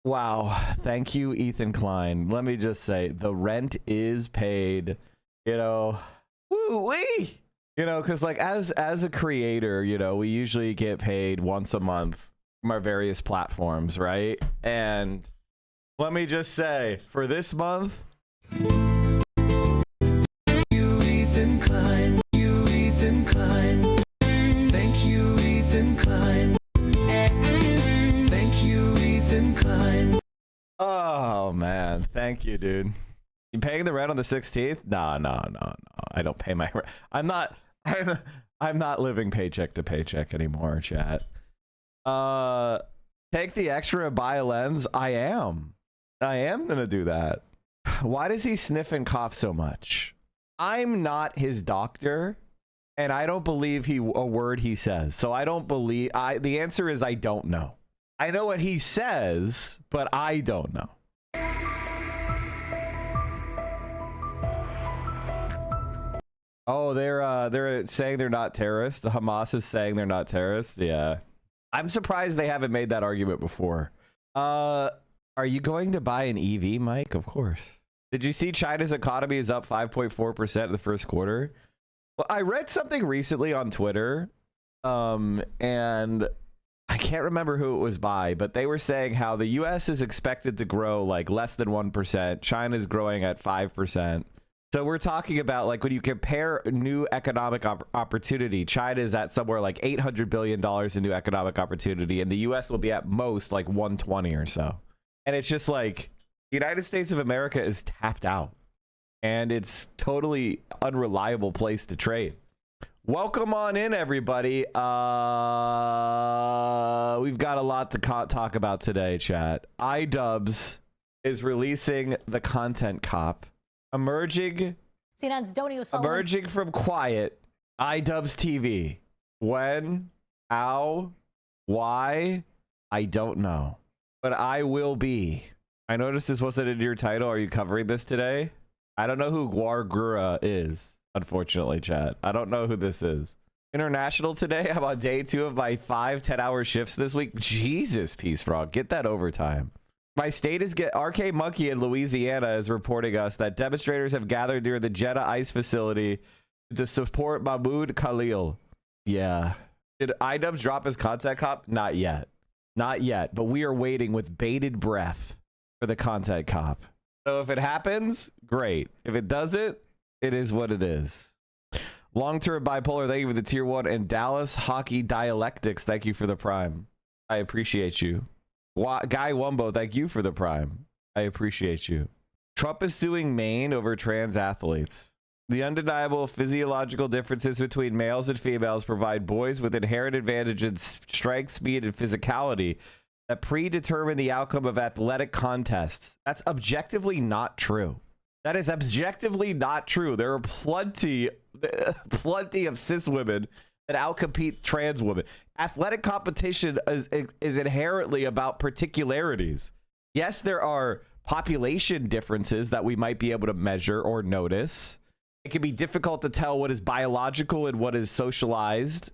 Wow. Thank you, Ethan Klein. Let me just say, the rent is paid, you know. Woo-wee! You know, because like as a creator, you know, we usually get paid once a month from our various platforms, right? And let me just say, for this month, oh man, thank you, dude. You paying the rent on the 16th? No. I don't pay my rent. I'm not living paycheck to paycheck anymore, chat. Take the extra, buy a lens. I am gonna do that. Why does he sniff and cough so much? I'm not his doctor, and I don't believe a word he says. So I don't believe. The answer is I don't know. I know what he says, but I don't know. Oh, they're saying they're not terrorists. The Hamas is saying they're not terrorists. Yeah, I'm surprised they haven't made that argument before. Are you going to buy an EV, Mike? Of course. Did you see China's economy is up 5.4% in the first quarter? Well, I read something recently on Twitter, and I can't remember who it was by, but they were saying how the US is expected to grow like less than 1%. China's growing at 5%. So we're talking about, like, when you compare new economic opportunity, China is at somewhere like $800 billion in new economic opportunity, and the US will be at most like 120 or so. And it's just like the United States of America is tapped out, and it's totally unreliable place to trade. Welcome on in, everybody. We've got a lot to talk about today, chat. iDubbbz is releasing the content cop, emerging from quiet. iDubbbzTV. When, how, why, I don't know, but I will be. I noticed this wasn't in your title. Are you covering this today? I don't know who Guargura is. Unfortunately, chat. I don't know who this is. International today. I'm on day 2 of my 5 10-hour shifts this week. Jesus, Peace Frog. Get that overtime. My state is RK Monkey in Louisiana is reporting us that demonstrators have gathered near the Jeddah ICE facility to support Mahmoud Khalil. Yeah. Did iDubbbz drop his content cop? Not yet. Not yet. But we are waiting with bated breath for the content cop. So if it happens, great. If it doesn't, it is what it is. Long-term bipolar, thank you for the tier 1. And Dallas Hockey Dialectics, thank you for the prime. I appreciate you. Guy Wumbo, thank you for the prime. I appreciate you. Trump is suing Maine over trans athletes. The undeniable physiological differences between males and females provide boys with inherent advantages in strength, speed, and physicality that predetermine the outcome of athletic contests. That's objectively not true. That is objectively not true. There are plenty of cis women that outcompete trans women. Athletic competition is inherently about particularities. Yes, there are population differences that we might be able to measure or notice. It can be difficult to tell what is biological and what is socialized,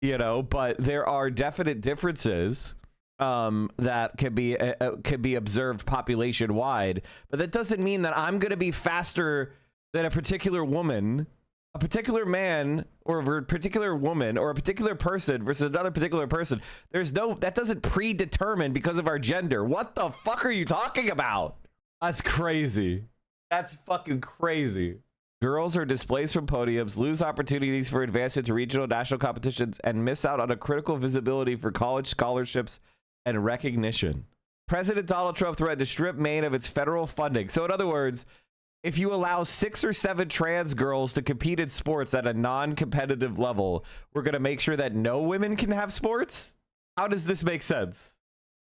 you know, but there are definite differences that can be observed population wide. But that doesn't mean that I'm going to be faster than a particular woman, a particular man, or a particular woman, or a particular person versus another particular person. That doesn't predetermine because of our gender. What the fuck are you talking about? That's crazy. That's fucking crazy. Girls are displaced from podiums, lose opportunities for advancement to regional and national competitions, and miss out on a critical visibility for college scholarships and recognition. President Donald Trump threatened to strip Maine of its federal funding. So in other words, if you allow 6 or 7 trans girls to compete in sports at a non-competitive level, we're going to make sure that no women can have sports? How does this make sense?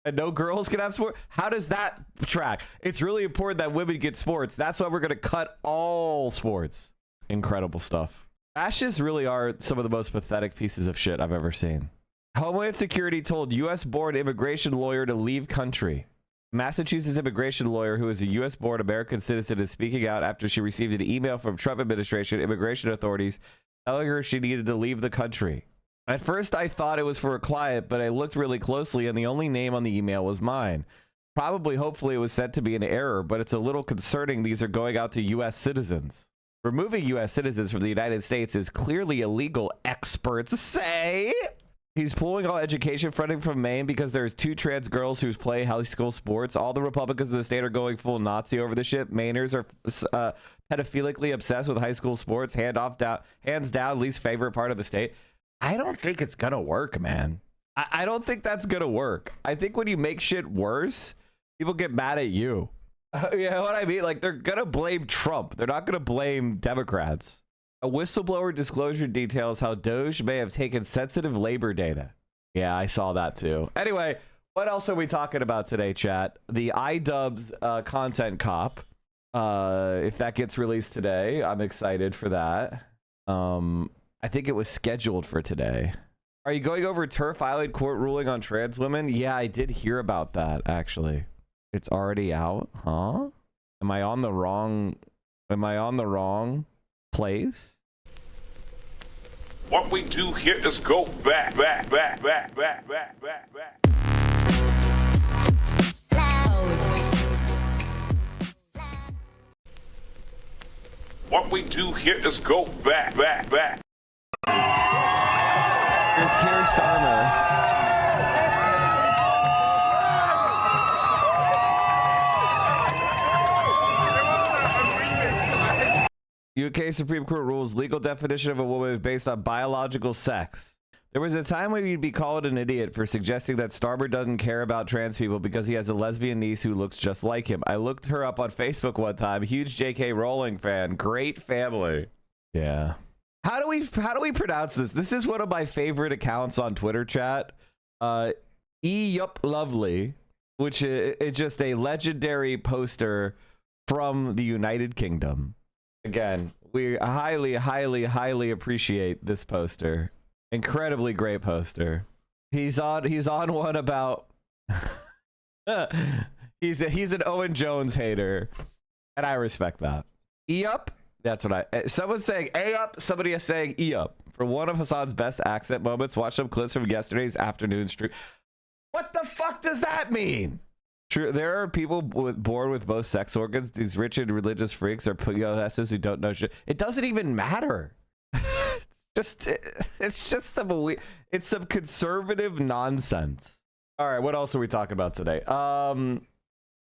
And no girls can have sports? How does that track? It's really important that women get sports. That's why we're going to cut all sports. Incredible stuff. Fascists really are some of the most pathetic pieces of shit I've ever seen. Homeland Security told U.S.-born immigration lawyer to leave country. Massachusetts immigration lawyer who is a U.S.-born American citizen is speaking out after she received an email from Trump administration immigration authorities telling her she needed to leave the country. At first, I thought it was for a client, but I looked really closely, and the only name on the email was mine. Probably, hopefully, it was sent to be an error, but it's a little concerning these are going out to U.S. citizens. Removing U.S. citizens from the United States is clearly illegal, experts say. He's pulling all education funding from Maine because there's 2 trans girls who play high school sports. All the Republicans in the state are going full Nazi over the shit. Mainers are pedophilically obsessed with high school sports. Hands down, least favorite part of the state. I don't think it's gonna work, man. I don't think that's gonna work. I think when you make shit worse, people get mad at you. You know what I mean? Like, they're gonna blame Trump. They're not gonna blame Democrats. A whistleblower disclosure details how Doge may have taken sensitive labor data. Yeah, I saw that too. Anyway, what else are we talking about today, chat? The iDubbbz content cop. If that gets released today, I'm excited for that. I think it was scheduled for today. Are you going over Turf Island court ruling on trans women? Yeah, I did hear about that, actually. It's already out, huh? Am I on the wrong place? What we do here is go back. What we do here is go back. Here's Keir Starmer. UK Supreme Court rules legal definition of a woman is based on biological sex. There was a time when you'd be called an idiot for suggesting that Starmer doesn't care about trans people because he has a lesbian niece who looks just like him. I looked her up on Facebook one time. Huge J.K. Rowling fan. Great family. Yeah. How do we pronounce this? This is one of my favorite accounts on Twitter, chat. iDubbbzTV, which is just a legendary poster from the United Kingdom. Again, we highly appreciate this poster. Incredibly great poster. He's on one about he's an Owen Jones hater, and I respect that. E-up? That's what someone's saying A-up, somebody is saying E-up. For one of Hassan's best accent moments, watch some clips from yesterday's afternoon stream. What the fuck does that mean? True, there are people born with both sex organs. These rich and religious freaks are POSs who don't know shit. It doesn't even matter. It's just some conservative nonsense. All right, what else are we talking about today?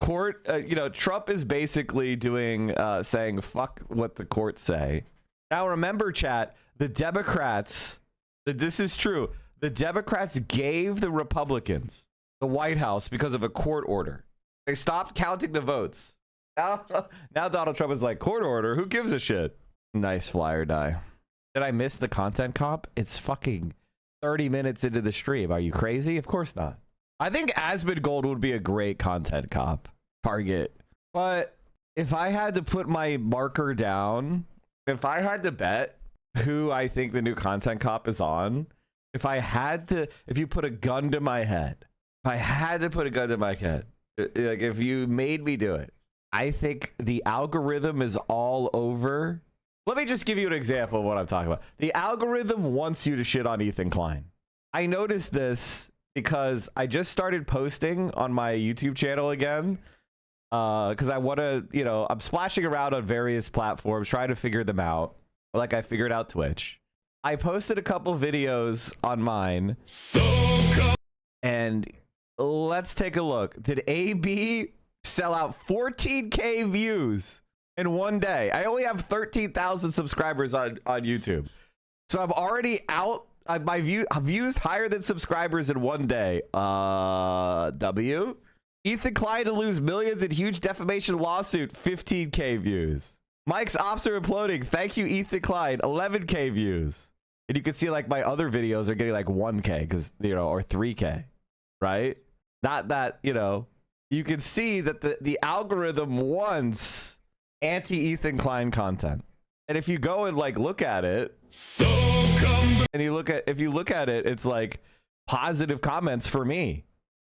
Court, Trump is basically doing saying fuck what the courts say. Now remember, chat, the Democrats, this is true. The Democrats gave the Republicans the White House because of a court order. They stopped counting the votes. Now Donald Trump is like, court order? Who gives a shit? Nice flyer die. Did I miss the content cop? It's fucking 30 minutes into the stream. Are you crazy? Of course not. I think Asmongold would be a great content cop target. But if I had to put my marker down, if I had to bet who I think the new content cop is on, if you put a gun to my head, if I had to put a gun to my head, like if you made me do it, I think the algorithm is all over. Let me just give you an example of what I'm talking about. The algorithm wants you to shit on Ethan Klein. I noticed this because I just started posting on my YouTube channel again. Because I want to, I'm splashing around on various platforms, trying to figure them out. Like I figured out Twitch. I posted a couple videos on mine. And let's take a look. Did AB sell out 14K views in one day? I only have 13,000 subscribers on YouTube. So I'm already out. My views higher than subscribers in one day. W. Ethan Klein to lose millions in huge defamation lawsuit. 15K views. Mike's ops are imploding. Thank you, Ethan Klein. 11K views. And you can see like my other videos are getting like 1K because, or 3K. Right? Not that, you can see that the algorithm wants anti-Ethan Klein content. And if you go and like look at it, and if you look at it, it's like positive comments for me.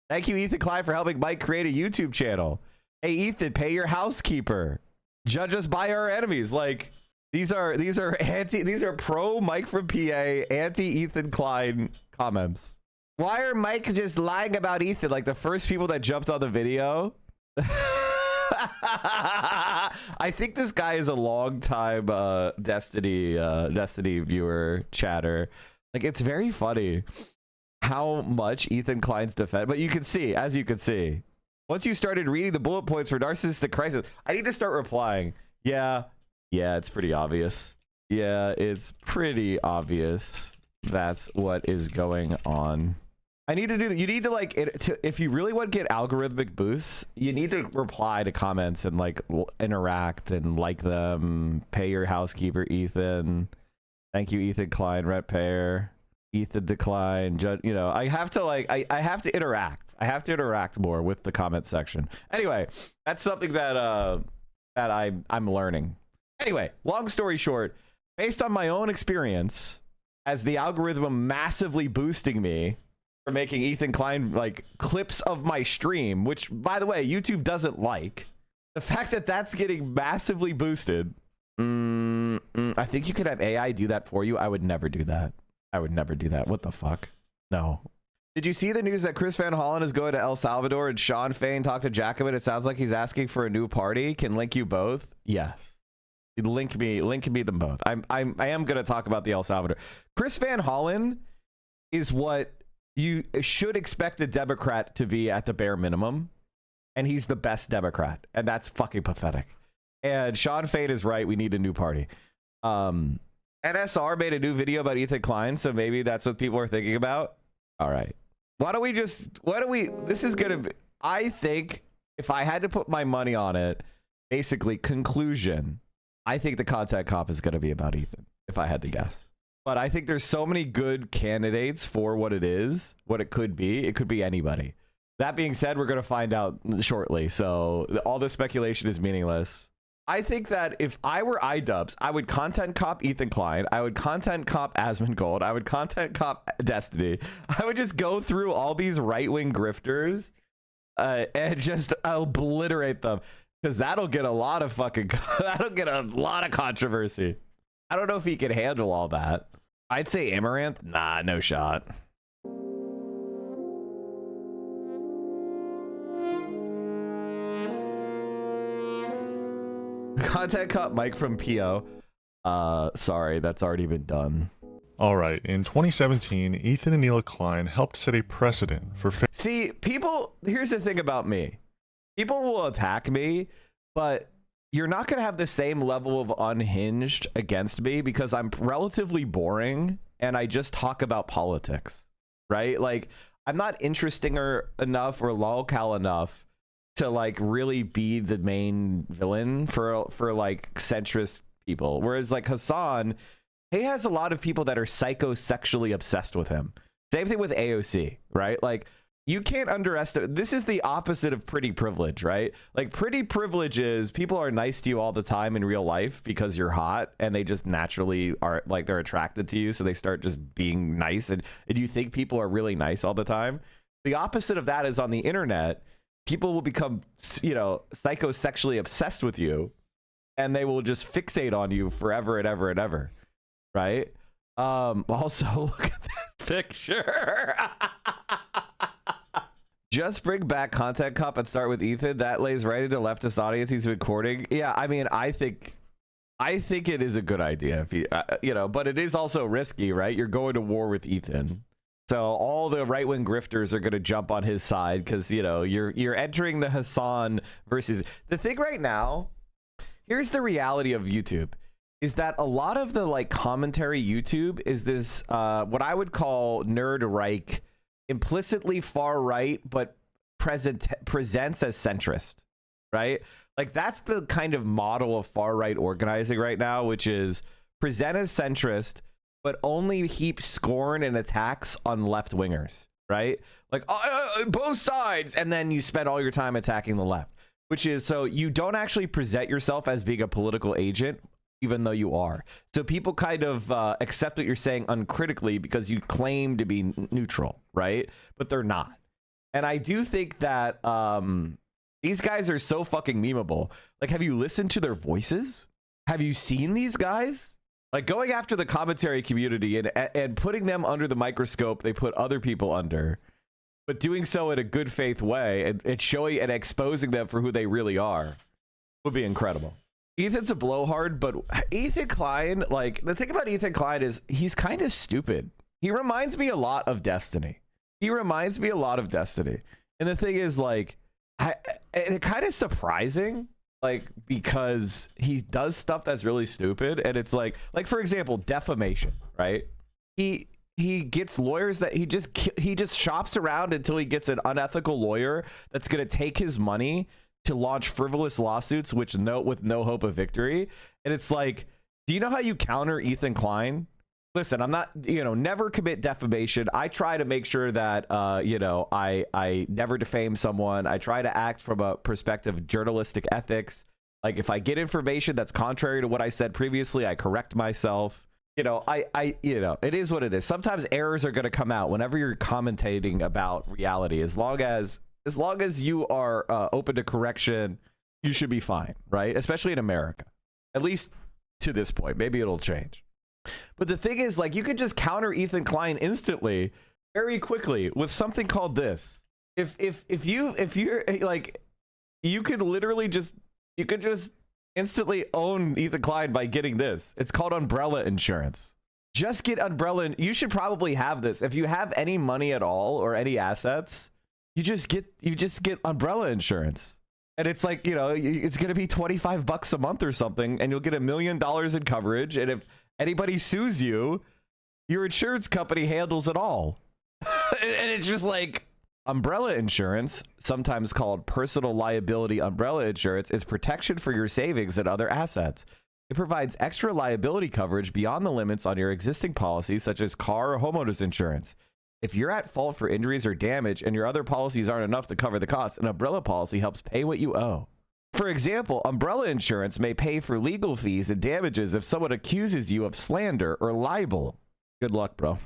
Thank you, Ethan Klein, for helping Mike create a YouTube channel. Hey, Ethan, pay your housekeeper. Judge us by our enemies. Like these are pro Mike from PA, anti Ethan Klein comments. Why are Mike just lying about Ethan? Like the first people that jumped on the video. I think this guy is a long time Destiny viewer chatter. Like it's very funny how much Ethan Klein's defend, but you can see, as you can see, once you started reading the bullet points for narcissistic crisis, I need to start replying. Yeah, it's pretty obvious. Yeah, it's pretty obvious. That's what is going on. I need to do that. You need to like if you really want to get algorithmic boosts, you need to reply to comments and like interact and like them. Pay your housekeeper, Ethan. Thank you, Ethan Klein, rent payer. Ethan decline. You know, I have to like I have to interact. I have to interact more with the comment section. Anyway, that's something that I'm learning. Anyway, long story short, based on my own experience, as the algorithm massively boosting me for making Ethan Klein like clips of my stream, which by the way YouTube doesn't like, the fact that that's getting massively boosted. I think you could have AI do that for you. I would never do that. I would never do that. What the fuck? No. Did you see the news that Chris Van Hollen is going to El Salvador and Sean Fain talked to Jacobin? It sounds like he's asking for a new party. Can link you both? Yes. Link me them both. I am going to talk about the El Salvador. Chris Van Hollen is what you should expect a Democrat to be at the bare minimum. And he's the best Democrat. And that's fucking pathetic. And Sean Fain is right. We need a new party. NSR made a new video about Ethan Klein, so maybe that's what people are thinking about. All right. This is going to be, I think if I had to put my money on it, basically conclusion, I think the content cop is going to be about Ethan, if I had to guess. But I think there's so many good candidates for what it is, what it could be. It could be anybody. That being said, we're going to find out shortly. So all this speculation is meaningless. I think that if I were iDubbbz, I would content cop Ethan Klein. I would content cop Asmongold. I would content cop Destiny. I would just go through all these right-wing grifters and just obliterate them, because that'll get a lot of controversy. I don't know if he can handle all that. I'd say Amaranth. Nah, no shot. Content cut Mike from PO. Sorry, that's already been done. All right, in 2017, Ethan and Neil Klein helped set a precedent for... See, people, here's the thing about me. People will attack me, but you're not going to have the same level of unhinged against me because I'm relatively boring and I just talk about politics, right? Like, I'm not interesting enough or lolcal enough to like really be the main villain for like centrist people. Whereas like Hassan, he has a lot of people that are psychosexually obsessed with him. Same thing with AOC, right? Like you can't underestimate, this is the opposite of pretty privilege, right? Like pretty privilege is people are nice to you all the time in real life because you're hot and they just naturally are like, they're attracted to you. So they start just being nice. And you think people are really nice all the time. The opposite of that is on the internet. People will become, you know, psychosexually obsessed with you and they will just fixate on you forever and ever and ever. Right? Also, look at this picture. Just bring back Content Cop and start with Ethan. That lays right into leftist audience he's been courting. Yeah, I mean, I think it is a good idea. If you, you know, but it is also risky, right? You're going to war with Ethan. So all the right-wing grifters are going to jump on his side because, you know, you're entering the Hassan versus... The thing right now, here's the reality of YouTube, is that a lot of the, like, commentary YouTube is this, what I would call nerd-reich, implicitly far-right, but presents as centrist, right? Like, that's the kind of model of far-right organizing right now, which is present as centrist, but only heap scorn and attacks on left-wingers, right? Like, both sides, and then you spend all your time attacking the left, which is, so you don't actually present yourself as being a political agent, even though you are. So people kind of accept what you're saying uncritically because you claim to be neutral, right? But they're not. And I do think that these guys are so fucking memeable. Like, have you listened to their voices? Have you seen these guys? Like going after the commentary community and putting them under the microscope they put other people under, but doing so in a good faith way and showing and exposing them for who they really are would be incredible. Ethan's a blowhard, but Ethan Klein, like the thing about Ethan Klein is he's kind of stupid. He reminds me a lot of Destiny. And the thing is, like, it's kind of surprising, like, because he does stuff that's really stupid. And it's like for example, defamation, right? He gets lawyers that he just shops around until he gets an unethical lawyer that's going to take his money to launch frivolous lawsuits with no hope of victory. And it's like, do you know how you counter Ethan Klein? Listen, I'm not, never commit defamation. I try to make sure that, I never defame someone. I try to act from a perspective of journalistic ethics. Like if I get information that's contrary to what I said previously, I correct myself. It is what it is. Sometimes errors are going to come out whenever you're commentating about reality. As long as you are open to correction, you should be fine, right? Especially in America, at least to this point. Maybe it'll change. But the thing is, like, you could just counter Ethan Klein instantly, very quickly, with something called this. If you're like, you could just instantly own Ethan Klein by getting this. It's called umbrella insurance. Just get umbrella. You should probably have this. If you have any money at all or any assets, you just get umbrella insurance. And it's like, it's going to be $25 a month or something, and you'll get $1 million in coverage. And if anybody sues you, your insurance company handles it all. And it's just like, umbrella insurance, sometimes called personal liability umbrella insurance, is protection for your savings and other assets. It provides extra liability coverage beyond the limits on your existing policies, such as car or homeowners insurance. If you're at fault for injuries or damage and your other policies aren't enough to cover the cost, an umbrella policy helps pay what you owe. For example, umbrella insurance may pay for legal fees and damages if someone accuses you of slander or libel. Good luck, bro.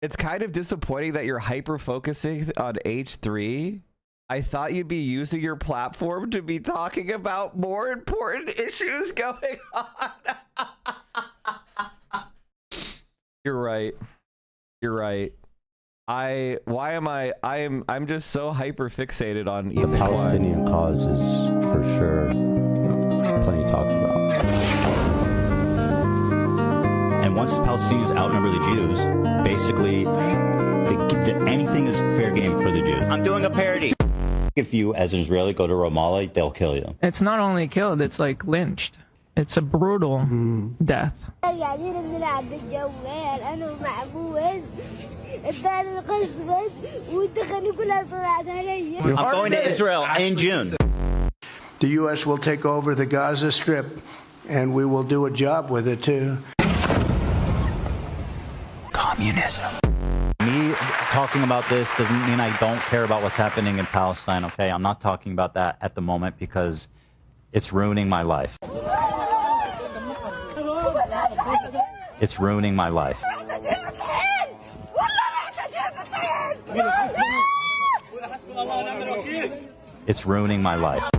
It's kind of disappointing that you're hyper-focusing on H3. I thought you'd be using your platform to be talking about more important issues going on. You're right. I'm just so hyper-fixated on Ethan Klein. The Palestinian cause is for sure plenty talked about. And once the Palestinians outnumber the Jews, basically, anything is fair game for the Jew. I'm doing a parody. If you, as an Israeli, go to Ramallah, they'll kill you. It's not only killed, it's like lynched. It's a brutal death. I'm going to Israel in June. The U.S. will take over the Gaza Strip, and we will do a job with it, too. Communism. Me talking about this doesn't mean I don't care about what's happening in Palestine, okay? I'm not talking about that at the moment because it's ruining my life. It's ruining my life. It's ruining my life.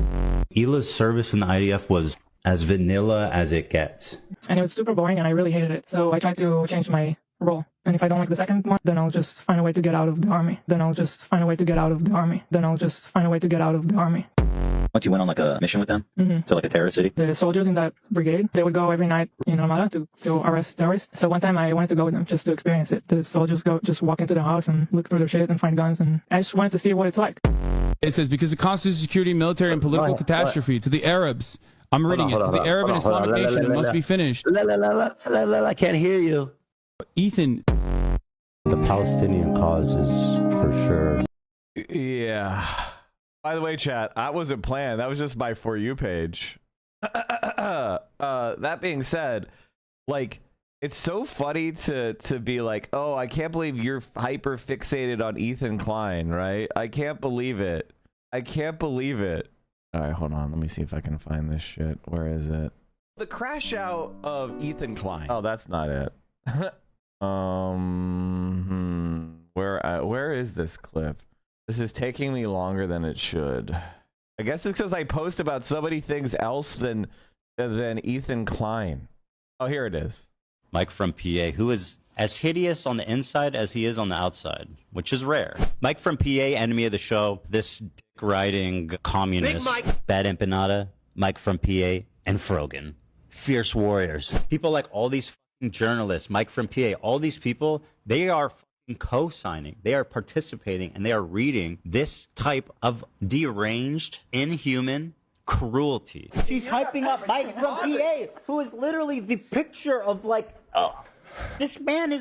Hila's service in the IDF was as vanilla as it gets. And it was super boring and I really hated it. So I tried to change my role. And if I don't like the second one, then I'll just find a way to get out of the army. Once you went on like a mission with them, to like a terrorist city? The soldiers in that brigade, they would go every night in Armada to arrest terrorists. So one time I wanted to go with them just to experience it. The soldiers just walk into the house and look through their shit and find guns. And I just wanted to see what it's like. It says, because of constitutional security, military, and political catastrophe to the Arabs. I'm reading it. To the Arab and Islamic nation, it must be finished. I can't hear you. Ethan. The Palestinian cause is for sure. Yeah. By the way, chat, that wasn't planned. That was just my For You page. That being said, like, it's so funny to be like, oh, I can't believe you're hyper fixated on Ethan Klein, right? I can't believe it. All right, hold on. Let me see if I can find this shit. Where is it? The crash out of Ethan Klein. Oh, that's not it. Where is this clip? This is taking me longer than it should. I guess it's because I post about so many things else than Ethan Klein. Oh, here it is. Mike from PA, who is as hideous on the inside as he is on the outside, which is rare. Mike from PA, enemy of the show, this dick-riding communist, Bad Empanada, Mike from PA, and Frogan. Fierce warriors. People like all these fucking journalists, Mike from PA, all these people, they are fucking co-signing, they are participating, and they are reading this type of deranged, inhuman cruelty. She's hyping up Mike from PA, who is literally the picture of like, oh, this man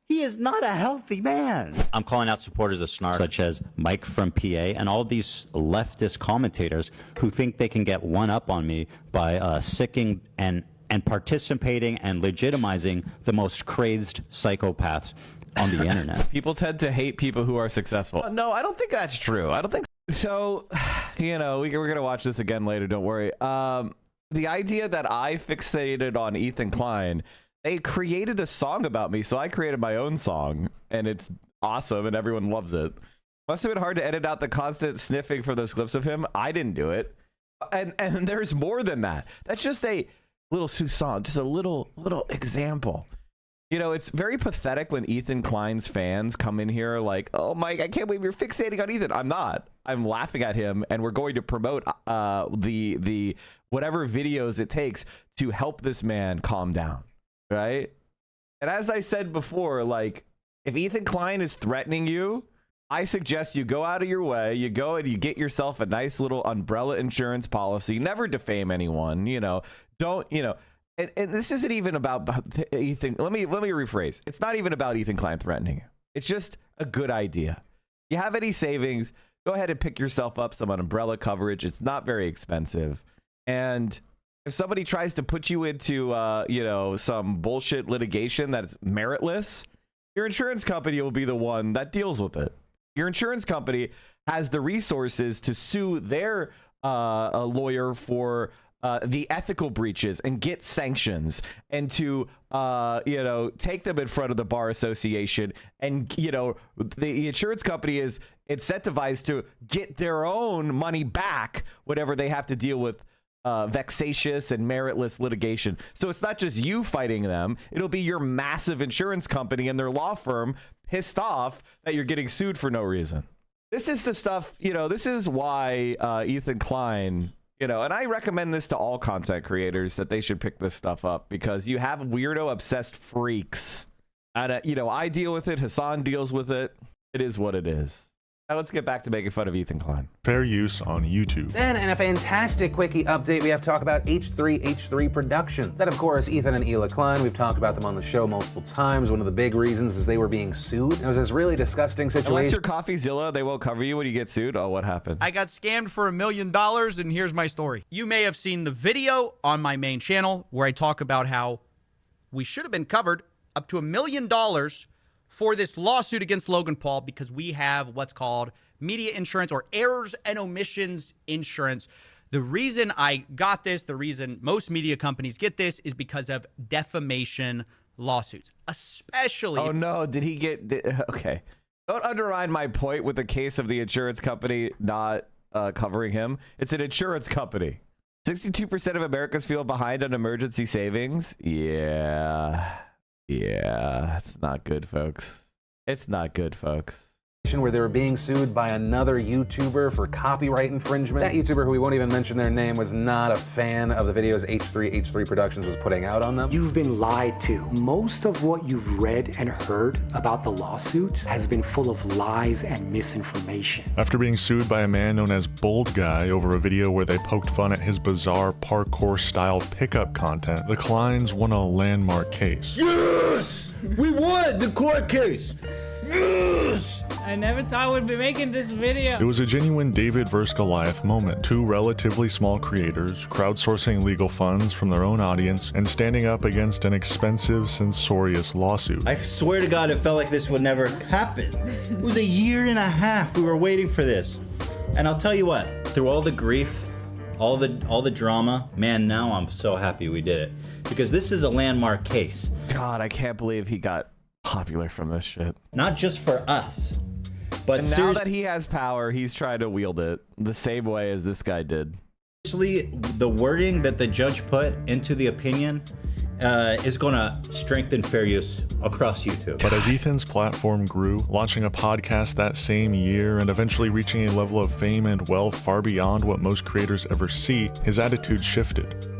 he is not a healthy man. I'm calling out supporters of Snark, such as Mike from PA and all these leftist commentators who think they can get one up on me by sicking and participating and legitimizing the most crazed psychopaths on the internet. People tend to hate people who are successful. No, I don't think that's true. I don't think so. You know, we're going to watch this again later. Don't worry. The idea that I fixated on Ethan Klein, they created a song about me, so I created my own song, and it's awesome, and everyone loves it. Must have been hard to edit out the constant sniffing for those clips of him. I didn't do it. And there's more than that. That's just a little song, just a little example. You know, it's very pathetic when Ethan Klein's fans come in here like, oh, Mike, I can't believe you're fixating on Ethan. I'm not. I'm laughing at him, and we're going to promote the whatever videos it takes to help this man calm down. Right? And as I said before, like, if Ethan Klein is threatening you, I suggest you go out of your way, you go and you get yourself a nice little umbrella insurance policy. Never defame anyone, you know. Don't, you know, and this isn't even about Ethan. Let me rephrase. It's not even about Ethan Klein threatening you. It's just a good idea. You have any savings, go ahead and pick yourself up some umbrella coverage. It's not very expensive. And if somebody tries to put you into, you know, some bullshit litigation that's meritless, your insurance company will be the one that deals with it. Your insurance company has the resources to sue their lawyer for the ethical breaches and get sanctions, and to, you know, take them in front of the bar association. And, you know, the insurance company is incentivized to get their own money back, whatever they have to deal with. Vexatious and meritless litigation. So it's not just you fighting them, it'll be your massive insurance company and their law firm pissed off that you're getting sued for no reason. This is the stuff, you know, this is why Ethan Klein, you know, and I recommend this to all content creators, that they should pick this stuff up, because you have weirdo obsessed freaks. And, you know, I deal with it, Hassan deals with it. It is what it is. Now let's get back to making fun of Ethan Klein. Fair use on YouTube. Then, in a fantastic quickie update, we have to talk about H3H3 Productions. That, of course, Ethan and Hila Klein. We've talked about them on the show multiple times. One of the big reasons is they were being sued. It was this really disgusting situation. Unless you're CoffeeZilla, they won't cover you when you get sued. Oh, what happened? I got scammed for $1 million, and here's my story. You may have seen the video on my main channel where I talk about how we should have been covered up to $1 million for this lawsuit against Logan Paul, because we have what's called media insurance, or errors and omissions insurance. The reason I got this, the reason most media companies get this, is because of defamation lawsuits, especially. Oh no, did he get? Okay, don't undermine my point with the case of the insurance company not covering him. It's an insurance company. 62% of Americans feel behind on emergency savings. Yeah, it's not good, folks. It's not good, folks. Where they were being sued by another YouTuber for copyright infringement. That YouTuber, who we won't even mention their name, was not a fan of the videos H3H3 Productions was putting out on them. You've been lied to. Most of what you've read and heard about the lawsuit has been full of lies and misinformation. After being sued by a man known as Bold Guy over a video where they poked fun at his bizarre parkour-style pickup content, the Kleins won a landmark case. Yes! We won the court case! Yes! I never thought we'd be making this video. It was a genuine David vs. Goliath moment. Two relatively small creators crowdsourcing legal funds from their own audience and standing up against an expensive, censorious lawsuit. I swear to God, it felt like this would never happen. It was 1.5 years we were waiting for this. And I'll tell you what, through all the grief, all the drama, man, now I'm so happy we did it. Because this is a landmark case. God, I can't believe he got popular from this shit. Not just for us, but and now that he has power, he's trying to wield it the same way as this guy did. Seriously, the wording that the judge put into the opinion is going to strengthen fair use across YouTube. But as Ethan's platform grew, launching a podcast that same year and eventually reaching a level of fame and wealth far beyond what most creators ever see, his attitude shifted.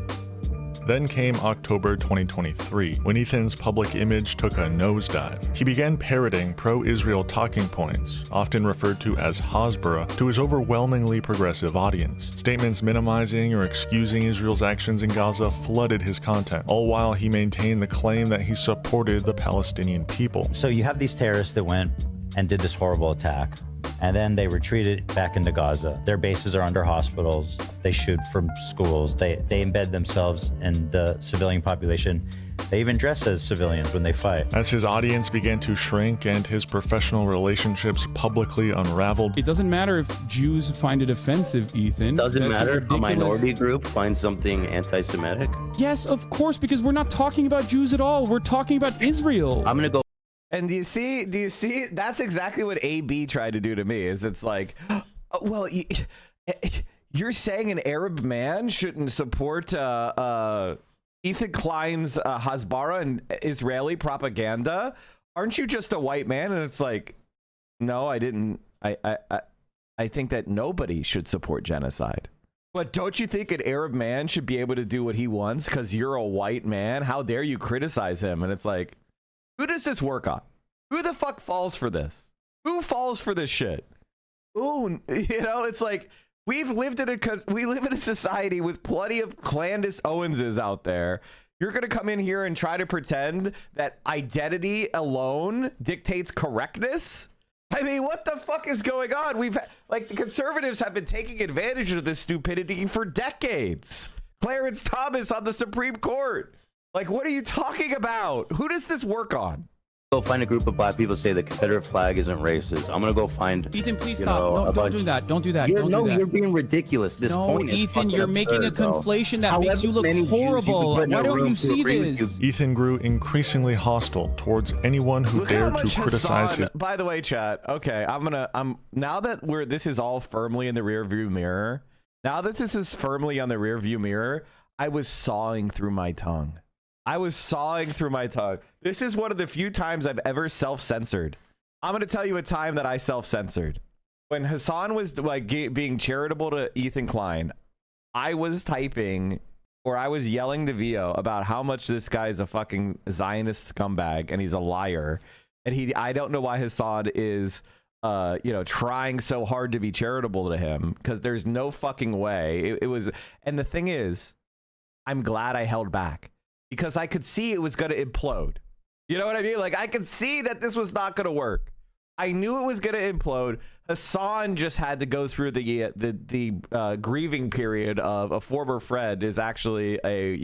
Then came October 2023, when Ethan's public image took a nosedive. He began parroting pro-Israel talking points, often referred to as Hasbara, to his overwhelmingly progressive audience. Statements minimizing or excusing Israel's actions in Gaza flooded his content, all while he maintained the claim that he supported the Palestinian people. So you have these terrorists that went and did this horrible attack, and then they retreated back into Gaza. Their bases are under hospitals. They shoot from schools. They embed themselves in the civilian population. They even dress as civilians when they fight. As his audience began to shrink and his professional relationships publicly unraveled. It doesn't matter if Jews find it offensive, Ethan. Doesn't matter if a minority group finds something anti-Semitic? Yes, of course, because we're not talking about Jews at all. We're talking about Israel. I'm gonna go. And do you see, that's exactly what AB tried to do to me, is it's like, well, you're saying an Arab man shouldn't support Ethan Klein's Hasbara and Israeli propaganda? Aren't you just a white man? And it's like, no, I didn't. I think that nobody should support genocide. But don't you think an Arab man should be able to do what he wants because you're a white man? How dare you criticize him? And it's like, who does this work on? Who the fuck falls for this? Who falls for this shit? Ooh, you know, it's like we live in a society with plenty of Clandis Owenses out there. You're going to come in here and try to pretend that identity alone dictates correctness? I mean, what the fuck is going on? The conservatives have been taking advantage of this stupidity for decades. Clarence Thomas on the Supreme Court. Like, what are you talking about? Who does this work on? Go find a group of black people say the Confederate flag isn't racist. I'm gonna go find. Ethan, please stop. No, don't do that. Don't do that. You're being ridiculous. This point is Ethan, you're making a conflation that makes you look horrible. Why don't you see this? Ethan grew increasingly hostile towards anyone who dared to criticize his. By the way, chat. Okay, now that this is all firmly in the rear view mirror. Now that this is firmly on the rear view mirror, I was sawing through my tongue. This is one of the few times I've ever self-censored. I'm going to tell you a time that I self-censored. When Hassan was like being charitable to Ethan Klein, I was typing or I was yelling to Vio about how much this guy is a fucking Zionist scumbag and he's a liar. And I don't know why Hassan is trying so hard to be charitable to him, because there's no fucking way. And the thing is, I'm glad I held back. Because I could see it was going to implode. You know what I mean? Like, I could see that this was not going to work. I knew it was going to implode. Hassan just had to go through the grieving period of a former friend is actually a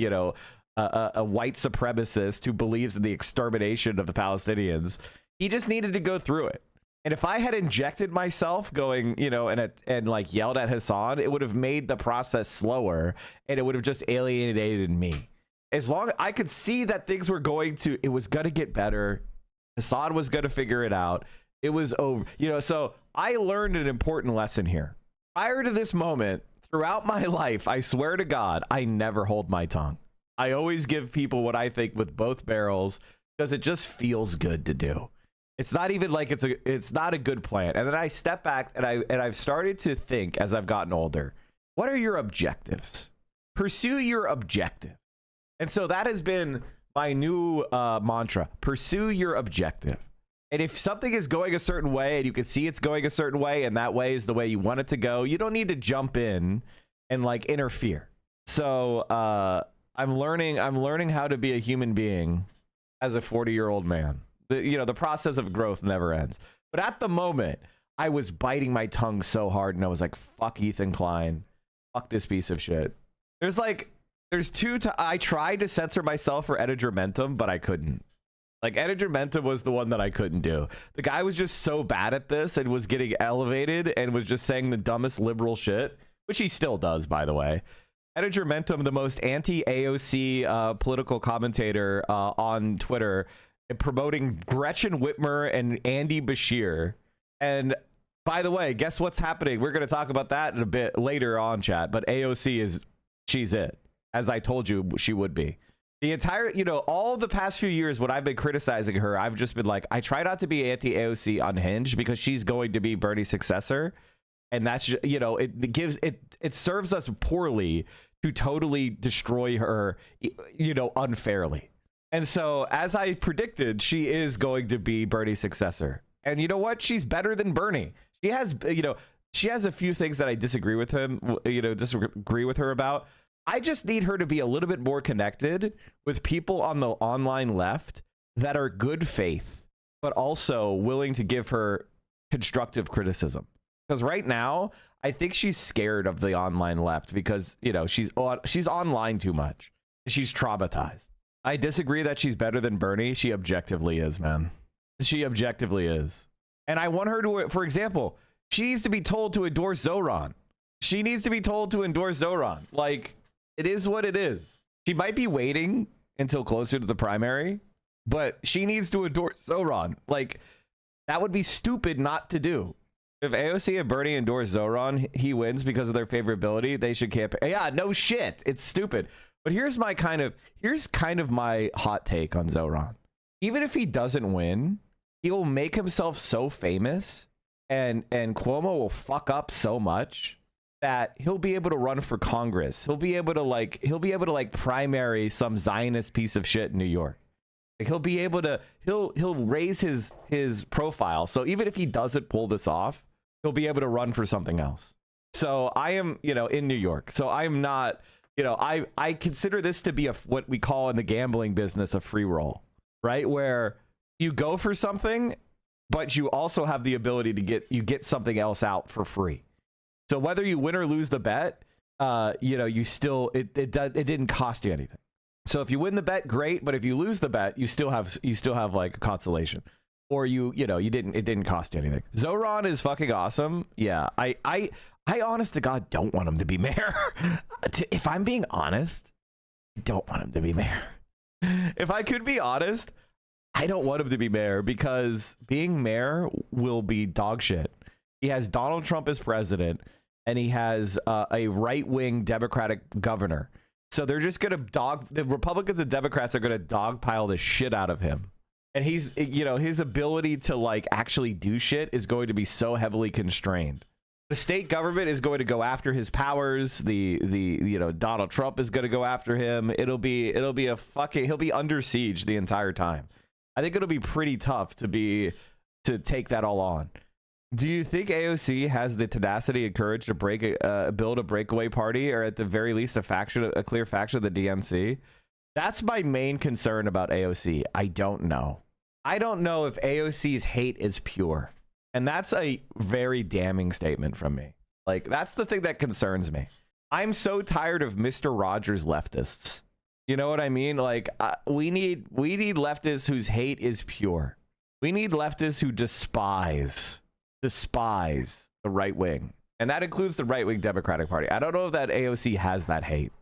white supremacist who believes in the extermination of the Palestinians. He just needed to go through it. And if I had injected myself going, and like yelled at Hassan, it would have made the process slower and it would have just alienated me. As long as I could see that things were it was going to get better. Hassan was going to figure it out. It was over. So I learned an important lesson here. Prior to this moment, throughout my life, I swear to God, I never hold my tongue. I always give people what I think with both barrels because it just feels good to do. It's not even like it's not a good plan. And then I step back and I've started to think as I've gotten older, what are your objectives? Pursue your objective. And so that has been my new mantra. Pursue your objective. And if something is going a certain way and you can see it's going a certain way and that way is the way you want it to go, you don't need to jump in and like interfere. So I'm learning how to be a human being as a 40-year-old man. The process of growth never ends. But at the moment, I was biting my tongue so hard and I was like, fuck Ethan Klein. Fuck this piece of shit. I tried to censor myself for Edgermentum, but I couldn't. Like, Edgermentum was the one that I couldn't do. The guy was just so bad at this and was getting elevated and was just saying the dumbest liberal shit, which he still does, by the way. Edgermentum, the most anti-AOC political commentator on Twitter, promoting Gretchen Whitmer and Andy Bashir. And by the way, guess what's happening? We're going to talk about that in a bit later on, chat. But AOC she's it. As I told you, she would be. The entire, you know, all the past few years when I've been criticizing her, I've just been like, I try not to be anti-AOC unhinged because she's going to be Bernie's successor. And that's, you know, it serves us poorly to totally destroy her, you know, unfairly. And so, as I predicted, she is going to be Bernie's successor. And you know what? She's better than Bernie. She has, you know, she has a few things that I disagree with her about. I just need her to be a little bit more connected with people on the online left that are good faith, but also willing to give her constructive criticism. Because right now, I think she's scared of the online left because, you know, she's online too much. She's traumatized. I disagree that she's better than Bernie. She objectively is, man. She objectively is. And I want her to, for example, she needs to be told to endorse Zoran. She needs to be told to endorse Zoran. Like, it is what it is. She might be waiting until closer to the primary, but she needs to endorse Zoran. Like, that would be stupid not to do. If AOC and Bernie endorse Zoran, he wins because of their favorability. They should campaign. Yeah, no shit. It's stupid. But here's kind of my hot take on Zoran. Even if he doesn't win, he will make himself so famous and Cuomo will fuck up so much that he'll be able to run for Congress. He'll be able to primary some Zionist piece of shit in New York. Like he'll raise his profile. So even if he doesn't pull this off, he'll be able to run for something else. So I am, you know, in New York. So I'm not, you know, I consider this to be what we call in the gambling business a free roll, right? Where you go for something, but you also have the ability to get something else out for free. So whether you win or lose the bet, you know, you still it didn't cost you anything. So if you win the bet, great. But if you lose the bet, you still have like a consolation, or it didn't cost you anything. Zoran is fucking awesome. Yeah, I honest to God don't want him to be mayor. If I'm being honest, I don't want him to be mayor. If I could be honest, I don't want him to be mayor because being mayor will be dog shit. He has Donald Trump as president, and he has a right-wing Democratic governor. So they're just going to the Republicans and Democrats are going to dogpile the shit out of him. And he's, you know, his ability to like actually do shit is going to be so heavily constrained. The state government is going to go after his powers. You know, Donald Trump is going to go after him. He'll be under siege the entire time. I think it'll be pretty tough to take that all on. Do you think AOC has the tenacity and courage to build a breakaway party, or at the very least a clear faction of the DNC? That's my main concern about AOC. I don't know. I don't know if AOC's hate is pure. And that's a very damning statement from me. Like, that's the thing that concerns me. I'm so tired of Mr. Rogers leftists. You know what I mean? Like, we need leftists whose hate is pure. We need leftists who despise the right wing. And that includes the right-wing Democratic Party. I don't know if that AOC has that hate.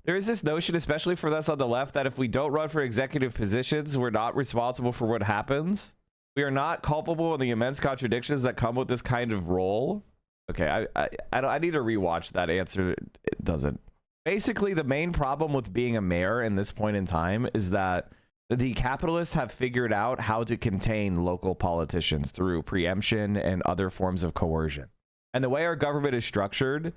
There is this notion, especially for us on the left, that if we don't run for executive positions, we're not responsible for what happens. We are not culpable in the immense contradictions that come with this kind of role. Okay, I need to rewatch that answer. It doesn't. Basically, the main problem with being a mayor in this point in time is that the capitalists have figured out how to contain local politicians through preemption and other forms of coercion. And the way our government is structured,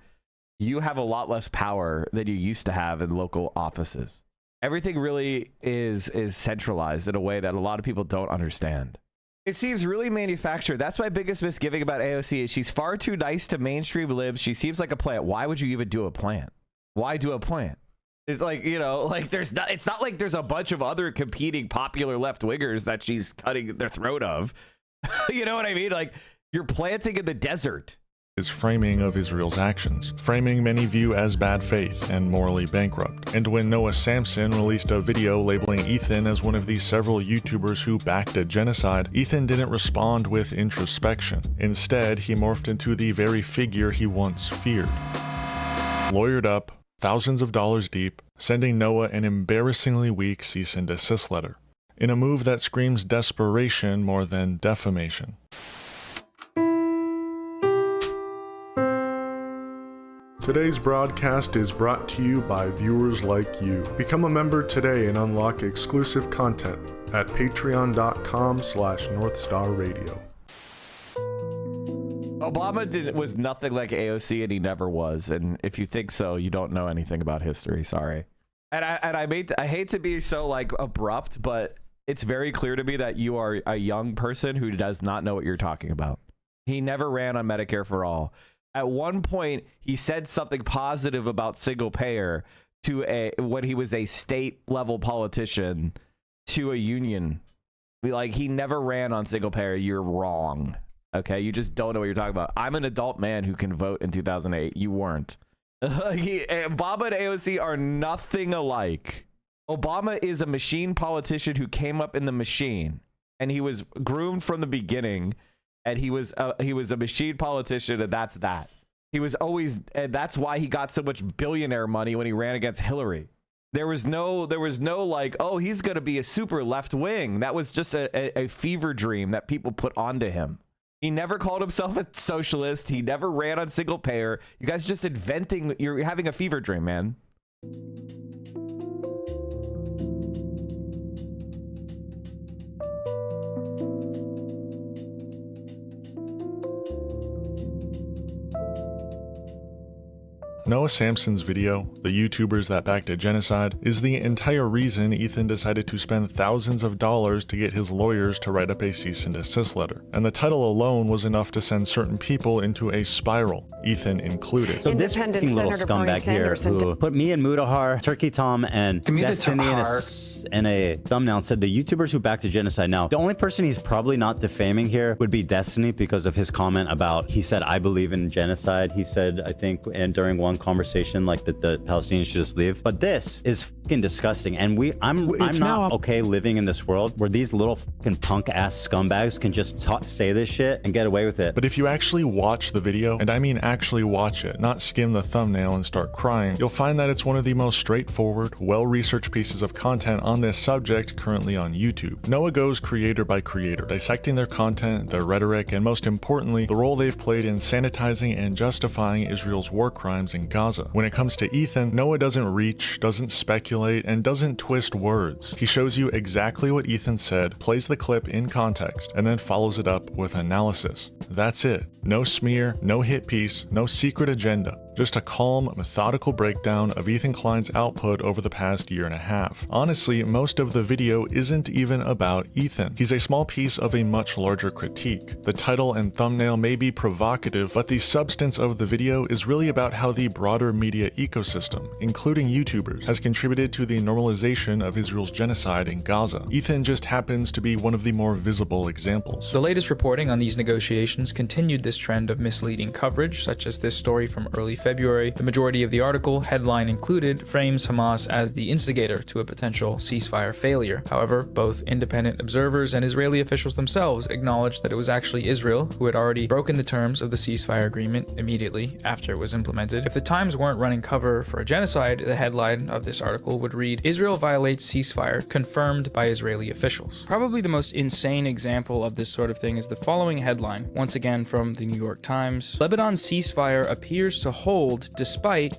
you have a lot less power than you used to have in local offices. Everything really is centralized in a way that a lot of people don't understand. It seems really manufactured. That's my biggest misgiving about AOC is she's far too nice to mainstream libs. She seems like a plant. Why would you even do a plant? Why do a plant? It's like, you know, like it's not like there's a bunch of other competing popular left wingers that she's cutting their throat of. You know what I mean? Like, you're planting in the desert. His framing of Israel's actions, framing many view as bad faith and morally bankrupt. And when Noah Samsen released a video labeling Ethan as one of the several YouTubers who backed a genocide, Ethan didn't respond with introspection. Instead, he morphed into the very figure he once feared. Lawyered up, thousands of dollars deep, sending Noah an embarrassingly weak cease and desist letter, in a move that screams desperation more than defamation. Today's broadcast is brought to you by viewers like you. Become a member today and unlock exclusive content at patreon.com/NorthstarRadio. Obama was nothing like AOC, and he never was. And if you think so, you don't know anything about history. Sorry. And I hate to be so like abrupt, but it's very clear to me that you are a young person who does not know what you're talking about. He never ran on Medicare for all. At one point, he said something positive about single payer to when he was a state level politician to a union. Like, he never ran on single payer. You're wrong. Okay, you just don't know what you're talking about. I'm an adult man who can vote in 2008. You weren't. Obama and AOC are nothing alike. Obama is a machine politician who came up in the machine, and he was groomed from the beginning. And he was a machine politician, and that's that. He was always, and that's why he got so much billionaire money when he ran against Hillary. There was no like, oh, he's gonna be a super left wing. That was just a fever dream that people put onto him. He never called himself a socialist. He never ran on single payer. You guys just inventing. You're having a fever dream, man. Noah Samsen's video, The YouTubers That Backed a Genocide, is the entire reason Ethan decided to spend thousands of dollars to get his lawyers to write up a cease and desist letter. And the title alone was enough to send certain people into a spiral, Ethan included. So this fucking little scumbag here who put me and Mudahar, Turkey Tom, and Destiny in a thumbnail and said the YouTubers who backed a genocide. Now, the only person he's probably not defaming here would be Destiny because of his comment about, he said, I believe in genocide. He said, I think, and during one conversation, like that the Palestinians should just leave. But this is fucking disgusting. And I'm not okay living in this world where these little fucking punk ass scumbags can just say this shit and get away with it. But if you actually watch the video, and I mean actually watch it, not skim the thumbnail and start crying, you'll find that it's one of the most straightforward, well-researched pieces of content on this subject currently on YouTube. Noah goes creator by creator, dissecting their content, their rhetoric, and most importantly, the role they've played in sanitizing and justifying Israel's war crimes in Gaza. When it comes to Ethan, Noah doesn't reach, doesn't speculate, and doesn't twist words. He shows you exactly what Ethan said, plays the clip in context, and then follows it up with analysis. That's it. No smear, no hit piece, no secret agenda. Just a calm, methodical breakdown of Ethan Klein's output over the past year and a half. Honestly, most of the video isn't even about Ethan. He's a small piece of a much larger critique. The title and thumbnail may be provocative, but the substance of the video is really about how the broader media ecosystem, including YouTubers, has contributed to the normalization of Israel's genocide in Gaza. Ethan just happens to be one of the more visible examples. The latest reporting on these negotiations continued this trend of misleading coverage, such as this story from early February. The majority of the article, headline included, frames Hamas as the instigator to a potential ceasefire failure. However, both independent observers and Israeli officials themselves acknowledged that it was actually Israel who had already broken the terms of the ceasefire agreement immediately after it was implemented. If the Times weren't running cover for a genocide, the headline of this article would read, Israel violates ceasefire, confirmed by Israeli officials. Probably the most insane example of this sort of thing is the following headline, once again from the New York Times. Lebanon's ceasefire appears to hold despite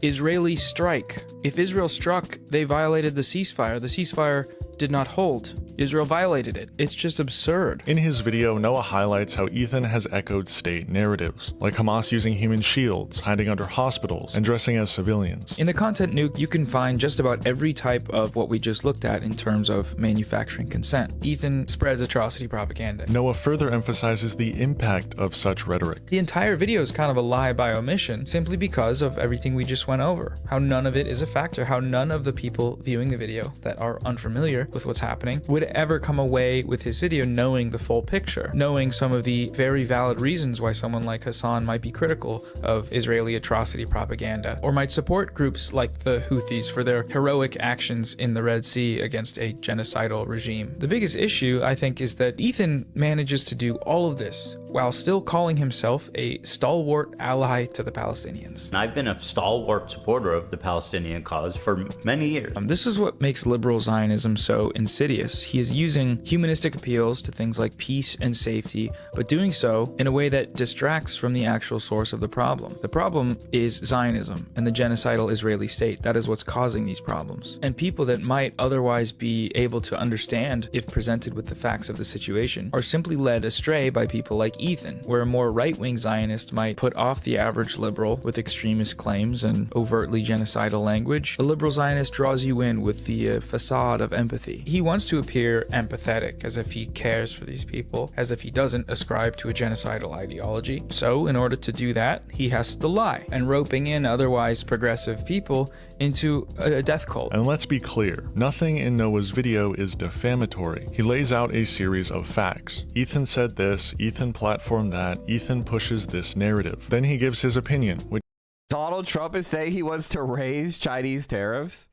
Israeli strike. If Israel struck, they violated the ceasefire. The ceasefire did not hold. Israel violated it. It's just absurd. In his video, Noah highlights how Ethan has echoed state narratives, like Hamas using human shields, hiding under hospitals, and dressing as civilians. In the content nuke, you can find just about every type of what we just looked at in terms of manufacturing consent. Ethan spreads atrocity propaganda. Noah further emphasizes the impact of such rhetoric. The entire video is kind of a lie by omission, simply because of everything we just went over. How none of it is a factor, how none of the people viewing the video that are unfamiliar with what's happening would ever come away with his video knowing the full picture, knowing some of the very valid reasons why someone like Hassan might be critical of Israeli atrocity propaganda, or might support groups like the Houthis for their heroic actions in the Red Sea against a genocidal regime. The biggest issue, I think, is that Ethan manages to do all of this while still calling himself a stalwart ally to the Palestinians. And I've been a stalwart supporter of the Palestinian cause for many years. This is what makes liberal Zionism so insidious. He is using humanistic appeals to things like peace and safety, but doing so in a way that distracts from the actual source of the problem. The problem is Zionism and the genocidal Israeli state. That is what's causing these problems. And people that might otherwise be able to understand if presented with the facts of the situation are simply led astray by people like Ethan, where a more right-wing Zionist might put off the average liberal with extremist claims and overtly genocidal language. A liberal Zionist draws you in with the facade of empathy. He wants to appear empathetic, as if he cares for these people, as if he doesn't ascribe to a genocidal ideology. So, in order to do that, he has to lie, and roping in otherwise progressive people into a death cult. And let's be clear, nothing in Noah's video is defamatory. He lays out a series of facts. Ethan said this, Ethan platformed that, Ethan pushes this narrative. Then he gives his opinion, which Donald Trump is saying he wants to raise Chinese tariffs.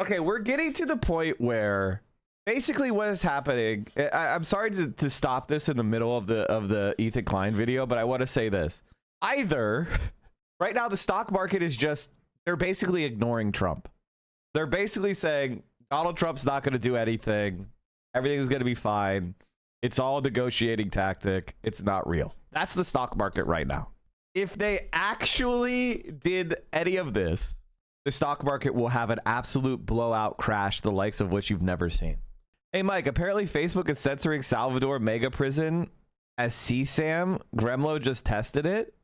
Okay, we're getting to the point where basically what is happening. I'm sorry to stop this in the middle of the Ethan Klein video, but I want to say this. Either right now the stock market is just, they're basically ignoring Trump. They're basically saying Donald Trump's not going to do anything. Everything is going to be fine. It's all a negotiating tactic. It's not real. That's the stock market right now. If they actually did any of this, the stock market will have an absolute blowout crash, the likes of which you've never seen. Hey, Mike, apparently Facebook is censoring Salvador mega prison as CSAM. Gremlo just tested it.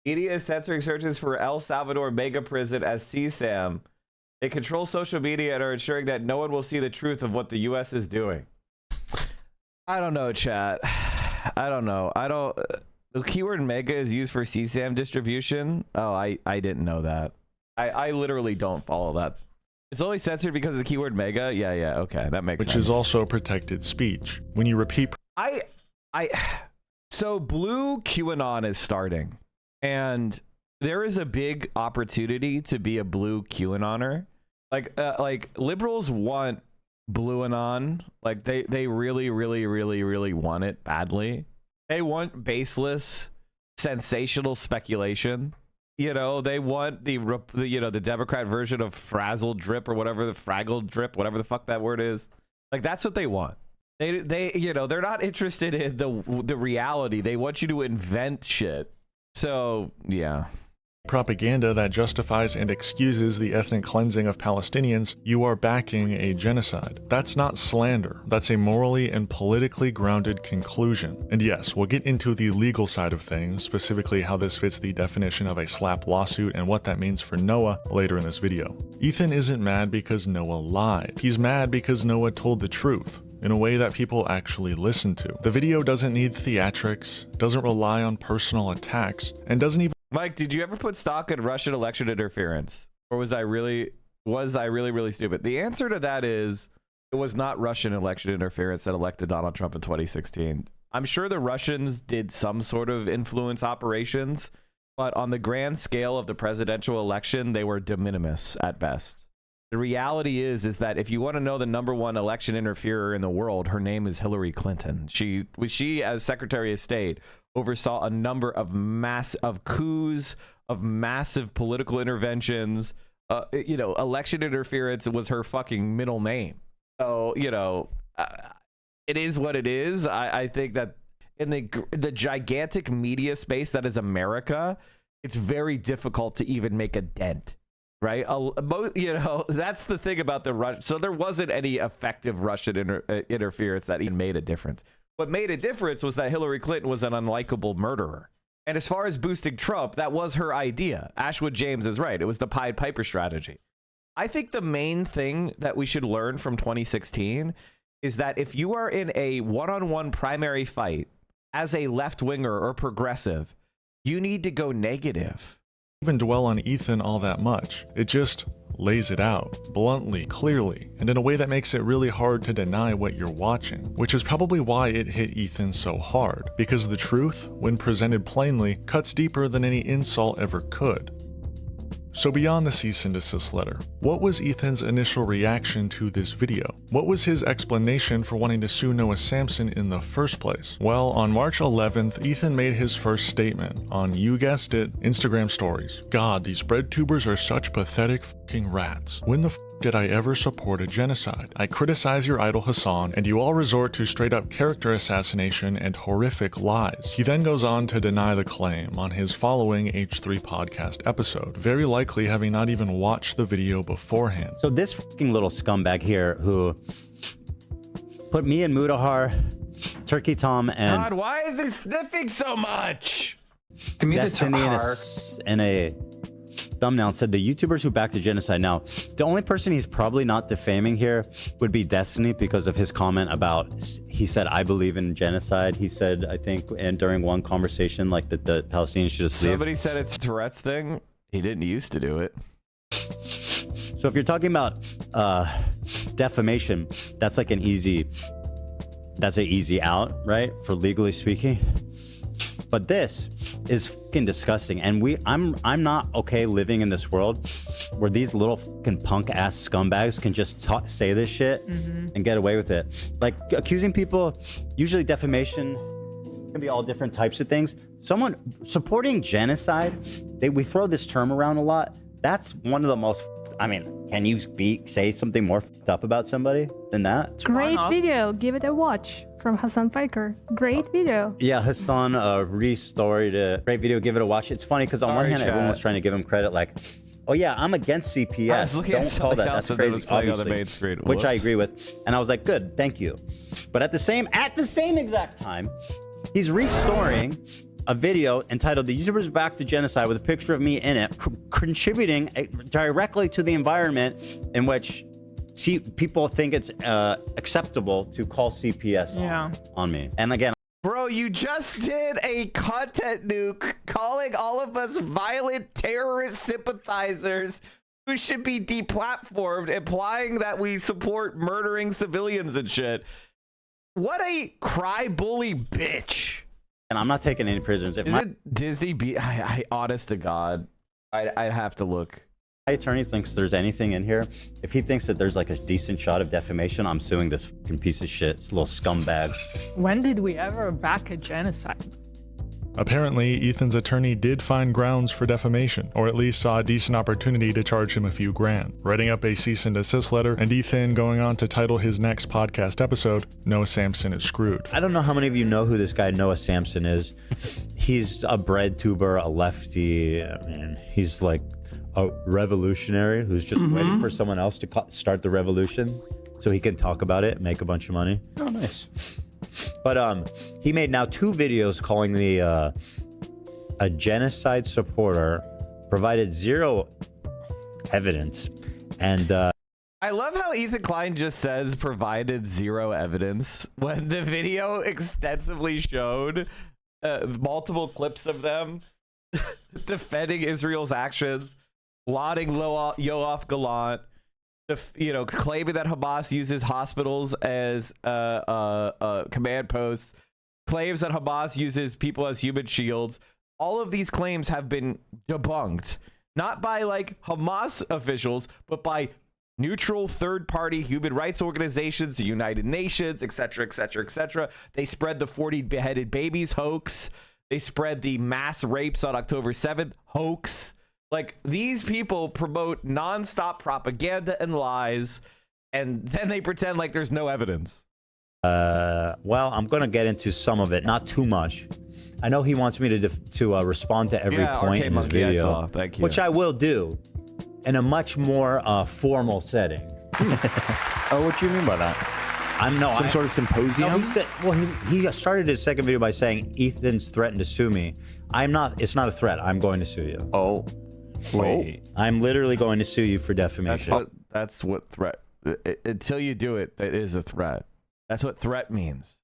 Media is censoring searches for El Salvador mega prison as CSAM. They control social media and are ensuring that no one will see the truth of what the U.S. is doing. I don't know, chat. I don't know. The keyword mega is used for CSAM distribution. Oh, I didn't know that. I literally don't follow that. It's only censored because of the keyword mega. Yeah. Okay, that makes sense. Which is also protected speech. When you repeat, so blue QAnon is starting, and there is a big opportunity to be a blue QAnoner. Like liberals want blue anon. Like they really want it badly. They want baseless, sensational speculation. You know, they want the Democrat version of frazzle drip or whatever, the fraggle drip, whatever the fuck that word is. Like, that's what they want. They you know, they're not interested in the reality. They want you to invent shit. So, yeah. Propaganda that justifies and excuses the ethnic cleansing of Palestinians, you are backing a genocide. That's not slander. That's a morally and politically grounded conclusion. And yes, we'll get into the legal side of things, specifically how this fits the definition of a slap lawsuit and what that means for Noah later in this video. Ethan isn't mad because Noah lied. He's mad because Noah told the truth in a way that people actually listen to. The video doesn't need theatrics, doesn't rely on personal attacks, and doesn't even— Mike, did you ever put stock in Russian election interference? Or was I really stupid? The answer to that is it was not Russian election interference that elected Donald Trump in 2016. I'm sure the Russians did some sort of influence operations, but on the grand scale of the presidential election, they were de minimis at best. The reality is that if you want to know the #1 election interferer in the world, her name is Hillary Clinton. She as Secretary of State oversaw a number of coups, of massive political interventions. You know, election interference was her fucking middle name. So, you know, it is what it is. I think that in the gigantic media space that is America, it's very difficult to even make a dent. Right, you know, that's the thing about the Russian. So there wasn't any effective Russian interference that even made a difference. What made a difference was that Hillary Clinton was an unlikable murderer. And as far as boosting Trump, that was her idea. Ashwood James is right. It was the Pied Piper strategy. I think the main thing that we should learn from 2016 is that if you are in a one-on-one primary fight as a left-winger or progressive, you need to go negative. Even dwell on Ethan all that much. It just lays it out, bluntly, clearly, and in a way that makes it really hard to deny what you're watching, which is probably why it hit Ethan so hard, because the truth, when presented plainly, cuts deeper than any insult ever could. So beyond the cease and desist letter, what was Ethan's initial reaction to this video? What was his explanation for wanting to sue Noah Samsen in the first place? Well, on March 11th, Ethan made his first statement on, you guessed it, Instagram stories. God, these bread tubers are such pathetic fucking rats. When the f did I ever support a genocide? I criticize your idol Hassan, and you all resort to straight up character assassination and horrific lies. He then goes on to deny the claim on his following H3 podcast episode, very likely having not even watched the video beforehand. So this fucking little scumbag here who put me and Mudahar, Turkey Tom, and God, why is he sniffing so much? To me, Destiny in a thumbnail and said the YouTubers who backed the genocide. Now, the only person he's probably not defaming here would be Destiny because of his comment about, he said, I believe in genocide. He said, I think, and during one conversation, like that the Palestinians should just leave. Somebody said it's a Tourette's thing. He didn't used to do it. So if you're talking about defamation, that's like an easy out, right? For legally speaking. But this is fucking disgusting, and I'm not okay living in this world where these little fucking punk ass scumbags can just say this shit and get away with it. Like accusing people, usually defamation can be all different types of things. Someone supporting genocide, we throw this term around a lot. That's one of the most. I mean, can you say something more fucked up about somebody than that? Great video. Give it a watch from Hassan Piker. Great video. Yeah, Hassan restoried it. Great video. Give it a watch. It's funny because on one hand, everyone was trying to give him credit, like, oh yeah, I'm against CPS. Don't call that. That's crazy. On the main screen. Which I agree with, and I was like, good, thank you. But at the same exact time, he's restoring a video entitled "The YouTubers Back to Genocide" with a picture of me in it, contributing directly to the environment in which people think it's acceptable to call CPS on me. And again, bro, you just did a content nuke calling all of us violent terrorist sympathizers who should be deplatformed, implying that we support murdering civilians and shit. What a cry bully bitch. And I'm not taking any prisoners. Is it Disney? I honest to God, I'd have to look. My attorney thinks there's anything in here. If he thinks that there's like a decent shot of defamation, I'm suing this fucking piece of shit. It's a little scumbag. When did we ever back a genocide? Apparently, Ethan's attorney did find grounds for defamation, or at least saw a decent opportunity to charge him a few grand, writing up a cease and desist letter, and Ethan going on to title his next podcast episode, Noah Samsen is Screwed. I don't know how many of you know who this guy Noah Samsen is. He's a bread tuber, a lefty. I mean, he's like a revolutionary who's just waiting for someone else to start the revolution so he can talk about it and make a bunch of money. Oh, nice. But he made now 2 videos calling me a genocide supporter, provided 0 evidence, and I love how Ethan Klein just says provided 0 evidence when the video extensively showed multiple clips of them defending Israel's actions, lauding Yoav Gallant, claiming that Hamas uses hospitals as command posts, claims that Hamas uses people as human shields. All of these claims have been debunked, not by like Hamas officials, but by neutral third-party human rights organizations, the United Nations, etc., etc., etc. They spread the 40 beheaded babies hoax. They spread the mass rapes on October 7th hoax. Like, these people promote nonstop propaganda and lies, and then they pretend like there's no evidence. Well, I'm going to get into some of it, not too much. I know he wants me to respond to every point in his video, Thank you. which I will do in a much more formal setting. Oh, what do you mean by that? Some sort of symposium? No, he said, well, he started his second video by saying Ethan's threatened to sue me. It's not a threat. I'm going to sue you. Oh. Wait. I'm literally going to sue you for defamation. That's what threat. Until you do it, that is a threat. That's what threat means.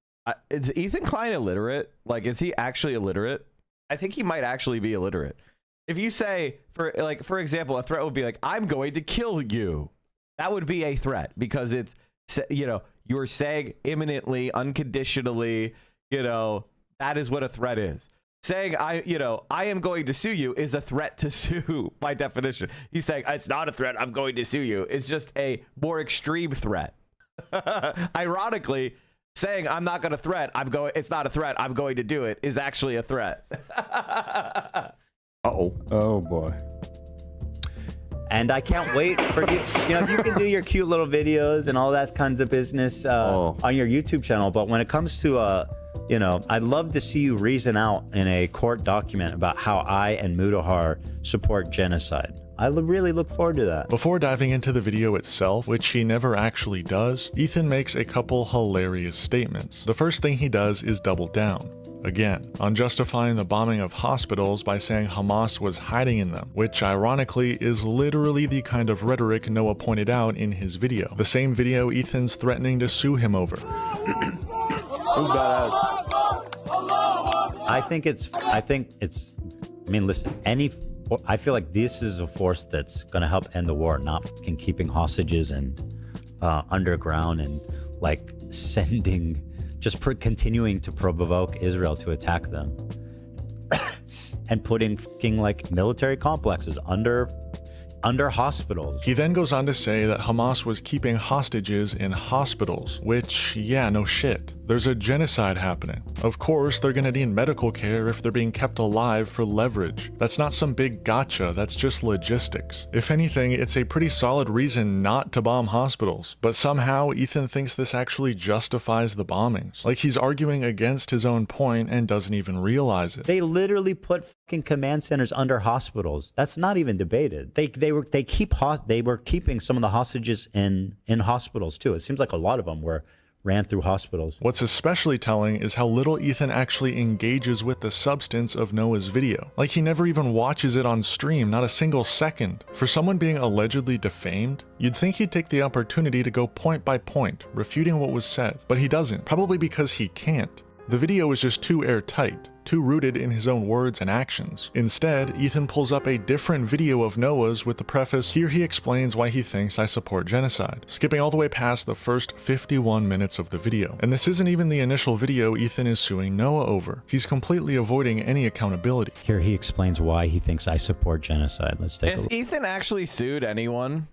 Is Ethan Klein illiterate? Like, is he actually illiterate? I think he might actually be illiterate. If you say, for example, a threat would be like, I'm going to kill you. That would be a threat because it's, you're saying imminently, unconditionally, that is what a threat is. saying I am going to sue you is a threat to sue by definition. He's saying it's not a threat, I'm going to sue you. It's just a more extreme threat. Ironically, saying I'm not going to threat, it's not a threat, I'm going to do it is actually a threat. Oh boy. And I can't wait for you. You know, you can do your cute little videos and all that kinds of business on your YouTube channel. But when it comes to, you know, I'd love to see you reason out in a court document about how I and Mudahar support genocide. I really look forward to that. Before diving into the video itself, which he never actually does, Ethan makes a couple hilarious statements. The first thing he does is double down. Again, on justifying the bombing of hospitals by saying Hamas was hiding in them, which ironically is literally the kind of rhetoric Noah pointed out in his video. The same video Ethan's threatening to sue him over. Who's badass? I mean, listen, I feel like this is a force that's going to help end the war, not fucking keeping hostages and underground and like sending, just continuing to provoke Israel to attack them and putting fucking like military complexes under hospitals. He then goes on to say that Hamas was keeping hostages in hospitals, which, yeah, no shit. There's a genocide happening. Of course, they're gonna need medical care if they're being kept alive for leverage. That's not some big gotcha, that's just logistics. If anything, it's a pretty solid reason not to bomb hospitals. But somehow, Ethan thinks this actually justifies the bombings. Like he's arguing against his own point and doesn't even realize it. They literally put fucking command centers under hospitals. That's not even debated. They were keeping some of the hostages in hospitals too. It seems like a lot of them ran through hospitals. What's especially telling is how little Ethan actually engages with the substance of Noah's video. Like he never even watches it on stream, not a single second. For someone being allegedly defamed, you'd think he'd take the opportunity to go point by point, refuting what was said, but he doesn't, probably because he can't. The video is just too airtight, too rooted in his own words and actions. Instead, Ethan pulls up a different video of Noah's with the preface, "Here he explains why he thinks I support genocide," skipping all the way past the first 51 minutes of the video. And this isn't even the initial video Ethan is suing Noah over. He's completely avoiding any accountability. Here he explains why he thinks I support genocide. Let's take a look. Has Ethan actually sued anyone?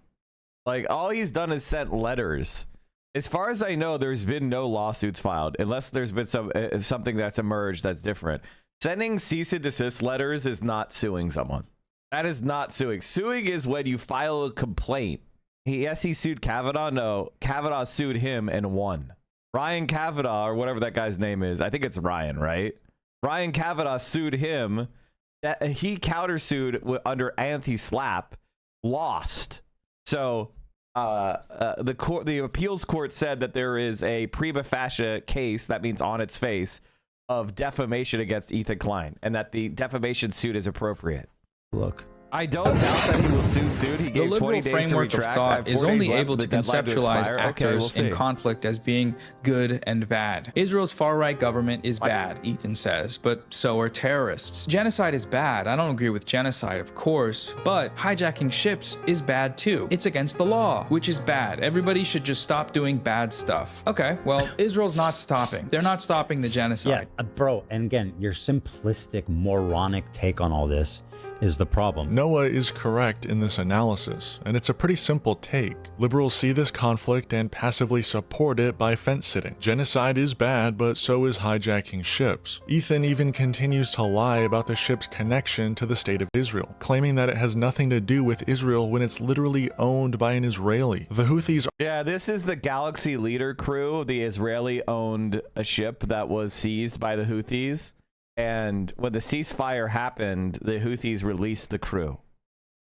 Like, all he's done is sent letters. As far as I know, there's been no lawsuits filed, unless there's been something that's emerged that's different. Sending cease and desist letters is not suing someone. That is not suing. Suing is when you file a complaint. Yes, he sued Kavanaugh. No, Kavanaugh sued him and won. Ryan Kavanaugh, or whatever that guy's name is, I think it's Ryan, right? Ryan Kavanaugh sued him. He countersued under anti-slap, lost. So the appeals court said that there is a prima facie case, that means on its face, of defamation against Ethan Klein, and that the defamation suit is appropriate. Look, I don't doubt that he will sue soon. He gave the 20 liberal days to framework of retract. thought is only able to conceptualize actors in see. conflict as being good and bad. Israel's far-right government is bad, Ethan says, but so are terrorists. Genocide is bad. I don't agree with genocide, of course, but hijacking ships is bad too. It's against the law, which is bad. Everybody should just stop doing bad stuff. Okay, well, Israel's not stopping. They're not stopping the genocide. Yeah, bro, and again, your simplistic, moronic take on all this is the problem. Noah is correct in this analysis, and it's a pretty simple take. Liberals see this conflict and passively support it by fence-sitting. Genocide is bad, but so is hijacking ships. Ethan even continues to lie about the ship's connection to the state of Israel, claiming that it has nothing to do with Israel when it's literally owned by an Israeli. The Houthis... Yeah, this is the Galaxy Leader crew, the Israeli-owned ship that was seized by the Houthis. And when the ceasefire happened, the Houthis released the crew.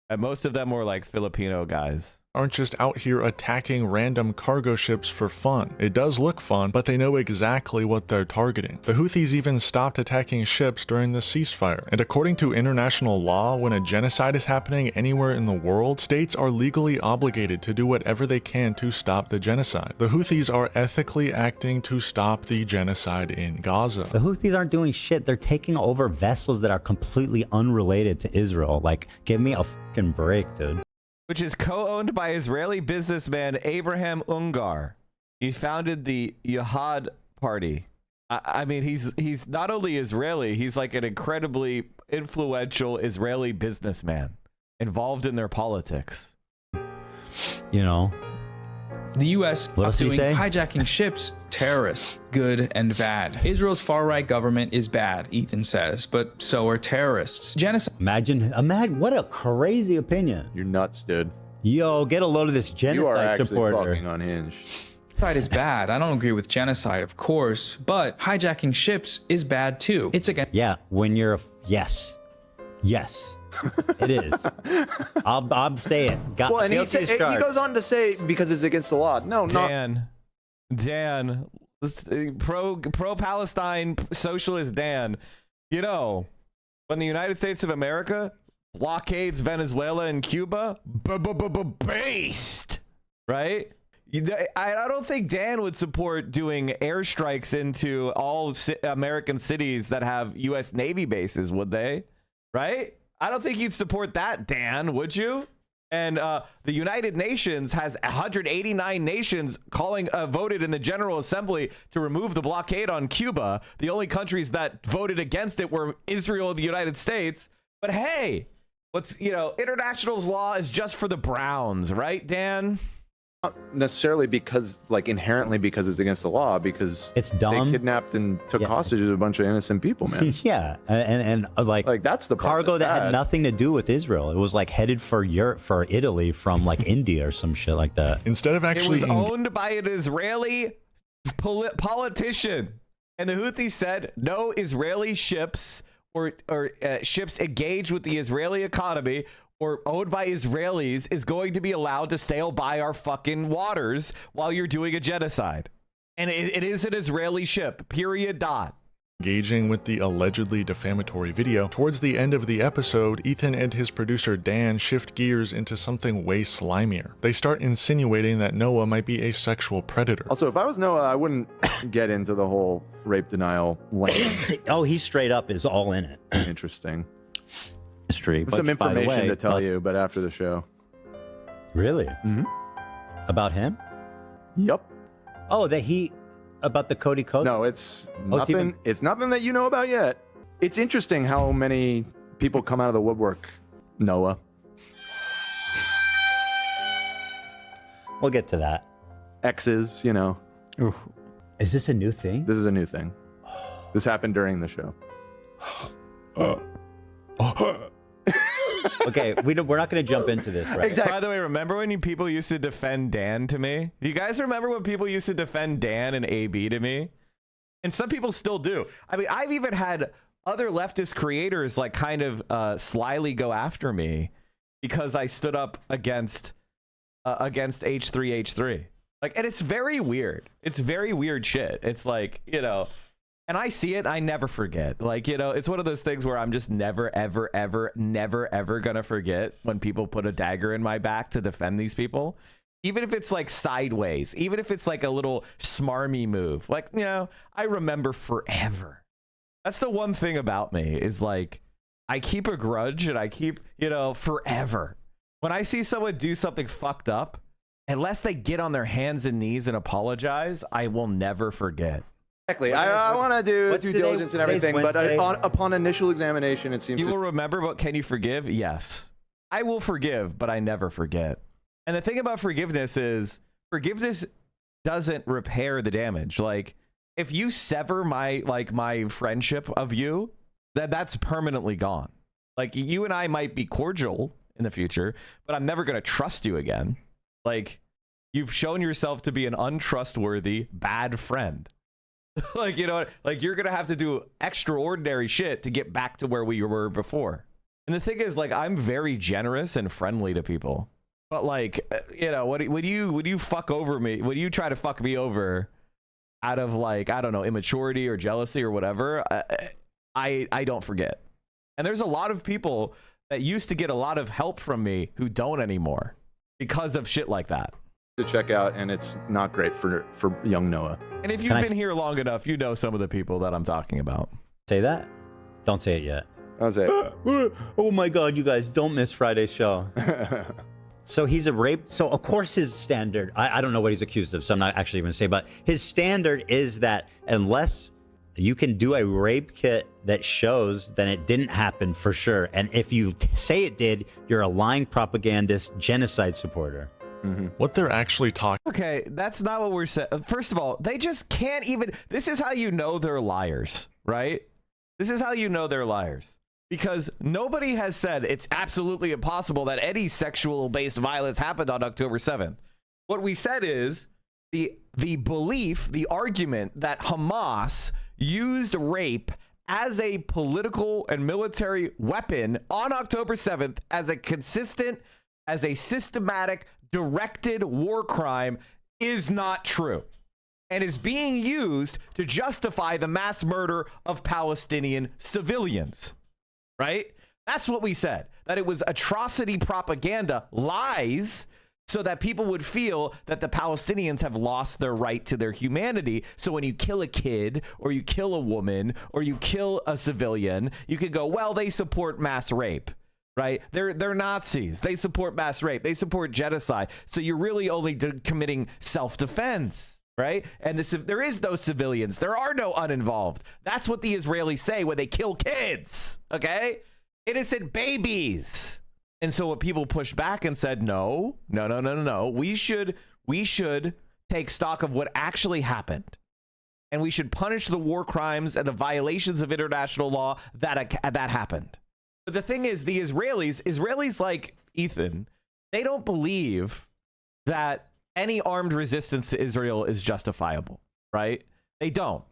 And most of them were like Filipino guys. Aren't just out here attacking random cargo ships for fun. It does look fun, but they know exactly what they're targeting. The Houthis even stopped attacking ships during the ceasefire. And according to international law, when a genocide is happening anywhere in the world, states are legally obligated to do whatever they can to stop the genocide. The Houthis are ethically acting to stop the genocide in Gaza. The Houthis aren't doing shit. They're taking over vessels that are completely unrelated to Israel. Like, give me a fucking break, dude. Which is co-owned by Israeli businessman Abraham Ungar. He founded the Jihad Party. I mean, he's not only Israeli, he's like an incredibly influential Israeli businessman involved in their politics. You know, The U.S. What else did he doing say? hijacking ships, terrorists, good and bad. Israel's far-right government is bad, Ethan says, but so are terrorists. Genocide. Imagine, what a crazy opinion. You're nuts, dude. Yo, get a load of this genocide You are actually supporter. fucking unhinged. Genocide is bad. I don't agree with genocide, of course, but hijacking ships is bad too. It's against. Yeah, when you're yes, it is. I'll say it. Well, and he goes on to say because it's against the law. No, Dan, pro-Palestine socialist Dan, you know, when the United States of America blockades Venezuela and Cuba, based, right? I don't think Dan would support doing airstrikes into all American cities that have U.S. Navy bases, would they? Right? I don't think you'd support that, Dan, would you? And the United Nations has 189 nations voted in the General Assembly to remove the blockade on Cuba. The only countries that voted against it were Israel and the United States. But hey, international law is just for the Browns, right, Dan? Not necessarily because, inherently because it's against the law, because it's dumb. They kidnapped and took hostages a bunch of innocent people, man. Yeah, and that's the cargo that had nothing to do with Israel. It was headed for Italy from India or some shit like that. Instead of actually, it was owned by an Israeli politician, and the Houthis said no Israeli ships or ships engaged with the Israeli economy or owned by Israelis is going to be allowed to sail by our fucking waters while you're doing a genocide. And it is an Israeli ship, period, dot. Engaging with the allegedly defamatory video, towards the end of the episode, Ethan and his producer Dan shift gears into something way slimier. They start insinuating that Noah might be a sexual predator. Also, if I was Noah, I wouldn't get into the whole rape denial lane. Oh, he straight up is all in it. Interesting. History. Some information to tell you, but after the show. Really? Mm-hmm. About him? Yep. Oh, about the Cody Code? No, it's nothing. It's nothing that you know about yet. It's interesting how many people come out of the woodwork, Noah. We'll get to that. Exes, you know. Oof. Is this a new thing? This is a new thing. This happened during the show. Okay, we're not going to jump into this, right? Exactly. By the way, remember when people used to defend Dan to me? Do you guys remember when people used to defend Dan and AB to me? And some people still do. I mean, I've even had other leftist creators kind of slyly go after me because I stood up against H3H3. And it's very weird. It's very weird shit. It's and I see it, I never forget. It's one of those things where I'm just never, ever, ever, never, ever gonna forget when people put a dagger in my back to defend these people. Even if it's sideways, even if it's a little smarmy move. I remember forever. That's the one thing about me is I keep a grudge and I keep, forever. When I see someone do something fucked up, unless they get on their hands and knees and apologize, I will never forget. Exactly. I want to do due diligence and everything, but upon initial examination, it seems you will remember. But can you forgive? Yes, I will forgive, but I never forget. And the thing about forgiveness is forgiveness doesn't repair the damage. If you sever my friendship of you, that's permanently gone. You and I might be cordial in the future, but I'm never going to trust you again. You've shown yourself to be an untrustworthy, bad friend. You're gonna have to do extraordinary shit to get back to where we were before. And the thing is, I'm very generous and friendly to people, but would you fuck over me? Would you try to fuck me over out of I don't know, immaturity or jealousy or whatever? I don't forget. And there's a lot of people that used to get a lot of help from me who don't anymore because of shit like that. To check out, and it's not great for young Noah. And if you've been here long enough, you know some of the people that I'm talking about. Say that? Don't say it yet. I'll say it. Oh my God, you guys don't miss Friday's show. So he's a rape. So of course his standard, I don't know what he's accused of, so I'm not actually going to say, but his standard is that unless You can do a rape kit that shows that it didn't happen for sure. And if you say it did, you're a lying propagandist, genocide supporter. What they're actually talking. Okay, that's not what we're saying. First of all, they just can't even. This is how you know they're liars, right? This is how you know they're liars. Because nobody has said it's absolutely impossible that any sexual-based violence happened on October 7th. What we said is the belief, the argument that Hamas used rape as a political and military weapon on October 7th as a consistent, as a systematic, directed war crime is not true and is being used to justify the mass murder of Palestinian civilians, right? That's what we said, that it was atrocity propaganda, lies, so that people would feel that the Palestinians have lost their right to their humanity. So when you kill a kid or you kill a woman or you kill a civilian, you could go, well, they support mass rape. Right? They're Nazis. They support mass rape. They support genocide. So you're really only committing self-defense, right? And there is no civilians. There are no uninvolved. That's what the Israelis say when they kill kids, okay? Innocent babies. And so what people pushed back and said, no. We should take stock of what actually happened. And we should punish the war crimes and the violations of international law that happened. But the thing is, the Israelis like Ethan, they don't believe that any armed resistance to Israel is justifiable, right? They don't.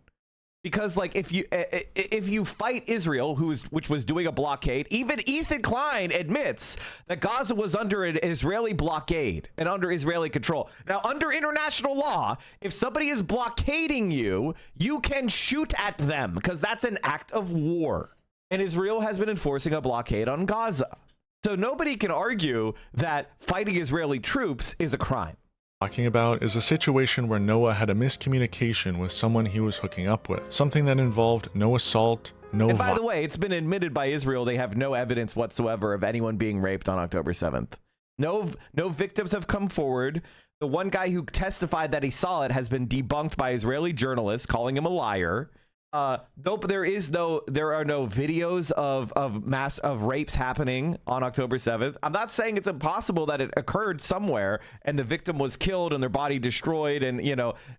Because like if you fight Israel, which was doing a blockade, even Ethan Klein admits that Gaza was under an Israeli blockade and under Israeli control. Now, under international law, if somebody is blockading you, you can shoot at them because that's an act of war. And Israel has been enforcing a blockade on Gaza. So nobody can argue that fighting Israeli troops is a crime. Talking about is a situation where Noah had a miscommunication with someone he was hooking up with. Something that involved no assault, no And by the way, it's been admitted by Israel they have no evidence whatsoever of anyone being raped on October 7th. No victims have come forward. The one guy who testified that he saw it has been debunked by Israeli journalists, calling him a liar. There are no videos of rapes happening on October 7th. I'm not saying it's impossible that it occurred somewhere and the victim was killed and their body destroyed, and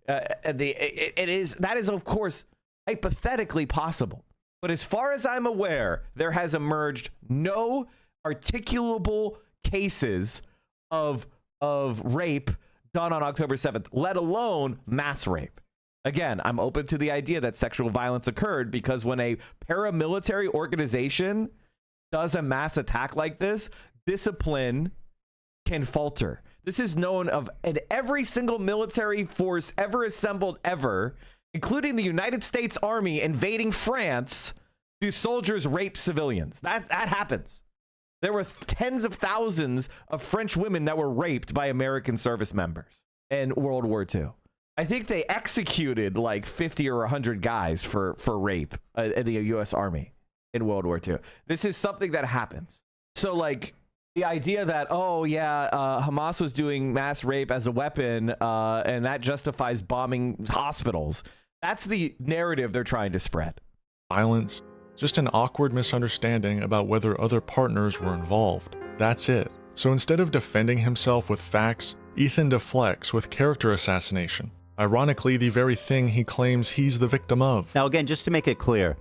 that is of course hypothetically possible. But as far as I'm aware, there has emerged no articulable cases of rape done on October 7th, let alone mass rape. Again, I'm open to the idea that sexual violence occurred because when a paramilitary organization does a mass attack like this, discipline can falter. This is known of in every single military force ever assembled ever, including the United States Army invading France. Do soldiers rape civilians? That happens. There were tens of thousands of French women that were raped by American service members in World War II. I think they executed like 50 or 100 guys for rape in the U.S. Army in World War II. This is something that happens. So like the idea that, Hamas was doing mass rape as a weapon and that justifies bombing hospitals. That's the narrative they're trying to spread. Violence, just an awkward misunderstanding about whether other partners were involved. That's it. So instead of defending himself with facts, Ethan deflects with character assassination. Ironically, the very thing he claims he's the victim of. Now, again, just to make it clear,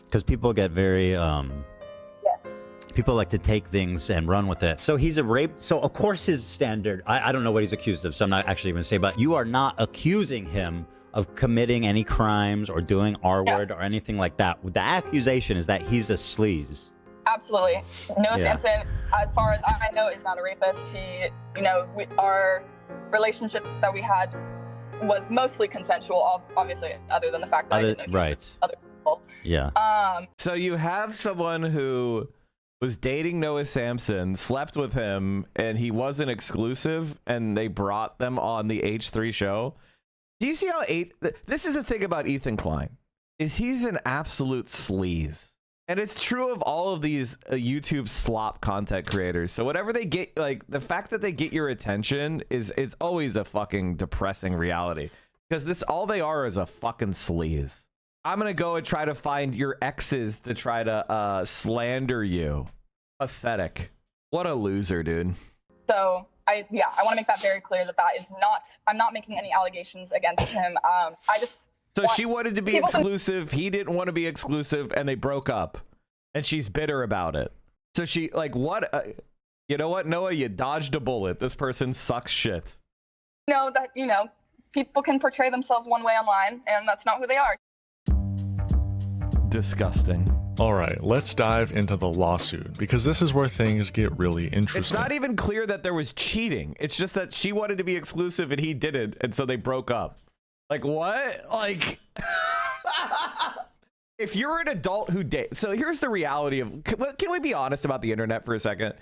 because people get very, Yes. people like to take things and run with it. So he's a rape. So of course his standard, I don't know what he's accused of, so I'm not actually going to say, but you are not accusing him of committing any crimes or doing R-word or anything like that. The accusation is that he's a sleaze. Absolutely. Noah Samsen, as far as I know, is not a rapist. He, our relationship that we had was mostly consensual, obviously, other than the fact that I didn't know other people. Yeah. So you have someone who was dating Noah Samsen, slept with him, and he wasn't exclusive, and they brought them on the H3 show. Do you see how this is the thing about Ethan Klein, is he's an absolute sleaze. And it's true of all of these YouTube slop content creators. So whatever they get, like the fact that they get your attention it's always a fucking depressing reality, because all they are is a fucking sleaze. I'm going to go and try to find your exes to try to slander you. Pathetic. What a loser, dude. So I want to make that very clear that is not, I'm not making any allegations against him. So she wanted to be exclusive. He didn't want to be exclusive, and they broke up, and she's bitter about it. So she like, what? You know what, Noah, you dodged a bullet. This person sucks shit. People can portray themselves one way online, and that's not who they are. Disgusting. All right, let's dive into the lawsuit, because this is where things get really interesting. It's not even clear that there was cheating. It's just that she wanted to be exclusive and he didn't, and so they broke up. Like, what? Like, if you're an adult who dates... So here's the reality of... Can we be honest about the internet for a second?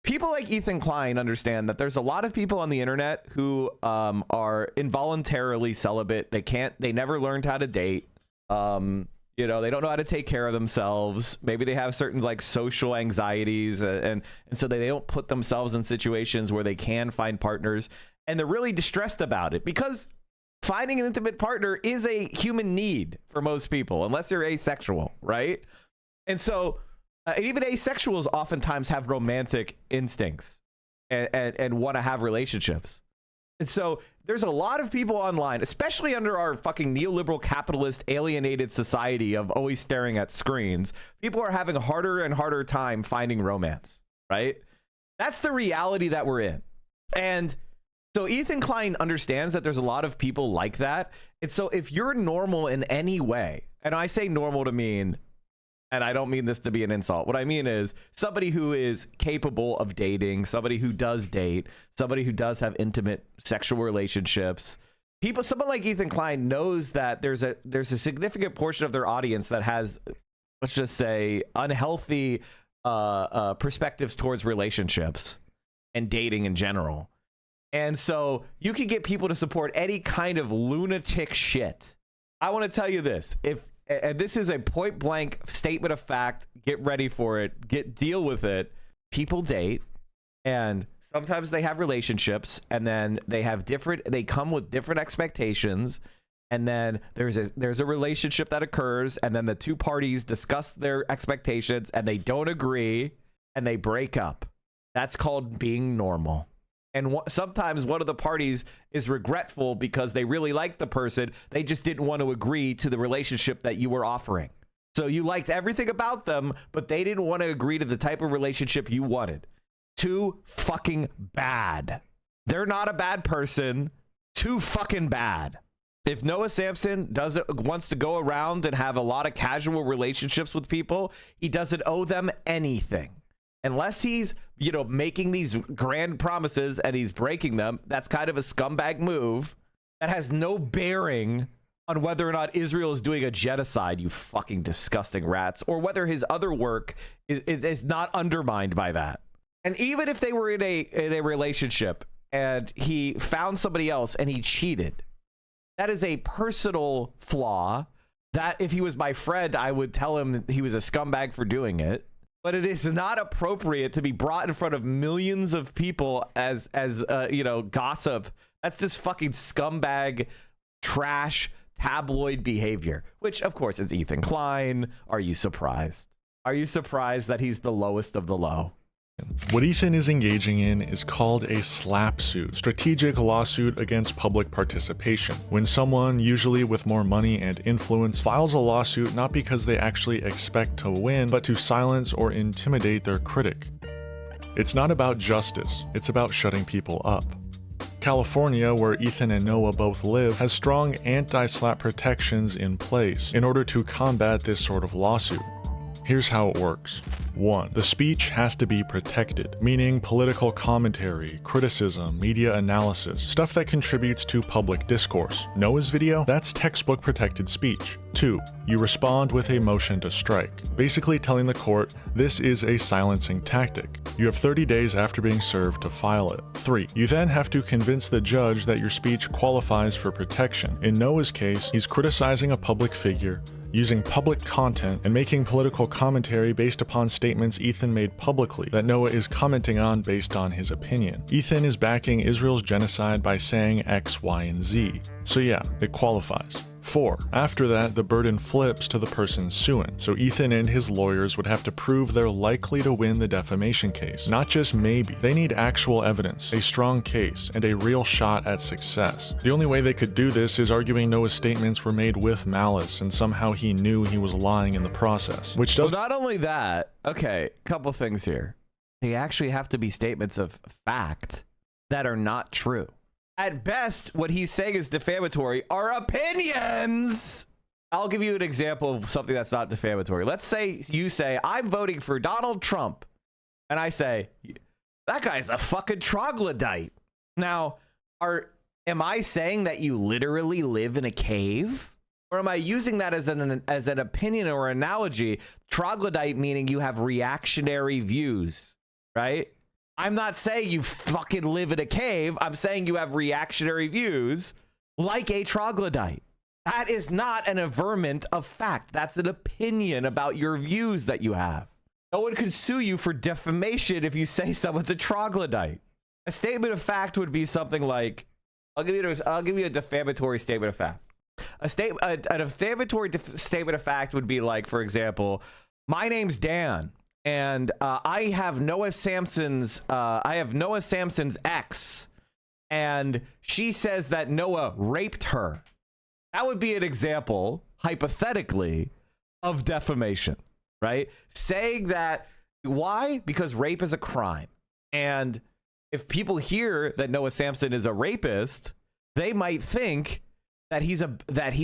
People like Ethan Klein understand that there's a lot of people on the internet who are involuntarily celibate. They never learned how to date. You know, they don't know how to take care of themselves. Maybe they have certain like social anxieties, and so they don't put themselves in situations where they can find partners, and they're really distressed about it, because finding an intimate partner is a human need for most people, unless you're asexual, right? And so even asexuals oftentimes have romantic instincts and want to have relationships. And so there's a lot of people online, especially under our fucking neoliberal capitalist alienated society of always staring at screens. People are having a harder and harder time finding romance, right? That's the reality that we're in. And so Ethan Klein understands that there's a lot of people like that. And so if you're normal in any way, and I say normal to mean, and I don't mean this to be an insult. What I mean is somebody who is capable of dating, somebody who does date, somebody who does have intimate sexual relationships. Someone like Ethan Klein knows that there's a significant portion of their audience that has, let's just say, unhealthy perspectives towards relationships and dating in general. And so you can get people to support any kind of lunatic shit. I want to tell you this. And this is a point blank statement of fact. Get ready for it. Deal with it. People date, and sometimes they have relationships, and then they come with different expectations. And then there's a relationship that occurs, and then the two parties discuss their expectations, and they don't agree, and they break up. That's called being normal. And sometimes one of the parties is regretful because they really liked the person. They just didn't want to agree to the relationship that you were offering. So you liked everything about them, but they didn't want to agree to the type of relationship you wanted. Too fucking bad. They're not a bad person. Too fucking bad. If Noah Samsen wants to go around and have a lot of casual relationships with people, he doesn't owe them anything. Unless he's, making these grand promises and he's breaking them, that's kind of a scumbag move that has no bearing on whether or not Israel is doing a genocide, you fucking disgusting rats, or whether his other work is not undermined by that. And even if they were in a relationship and he found somebody else and he cheated, that is a personal flaw that if he was my friend, I would tell him he was a scumbag for doing it. But it is not appropriate to be brought in front of millions of people as gossip. That's just fucking scumbag, trash, tabloid behavior. Which, of course, it's Ethan Klein. Are you surprised? Are you surprised that he's the lowest of the low? What Ethan is engaging in is called a slap suit, strategic lawsuit against public participation. When someone, usually with more money and influence, files a lawsuit not because they actually expect to win, but to silence or intimidate their critic. It's not about justice, it's about shutting people up. California, where Ethan and Noah both live, has strong anti-slap protections in place in order to combat this sort of lawsuit. Here's how it works. 1. The speech has to be protected, meaning political commentary, criticism, media analysis, stuff that contributes to public discourse. Noah's video? That's textbook protected speech. 2. You respond with a motion to strike, basically telling the court this is a silencing tactic. You have 30 days after being served to file it. 3. You then have to convince the judge that your speech qualifies for protection. In Noah's case, he's criticizing a public figure, using public content, and making political commentary based upon statements Ethan made publicly that Noah is commenting on based on his opinion. Ethan is backing Israel's genocide by saying X, Y, and Z. So yeah, it qualifies. 4. After that, the burden flips to the person suing, so Ethan and his lawyers would have to prove they're likely to win the defamation case. Not just maybe, they need actual evidence, a strong case, and a real shot at success. The only way they could do this is arguing Noah's statements were made with malice, and somehow he knew he was lying in the process, which does— Well, not only that, okay, couple things here. They actually have to be statements of fact that are not true. At best, what he's saying is defamatory are opinions. I'll give you an example of something that's not defamatory. Let's say you say, I'm voting for Donald Trump. And I say, that guy's a fucking troglodyte. Now, am I saying that you literally live in a cave? Or am I using that as an opinion or analogy? Troglodyte meaning you have reactionary views, right? I'm not saying you fucking live in a cave. I'm saying you have reactionary views like a troglodyte. That is not an averment of fact. That's an opinion about your views that you have. No one could sue you for defamation if you say someone's a troglodyte. A statement of fact would be something like, I'll give you a defamatory statement of fact. A defamatory statement of fact would be like, for example, my name's Dan. And I have Noah Samsen's ex, and she says that Noah raped her. That would be an example, hypothetically, of defamation, right? Saying that, why? Because rape is a crime. And if people hear that Noah Samsen is a rapist, they might think that he's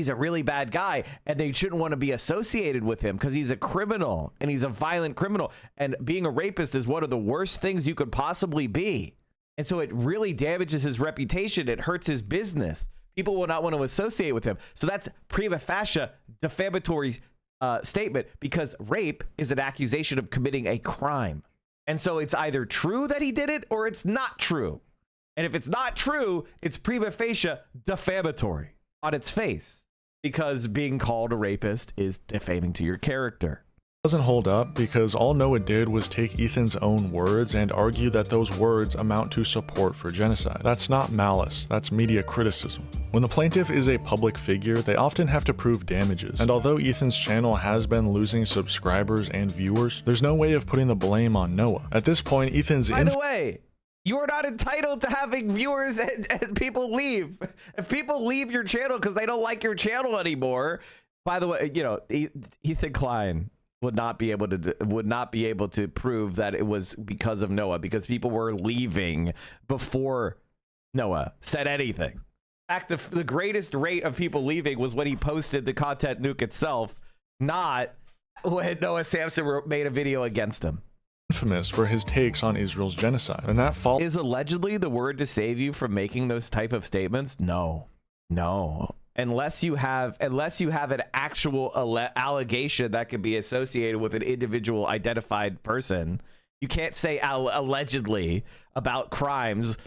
a really bad guy, and they shouldn't want to be associated with him because he's a criminal and he's a violent criminal, and being a rapist is one of the worst things you could possibly be. And so it really damages his reputation. It hurts his business. People will not want to associate with him. So that's prima facie defamatory statement, because rape is an accusation of committing a crime. And so it's either true that he did it or it's not true. And if it's not true, it's prima facie defamatory on its face, because being called a rapist is defaming to your character. Doesn't hold up because all Noah did was take Ethan's own words and argue that those words amount to support for genocide. That's not malice, that's media criticism. When the plaintiff is a public figure, they often have to prove damages, and although Ethan's channel has been losing subscribers and viewers, there's no way of putting the blame on Noah. At this point, Ethan's— By the way, you are not entitled to having viewers and people leave. If people leave your channel because they don't like your channel anymore, by the way, you know, Ethan Klein would not be able to prove that it was because of Noah, because people were leaving before Noah said anything. In fact, the greatest rate of people leaving was when he posted the content nuke itself, not when Noah Samsen made a video against him. Infamous for his takes on Israel's genocide, and that fault— Is allegedly the word to save you from making those type of statements? No. Unless you have an actual allegation that could be associated with an individual identified person, you can't say allegedly about crimes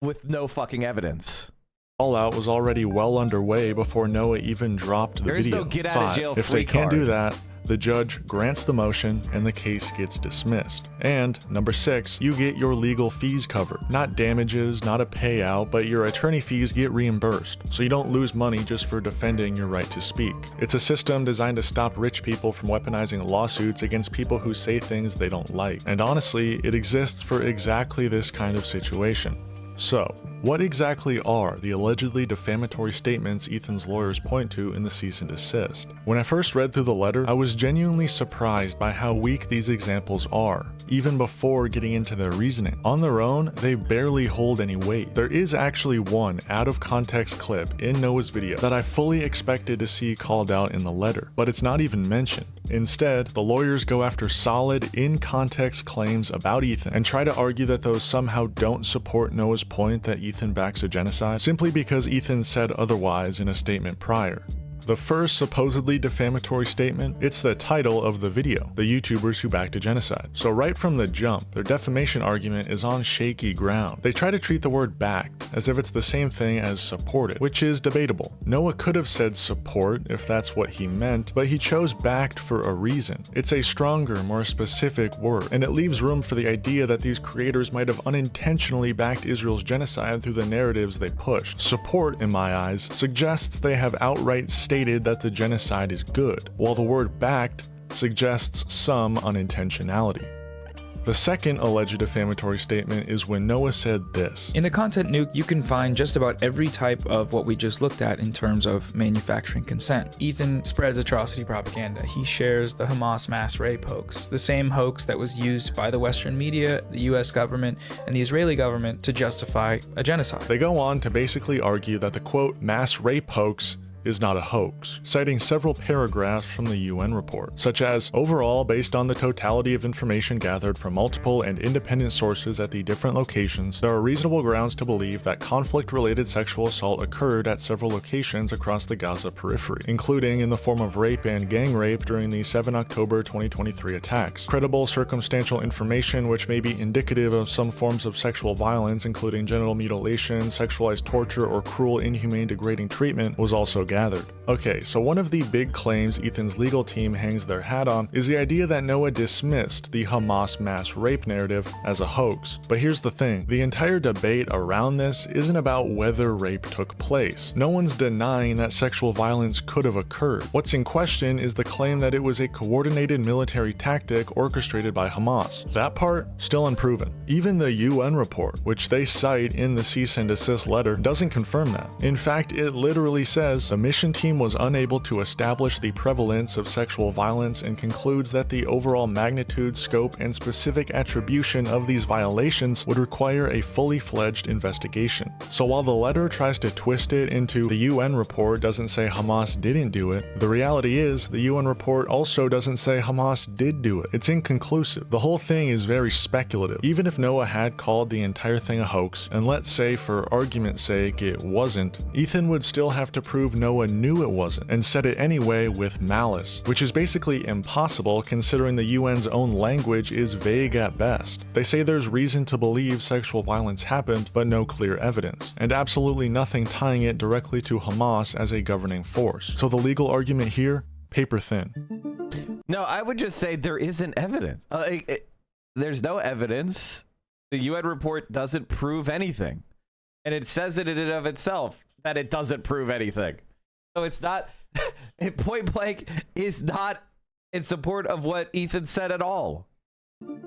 with no fucking evidence. Fallout was already well underway before Noah even dropped the video. There is no get out of jail free card. If they can't do that, the judge grants the motion and the case gets dismissed. And number 6, you get your legal fees covered. Not damages, not a payout, but your attorney fees get reimbursed, so you don't lose money just for defending your right to speak. It's a system designed to stop rich people from weaponizing lawsuits against people who say things they don't like. And honestly, it exists for exactly this kind of situation. So, what exactly are the allegedly defamatory statements Ethan's lawyers point to in the cease and desist? When I first read through the letter, I was genuinely surprised by how weak these examples are, even before getting into their reasoning. On their own, they barely hold any weight. There is actually one out-of-context clip in Noah's video that I fully expected to see called out in the letter, but it's not even mentioned. Instead, the lawyers go after solid, in-context claims about Ethan and try to argue that those somehow don't support Noah's point that Ethan backs a genocide, simply because Ethan said otherwise in a statement prior. The first supposedly defamatory statement, it's the title of the video, the YouTubers who backed a genocide. So right from the jump, their defamation argument is on shaky ground. They try to treat the word backed as if it's the same thing as supported, which is debatable. Noah could have said support if that's what he meant, but he chose backed for a reason. It's a stronger, more specific word, and it leaves room for the idea that these creators might have unintentionally backed Israel's genocide through the narratives they pushed. Support, in my eyes, suggests they have outright stated stated that the genocide is good, while the word backed suggests some unintentionality. The second alleged defamatory statement is when Noah said this. In the content nuke, you can find just about every type of what we just looked at in terms of manufacturing consent. Ethan spreads atrocity propaganda. He shares the Hamas mass rape hoax, the same hoax that was used by the Western media, the US government, and the Israeli government to justify a genocide. They go on to basically argue that the quote, mass rape hoax is not a hoax, citing several paragraphs from the UN report, such as, overall, based on the totality of information gathered from multiple and independent sources at the different locations, there are reasonable grounds to believe that conflict-related sexual assault occurred at several locations across the Gaza periphery, including in the form of rape and gang rape during the 7 October 2023 attacks. Credible circumstantial information which may be indicative of some forms of sexual violence, including genital mutilation, sexualized torture, or cruel, inhumane, degrading treatment, was also gathered. Okay, so one of the big claims Ethan's legal team hangs their hat on is the idea that Noah dismissed the Hamas mass rape narrative as a hoax. But here's the thing, the entire debate around this isn't about whether rape took place. No one's denying that sexual violence could have occurred. What's in question is the claim that it was a coordinated military tactic orchestrated by Hamas. That part, still unproven. Even the UN report, which they cite in the cease and desist letter, doesn't confirm that. In fact, it literally says the mission team was unable to establish the prevalence of sexual violence and concludes that the overall magnitude, scope, and specific attribution of these violations would require a fully fledged investigation. So while the letter tries to twist it into the UN report doesn't say Hamas didn't do it, the reality is the UN report also doesn't say Hamas did do it. It's inconclusive. The whole thing is very speculative. Even if Noah had called the entire thing a hoax, and let's say for argument's sake it wasn't, Ethan would still have to prove Noah knew it wasn't, and said it anyway with malice, which is basically impossible considering the UN's own language is vague at best. They say there's reason to believe sexual violence happened, but no clear evidence, and absolutely nothing tying it directly to Hamas as a governing force. So the legal argument here, paper thin. No, I would just say there isn't evidence. There's no evidence. The UN report doesn't prove anything. And it says it in and of itself that it doesn't prove anything. So it's not, point blank is not in support of what Ethan said at all.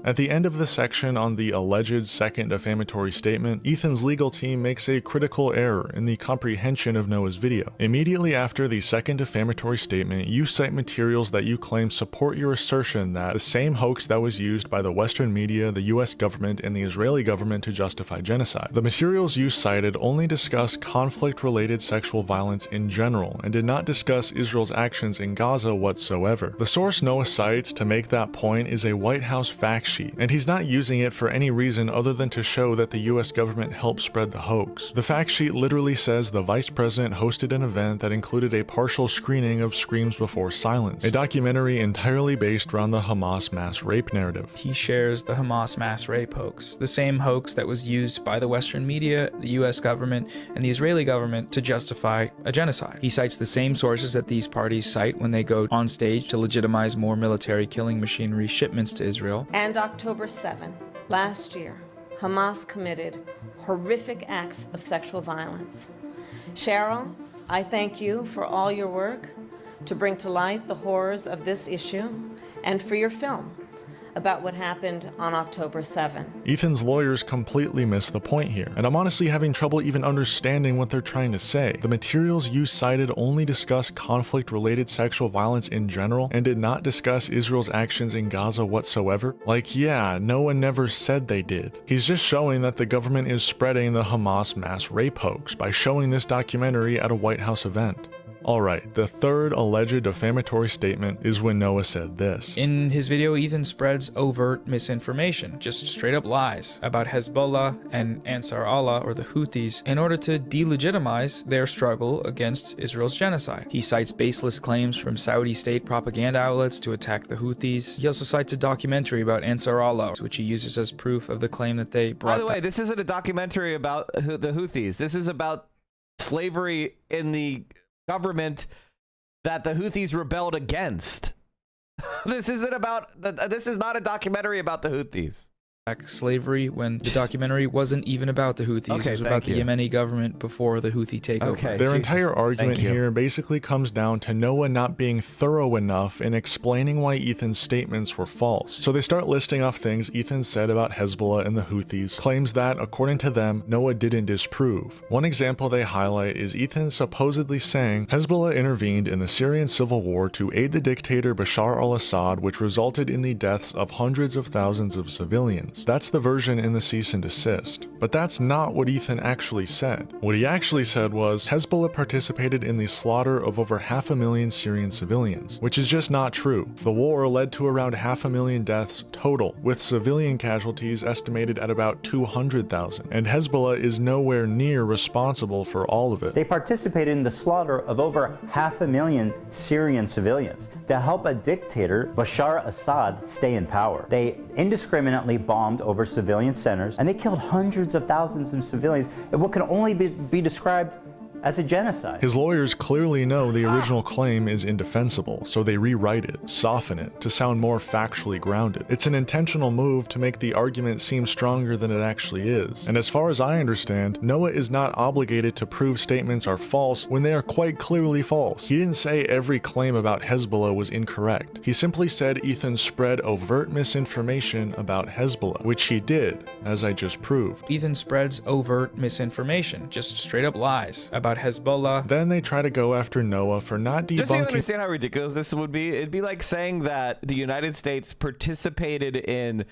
At the end of the section on the alleged second defamatory statement, Ethan's legal team makes a critical error in the comprehension of Noah's video. Immediately after the second defamatory statement, you cite materials that you claim support your assertion that the same hoax that was used by the Western media, the US government, and the Israeli government to justify genocide. The materials you cited only discuss conflict-related sexual violence in general, and did not discuss Israel's actions in Gaza whatsoever. The source Noah cites to make that point is a White House fact sheet, and he's not using it for any reason other than to show that the US government helped spread the hoax. The fact sheet literally says the vice president hosted an event that included a partial screening of Screams Before Silence, a documentary entirely based around the Hamas mass rape narrative. He shares the Hamas mass rape hoax, the same hoax that was used by the Western media, the US government, and the Israeli government to justify a genocide. He cites the same sources that these parties cite when they go on stage to legitimize more military killing machinery shipments to Israel. And October 7, last year, Hamas committed horrific acts of sexual violence. Cheryl, I thank you for all your work to bring to light the horrors of this issue and for your film about what happened on October 7. Ethan's lawyers completely miss the point here, and I'm honestly having trouble even understanding what they're trying to say. The materials you cited only discuss conflict-related sexual violence in general and did not discuss Israel's actions in Gaza whatsoever. Like, yeah, Noah never said they did. He's just showing that the government is spreading the Hamas mass rape hoax by showing this documentary at a White House event. Alright, the third alleged defamatory statement is when Noah said this. In his video, Ethan spreads overt misinformation, just straight up lies, about Hezbollah and Ansar Allah, or the Houthis, in order to delegitimize their struggle against Israel's genocide. He cites baseless claims from Saudi state propaganda outlets to attack the Houthis. He also cites a documentary about Ansar Allah, which he uses as proof of the claim that they brought. By the way, this isn't a documentary about the Houthis. This is about slavery in the government that the Houthis rebelled against. This isn't about this is not a documentary about the Houthis. back slavery when the documentary wasn't even about the Houthis. It was about the Yemeni government before the Houthi takeover. Their entire argument here basically comes down to Noah not being thorough enough in explaining why Ethan's statements were false. So they start listing off things Ethan said about Hezbollah and the Houthis, claims that, according to them, Noah didn't disprove. One example they highlight is Ethan supposedly saying Hezbollah intervened in the Syrian civil war to aid the dictator Bashar al-Assad, which resulted in the deaths of hundreds of thousands of civilians. That's the version in the cease and desist. But that's not what Ethan actually said. What he actually said was Hezbollah participated in the slaughter of over 500,000 Syrian civilians, which is just not true. The war led to around 500,000 deaths total, with civilian casualties estimated at about 200,000, and Hezbollah is nowhere near responsible for all of it. They participated in the slaughter of over 500,000 Syrian civilians to help a dictator, Bashar Assad, stay in power. They indiscriminately bombed over civilian centers, and they killed hundreds of thousands of civilians in what can only be described as a genocide. His lawyers clearly know the original claim is indefensible, so they rewrite it, soften it, to sound more factually grounded. It's an intentional move to make the argument seem stronger than it actually is. And as far as I understand, Noah is not obligated to prove statements are false when they are quite clearly false. He didn't say every claim about Hezbollah was incorrect. He simply said Ethan spread overt misinformation about Hezbollah, which he did, as I just proved. Ethan spreads overt misinformation, just straight up lies about Hezbollah. Then they try to go after Noah for not debunking. Just so you understand how ridiculous this would be, it'd be like saying that the United States participated in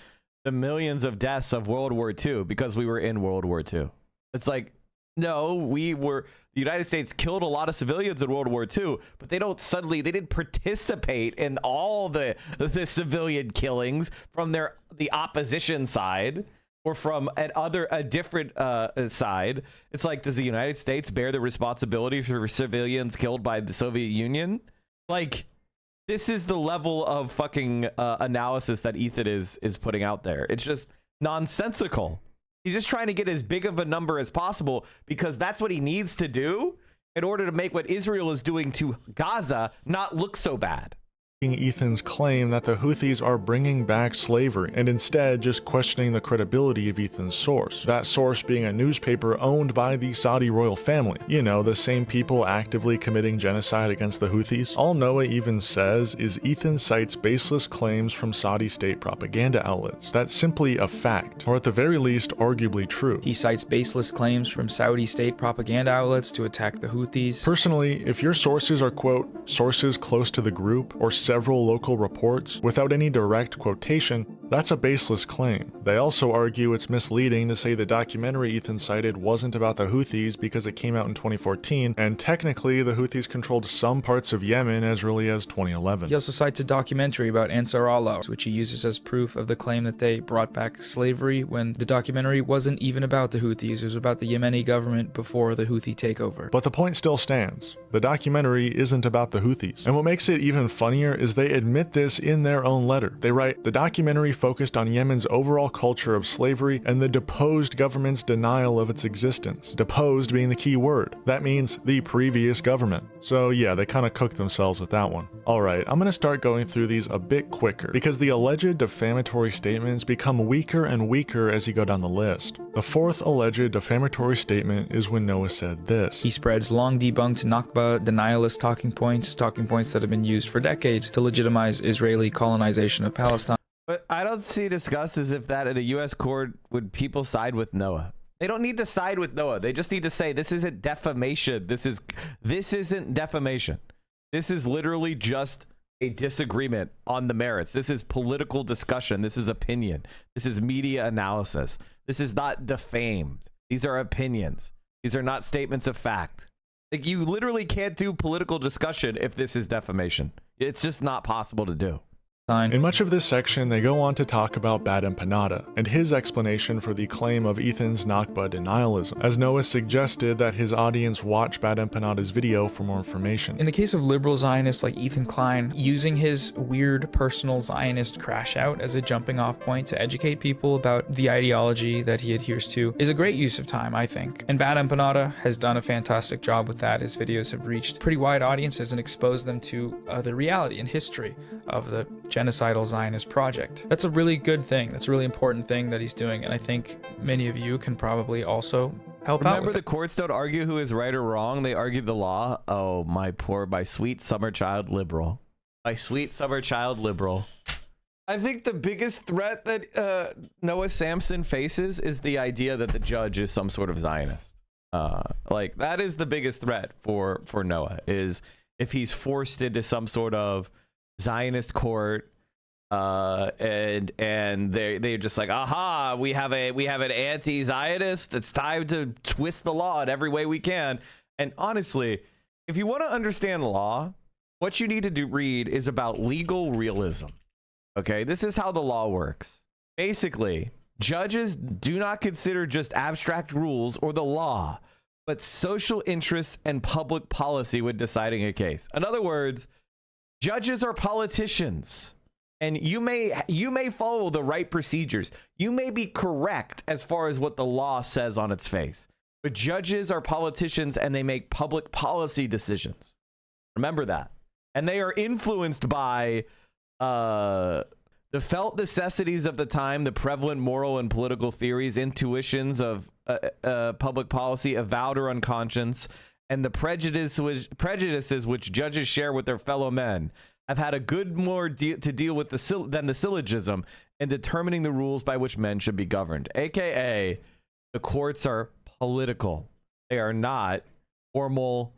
the millions of deaths of World War II because we were in World War II. It's like, no, the United States killed a lot of civilians in World War II, but they didn't participate in all the civilian killings from the opposition side. Or from a different side. It's like, does the United States bear the responsibility for civilians killed by the Soviet Union? Like, this is the level of fucking analysis that Ethan is putting out there. It's just nonsensical. He's just trying to get as big of a number as possible because that's what he needs to do in order to make what Israel is doing to Gaza not look so bad. Ethan's claim that the Houthis are bringing back slavery, and instead just questioning the credibility of Ethan's source. That source being a newspaper owned by the Saudi royal family. You know, the same people actively committing genocide against the Houthis. All Noah even says is Ethan cites baseless claims from Saudi state propaganda outlets. That's simply a fact, or at the very least, arguably true. He cites baseless claims from Saudi state propaganda outlets to attack the Houthis. Personally, if your sources are, quote, sources close to the group, or several local reports without any direct quotation, that's a baseless claim. They also argue it's misleading to say the documentary Ethan cited wasn't about the Houthis because it came out in 2014, and technically the Houthis controlled some parts of Yemen as early as 2011. He also cites a documentary about Ansar Allah, which he uses as proof of the claim that they brought back slavery when the documentary wasn't even about the Houthis. It was about the Yemeni government before the Houthi takeover. But the point still stands. The documentary isn't about the Houthis. And what makes it even funnier is they admit this in their own letter. They write, the documentary focused on Yemen's overall culture of slavery and the deposed government's denial of its existence. Deposed being the key word. That means the previous government. So yeah, they kind of cooked themselves with that one. Alright, I'm going to start going through these a bit quicker because the alleged defamatory statements become weaker and weaker as you go down the list. The fourth alleged defamatory statement is when Noah said this. He spreads long debunked Nakba denialist talking points that have been used for decades to legitimize Israeli colonization of Palestine. But I don't see discussed as if that in a U.S. court would people side with Noah. They don't need to side with Noah. They just need to say this isn't defamation. This isn't defamation. This is literally just a disagreement on the merits. This is political discussion. This is opinion. This is media analysis. This is not defamed. These are opinions. These are not statements of fact. Like, you literally can't do political discussion if this is defamation. It's just not possible to do. In much of this section, they go on to talk about Bad Empanada and his explanation for the claim of Ethan's Nakba denialism, as Noah suggested that his audience watch Bad Empanada's video for more information. In the case of liberal Zionists like Ethan Klein, using his weird personal Zionist crash out as a jumping off point to educate people about the ideology that he adheres to is a great use of time, I think. And Bad Empanada has done a fantastic job with that. His videos have reached pretty wide audiences and exposed them to the reality and history of the genocidal Zionist project. That's a really good thing. That's a really important thing that he's doing, and I think many of you can probably also help out. Remember, the courts don't argue who is right or wrong. They argue the law. Oh, my sweet summer child liberal. My sweet summer child liberal. I think the biggest threat that Noah Samsen faces is the idea that the judge is some sort of Zionist. Like, that is the biggest threat for Noah, is if he's forced into some sort of Zionist court, and they're just like, aha, we have an anti-Zionist. It's time to twist the law in every way we can. And honestly, if you want to understand law, what you need to read is about legal realism. Okay, this is how the law works. Basically, judges do not consider just abstract rules or the law, but social interests and public policy when deciding a case. In other words, judges are politicians, and you may follow the right procedures. You may be correct as far as what the law says on its face, but judges are politicians and they make public policy decisions. Remember that. And they are influenced by the felt necessities of the time, the prevalent moral and political theories, intuitions of public policy, avowed or unconscious, and the prejudices which judges share with their fellow men. I've had a good more to deal with than the syllogism in determining the rules by which men should be governed. AKA, the courts are political. They are not formal,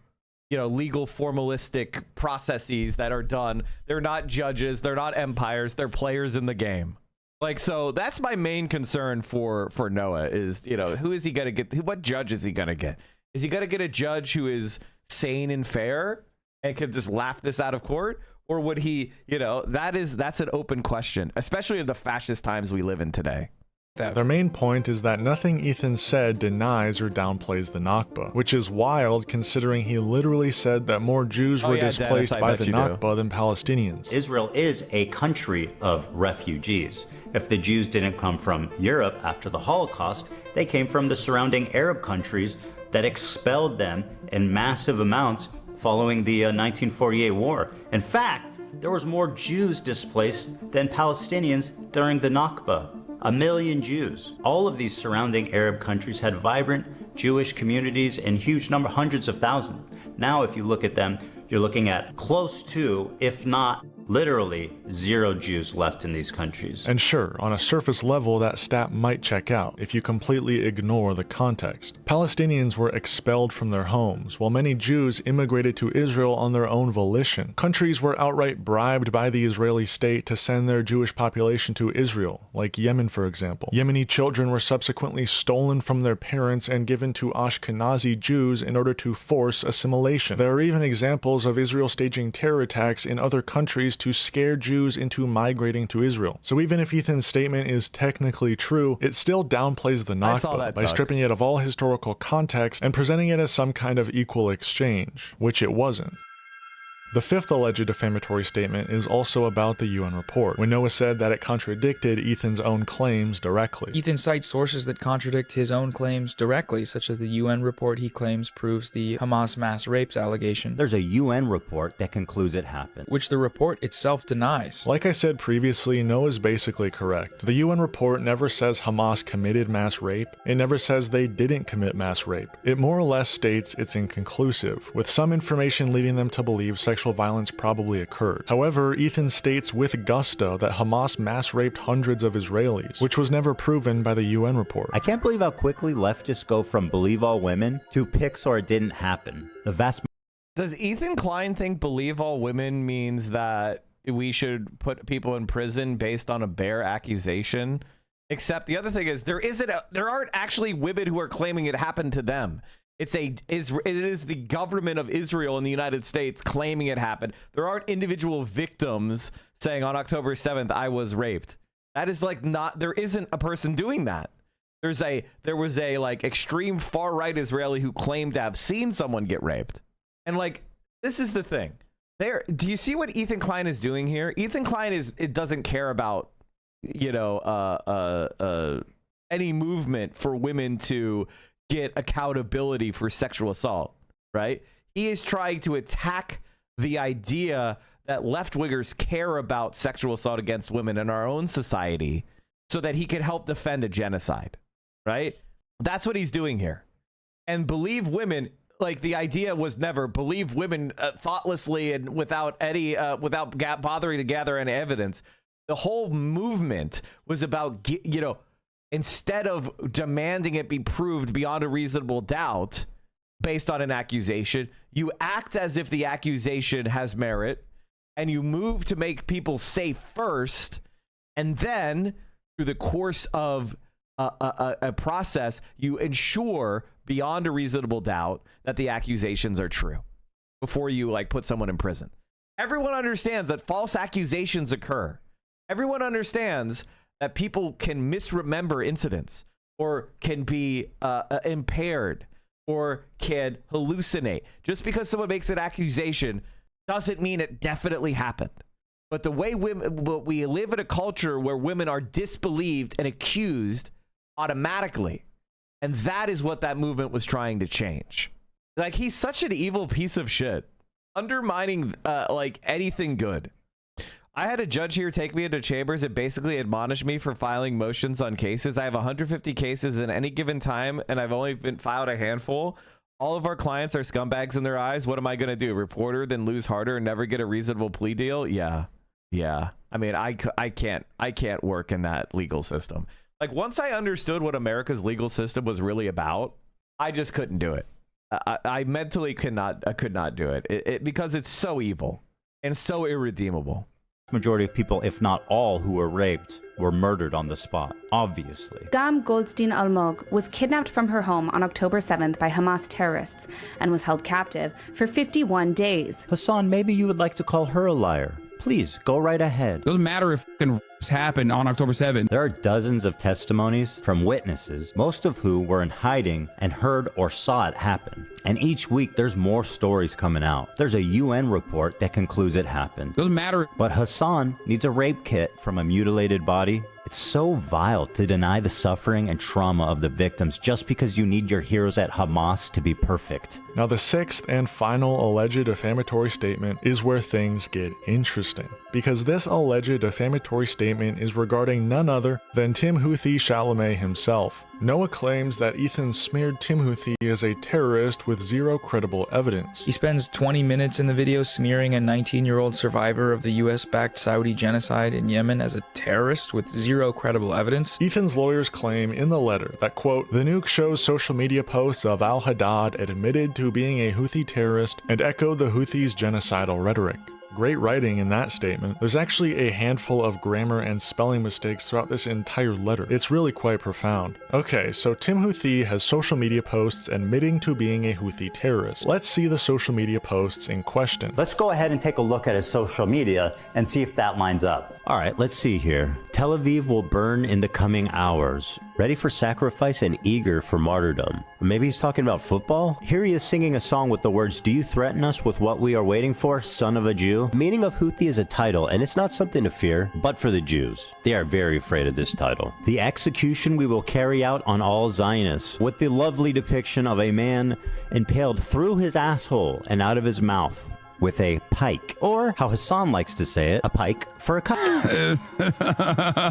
legal formalistic processes that are done. They're not judges. They're not empires. They're players in the game. Like, so that's my main concern for Noah is, who is he going to get? What judge is he going to get? Is he going to get a judge who is sane and fair and could just laugh this out of court? Or would he, that's an open question, especially in the fascist times we live in today. Their main point is that nothing Ethan said denies or downplays the Nakba, which is wild considering he literally said that more Jews were displaced by the Nakba than Palestinians. Israel is a country of refugees. If the Jews didn't come from Europe after the Holocaust, they came from the surrounding Arab countries that expelled them in massive amounts following the 1948 war. In fact, there was more Jews displaced than Palestinians during the Nakba. 1 million Jews. All of these surrounding Arab countries had vibrant Jewish communities in huge number, hundreds of thousands. Now, if you look at them, you're looking at close to, if not literally, 0 Jews left in these countries. And sure, on a surface level, that stat might check out if you completely ignore the context. Palestinians were expelled from their homes, while many Jews immigrated to Israel on their own volition. Countries were outright bribed by the Israeli state to send their Jewish population to Israel, like Yemen, for example. Yemeni children were subsequently stolen from their parents and given to Ashkenazi Jews in order to force assimilation. There are even examples of Israel staging terror attacks in other countries to scare Jews into migrating to Israel. So even if Ethan's statement is technically true, it still downplays the Nakba by stripping it of all historical context and presenting it as some kind of equal exchange, which it wasn't. The fifth alleged defamatory statement is also about the UN report, when Noah said that it contradicted Ethan's own claims directly. Ethan cites sources that contradict his own claims directly, such as the UN report he claims proves the Hamas mass rapes allegation. There's a UN report that concludes it happened, which the report itself denies. Like I said previously, Noah's basically correct. The UN report never says Hamas committed mass rape. It never says they didn't commit mass rape. It more or less states it's inconclusive, with some information leading them to believe sexual violence probably occurred. However, Ethan states with gusto that Hamas mass raped hundreds of Israelis, which was never proven by the UN report. I can't believe how quickly leftists go from believe all women to pics or it didn't happen. Does Ethan Klein think believe all women means that we should put people in prison based on a bare accusation? Except the other thing is there aren't actually women who are claiming it happened to them. It is the government of Israel and the United States claiming it happened. There aren't individual victims saying on October 7th, I was raped. That is like there isn't a person doing that. There was a like extreme far right Israeli who claimed to have seen someone get raped. And like, this is the thing. Do you see what Ethan Klein is doing here? Ethan Klein doesn't care about, any movement for women to get accountability for sexual assault, right? He is trying to attack the idea that left-wingers care about sexual assault against women in our own society so that he could help defend a genocide, right? That's what he's doing here. And believe women, like the idea was never believe women thoughtlessly and without any, without bothering to gather any evidence. The whole movement was about, you know, instead of demanding it be proved beyond a reasonable doubt based on an accusation, you act as if the accusation has merit and you move to make people safe first. And then through the course of a process, you ensure beyond a reasonable doubt that the accusations are true before you like put someone in prison. Everyone understands that false accusations occur. Everyone understands that people can misremember incidents or can be impaired or can hallucinate. Just because someone makes an accusation doesn't mean it definitely happened. But the way we live in a culture where women are disbelieved and accused automatically. And that is what that movement was trying to change. Like, he's such an evil piece of shit, undermining like anything good. I had a judge here take me into chambers and basically admonish me for filing motions on cases. I have 150 cases in any given time, and I've only been filed a handful. All of our clients are scumbags in their eyes. What am I going to do? Report her, then lose harder and never get a reasonable plea deal? Yeah. I mean, I can't work in that legal system. Like, once I understood what America's legal system was really about, I just couldn't do it. I mentally could not do it because it's so evil and so irredeemable. Majority of people, if not all, who were raped were murdered on the spot, obviously. Gam Goldstein Almog was kidnapped from her home on October 7th by Hamas terrorists and was held captive for 51 days. Hassan, maybe you would like to call her a liar. Please, go right ahead. Doesn't matter if rapes happened on October 7th. There are dozens of testimonies from witnesses, most of who were in hiding and heard or saw it happen. And each week, there's more stories coming out. There's a UN report that concludes it happened. Doesn't matter. But Hassan needs a rape kit from a mutilated body. It's so vile to deny the suffering and trauma of the victims just because you need your heroes at Hamas to be perfect. Now, the sixth and final alleged defamatory statement is where things get interesting, because this alleged defamatory statement is regarding none other than Timothée Chalamet himself. Noah claims that Ethan smeared Timothée as a terrorist with zero credible evidence. He spends 20 minutes in the video smearing a 19-year-old survivor of the US-backed Saudi genocide in Yemen as a terrorist with zero credible evidence. Ethan's lawyers claim in the letter that, quote, the nuke shows social media posts of al-Haddad admitted to being a Houthi terrorist and echoed the Houthis' genocidal rhetoric. Great writing in that statement. There's actually a handful of grammar and spelling mistakes throughout this entire letter. It's really quite profound. Okay, so Timothée has social media posts admitting to being a Houthi terrorist. Let's see the social media posts in question. Let's go ahead and take a look at his social media and see if that lines up. All right, let's see here. Tel Aviv will burn in the coming hours. Ready for sacrifice and eager for martyrdom. Maybe he's talking about football? Here he is singing a song with the words, do you threaten us with what we are waiting for, son of a Jew? The meaning of Houthi is a title, and it's not something to fear, but for the Jews. They are very afraid of this title. The execution we will carry out on all Zionists, with the lovely depiction of a man impaled through his asshole and out of his mouth with a pike, or how Hassan likes to say it, a pike for a cut.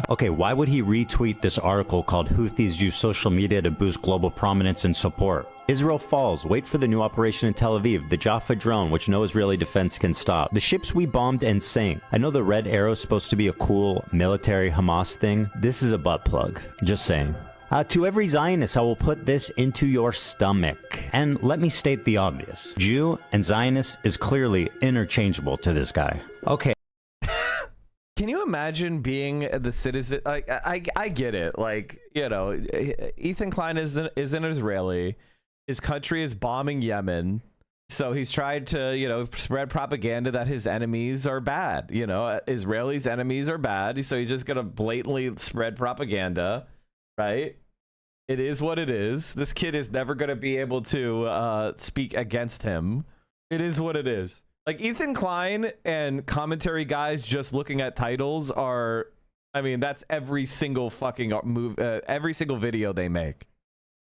Okay, why would he retweet this article called Houthis use social media to boost global prominence and support? Israel falls. Wait for the new operation in Tel Aviv. The Jaffa drone, which no Israeli defense can stop. The ships we bombed and sank. I know the Red Arrow is supposed to be a cool military Hamas thing. This is a butt plug. Just saying. To every Zionist, I will put this into your stomach. And let me state the obvious. Jew and Zionist is clearly interchangeable to this guy. Okay. Can you imagine being the citizen? Like, I get it. Like, you know, Ethan Klein is an Israeli. His country is bombing Yemen. So he's tried to, you know, spread propaganda that his enemies are bad. You know, Israelis' enemies are bad. So he's just going to blatantly spread propaganda, right? It is what it is. This kid is never going to be able to speak against him. It is what it is. Like, Ethan Klein and commentary guys just looking at titles are, I mean, that's every single fucking every single video they make.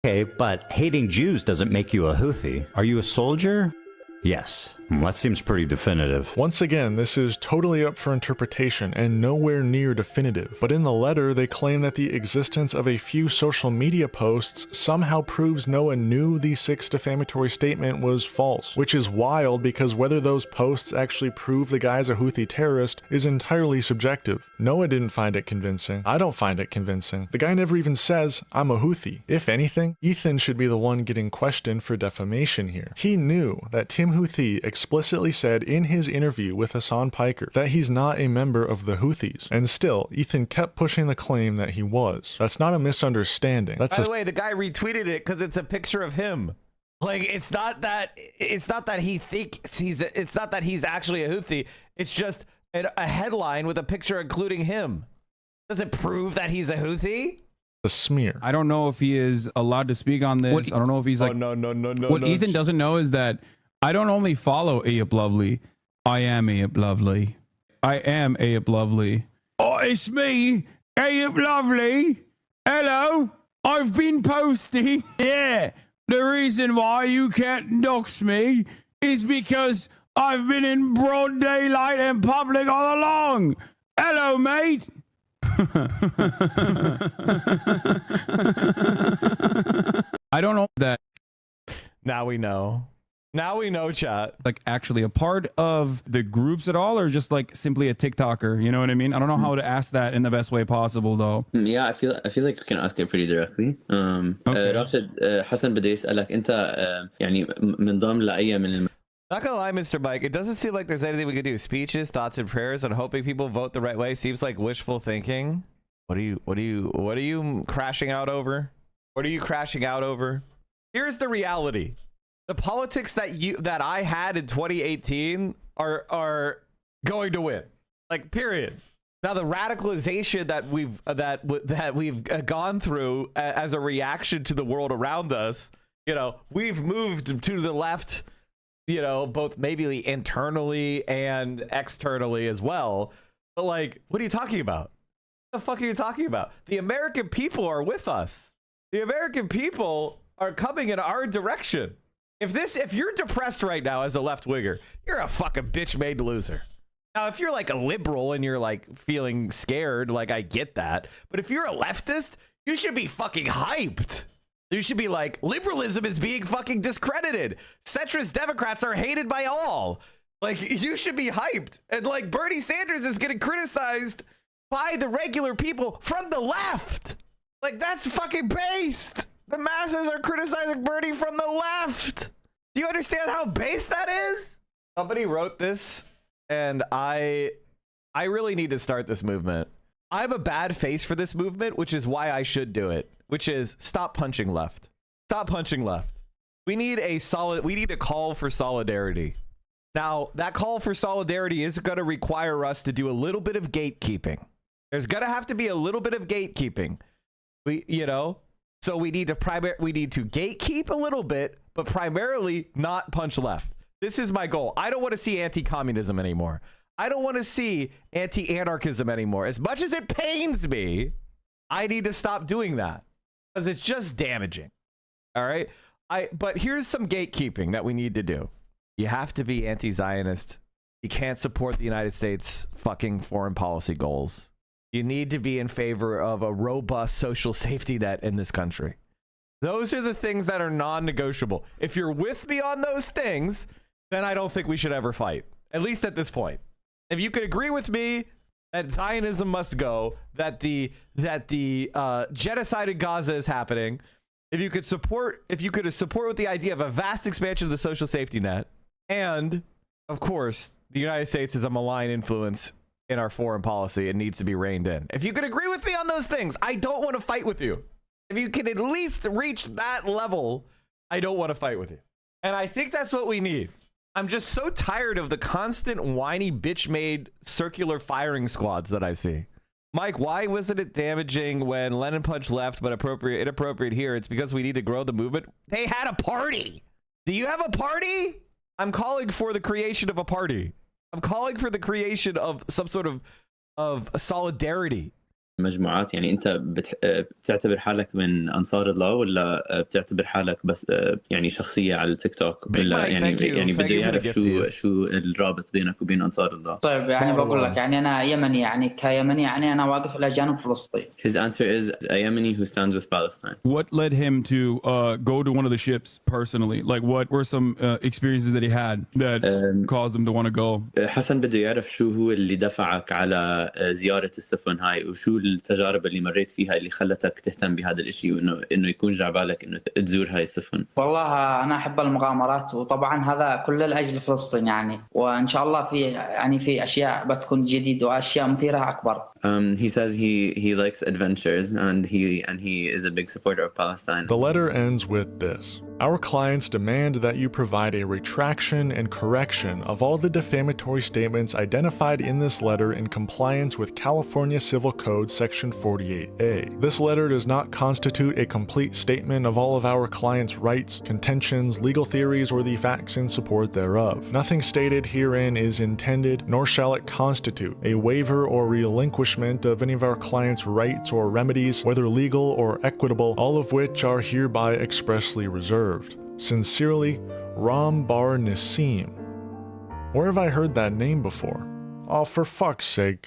Okay, but hating Jews doesn't make you a Houthi. Are you a soldier? Yes. That seems pretty definitive. Once again, this is totally up for interpretation and nowhere near definitive. But in the letter, they claim that the existence of a few social media posts somehow proves Noah knew the 6 defamatory statement was false, which is wild because whether those posts actually prove the guy's a Houthi terrorist is entirely subjective. Noah didn't find it convincing. I don't find it convincing. The guy never even says, I'm a Houthi. If anything, Ethan should be the one getting questioned for defamation here. He knew that Tim Houthi explicitly said in his interview with Hassan Piker that he's not a member of the Houthis, and still, Ethan kept pushing the claim that he was. That's not a misunderstanding. That's By the way, the guy retweeted it because it's a picture of him. Like, it's not that he thinks it's not that he's actually a Houthi. It's just a headline with a picture including him. Does it prove that he's a Houthi? A smear. I don't know if he is allowed to speak on this. I don't know if he's like. No. What Ethan doesn't know is that I don't only follow Ayub Lovely. I am Ayub Lovely. I am Ayub Lovely. Oh, it's me, Ayub Lovely. Hello. I've been posting. Yeah. The reason why you can't dox me is because I've been in broad daylight and public all along. Hello, mate. I don't know that. Now we know. Now we know, chat. Like actually a part of the groups at all, or just like simply a TikToker? You know what I mean? I don't know how to ask that in the best way possible, though. Yeah, I feel like you can ask it pretty directly. راشد حسن بدي يسألك أنت يعني منضم لأي من Not gonna lie, Mr. Mike, it doesn't seem like there's anything we could do. Speeches, thoughts, and prayers, and hoping people vote the right way seems like wishful thinking. What are you crashing out over? What are you crashing out over? Here's the reality. The politics that I had in 2018 are going to win. Like, period. Now the radicalization that we've gone through as a reaction to the world around us, you know, we've moved to the left, you know, both maybe internally and externally as well. But like, what are you talking about? What the fuck are you talking about? The American people are with us. The American people are coming in our direction. If you're depressed right now as a left winger, you're a fucking bitch made loser. Now, if you're like a liberal and you're like feeling scared, like I get that. But if you're a leftist, you should be fucking hyped. You should be like, liberalism is being fucking discredited. Centrist Democrats are hated by all. Like, you should be hyped. And like Bernie Sanders is getting criticized by the regular people from the left. Like, that's fucking based. The masses are criticizing Bernie from the left. Do you understand how based that is? Somebody wrote this, and I really need to start this movement. I have a bad face for this movement, which is why I should do it, which is stop punching left. Stop punching left. We need a call for solidarity. Now, that call for solidarity is going to require us to do a little bit of gatekeeping. There's going to have to be a little bit of gatekeeping. So we need to gatekeep a little bit, but primarily not punch left. This is my goal. I don't want to see anti-communism anymore. I don't want to see anti-anarchism anymore. As much as it pains me, I need to stop doing that because it's just damaging. All right. But here's some gatekeeping that we need to do. You have to be anti-Zionist. You can't support the United States fucking foreign policy goals. You need to be in favor of a robust social safety net in this country. Those are the things that are non-negotiable. If you're with me on those things, then I don't think we should ever fight, at least at this point. If you could agree with me that Zionism must go, that the genocide in Gaza is happening, if you could support with the idea of a vast expansion of the social safety net, and of course, the United States is a malign influence in our foreign policy and needs to be reined in. If you could agree with me on those things, I don't want to fight with you. If you can at least reach that level, I don't want to fight with you. And I think that's what we need. I'm just so tired of the constant whiny bitch-made circular firing squads that I see. Mike, why wasn't it damaging when Lennon Punch left but inappropriate here? It's because we need to grow the movement. They had a party. Do you have a party? I'm calling for the creation of a party. I'm calling for the creation of some sort of solidarity. مجموعات يعني انت بتعتبر حالك من انصار الله ولا بتعتبر حالك بس يعني شخصيه على التيك توك ولا يعني بده يعرف شو الرابط بينك وبين انصار الله. طيب يعني بقول لك يعني انا يمني يعني كيمني يعني انا واقف الى جانب فلسطين. His answer is a Yemeni who stands with Palestine. What led him to go to one of the ships personally? Like what were some experiences that he had that caused him to want to go? حسن بده يعرف شو هو اللي دفعك على زيارة السفن هاي وشو التجارب اللي مريت فيها اللي خلتك تهتم بهذا الاشي وانه يكون جا بالك انه تزور هاي السفن. والله انا احب المغامرات وطبعا هذا كله لاجل فلسطين يعني وان شاء الله في اشياء بتكون جديده واشياء مثيره اكبر. He says he likes adventures and he is a big supporter of Palestine. The letter ends with this. Our clients demand that you provide a retraction and correction of all the defamatory statements identified in this letter in compliance with California Civil Code Section 48A. This letter does not constitute a complete statement of all of our clients' rights, contentions, legal theories, or the facts in support thereof. Nothing stated herein is intended, nor shall it constitute a waiver or relinquishment of any of our clients' rights or remedies, whether legal or equitable, all of which are hereby expressly reserved. Sincerely, Ram Bar Nassim. Where have I heard that name before? Oh, for fuck's sake.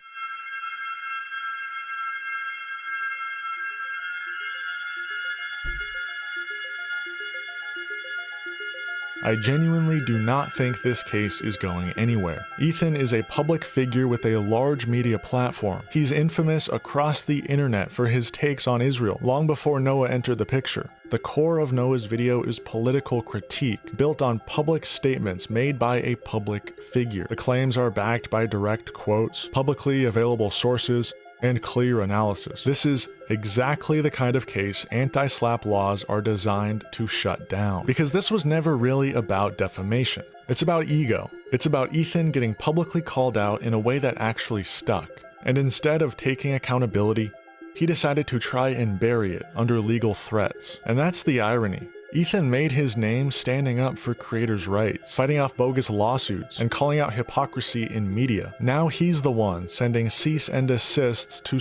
I genuinely do not think this case is going anywhere. Ethan is a public figure with a large media platform. He's infamous across the internet for his takes on Israel, long before Noah entered the picture. The core of Noah's video is political critique, built on public statements made by a public figure. The claims are backed by direct quotes, publicly available sources, and clear analysis. This is exactly the kind of case anti-SLAPP laws are designed to shut down. Because this was never really about defamation. It's about ego. It's about Ethan getting publicly called out in a way that actually stuck. And instead of taking accountability, he decided to try and bury it under legal threats. And that's the irony. Ethan made his name standing up for creators' rights, fighting off bogus lawsuits, and calling out hypocrisy in media. Now he's the one sending cease and desists to...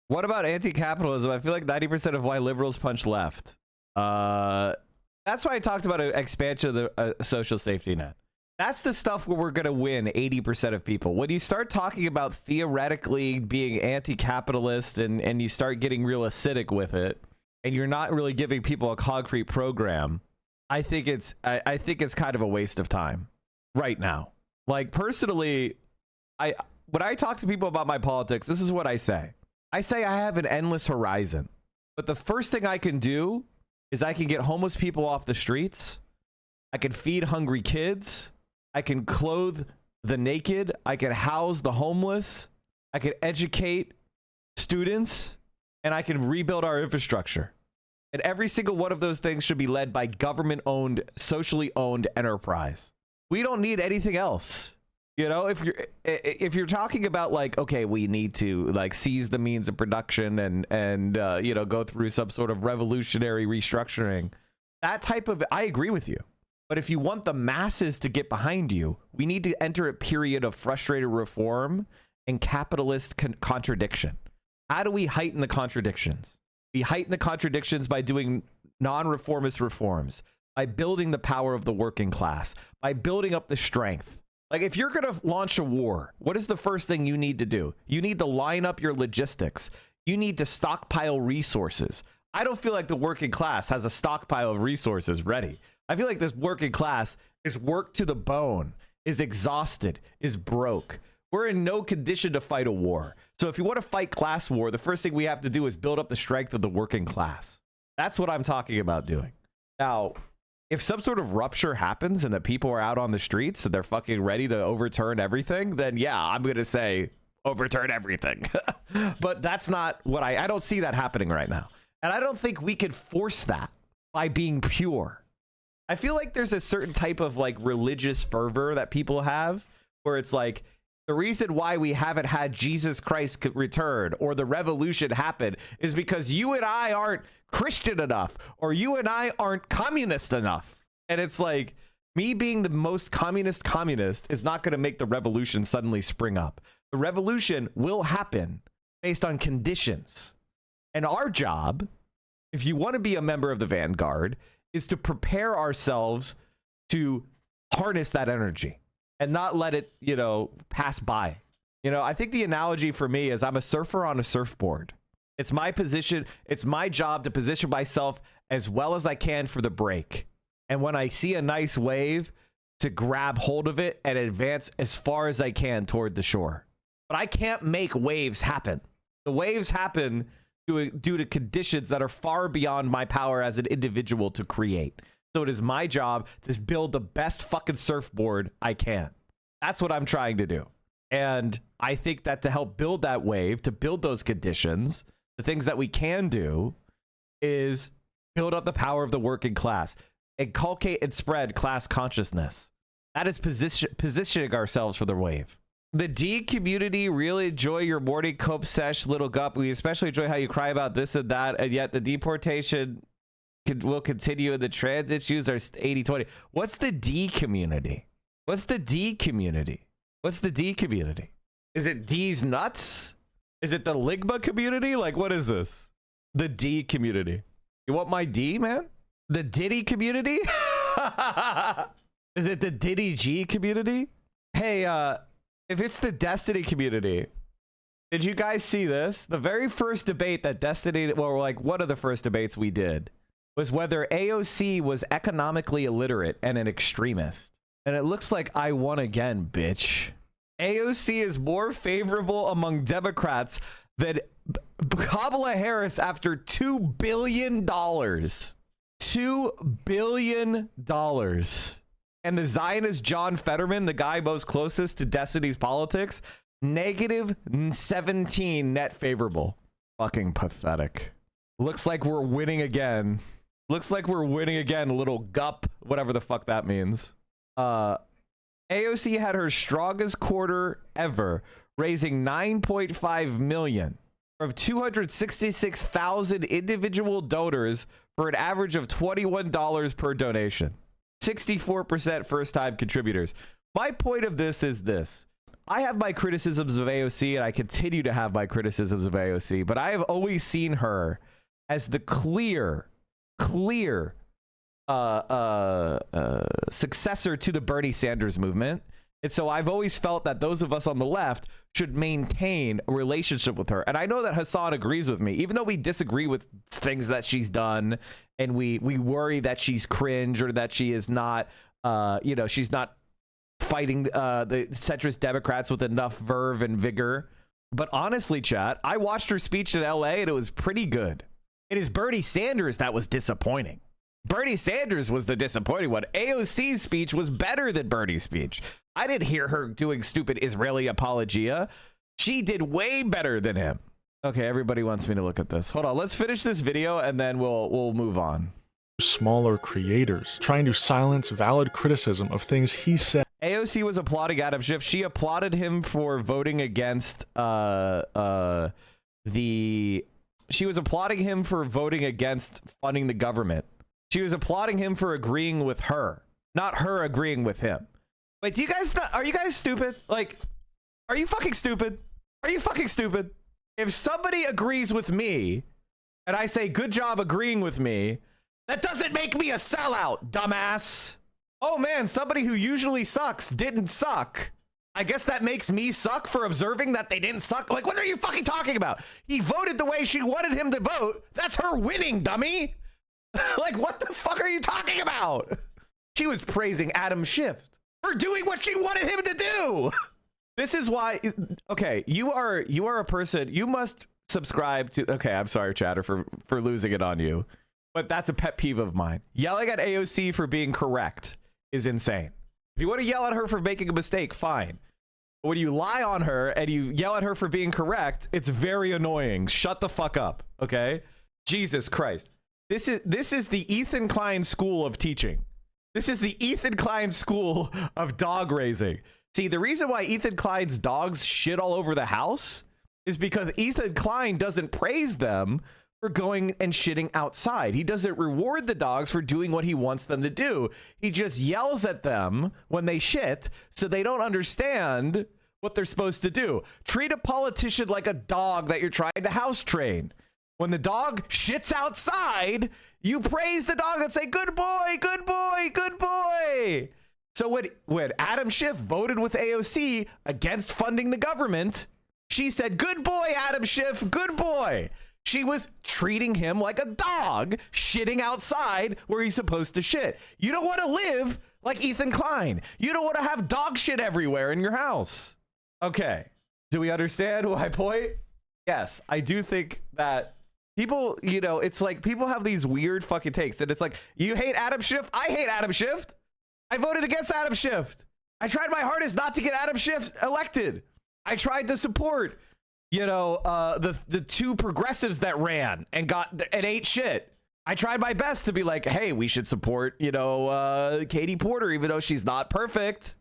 What about anti-capitalism? I feel like 90% of why liberals punch left. That's why I talked about an expansion of the social safety net. That's the stuff where we're going to win 80% of people. When you start talking about theoretically being anti-capitalist and you start getting real acidic with it, and you're not really giving people a concrete program, I think it's kind of a waste of time right now. Like personally, when I talk to people about my politics, this is what I say. I say I have an endless horizon, but the first thing I can do is I can get homeless people off the streets. I can feed hungry kids. I can clothe the naked. I can house the homeless. I can educate students. And I can rebuild our infrastructure. And every single one of those things should be led by government-owned, socially owned enterprise. We don't need anything else. You know, if you're talking about like, okay, we need to like seize the means of production and you know, go through some sort of revolutionary restructuring, that type of, I agree with you. But if you want the masses to get behind you, we need to enter a period of frustrated reform and capitalist contradiction. How do we heighten the contradictions? We heighten the contradictions by doing non-reformist reforms, by building the power of the working class, by building up the strength. Like if you're going to launch a war, what is the first thing you need to do? You need to line up your logistics. You need to stockpile resources. I don't feel like the working class has a stockpile of resources ready. I feel like this working class is worked to the bone, is exhausted, is broke. We're in no condition to fight a war. So if you want to fight class war, the first thing we have to do is build up the strength of the working class. That's what I'm talking about doing. Now, if some sort of rupture happens and that people are out on the streets and they're fucking ready to overturn everything, then yeah, I'm going to say overturn everything. But that's not what I don't see that happening right now. And I don't think we could force that by being pure. I feel like there's a certain type of like religious fervor that people have where it's like, the reason why we haven't had Jesus Christ return or the revolution happen is because you and I aren't Christian enough or you and I aren't communist enough. And it's like me being the most communist is not going to make the revolution suddenly spring up. The revolution will happen based on conditions. And our job, if you want to be a member of the Vanguard, is to prepare ourselves to harness that energy and not let it, you know, pass by. You know, I think the analogy for me is I'm a surfer on a surfboard. It's my position. It's my job to position myself as well as I can for the break. And when I see a nice wave, to grab hold of it and advance as far as I can toward the shore. But I can't make waves happen. The waves happen due to conditions that are far beyond my power as an individual to create. So it is my job to build the best fucking surfboard I can. That's what I'm trying to do. And I think that to help build that wave, to build those conditions, the things that we can do is build up the power of the working class, inculcate and spread class consciousness. That is positioning ourselves for the wave. The D community really enjoy your morning cope sesh, little gup. We especially enjoy how you cry about this and that, and yet the deportation will continue and the trans issues are 80-20. What's the D community? What's the D community? What's the D community? Is it D's nuts? Is it the Ligma community? Like, what is this? The D community. You want my D, man? The Diddy community? Is it the Diddy G community? Hey, if it's the Destiny community, did you guys see this? The very first debate that Destiny, well, like one of the first debates we did was whether AOC was economically illiterate and an extremist. And it looks like I won again, bitch. AOC is more favorable among Democrats than Kamala Harris after $2 billion. $2 billion. And the Zionist John Fetterman, the guy most closest to Destiny's politics, -17 net favorable. Fucking pathetic. Looks like we're winning again. Looks like we're winning again, little gup, whatever the fuck that means. AOC had her strongest quarter ever, raising $9.5 million from 266,000 individual donors for an average of $21 per donation. 64% first-time contributors. My point of this is this. I have my criticisms of AOC, and I continue to have my criticisms of AOC, but I have always seen her as the clear successor to the Bernie Sanders movement. And so I've always felt that those of us on the left should maintain a relationship with her. And I know that Hassan agrees with me, even though we disagree with things that she's done and we worry that she's cringe or that she is not, you know, she's not fighting the centrist Democrats with enough verve and vigor. But honestly, chat, I watched her speech in LA and it was pretty good. It is Bernie Sanders that was disappointing. Bernie Sanders was the disappointing one. AOC's speech was better than Bernie's speech. I didn't hear her doing stupid Israeli apologia. She did way better than him. Okay, everybody wants me to look at this. Hold on, let's finish this video and then we'll move on. Smaller creators trying to silence valid criticism of things he said. AOC was applauding Adam Schiff. She applauded him for voting against she was applauding him for voting against funding the government. She was applauding him for agreeing with her, not her agreeing with him. Wait, are you guys stupid? Like, are you fucking stupid? Are you fucking stupid? If somebody agrees with me and I say, good job agreeing with me, that doesn't make me a sellout, dumbass. Oh man, somebody who usually sucks didn't suck. I guess that makes me suck for observing that they didn't suck. Like, what are you fucking talking about? He voted the way she wanted him to vote. That's her winning, dummy. Like, what the fuck are you talking about? She was praising Adam Schiff for doing what she wanted him to do. This is why, okay, you are a person, you must subscribe to, okay, I'm sorry, chatter, for losing it on you, but that's a pet peeve of mine. Yelling at AOC for being correct is insane. If you want to yell at her for making a mistake, fine. But when you lie on her and you yell at her for being correct, it's very annoying. Shut the fuck up, okay? Jesus Christ. This is the Ethan Klein school of teaching. This is the Ethan Klein school of dog raising. See, the reason why Ethan Klein's dogs shit all over the house is because Ethan Klein doesn't praise them for going and shitting outside. He doesn't reward the dogs for doing what he wants them to do. He just yells at them when they shit so they don't understand what they're supposed to do. Treat a politician like a dog that you're trying to house train. When the dog shits outside, you praise the dog and say, good boy, good boy, good boy. So when Adam Schiff voted with AOC against funding the government, she said, good boy, Adam Schiff, good boy. She was treating him like a dog shitting outside where he's supposed to shit. You don't want to live like Ethan Klein. You don't want to have dog shit everywhere in your house. Okay. Do we understand my point? Yes. I do think that people, you know, it's like people have these weird fucking takes. And it's like, you hate Adam Schiff? I hate Adam Schiff. I voted against Adam Schiff. I tried my hardest not to get Adam Schiff elected. I tried to support, you know, the two progressives that ran and ate shit. I tried my best to be like, hey, we should support, you know, Katie Porter, even though she's not perfect.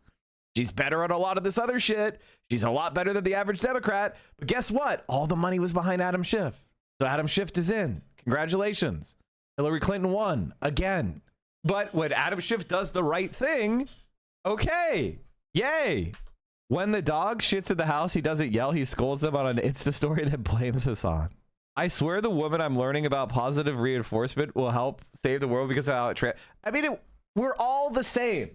She's better on a lot of this other shit. She's a lot better than the average Democrat. But guess what? All the money was behind Adam Schiff. So Adam Schiff is in. Congratulations. Hillary Clinton won again. But when Adam Schiff does the right thing, okay, yay. When the dog shits in the house, he doesn't yell. He scolds them on an Insta story that blames Hassan. I swear the woman I'm learning about positive reinforcement will help save the world because of how it I mean, we're all the same.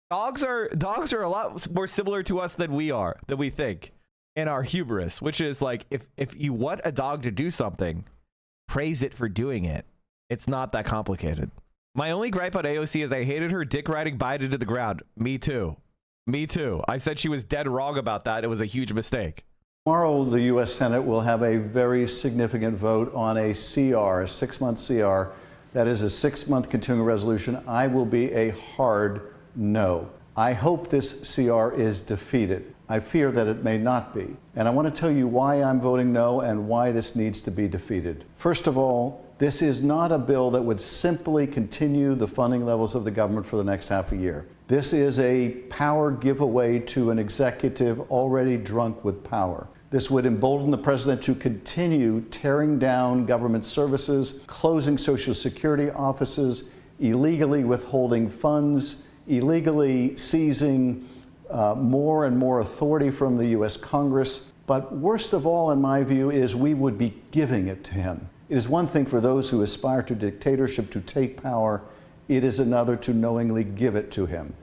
Dogs are a lot more similar to us than we think in our hubris, which is like, if you want a dog to do something, praise it for doing it. It's not that complicated. My only gripe on AOC is I hated her dick riding Biden to the ground. Me too. Me too. I said she was dead wrong about that. It was a huge mistake. Tomorrow, the U.S. Senate will have a very significant vote on a CR, a 6-month CR. That is a 6-month continuing resolution. I will be a hard no. I hope this CR is defeated. I fear that it may not be. And I want to tell you why I'm voting no and why this needs to be defeated. First of all, this is not a bill that would simply continue the funding levels of the government for the next half a year. This is a power giveaway to an executive already drunk with power. This would embolden the president to continue tearing down government services, closing Social Security offices, illegally withholding funds, illegally seizing more and more authority from the U.S. Congress. But worst of all, in my view, is we would be giving it to him. It is one thing for those who aspire to dictatorship to take power. It is another to knowingly give it to him.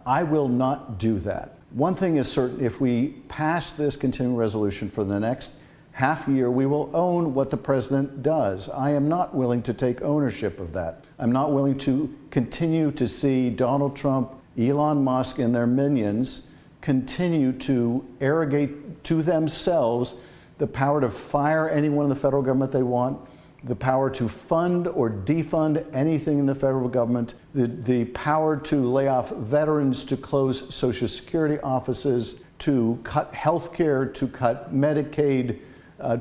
I will not do that. One thing is certain, if we pass this continuing resolution for the next half year, we will own what the president does. I am not willing to take ownership of that. I'm not willing to continue to see Donald Trump, Elon Musk, and their minions continue to arrogate to themselves the power to fire anyone in the federal government they want, the power to fund or defund anything in the federal government, the power to lay off veterans, to close Social Security offices, to cut health care, to cut Medicaid,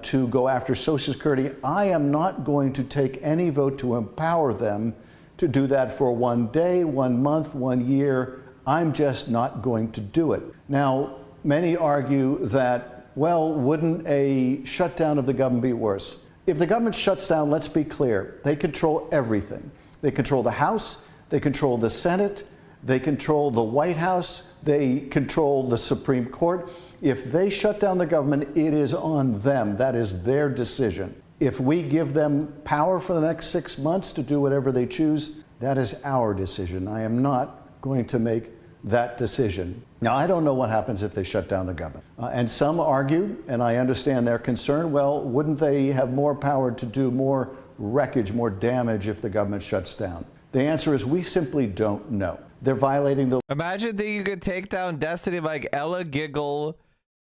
to go after Social Security. I am not going to take any vote to empower them to do that for 1 day, 1 month, 1 year. I'm just not going to do it. Now, many argue that, well, wouldn't a shutdown of the government be worse? If the government shuts down, let's be clear, they control everything. They control the House, they control the Senate, they control the White House, they control the Supreme Court. If they shut down the government, it is on them. That is their decision. If we give them power for the next 6 months to do whatever they choose, that is our decision. I am not going to make that decision. Now, I don't know what happens if they shut down the government. And some argue, and I understand their concern, well, wouldn't they have more power to do more wreckage, more damage if the government shuts down? The answer is we simply don't know. They're violating the... Imagine that you could take down Destiny like Ella Giggle.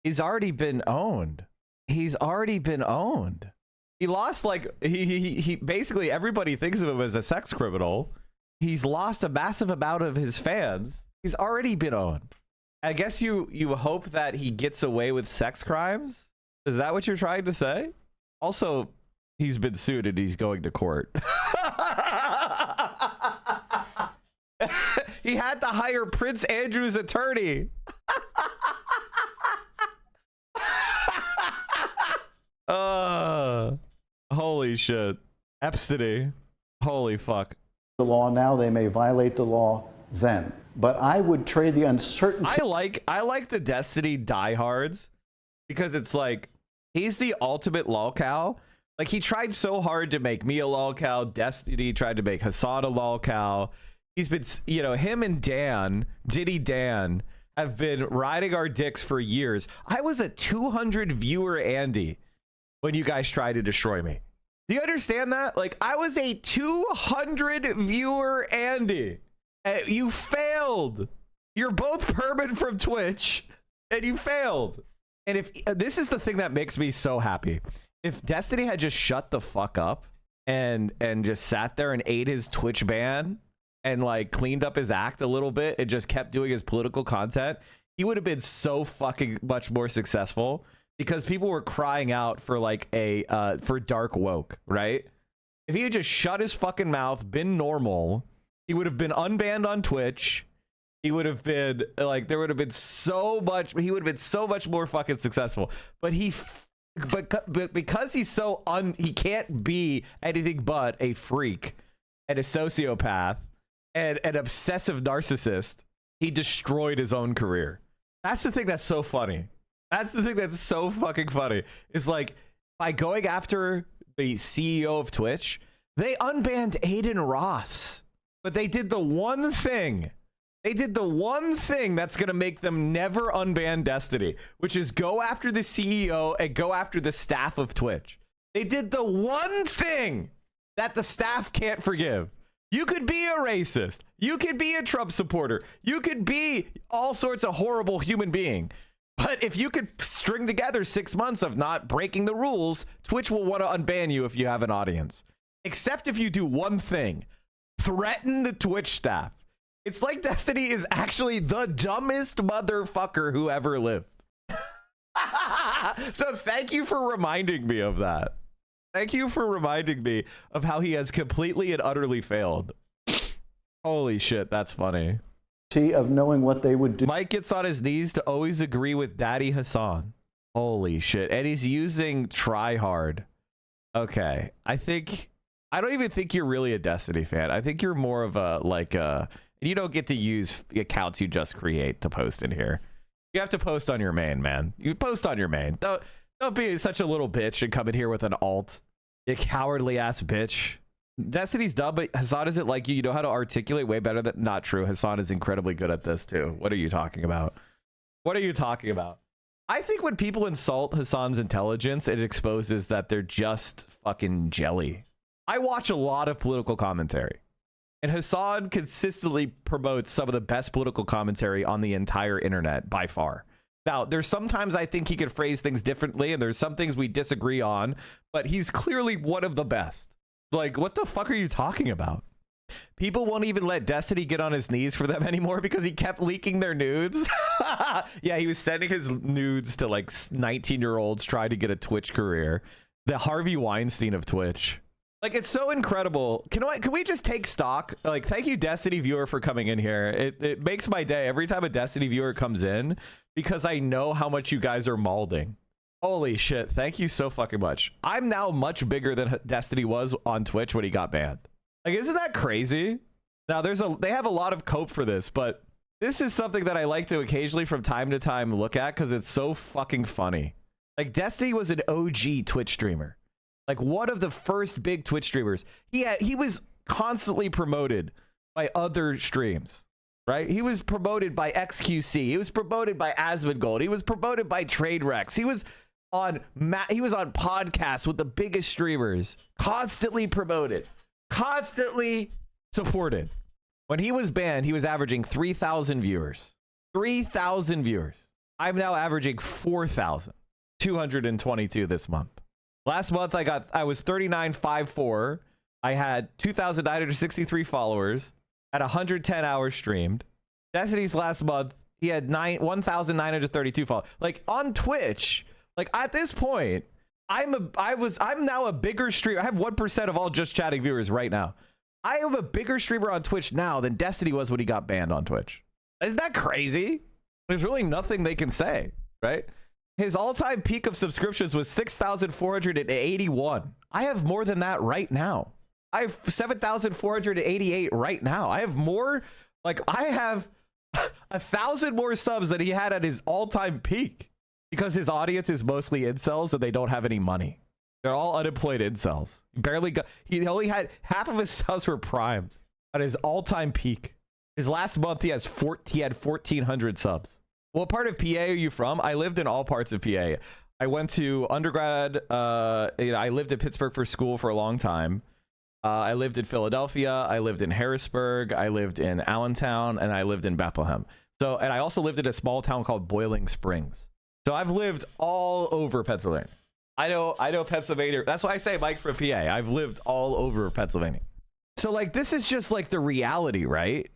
He's already been owned. He's already been owned. He lost, like, he basically, everybody thinks of him as a sex criminal. He's lost a massive amount of his fans. He's already been owned. I guess you hope that he gets away with sex crimes? Is that what you're trying to say? Also, he's been sued and he's going to court. He had to hire Prince Andrew's attorney. Holy shit. Epstein. Holy fuck. The law now, they may violate the law then. but I would trade the uncertainty. I like the Destiny diehards because it's like he's the ultimate lolcow. Like he tried so hard to make me a lolcow. Destiny tried to make Hassan a lolcow. He's been, you know, him and Dan, Diddy Dan, have been riding our dicks for years. I was a 200 viewer Andy when you guys tried to destroy me. Do you understand that? Like I was a 200 viewer Andy. You failed. You're both permanent from Twitch and you failed. And if this is the thing that makes me so happy. If Destiny had just shut the fuck up and just sat there and ate his Twitch ban and like cleaned up his act a little bit and just kept doing his political content, he would have been so fucking much more successful because people were crying out for like for dark woke, right? If he had just shut his fucking mouth, been normal, he would have been unbanned on Twitch. He would have been like, there would have been so much, he would have been so much more fucking successful. But but because he's so he can't be anything but a freak and a sociopath and an obsessive narcissist, he destroyed his own career. That's the thing that's so funny. That's the thing that's so fucking funny. Is like by going after the CEO of Twitch, they unbanned Aiden Ross, but they did the one thing. They did the one thing that's going to make them never unban Destiny, which is go after the CEO and go after the staff of Twitch. They did the one thing that the staff can't forgive. You could be a racist. You could be a Trump supporter. You could be all sorts of horrible human being. But if you could string together 6 months of not breaking the rules, Twitch will want to unban you if you have an audience. Except if you do one thing, threaten the Twitch staff. It's like Destiny is actually the dumbest motherfucker who ever lived. So thank you for reminding me of that. Thank you for reminding me of how he has completely and utterly failed. Holy shit, that's funny. Of knowing what they would do. Mike gets on his knees to always agree with Daddy Hassan. Holy shit. And he's using try hard. Okay. I don't even think you're really a Destiny fan. I think you're more of a you don't get to use accounts you just create to post in here. You have to post on your main, man. You post on your main. Don't be such a little bitch and come in here with an alt. You cowardly ass bitch. Destiny's dumb, but Hassan isn't like you. You know how to articulate way better than... Not true. Hassan is incredibly good at this too. What are you talking about? What are you talking about? I think when people insult Hassan's intelligence, it exposes that they're just fucking jelly. I watch a lot of political commentary. And Hassan consistently promotes some of the best political commentary on the entire internet by far. Now, there's sometimes I think he could phrase things differently, and there's some things we disagree on, but he's clearly one of the best. Like, what the fuck are you talking about? People won't even let Destiny get on his knees for them anymore because he kept leaking their nudes. Yeah, he was sending his nudes to like 19-year-olds trying to get a Twitch career. The Harvey Weinstein of Twitch. Like, it's so incredible. Can we just take stock? Like, thank you, Destiny viewer, for coming in here. It makes my day every time a Destiny viewer comes in because I know how much you guys are mauling. Holy shit. Thank you so fucking much. I'm now much bigger than Destiny was on Twitch when he got banned. Like, isn't that crazy? Now, they have a lot of cope for this, but this is something that I like to occasionally from time to time look at because it's so fucking funny. Like, Destiny was an OG Twitch streamer. Like one of the first big Twitch streamers. He was constantly promoted by other streams, right? He was promoted by XQC. He was promoted by Asmongold. He was promoted by TradeRex. He was on podcasts with the biggest streamers, constantly promoted, constantly supported. When he was banned, he was averaging 3,000 viewers. 3,000 viewers. I'm now averaging 4,222 this month. Last month, I was 39.54. I had 2,963 followers at 110 hours streamed. Destiny's last month, he had 1,932 followers. Like on Twitch, like at this point, I'm now a bigger streamer. I have 1% of all Just Chatting viewers right now. I am a bigger streamer on Twitch now than Destiny was when he got banned on Twitch. Isn't that crazy? There's really nothing they can say, right? His all-time peak of subscriptions was 6,481. I have more than that right now. I have 7,488 right now. I have more. Like, I have 1,000 more subs than he had at his all-time peak, because his audience is mostly incels and they don't have any money. They're all unemployed incels. He only had half of his subs were primes at his all-time peak. His last month he had 1,400 subs. What part of PA are you from? I lived in all parts of PA. I went to undergrad. I lived in Pittsburgh for school for a long time. I lived in Philadelphia. I lived in Harrisburg. I lived in Allentown, and I lived in Bethlehem. So, and I also lived in a small town called Boiling Springs. So I've lived all over Pennsylvania. I know Pennsylvania. That's why I say Mike from PA. I've lived all over Pennsylvania. So like, this is just like the reality, right?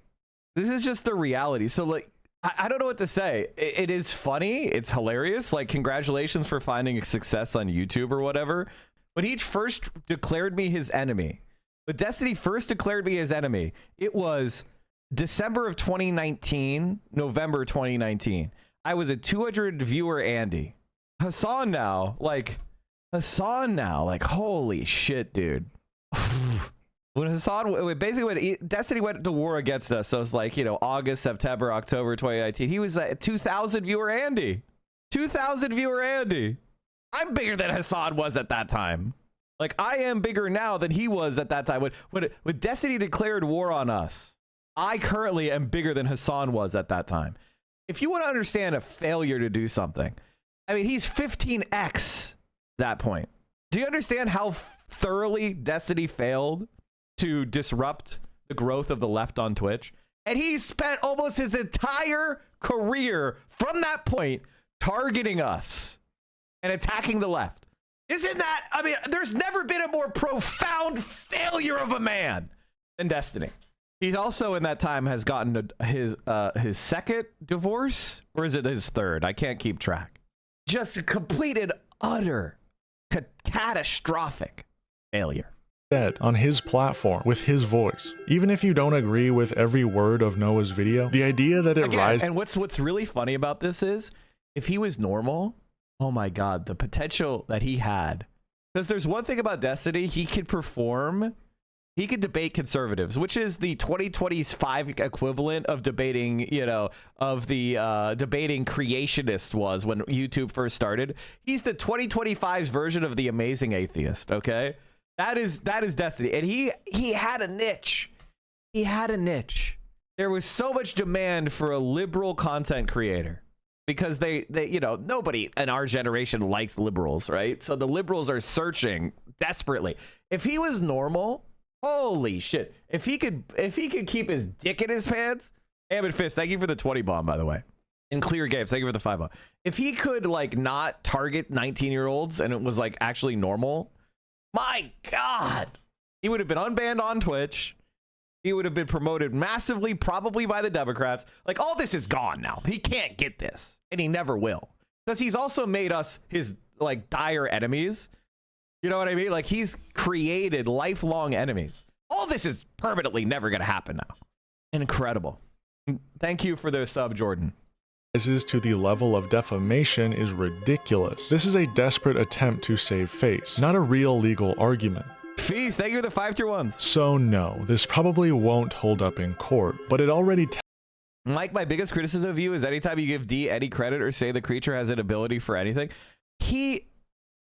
This is just the reality. So like, I don't know what to say. It is funny. It's hilarious. Like, congratulations for finding success on YouTube or whatever. When he first declared me his enemy, when Destiny first declared me his enemy, it was December of 2019, November 2019. I was a 200 viewer Andy. Hassan now, like holy shit, dude. When Destiny went to war against us, so it's like, you know, August, September, October 2019, he was a 2,000 viewer Andy. 2,000 viewer Andy. I'm bigger than Hassan was at that time. Like, I am bigger now than he was at that time. When Destiny declared war on us, I currently am bigger than Hassan was at that time. If you want to understand a failure to do something, I mean, he's 15x that point. Do you understand how thoroughly Destiny failed to disrupt the growth of the left on Twitch? And he spent almost his entire career from that point targeting us and attacking the left. Isn't that, I mean, there's never been a more profound failure of a man than Destiny. He's also in that time has gotten his second divorce, or is it his third? I can't keep track. Just completed utter catastrophic failure. On his platform with his voice. Even if you don't agree with every word of Noah's video, the idea that it rises. And what's really funny about this is, if he was normal, oh my god, the potential that he had. Because there's one thing about Destiny, he could perform, he could debate conservatives, which is the 2025 equivalent of debating, you know, of the debating creationists was when YouTube first started. He's the 2025's version of the Amazing Atheist, okay? That is Destiny. And he had a niche. He had a niche. There was so much demand for a liberal content creator because they you know, nobody in our generation likes liberals, right? So the liberals are searching desperately. If he was normal, holy shit. If he could keep his dick in his pants. Ammon Fist, thank you for the 20 bomb, by the way. In Clear Games, thank you for the 5 bomb. If he could like not target 19-year-olds and it was like actually normal, my god, he would have been unbanned on Twitch. He would have been promoted massively, probably by the Democrats. Like, all this is gone now. He can't get this, and he never will, because he's also made us his like dire enemies. You know what I mean? Like, he's created lifelong enemies. All this is permanently never going to happen now. Incredible. Thank you for the sub, Jordan. Rises to the level of defamation is ridiculous. This is a desperate attempt to save face, not a real legal argument. Fees, thank you for the 5 tier 1s. So no, this probably won't hold up in court, but it already Mike, my biggest criticism of you is anytime you give D any credit or say the creature has an ability for anything,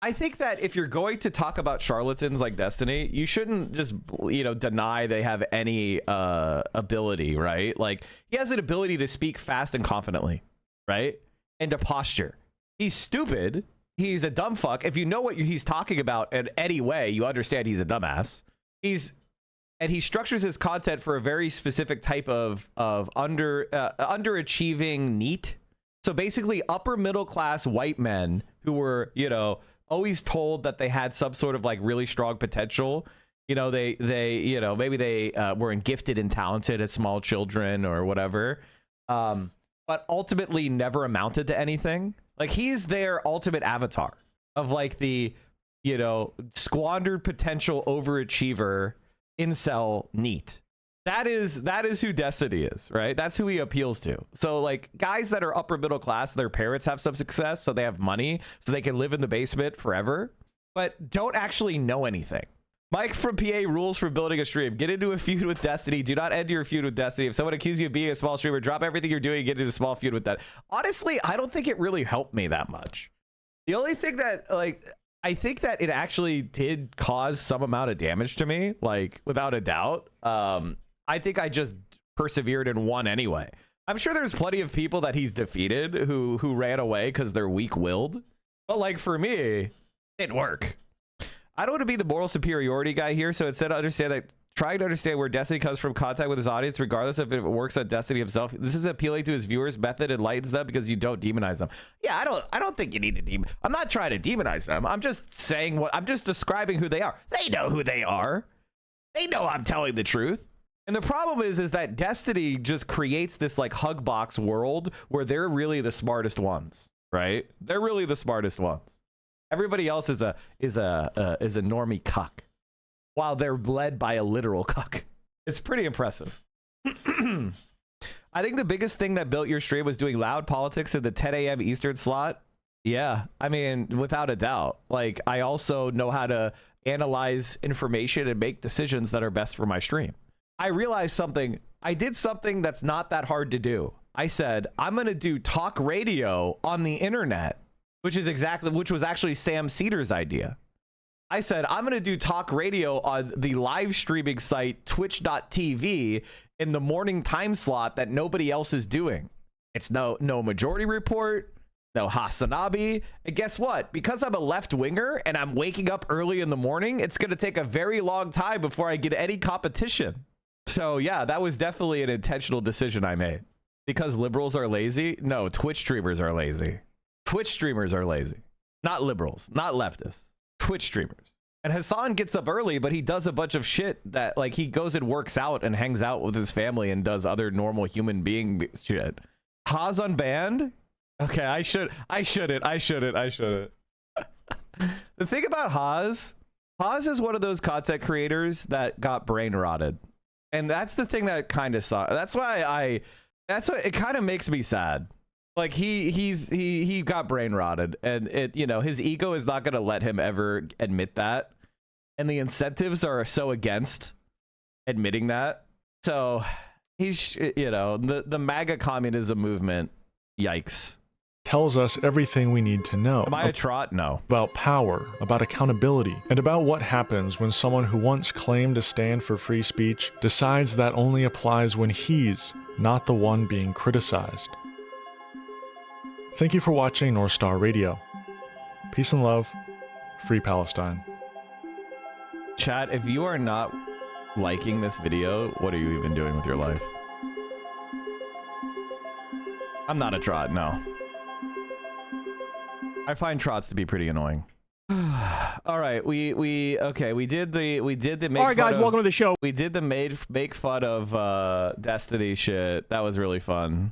I think that if you're going to talk about charlatans like Destiny, you shouldn't just, you know, deny they have any ability, right? Like, he has an ability to speak fast and confidently, right? And to posture. He's stupid. He's a dumb fuck. If you know what he's talking about in any way, you understand he's a dumbass. And he structures his content for a very specific type of underachieving NEET. So basically, upper middle class white men who were, you know, always told that they had some sort of like really strong potential. You know, they you know, maybe they were gifted and talented as small children or whatever, but ultimately never amounted to anything. Like, he's their ultimate avatar of like the, you know, squandered potential overachiever incel NEET. That is who Destiny is, right? That's who he appeals to. So like, guys that are upper middle class, their parents have some success, so they have money, so they can live in the basement forever, but don't actually know anything. Mike from PA rules for building a stream. Get into a feud with Destiny. Do not end your feud with Destiny. If someone accuses you of being a small streamer, drop everything you're doing and get into a small feud with that. Honestly, I don't think it really helped me that much. The only thing that, like, I think that it actually did cause some amount of damage to me, like, without a doubt. I think I just persevered and won anyway. I'm sure there's plenty of people that he's defeated who ran away because they're weak-willed. But, like, for me, it didn't work. I don't want to be the moral superiority guy here, so instead understand that trying to understand where Destiny comes from contact with his audience, regardless of if it works on Destiny himself. This is appealing to his viewers. Method enlightens them because you don't demonize them. Yeah, I don't think you need to I'm not trying to demonize them. I'm just saying I'm just describing who they are. They know who they are. They know I'm telling the truth. And the problem is that Destiny just creates this like hug box world where they're really the smartest ones, right? They're really the smartest ones. Everybody else is a normie cuck, while they're led by a literal cuck. It's pretty impressive. I think the biggest thing that built your stream was doing loud politics in the 10 a.m. Eastern slot. Yeah, I mean, without a doubt. Like, I also know how to analyze information and make decisions that are best for my stream. I realized something. I did something that's not that hard to do. I said, I'm going to do talk radio on the internet. Which was actually Sam Cedar's idea. I said, I'm going to do talk radio on the live streaming site twitch.tv in the morning time slot that nobody else is doing. It's no Majority Report, no Hasanabi. And guess what? Because I'm a left winger and I'm waking up early in the morning, it's going to take a very long time before I get any competition. So yeah, that was definitely an intentional decision I made. Because liberals are lazy? No, Twitch streamers are lazy. Twitch streamers are lazy. Not liberals, not leftists. Twitch streamers. And Hassan gets up early, but he does a bunch of shit that, like, he goes and works out and hangs out with his family and does other normal human being shit. Haas unbanned? Okay, I shouldn't. The thing about Haas is one of those content creators that got brain rotted. And that's the thing that kind of sucks. That's why it kind of makes me sad. Like he got brain rotted, and his ego is not going to let him ever admit that, and the incentives are so against admitting that. So he's the MAGA communism movement. Yikes. Tells us everything we need to know. Am I a trot? No. About power, about accountability, and about what happens when someone who once claimed to stand for free speech decides that only applies when he's not the one being criticized. Thank you for watching North Star Radio. Peace and love. Free Palestine. Chat, if you are not liking this video, what are you even doing with your life? I'm not a trot, no. I find trots to be pretty annoying. All right, we did the make. All right, guys, welcome to the show. We did the make fun of Destiny shit. That was really fun.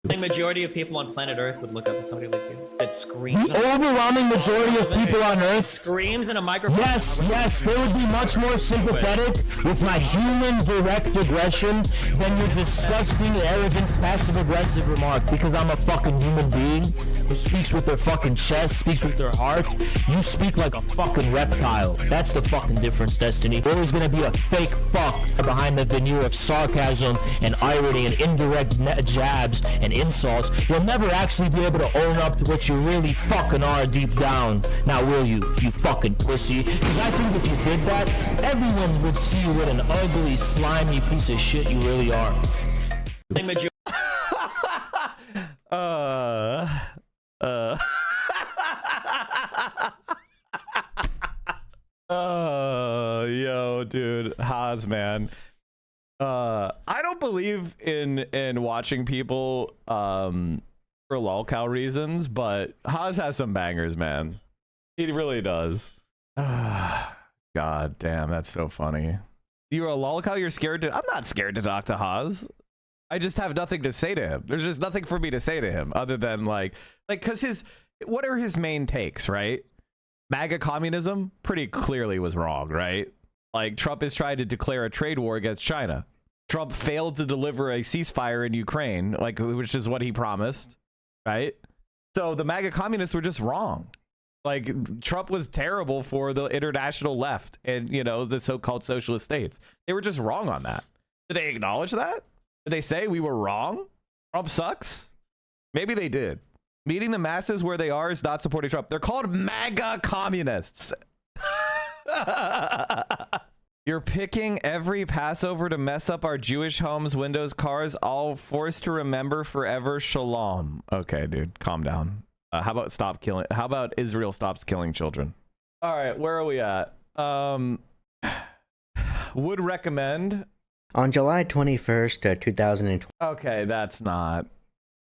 The majority of people on planet Earth would look up to somebody like you that screams. The overwhelming majority of people on Earth screams in a microphone. Yes, they would be much more sympathetic with my human direct aggression than your disgusting, arrogant, passive-aggressive remark. Because I'm a fucking human being who speaks with their fucking chest, speaks with their heart. You speak like a fucking reptile. That's the fucking difference, Destiny. There is gonna be a fake fuck behind the veneer of sarcasm and irony and indirect jabs and insults. You'll never actually be able to own up to what you really fucking are deep down. Now will you, you fucking pussy? Because I think if you did that, everyone would see what an ugly, slimy piece of shit you really are. Yo, dude, Haas, man. I don't believe in watching people for lolcow reasons, but Haas has some bangers, man. He really does. God damn, that's so funny. You're a lolcow, you're scared to... I'm not scared to talk to Haas. I just have nothing to say to him. There's just nothing for me to say to him other than like because what are his main takes, right? MAGA communism pretty clearly was wrong, right? Like, Trump is trying to declare a trade war against China. Trump failed to deliver a ceasefire in Ukraine, like, which is what he promised, right? So the MAGA communists were just wrong. Like, Trump was terrible for the international left and, you know, the so-called socialist states. They were just wrong on that. Did they acknowledge that? Did they say we were wrong? Trump sucks? Maybe they did. Meeting the masses where they are is not supporting Trump. They're called MAGA communists. You're picking every Passover to mess up our Jewish homes, windows, cars, all forced to remember forever shalom. Okay, dude, calm down. How about Israel stops killing children? All right, where are we at? Would recommend. On July 21st, 2020. Okay, that's not.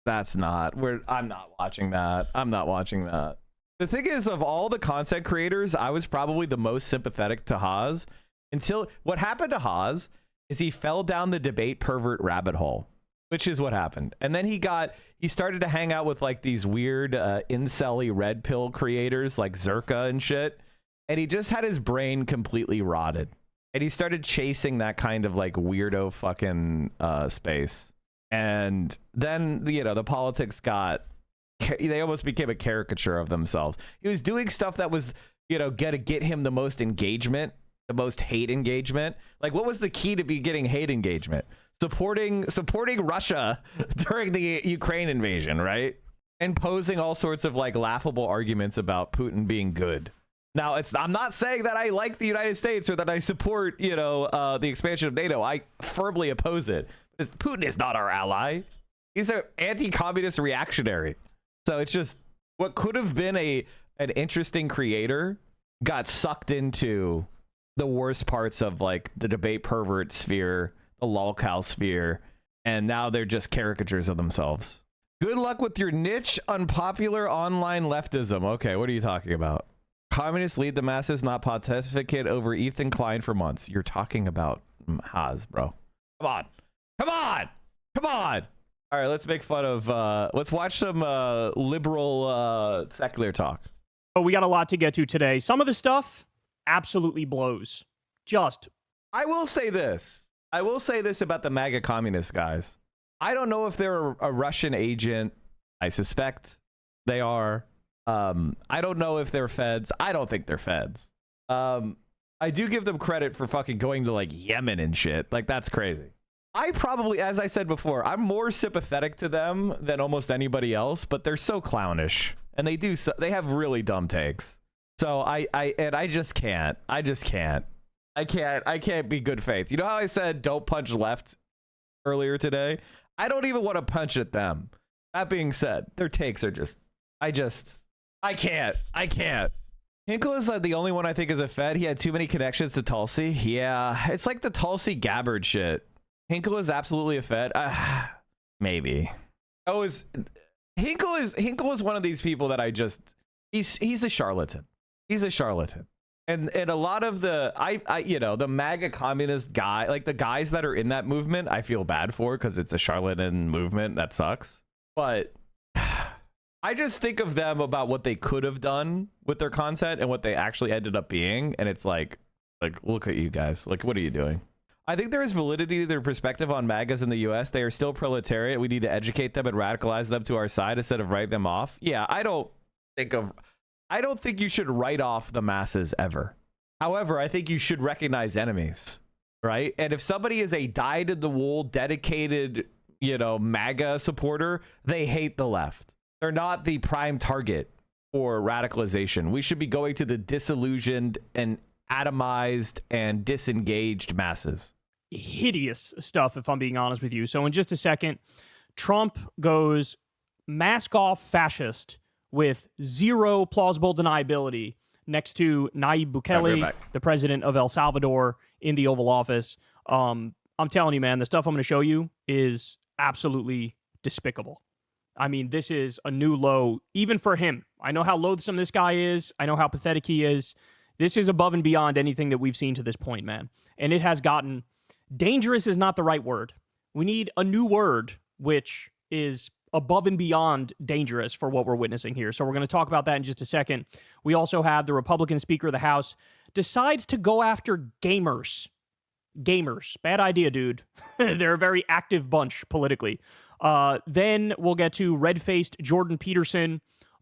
I'm not watching that. I'm not watching that. The thing is, of all the content creators, I was probably the most sympathetic to Haas until what happened to Haas is he fell down the debate pervert rabbit hole, which is what happened. And then he started to hang out with like these weird incel-y red pill creators like Zerka and shit. And he just had his brain completely rotted. And he started chasing that kind of like weirdo fucking space. And then, you know, the politics they almost became a caricature of themselves. He was doing stuff that was, you know, get him the most engagement, the most hate engagement. Like, what was the key to be getting hate engagement? Supporting Russia during the Ukraine invasion, right? And posing all sorts of like laughable arguments about Putin being good. Now, I'm not saying that I like the United States or that I support, you know, the expansion of NATO. I firmly oppose it. Putin is not our ally. He's an anti-communist reactionary. So it's just what could have been an interesting creator got sucked into the worst parts of like the debate pervert sphere, the lolcow sphere, and now they're just caricatures of themselves. Good luck with your niche unpopular online leftism. Okay, what are you talking about? Communists lead the masses, not pontificate over Ethan Klein for months. You're talking about Haas, bro. Come on. All right, let's make fun of, let's watch some liberal secular talk. Oh, we got a lot to get to today. Some of the stuff absolutely blows. I will say this about the MAGA communist guys. I don't know if they're a Russian agent. I suspect they are. I don't know if they're feds. I don't think they're feds. I do give them credit for fucking going to like Yemen and shit. Like, that's crazy. I probably, as I said before, I'm more sympathetic to them than almost anybody else, but they're so clownish and they have really dumb takes. So I just can't. I can't be good faith. You know how I said don't punch left earlier today? I don't even want to punch at them. That being said, their takes are just, I can't. Hinkle is like the only one I think is a Fed. He had too many connections to Tulsi. Yeah, it's like the Tulsi Gabbard shit. Hinkle is absolutely a Fed. Maybe. Hinkle is one of these people that he's a charlatan. He's a charlatan. And a lot of the the MAGA communist guy, like the guys that are in that movement, I feel bad for because it's a charlatan movement that sucks. But I just think of them about what they could have done with their content and what they actually ended up being, and it's like look at you guys. Like, what are you doing? I think there is validity to their perspective on MAGAs in the US. They are still proletariat. We need to educate them and radicalize them to our side instead of write them off. Yeah, I don't think you should write off the masses ever. However, I think you should recognize enemies, right? And if somebody is a dyed-in-the-wool, dedicated, MAGA supporter, they hate the left. They're not the prime target for radicalization. We should be going to the disillusioned and atomized and disengaged masses. Hideous stuff, if I'm being honest with you. So in just a second, Trump goes mask off fascist with zero plausible deniability next to Nayib Bukele, the president of El Salvador, in the Oval Office. I'm telling you, man, the stuff I'm going to show you is absolutely despicable. I mean, this is a new low, even for him. I know how loathsome this guy is. I know how pathetic he is. This is above and beyond anything that we've seen to this point, man. And it has gotten... dangerous is not the right word. We need a new word, which is above and beyond dangerous for what we're witnessing here. So we're going to talk about that in just a second. We also have the Republican Speaker of the House decides to go after gamers. Gamers. Bad idea, dude. They're a very active bunch politically. Then we'll get to red-faced Jordan Peterson,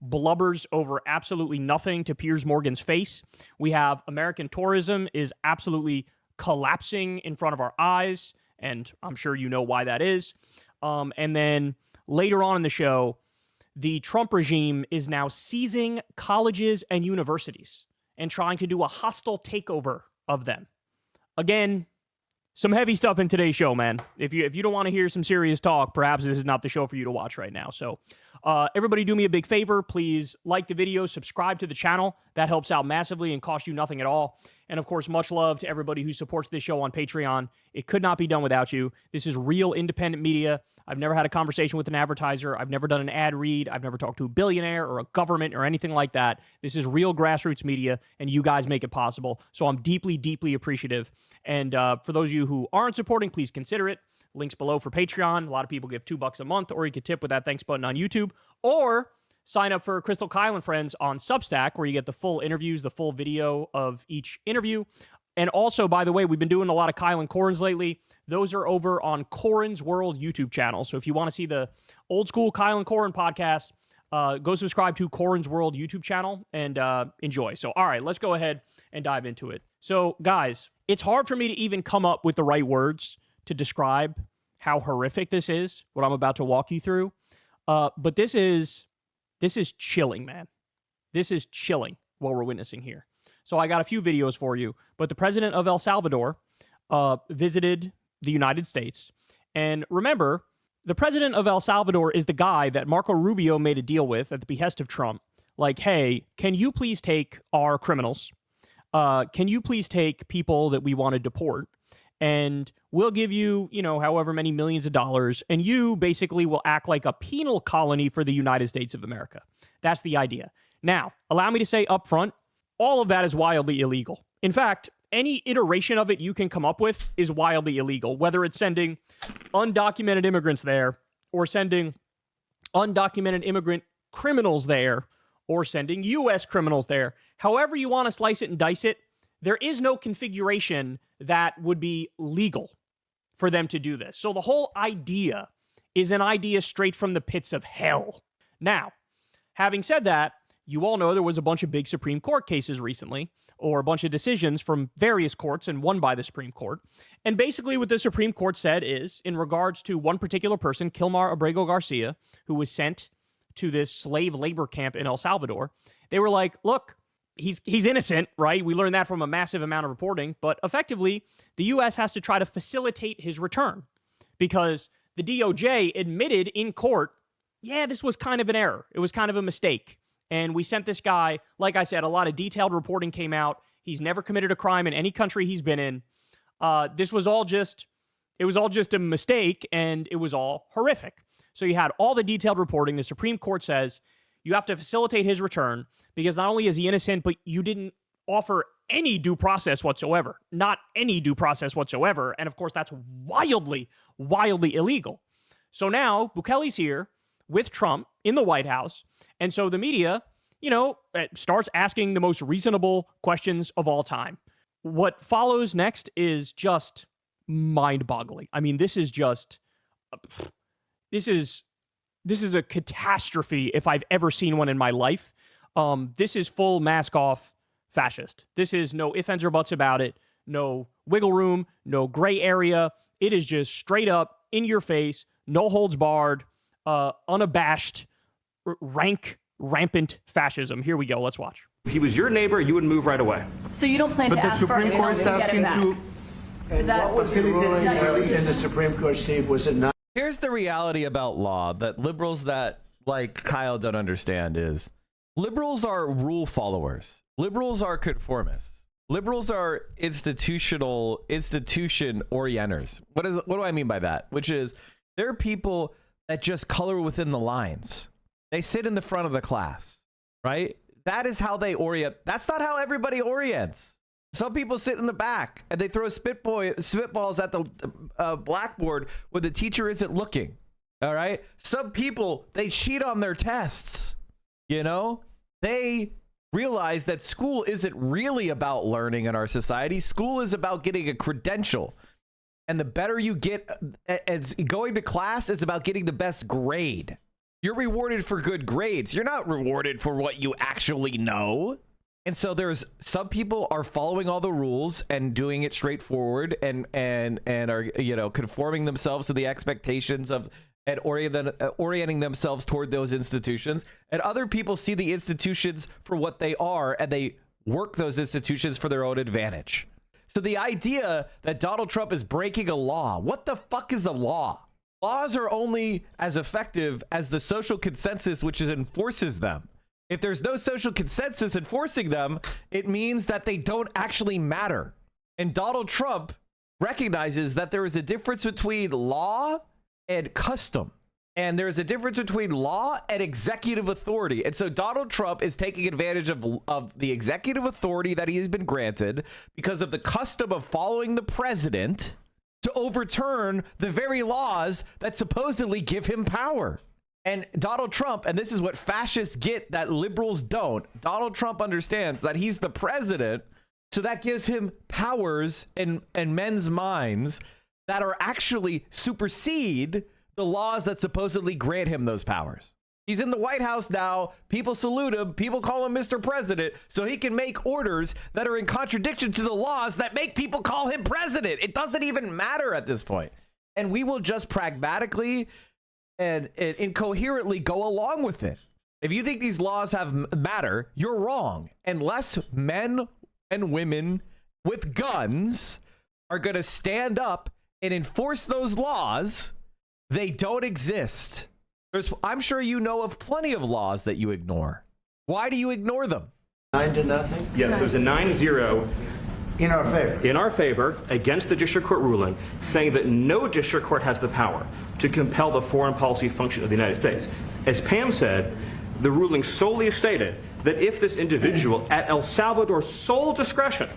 blubbers over absolutely nothing to Piers Morgan's face. We have American tourism is absolutely collapsing in front of our eyes, and I'm sure you know why that is. And then later on in the show, the Trump regime is now seizing colleges and universities and trying to do a hostile takeover of them. Again, some heavy stuff in today's show, man. If you don't want to hear some serious talk, perhaps this is not the show for you to watch right now. So everybody do me a big favor. Please like the video, subscribe to the channel. That helps out massively and costs you nothing at all. And of course, much love to everybody who supports this show on Patreon. It could not be done without you. This is real independent media. I've never had a conversation with an advertiser. I've never done an ad read. I've never talked to a billionaire or a government or anything like that. This is real grassroots media, and you guys make it possible. So I'm deeply, deeply appreciative. And for those of you who aren't supporting, please consider it. Links below for Patreon. A lot of people give $2 a month, or you could tip with that thanks button on YouTube, or sign up for Crystal Kyle and Friends on Substack, where you get the full interviews, the full video of each interview. And also, by the way, we've been doing a lot of Kyle and Corins lately. Those are over on Corin's World YouTube channel. So if you want to see the old school Kyle and Corin podcast, go subscribe to Corin's World YouTube channel and enjoy. So, all right, let's go ahead and dive into it. So, guys, it's hard for me to even come up with the right words to describe how horrific this is, what I'm about to walk you through. But this is chilling, man. This is chilling what we're witnessing here. So I got a few videos for you, but the president of El Salvador visited the United States. And remember, the president of El Salvador is the guy that Marco Rubio made a deal with at the behest of Trump. Like, hey, can you please take our criminals? Can you please take people that we want to deport? And we'll give you, however many millions of dollars, and you basically will act like a penal colony for the United States of America. That's the idea. Now, allow me to say up front, all of that is wildly illegal. In fact, any iteration of it you can come up with is wildly illegal, whether it's sending undocumented immigrants there, or sending undocumented immigrant criminals there, or sending U.S. criminals there. However you want to slice it and dice it, there is no configuration that would be legal for them to do this. So the whole idea is an idea straight from the pits of hell. Now, having said that, you all know there was a bunch of big Supreme Court cases recently, or a bunch of decisions from various courts and won by the Supreme Court. And basically what the Supreme Court said is, in regards to one particular person, Kilmar Abrego Garcia, who was sent to this slave labor camp in El Salvador, they were like, look, he's innocent, right? We learned that from a massive amount of reporting, but effectively, the U.S. has to try to facilitate his return because the DOJ admitted in court, yeah, this was kind of an error. It was kind of a mistake. And we sent this guy, like I said, a lot of detailed reporting came out. He's never committed a crime in any country he's been in. This was all just, it was all just a mistake, and it was all horrific. So you had all the detailed reporting. The Supreme Court says you have to facilitate his return because not only is he innocent, but you didn't offer any due process whatsoever. Not any due process whatsoever. And of course, that's wildly, wildly illegal. So now Bukele's here with Trump in the White House. And so the media, starts asking the most reasonable questions of all time. What follows next is just mind-boggling. I mean, this is a catastrophe if I've ever seen one in my life. This is full mask-off fascist. This is no ifs, ands, or buts about it. No wiggle room, no gray area. It is just straight up, in your face, no holds barred, unabashed, rampant fascism. Here we go. Let's watch. If he was your neighbor, you would move right away. So you don't plan to ask for anything to get him back? And what was the ruling in the Supreme Court, Steve? Was it not? Here's the reality about law that liberals that like Kyle don't understand is liberals are rule followers. Liberals are conformists. Liberals are institution orienters. What do I mean by that? Which is they're people that just color within the lines. They sit in the front of the class, right? That is how they orient. That's not how everybody orients. Some people sit in the back and they throw spitballs at the blackboard when the teacher isn't looking. All right. Some people, they cheat on their tests. They realize that school isn't really about learning in our society. School is about getting a credential. And the better you get, going to class is about getting the best grade. You're rewarded for good grades. You're not rewarded for what you actually know. And so there's some people are following all the rules and doing it straightforward and are, you know, conforming themselves to the expectations of and orienting themselves toward those institutions. And other people see the institutions for what they are and they work those institutions for their own advantage. So the idea that Donald Trump is breaking a law, what the fuck is a law? Laws are only as effective as the social consensus which enforces them. If there's no social consensus enforcing them, it means that they don't actually matter. And Donald Trump recognizes that there is a difference between law and custom. And there's a difference between law and executive authority. And so Donald Trump is taking advantage of the executive authority that he has been granted because of the custom of following the president to overturn the very laws that supposedly give him power. And Donald Trump, and this is what fascists get that liberals don't, Donald Trump understands that he's the president, so that gives him powers in men's minds that are actually supersede the laws that supposedly grant him those powers. He's in the White House now. People salute him. People call him Mr. President, so he can make orders that are in contradiction to the laws that make people call him president. It doesn't even matter at this point. And we will just pragmatically and incoherently go along with it. If you think these laws matter, you're wrong. Unless men and women with guns are going to stand up and enforce those laws, they don't exist. I'm sure you know of plenty of laws that you ignore. Why do you ignore them? 9-0. Yes, there's a 9-0 in our favor. In our favor, against the district court ruling, saying that no district court has the power to compel the foreign policy function of the United States. As Pam said, the ruling solely stated that if this individual, at El Salvador's sole discretion,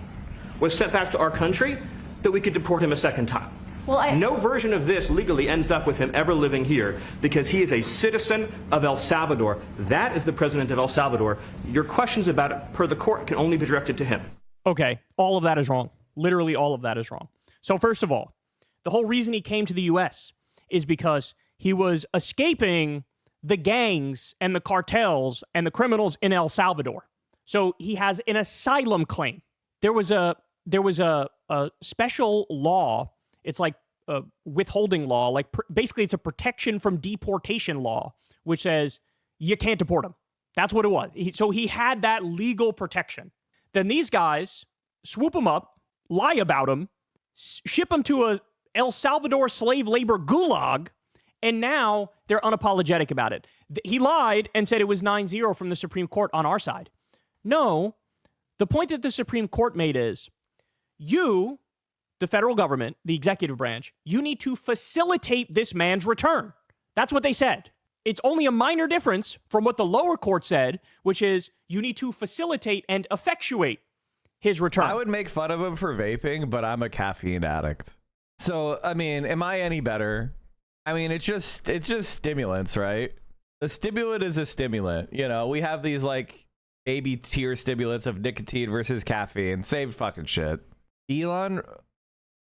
was sent back to our country, that we could deport him a second time. Well, no version of this legally ends up with him ever living here because he is a citizen of El Salvador. That is the president of El Salvador. Your questions about it, per the court, can only be directed to him. Okay, all of that is wrong. Literally all of that is wrong. So first of all, the whole reason he came to the U.S. is because he was escaping the gangs and the cartels and the criminals in El Salvador. So he has an asylum claim. There was a special law. It's like a withholding law. Like basically, it's a protection from deportation law, which says you can't deport him. That's what it was. So he had that legal protection. Then these guys swoop him up, lie about him, ship him to a El Salvador slave labor gulag, and now they're unapologetic about it. He lied and said it was 9-0 from the Supreme Court on our side. No, the point that the Supreme Court made is you, the federal government, the executive branch, you need to facilitate this man's return. That's what they said. It's only a minor difference from what the lower court said, which is you need to facilitate and effectuate his return. I would make fun of him for vaping, but I'm a caffeine addict. So, I mean, am I any better? I mean, it's just stimulants, right? A stimulant is a stimulant. You know, we have these like AB tier stimulants of nicotine versus caffeine. Same fucking shit. Elon,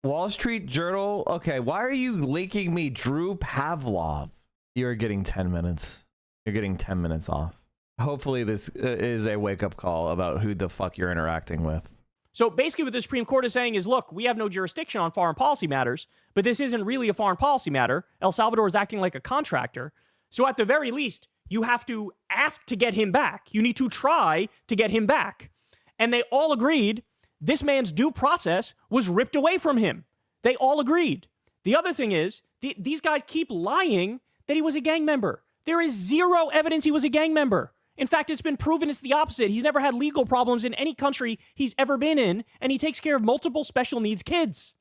Wall Street Journal. Okay, why are you linking me Drew Pavlov? You're getting 10 minutes. You're getting 10 minutes off. Hopefully this is a wake-up call about who the fuck you're interacting with. So basically what the Supreme Court is saying is, look, we have no jurisdiction on foreign policy matters, but this isn't really a foreign policy matter. El Salvador is acting like a contractor. So at the very least, you have to ask to get him back. You need to try to get him back. And they all agreed this man's due process was ripped away from him. They all agreed. The other thing is, these guys keep lying that he was a gang member. There is zero evidence he was a gang member. In fact, it's been proven it's the opposite. He's never had legal problems in any country he's ever been in, and he takes care of multiple special needs kids.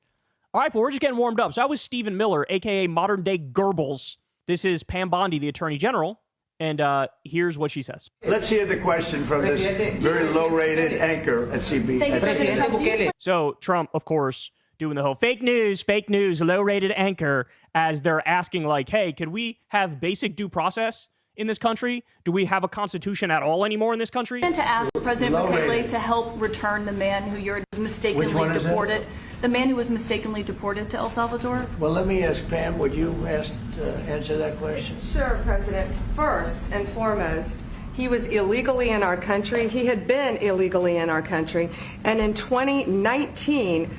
All right, but we're just getting warmed up. So I was Stephen Miller, a.k.a. modern-day Goebbels. This is Pam Bondi, the Attorney General, and here's what she says. Let's hear the question from this very low-rated anchor at CB. So Trump, of course, doing the whole fake news, low-rated anchor, as they're asking, like, hey, could we have basic due process in this country? Do we have a constitution at all anymore in this country? To ask President Bukele to help return the man who you're mistakenly deported. The man who was mistakenly deported to El Salvador? Well, let me ask Pam, would you answer that question? Sure, President. First and foremost, he was illegally in our country. He had been illegally in our country. And in 2019,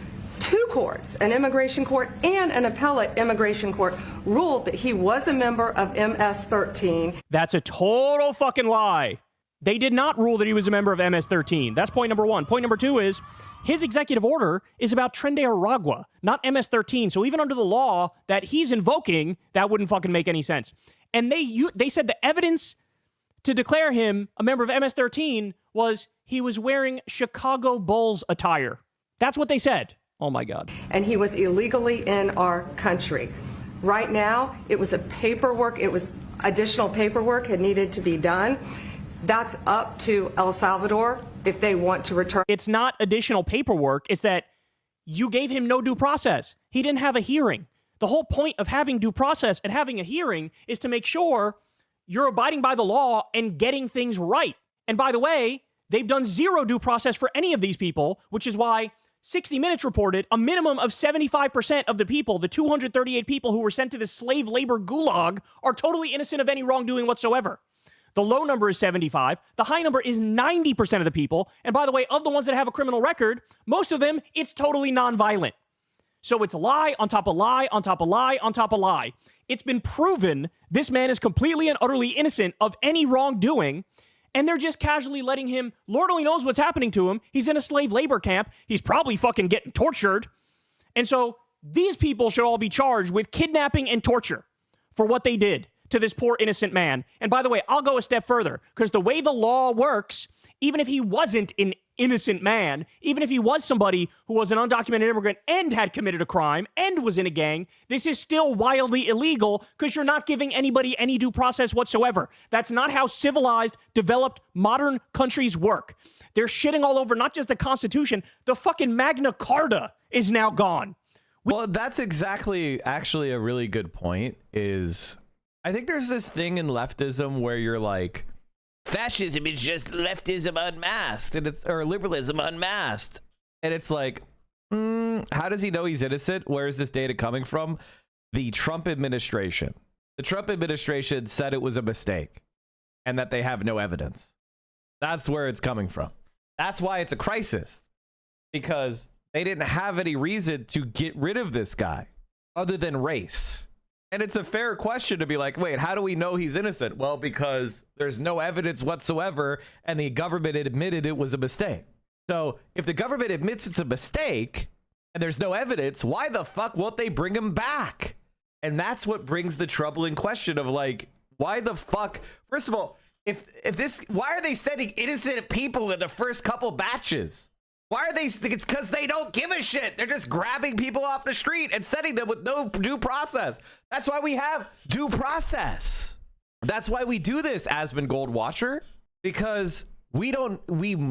two courts, an immigration court and an appellate immigration court, ruled that he was a member of MS-13. That's a total fucking lie. They did not rule that he was a member of MS-13. That's point number one. Point number two is his executive order is about Tren de Aragua, not MS-13. So even under the law that he's invoking, that wouldn't fucking make any sense. And they said the evidence to declare him a member of MS-13 was he was wearing Chicago Bulls attire. That's what they said. Oh my God. And he was illegally in our country. Right now, it was additional paperwork had needed to be done. That's up to El Salvador if they want to return. It's not additional paperwork. It's that you gave him no due process. He didn't have a hearing. The whole point of having due process and having a hearing is to make sure you're abiding by the law and getting things right. And by the way, they've done zero due process for any of these people, which is why 60 Minutes reported a minimum of 75% of the people, the 238 people who were sent to the slave labor gulag, are totally innocent of any wrongdoing whatsoever. The low number is 75. The high number is 90% of the people. And by the way, of the ones that have a criminal record, most of them, it's totally nonviolent. So it's lie on top of lie on top of lie on top of lie. It's been proven this man is completely and utterly innocent of any wrongdoing, and they're just casually letting him, Lord only knows what's happening to him. He's in a slave labor camp. He's probably fucking getting tortured. And so these people should all be charged with kidnapping and torture for what they did to this poor innocent man. And by the way, I'll go a step further, because the way the law works, even if he wasn't an innocent man, even if he was somebody who was an undocumented immigrant and had committed a crime and was in a gang, this is still wildly illegal because you're not giving anybody any due process whatsoever. That's not how civilized, developed, modern countries work. They're shitting all over not just the Constitution, the fucking Magna Carta is now gone. Well, that's exactly actually a really good point. Is I think there's this thing in leftism where you're like, fascism is just leftism unmasked, and or liberalism unmasked. And it's like, how does he know he's innocent? Where is this data coming from? The Trump administration. The Trump administration said it was a mistake and that they have no evidence. That's where it's coming from. That's why it's a crisis, because they didn't have any reason to get rid of this guy other than race. And it's a fair question to be like, wait, how do we know he's innocent? Well, because there's no evidence whatsoever, and the government admitted it was a mistake. So if the government admits it's a mistake and there's no evidence, why the fuck won't they bring him back? And that's what brings the troubling question of like, why the fuck? First of all, if this, why are they sending innocent people in the first couple batches? Why are they? It's because they don't give a shit. They're just grabbing people off the street and sending them with no due process. That's why we have due process. That's why we do this, Asmund Goldwasher, because we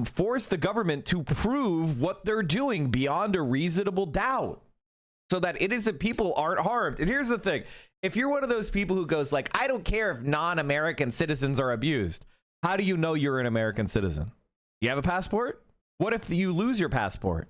force the government to prove what they're doing beyond a reasonable doubt so that innocent people aren't harmed. And here's the thing. If you're one of those people who goes like, I don't care if non-American citizens are abused, how do you know you're an American citizen? You have a passport? What if you lose your passport?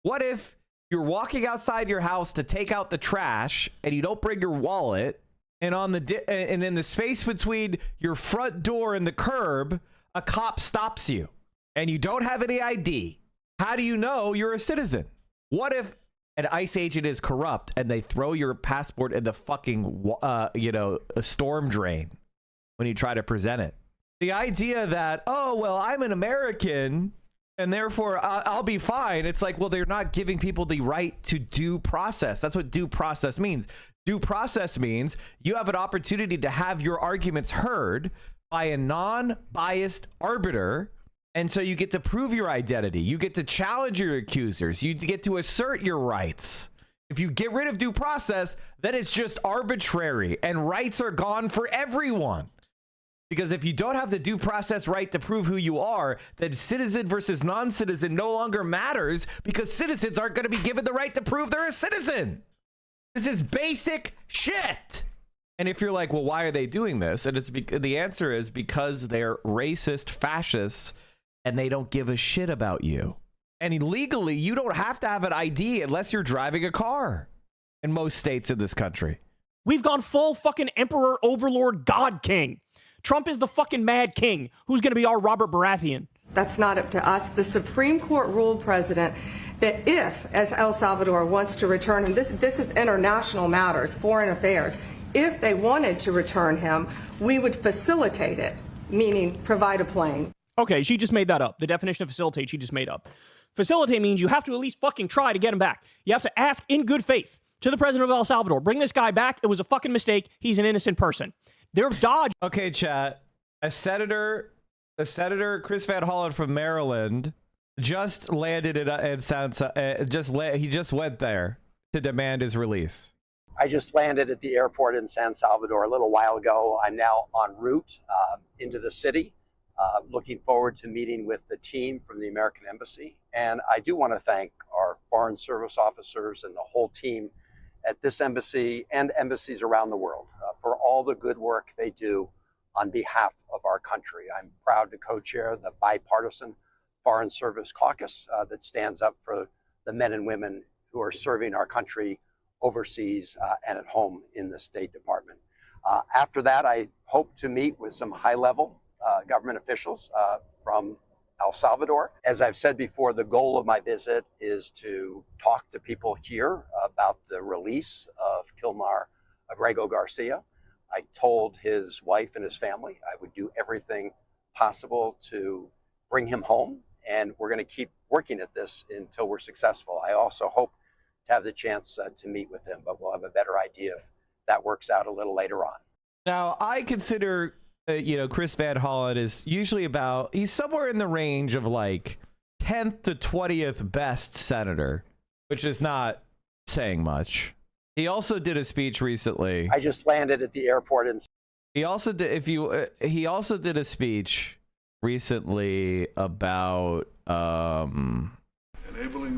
What if you're walking outside your house to take out the trash and you don't bring your wallet, and and in the space between your front door and the curb, a cop stops you and you don't have any ID? How do you know you're a citizen? What if an ICE agent is corrupt and they throw your passport in the fucking a storm drain when you try to present it? The idea that, oh well, I'm an American and therefore I'll be fine. It's like, well, they're not giving people the right to due process. That's what due process means. Due process means you have an opportunity to have your arguments heard by a non-biased arbiter. And so you get to prove your identity. You get to challenge your accusers. You get to assert your rights. If you get rid of due process, then it's just arbitrary and rights are gone for everyone. Because if you don't have the due process right to prove who you are, then citizen versus non-citizen no longer matters, because citizens aren't going to be given the right to prove they're a citizen. This is basic shit. And if you're like, well, why are they doing this? And the answer is because they're racist fascists and they don't give a shit about you. And legally, you don't have to have an ID unless you're driving a car in most states in this country. We've gone full fucking emperor, overlord, god king. Trump is the fucking mad king. Who's going to be our Robert Baratheon? That's not up to us. The Supreme Court ruled, President, that if, as El Salvador wants to return him, this is international matters, foreign affairs, if they wanted to return him, we would facilitate it, meaning provide a plane. Okay, she just made that up. The definition of facilitate, she just made up. Facilitate means you have to at least fucking try to get him back. You have to ask in good faith to the president of El Salvador, bring this guy back. It was a fucking mistake. He's an innocent person. They're dodging. Okay, chat. A senator, Chris Van Hollen from Maryland, just landed in Sansa. He just went there to demand his release. I just landed at the airport in San Salvador a little while ago. I'm now en route into the city. Looking forward to meeting with the team from the American Embassy. And I do want to thank our Foreign Service officers and the whole team at this embassy and embassies around the world for all the good work they do on behalf of our country. I'm proud to co-chair the bipartisan Foreign Service Caucus that stands up for the men and women who are serving our country overseas and at home in the State Department. After that, I hope to meet with some high-level government officials from El Salvador. As I've said before, the goal of my visit is to talk to people here about the release of Kilmar Abrego Garcia. I told his wife and his family I would do everything possible to bring him home, and we're going to keep working at this until we're successful. I also hope to have the chance to meet with him, but we'll have a better idea if that works out a little later on. Now, I consider Chris Van Hollen is usually he's somewhere in the range of like 10th to 20th best senator, which is not saying much. He also did a speech recently. I just landed at the airport and he also did a speech recently about enabling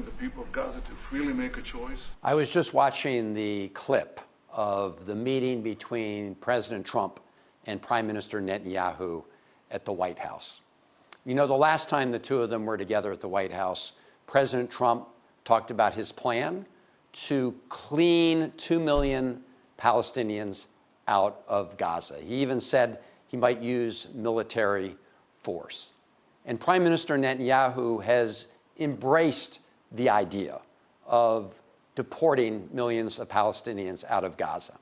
the people of Gaza to freely make a choice. I was just watching the clip of the meeting between President Trump and Prime Minister Netanyahu at the White House. You know, the last time the two of them were together at the White House, President Trump talked about his plan to clean 2 million Palestinians out of Gaza. He even said he might use military force. And Prime Minister Netanyahu has embraced the idea of deporting millions of Palestinians out of Gaza.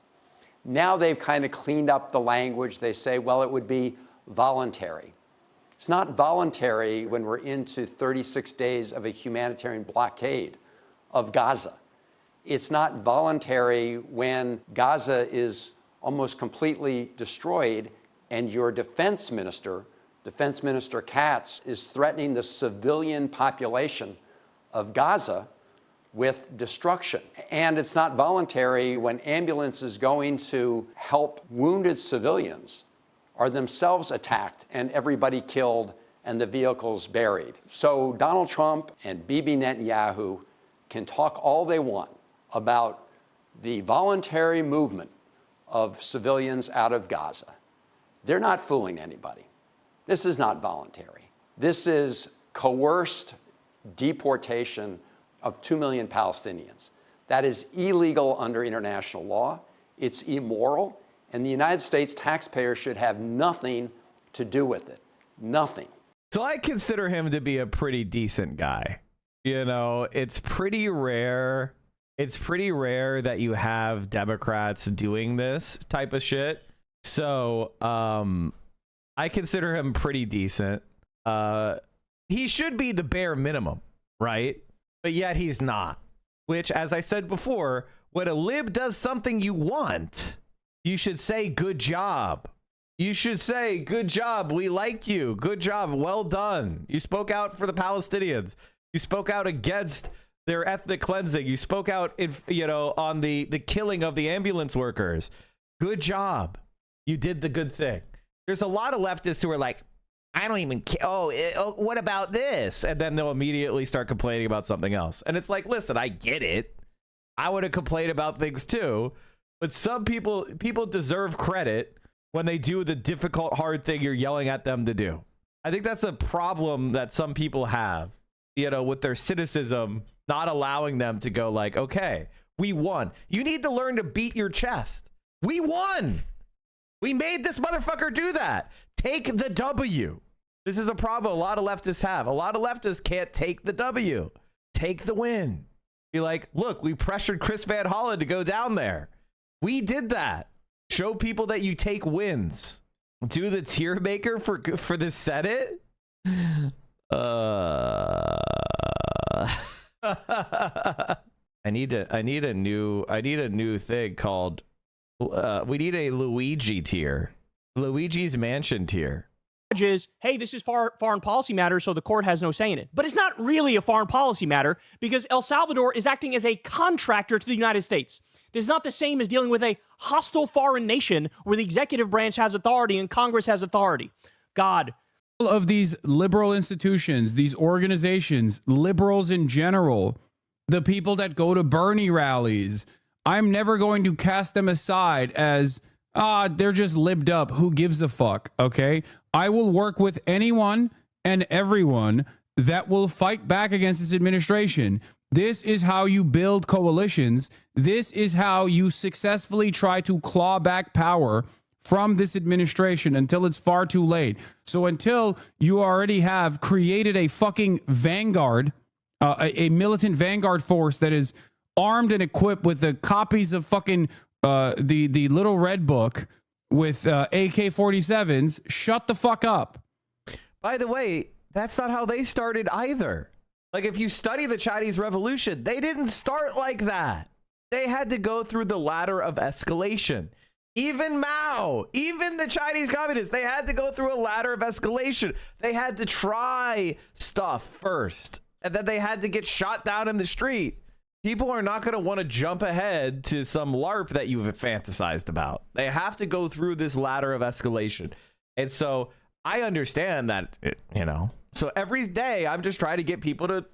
Now they've kind of cleaned up the language. They say, well, it would be voluntary. It's not voluntary when we're into 36 days of a humanitarian blockade of Gaza. It's not voluntary when Gaza is almost completely destroyed and your Defense Minister Katz, is threatening the civilian population of Gaza with destruction. And it's not voluntary when ambulances going to help wounded civilians are themselves attacked and everybody killed and the vehicles buried. So Donald Trump and Bibi Netanyahu can talk all they want about the voluntary movement of civilians out of Gaza. They're not fooling anybody. This is not voluntary. This is coerced deportation of 2 million Palestinians. That is illegal under international law. It's immoral, and the United States taxpayer should have nothing to do with it. Nothing. So I consider him to be a pretty decent guy. You know, it's pretty rare. It's pretty rare that you have Democrats doing this type of shit. So I consider him pretty decent. He should be the bare minimum, right? But yet he's not. Which, as I said before, when a lib does something you want, you should say, good job. You should say, good job. We like you. Good job. Well done. You spoke out for the Palestinians. You spoke out against their ethnic cleansing. You spoke out, on the killing of the ambulance workers. Good job. You did the good thing. There's a lot of leftists who are like, I don't even care. Oh, what about this? And then they'll immediately start complaining about something else. And it's like, listen, I get it. I would have complained about things too. But some people deserve credit when they do the difficult, hard thing you're yelling at them to do. I think that's a problem that some people have. you know, with their cynicism, not allowing them to go like, okay, we won. You need to learn to beat your chest. We won. We made this motherfucker do that. Take the W. This is a problem a lot of leftists have. A lot of leftists can't take the W. Take the win. Be like, look, we pressured Chris Van Hollen to go down there. We did that. Show people that you take wins. Do the tier maker for the Senate. I need a new thing called we need a Luigi tier. Luigi's Mansion tier. Is, hey, this is foreign policy matter, so the court has no say in it. But it's not really a foreign policy matter because El Salvador is acting as a contractor to the United States. This is not the same as dealing with a hostile foreign nation where the executive branch has authority and Congress has authority. God. Of these liberal institutions, these organizations, liberals in general, the people that go to Bernie rallies, I'm never going to cast them aside as, they're just libbed up. Who gives a fuck? Okay. I will work with anyone and everyone that will fight back against this administration. This is how you build coalitions. This is how you successfully try to claw back power from this administration until it's far too late. So until you already have created a fucking vanguard, a militant vanguard force that is armed and equipped with the copies of fucking the little red book with AK-47s, shut the fuck up. By the way, that's not how they started either. Like, if you study the Chinese Revolution, they didn't start like that. They had to go through the ladder of escalation. Even Mao, even the Chinese communists, they had to go through a ladder of escalation. They had to try stuff first, and then they had to get shot down in the street. People are not going to want to jump ahead to some LARP that you've fantasized about. They have to go through this ladder of escalation. And so I understand that, you know, so every day I'm just trying to get people to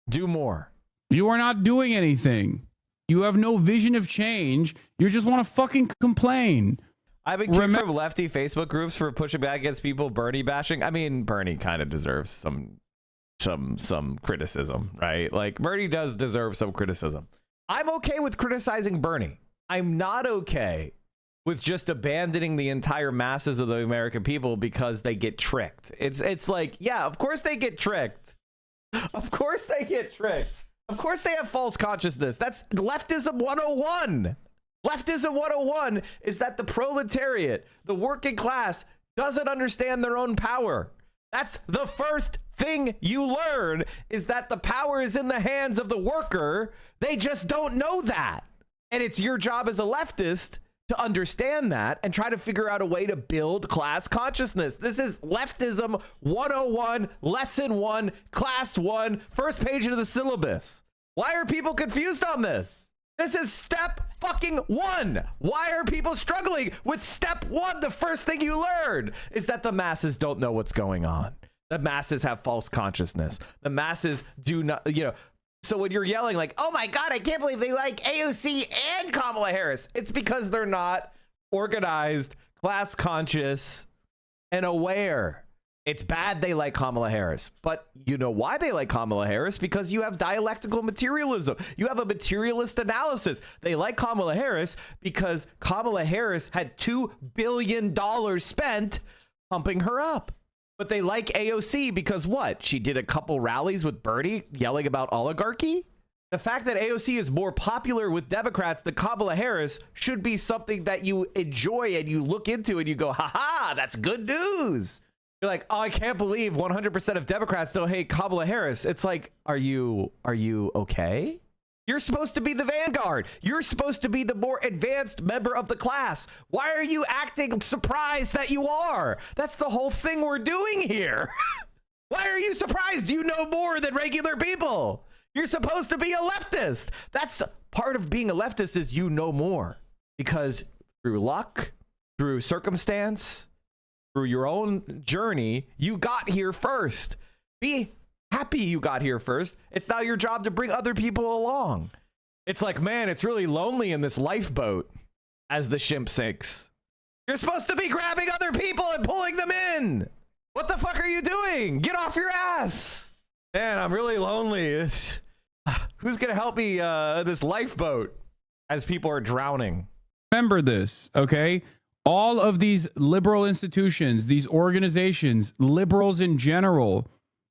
do more. You are not doing anything. You have no vision of change. You just want to fucking complain. I've been kicked from lefty Facebook groups for pushing back against people Bernie bashing. I mean, Bernie kind of deserves some criticism, right? Like, Bernie does deserve some criticism. I'm okay with criticizing Bernie. I'm not okay with just abandoning the entire masses of the American people because they get tricked. It's like, yeah, of course they get tricked. Of course they get tricked. Of course they have false consciousness. That's leftism 101. Leftism 101 is that the proletariat, the working class, doesn't understand their own power. That's the first thing you learn, is that the power is in the hands of the worker. They just don't know that. And it's your job as a leftist to understand that and try to figure out a way to build class consciousness. This is leftism 101, lesson 1, class 1, first page of the syllabus. Why are people confused on this? This is step fucking 1. Why are people struggling with step 1? The first thing you learn is that the masses don't know what's going on. The masses have false consciousness. The masses do not, you know. So when you're yelling like, oh my God, I can't believe they like AOC and Kamala Harris, it's because they're not organized, class conscious, and aware. It's bad they like Kamala Harris, but you know why they like Kamala Harris? Because you have dialectical materialism. You have a materialist analysis. They like Kamala Harris because Kamala Harris had $2 billion spent pumping her up. But they like AOC because what? She did a couple rallies with Bernie yelling about oligarchy? The fact that AOC is more popular with Democrats than Kamala Harris should be something that you enjoy and you look into and you go, haha, that's good news. You're like, oh, I can't believe 100% of Democrats don't hate Kamala Harris. It's like, are you okay? You're supposed to be the vanguard. You're supposed to be the more advanced member of the class. Why are you acting surprised that you are? That's the whole thing we're doing here. Why are you surprised you know more than regular people? You're supposed to be a leftist. That's part of being a leftist, is you know more. Because through luck, through circumstance, through your own journey, you got here first. Be happy you got here first. It's now your job to bring other people along. It's like, man, it's really lonely in this lifeboat as the ship sinks. You're supposed to be grabbing other people and pulling them in. What the fuck are you doing? Get off your ass. Man, I'm really lonely. Who's gonna help me this lifeboat as people are drowning? Remember this, okay? All of these liberal institutions, these organizations, liberals in general,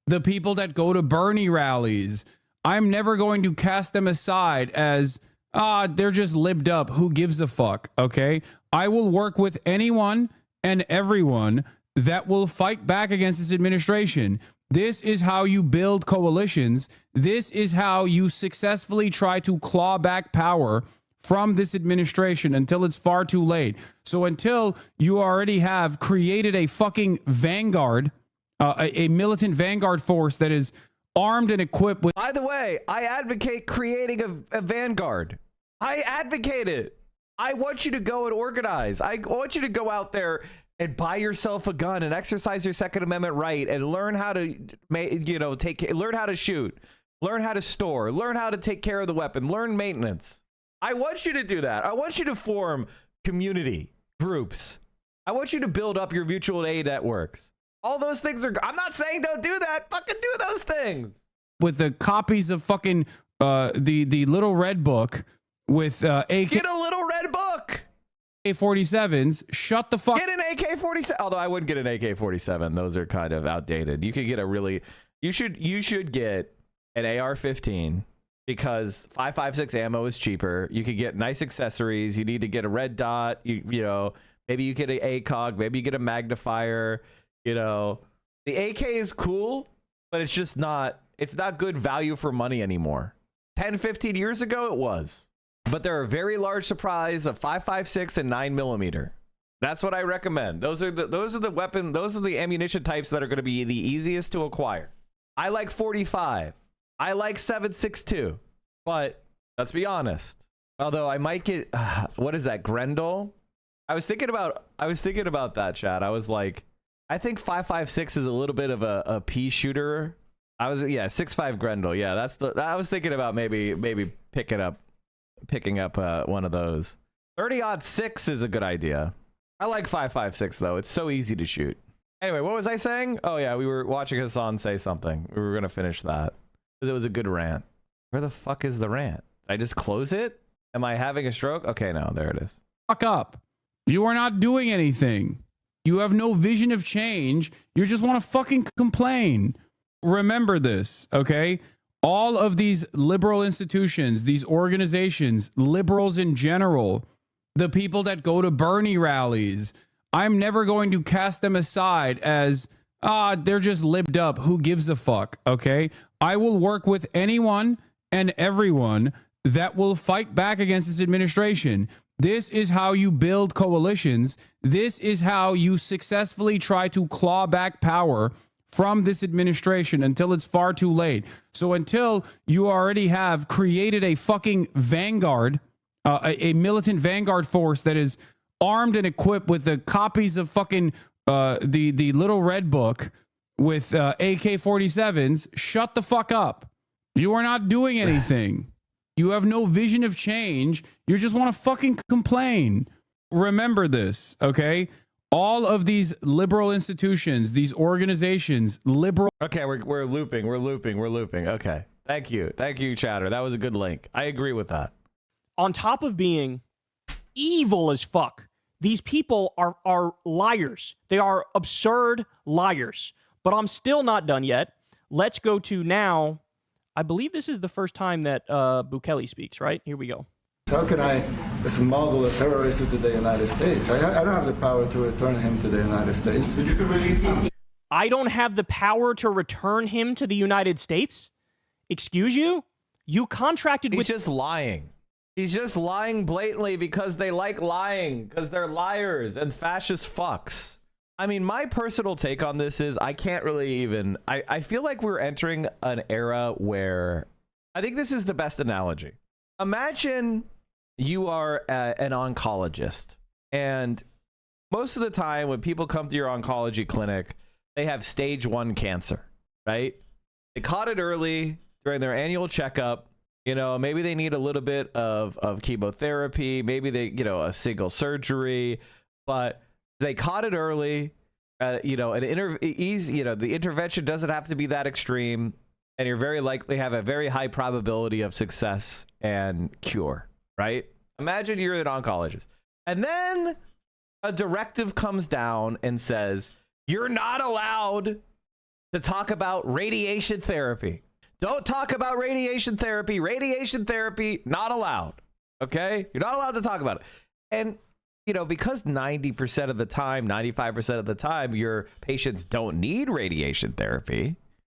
the people that go to Bernie rallies, I'm never going to cast them aside as, they're just libbed up. Who gives a fuck, okay? I will work with anyone and everyone that will fight back against this administration. This is how you build coalitions. This is how you successfully try to claw back power from this administration until it's far too late. So until you already have created a fucking vanguard, a militant vanguard force that is armed and equipped with... By the way, I advocate creating a vanguard. I advocate it. I want you to go and organize. I want you to go out there and buy yourself a gun and exercise your Second Amendment right and learn how to, learn how to shoot, learn how to store, learn how to take care of the weapon, learn maintenance. I want you to do that. I want you to form community groups. I want you to build up your mutual aid networks. All those things are, I'm not saying don't do that. Fucking do those things. With the copies of fucking the little red book with AK. Get a little red book. AK-47s. Shut the fuck. Get an AK-47. Although I wouldn't get an AK-47. Those are kind of outdated. You could get a really, you should get an AR-15 because 5.56 ammo is cheaper. You could get nice accessories. You need to get a red dot. You know, maybe you get an ACOG. Maybe you get a magnifier. You know, the AK is cool, but it's just not, it's not good value for money anymore. 10, 15 years ago, it was. But there are very large supplies of 5.56 and 9mm. That's what I recommend. Those are the weapon, those are the ammunition types that are going to be the easiest to acquire. I like 45. I like 7.62. But let's be honest. Although I might get what is that, Grendel? I was thinking about that, chat. I was like, I think 5.56 is a little bit of a pea shooter. I was 6.5 Grendel. Yeah, I was thinking about maybe picking up one of those. 30-06 is a good idea. I like 5.56 though. It's so easy to shoot. Anyway, what was I saying? Oh yeah, we were watching Hassan say something. We were gonna finish that because it was a good rant. Where the fuck is the rant? Did I just close it? Am I having a stroke? Okay, no, there it is. Fuck up. You are not doing anything. You have no vision of change. You just want to fucking complain. Remember this, okay? All of these liberal institutions, these organizations, liberals in general, the people that go to Bernie rallies, I'm never going to cast them aside as, they're just libbed up. Who gives a fuck, okay? I will work with anyone and everyone that will fight back against this administration. This is how you build coalitions. This is how you successfully try to claw back power from this administration until it's far too late. So until you already have created a fucking vanguard, a militant vanguard force that is armed and equipped with the copies of fucking the little red book with AK-47s, shut the fuck up. You are not doing anything. You have no vision of change. You just want to fucking complain. Remember this, okay? All of these liberal institutions, these organizations, liberal... Okay, we're looping. Okay. Thank you, chatter. That was a good link. I agree with that. On top of being evil as fuck, these people are liars. They are absurd liars. But I'm still not done yet. Let's go to now... I believe this is the first time that Bukele speaks, right? Here we go. How can I smuggle a terrorist into the United States? I don't have the power to return him to the United States. I don't have the power to return him to the United States? Excuse you? You contracted with... He's just lying. He's just lying blatantly because they like lying, because they're liars and fascist fucks. I mean, my personal take on this is I can't really even... I feel like we're entering an era where... I think this is the best analogy. Imagine you are an oncologist, and most of the time when people come to your oncology clinic, they have stage 1 cancer, right? They caught it early during their annual checkup. You know, maybe they need a little bit of chemotherapy. Maybe they, a single surgery, but... They caught it early, the intervention doesn't have to be that extreme. and you're very likely have a very high probability of success and cure, right? Imagine you're an oncologist. And then a directive comes down and says, you're not allowed to talk about radiation therapy. Don't talk about radiation therapy. Radiation therapy, not allowed. Okay? You're not allowed to talk about it. And, you know, because 90% of the time, 95% of the time, your patients don't need radiation therapy.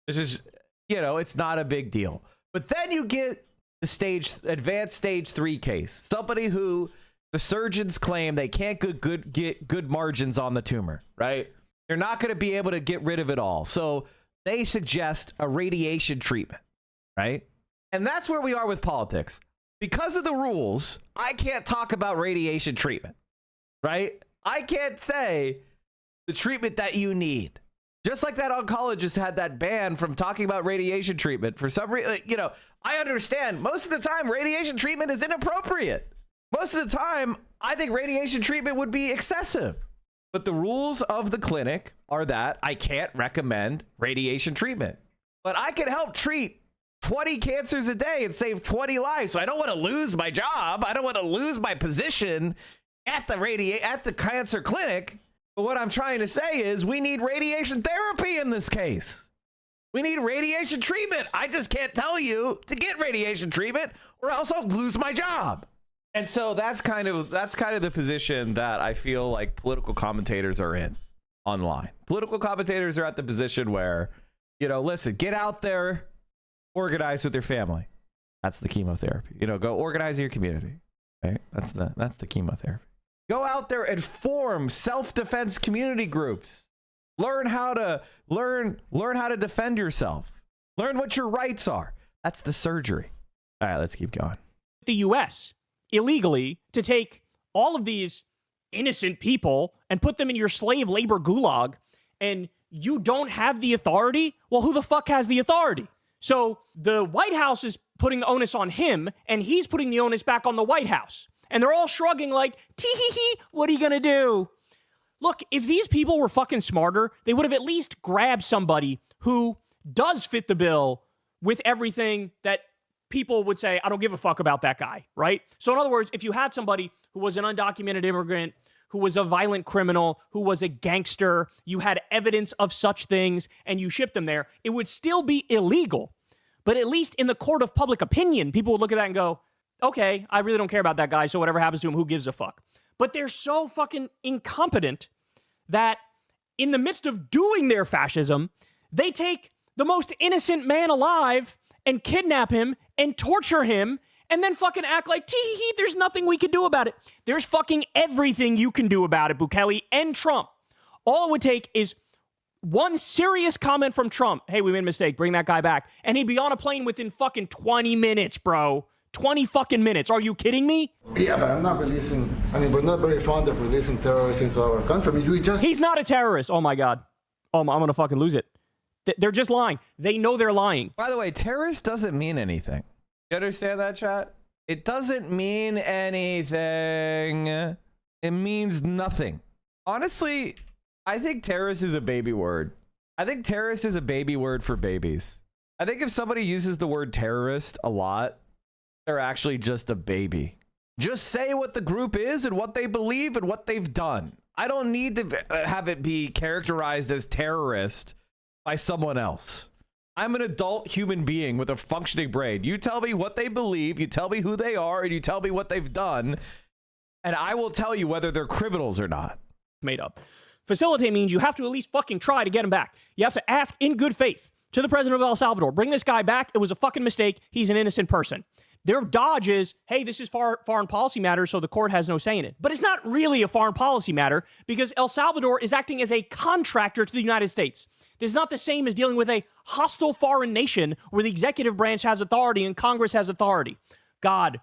This is, you know, it's not a big deal. But then you get the advanced stage 3 case. Somebody who the surgeons claim they can't get good margins on the tumor, right? They're not going to be able to get rid of it all. So they suggest a radiation treatment, right? And that's where we are with politics. Because of the rules, I can't talk about radiation treatment, right? I can't say the treatment that you need. Just like that oncologist had that ban from talking about radiation treatment for some reason. You know, I understand most of the time radiation treatment is inappropriate. Most of the time, I think radiation treatment would be excessive. But the rules of the clinic are that I can't recommend radiation treatment. But I can help treat 20 cancers a day and save 20 lives. So I don't want to lose my job. I don't want to lose my position at the cancer clinic. But what I'm trying to say is we need radiation therapy in this case. We need radiation treatment. I just can't tell you to get radiation treatment or else I'll lose my job. And so that's kind of the position that I feel like political commentators are in online. Political commentators are at the position where, you know, listen, get out there, organize with your family. That's the chemotherapy. You know, go organize your community. Okay? That's the chemotherapy. Go out there and form self-defense community groups. Learn how to defend yourself. Learn what your rights are. That's the surgery. All right, let's keep going. The U.S. illegally to take all of these innocent people and put them in your slave labor gulag, and you don't have the authority? Well, who the fuck has the authority? So the White House is putting the onus on him, and he's putting the onus back on the White House. And they're all shrugging like, tee-hee-hee, what are you gonna do? Look, if these people were fucking smarter, they would have at least grabbed somebody who does fit the bill with everything that people would say, I don't give a fuck about that guy, right? So in other words, if you had somebody who was an undocumented immigrant, who was a violent criminal, who was a gangster, you had evidence of such things, and you shipped them there, it would still be illegal. But at least in the court of public opinion, people would look at that and go, okay, I really don't care about that guy, so whatever happens to him, who gives a fuck? But they're so fucking incompetent that in the midst of doing their fascism, they take the most innocent man alive and kidnap him and torture him and then fucking act like, tee-hee-hee, there's nothing we can do about it. There's fucking everything you can do about it, Bukele and Trump. All it would take is one serious comment from Trump. Hey, we made a mistake. Bring that guy back. And he'd be on a plane within fucking 20 minutes, bro. 20 fucking minutes. Are you kidding me? Yeah, but I'm not releasing, we're not very fond of releasing terrorists into our country. He's not a terrorist. Oh my God. Oh, I'm going to fucking lose it. They're just lying. They know they're lying. By the way, terrorist doesn't mean anything. You understand that, chat? It doesn't mean anything. It means nothing. Honestly, I think terrorist is a baby word. I think terrorist is a baby word for babies. I think if somebody uses the word terrorist a lot, they're actually just a baby. Just say what the group is and what they believe and what they've done. I don't need to have it be characterized as terrorist by someone else. I'm an adult human being with a functioning brain. You tell me what they believe, you tell me who they are, and you tell me what they've done, and I will tell you whether they're criminals or not. Made up. Facilitate means you have to at least fucking try to get him back. You have to ask in good faith to the president of El Salvador, bring this guy back. It was a fucking mistake. He's an innocent person. Their dodge is, hey, this is foreign policy matter, so the court has no say in it. But it's not really a foreign policy matter because El Salvador is acting as a contractor to the United States. This is not the same as dealing with a hostile foreign nation where the executive branch has authority and Congress has authority. God,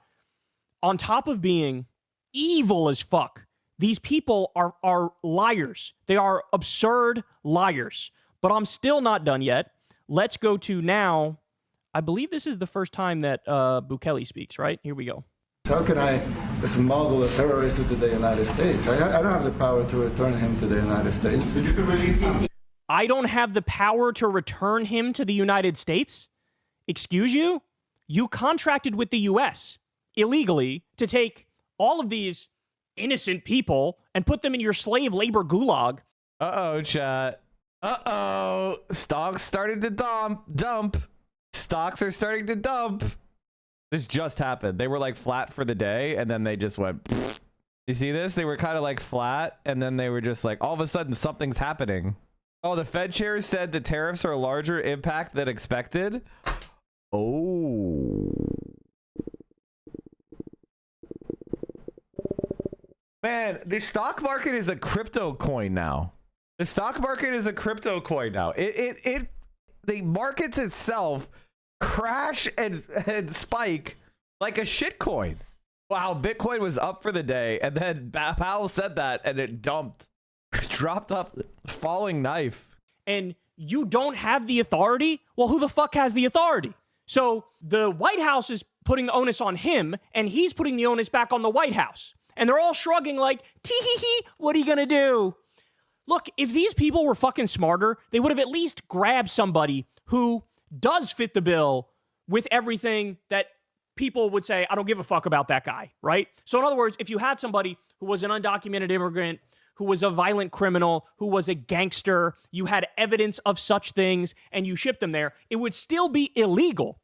on top of being evil as fuck, these people are liars. They are absurd liars. But I'm still not done yet. Let's go to now. I believe this is the first time that Bukele speaks, right? Here we go. How can I smuggle a terrorist into the United States? I don't have the power to return him to the United States. I don't have the power to return him to the United States? excuse you? You contracted with the U.S. illegally to take all of these innocent people and put them in your slave labor gulag. Uh-oh, chat. Uh-oh. Stocks started to dump. Stocks are starting to dump. This just happened. They were like flat for the day, and then they just went... Pfft. You see this? They were kind of like flat, and then they were just like, all of a sudden, something's happening. Oh, the Fed chair said the tariffs are a larger impact than expected. Oh. Man, the stock market is a crypto coin now. The stock market is a crypto coin now. The markets itself crash and spike like a shit coin. Wow, Bitcoin was up for the day, and then Powell said that, and it dumped. Dropped off, falling knife. And you don't have the authority? Well, who the fuck has the authority? So the White House is putting the onus on him, and he's putting the onus back on the White House. And they're all shrugging like, tee-hee-hee, what are you gonna do? Look, if these people were fucking smarter, they would have at least grabbed somebody who does fit the bill with everything that people would say, I don't give a fuck about that guy, right? So in other words, if you had somebody who was an undocumented immigrant, who was a violent criminal, who was a gangster, you had evidence of such things, and you shipped them there, it would still be illegal.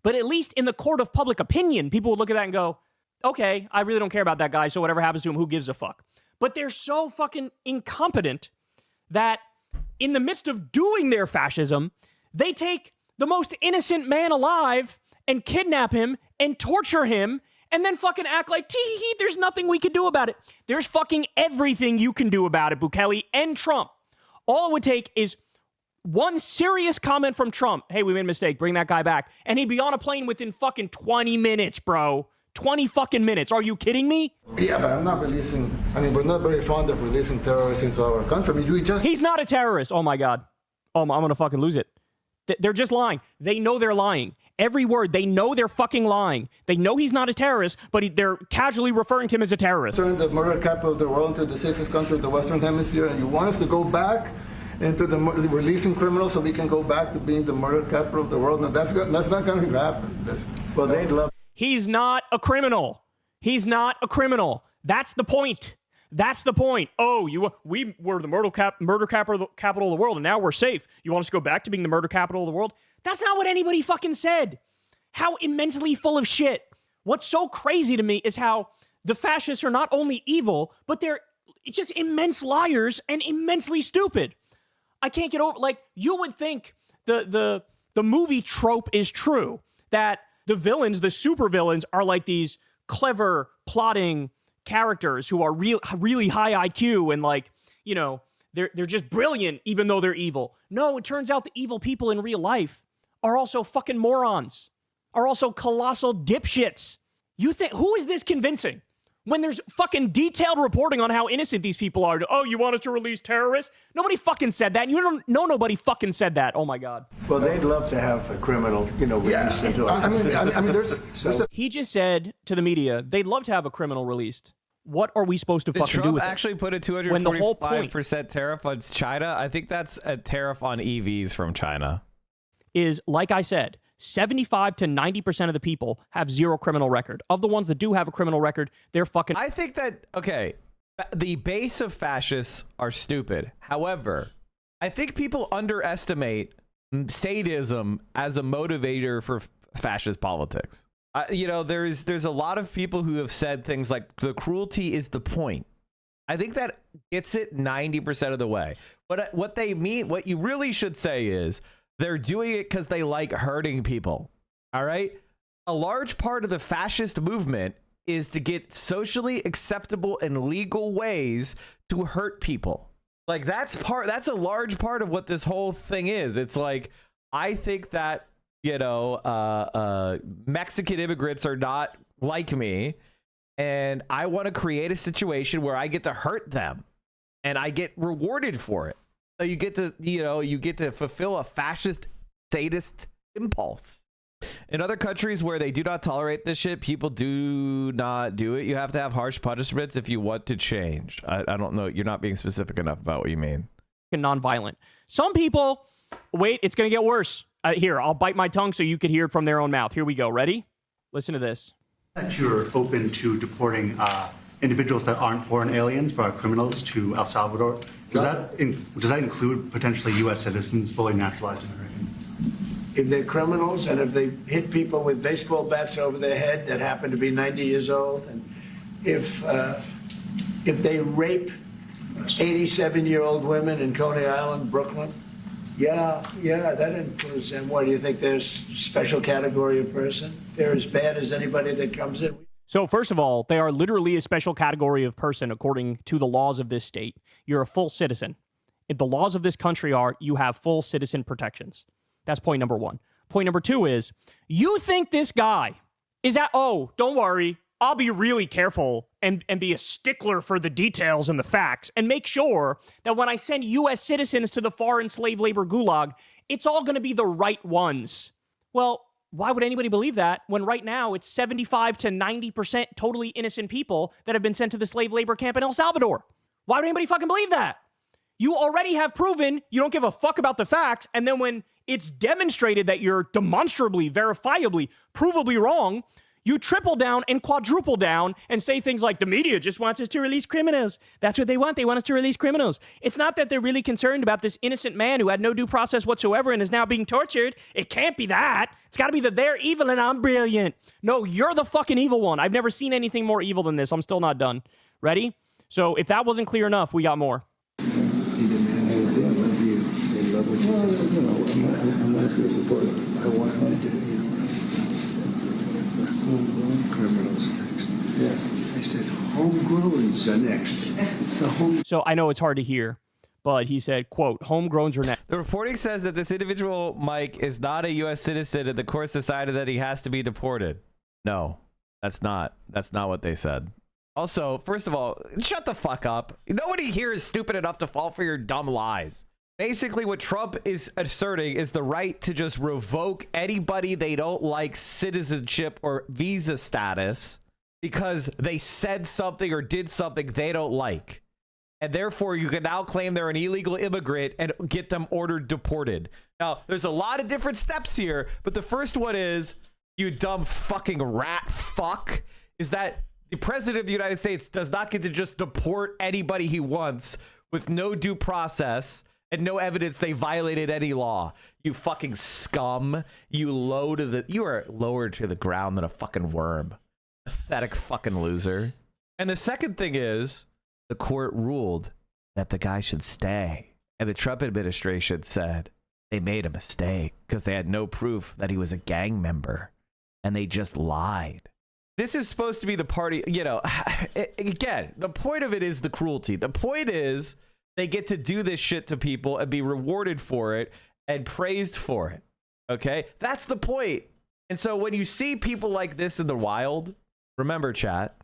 But at least in the court of public opinion, people would look at that and go, okay, I really don't care about that guy, so whatever happens to him, who gives a fuck? But they're so fucking incompetent that in the midst of doing their fascism, they take the most innocent man alive and kidnap him and torture him and then fucking act like, tee-hee-hee, there's nothing we can do about it. There's fucking everything you can do about it, Bukele and Trump. All it would take is one serious comment from Trump. Hey, we made a mistake. Bring that guy back. And he'd be on a plane within fucking 20 minutes, bro. 20 fucking minutes. Are you kidding me? Yeah, but I'm not releasing... I mean, we're not very fond of releasing terrorists into our country. I mean, we just... He's not a terrorist. Oh, my God. Oh, I'm going to fucking lose it. They're just lying. They know they're lying. Every word. They know they're fucking lying. They know he's not a terrorist, but they're casually referring to him as a terrorist. Turn the murder capital of the world into the safest country of the Western Hemisphere, and you want us to go back into the releasing criminals so we can go back to being the murder capital of the world? No, that's not going to happen. They'd love... He's not a criminal. He's not a criminal. That's the point. That's the point. Oh, we were the murder capital of the world, and now we're safe. You want us to go back to being the murder capital of the world? That's not what anybody fucking said. How immensely full of shit. What's so crazy to me is how the fascists are not only evil, but they're just immense liars and immensely stupid. I can't get over, like, you would think the movie trope is true, that the villains, the super villains, are like these clever, plotting characters who are really high IQ and, like, you know, they're just brilliant even though they're evil. No, it turns out the evil people in real life are also fucking morons, are also colossal dipshits. You think, who is this convincing? When there's fucking detailed reporting on how innocent these people are. Oh, you want us to release terrorists? Nobody fucking said that. You don't know nobody fucking said that. Oh my God. Well, they'd love to have a criminal, released into our country. I mean, there's He just said to the media, they'd love to have a criminal released. What are we supposed to fucking do with it? Trump actually put a 245% tariff on China. I think that's a tariff on EVs from China. Is, like I said, 75 to 90% of the people have zero criminal record. Of the ones that do have a criminal record, they're fucking... I think that, okay, the base of fascists are stupid. However, I think people underestimate sadism as a motivator for fascist politics. There's a lot of people who have said things like the cruelty is the point. I think that gets it 90% of the way. But what they mean, what you really should say is, they're doing it because they like hurting people. All right. A large part of the fascist movement is to get socially acceptable and legal ways to hurt people. Like that's a large part of what this whole thing is. It's like, I think that, Mexican immigrants are not like me, and I want to create a situation where I get to hurt them and I get rewarded for it. So you get to fulfill a fascist sadist impulse. In other countries where they do not tolerate this shit, people do not do it. You have to have harsh punishments if you want to change. I don't know. You're not being specific enough about what you mean. Non-violent. Some people, wait, it's going to get worse. Here, I'll bite my tongue so you could hear it from their own mouth. Here we go. Ready? Listen to this. That you're open to deporting individuals that aren't foreign aliens but are criminals to El Salvador. Does that include potentially U.S. citizens, fully naturalized Americans? If they're criminals and if they hit people with baseball bats over their head that happen to be 90 years old, and if they rape 87-year-old women in Coney Island, Brooklyn, yeah, that includes them. What do you think? There's a special category of person? They're as bad as anybody that comes in. So first of all, they are literally a special category of person according to the laws of this state. You're a full citizen. If the laws of this country are you have full citizen protections. That's point number one. Point number two is you think this guy is at, oh, don't worry, I'll be really careful and be a stickler for the details and the facts and make sure that when I send U.S. citizens to the foreign slave labor gulag, it's all going to be the right ones. Well, why would anybody believe that when right now it's 75 to 90% totally innocent people that have been sent to the slave labor camp in El Salvador? Why would anybody fucking believe that? You already have proven you don't give a fuck about the facts, and then when it's demonstrated that you're demonstrably, verifiably, provably wrong, you triple down and quadruple down and say things like the media just wants us to release criminals. That's what they want. They want us to release criminals. It's not that they're really concerned about this innocent man who had no due process whatsoever and is now being tortured. It can't be that. It's got to be that they're evil and I'm brilliant. No, you're the fucking evil one. I've never seen anything more evil than this. I'm still not done. Ready? So if that wasn't clear enough, we got more. He demanded they love you. They love what you do. Well, I'm not here to support it. I want him to do, homegrown criminals next. Yeah, I said homegrowns are next. So I know it's hard to hear, but he said, quote, homegrowns are next. The reporting says that this individual, Mike, is not a U.S. citizen and the court decided that he has to be deported. No, that's not what they said. Also, first of all, shut the fuck up. Nobody here is stupid enough to fall for your dumb lies. Basically, what Trump is asserting is the right to just revoke anybody they don't like citizenship or visa status because they said something or did something they don't like. And therefore, you can now claim they're an illegal immigrant and get them ordered deported. Now, there's a lot of different steps here, but the first one is, you dumb fucking rat fuck, is that the president of the United States does not get to just deport anybody he wants with no due process and no evidence they violated any law. You fucking scum. You are lower to the ground than a fucking worm. Pathetic fucking loser. And the second thing is, the court ruled that the guy should stay. And the Trump administration said they made a mistake because they had no proof that he was a gang member. And they just lied. This is supposed to be the party, you know, again, the point of it is the cruelty. The point is they get to do this shit to people and be rewarded for it and praised for it. Okay? That's the point. And so when you see people like this in the wild, remember, chat,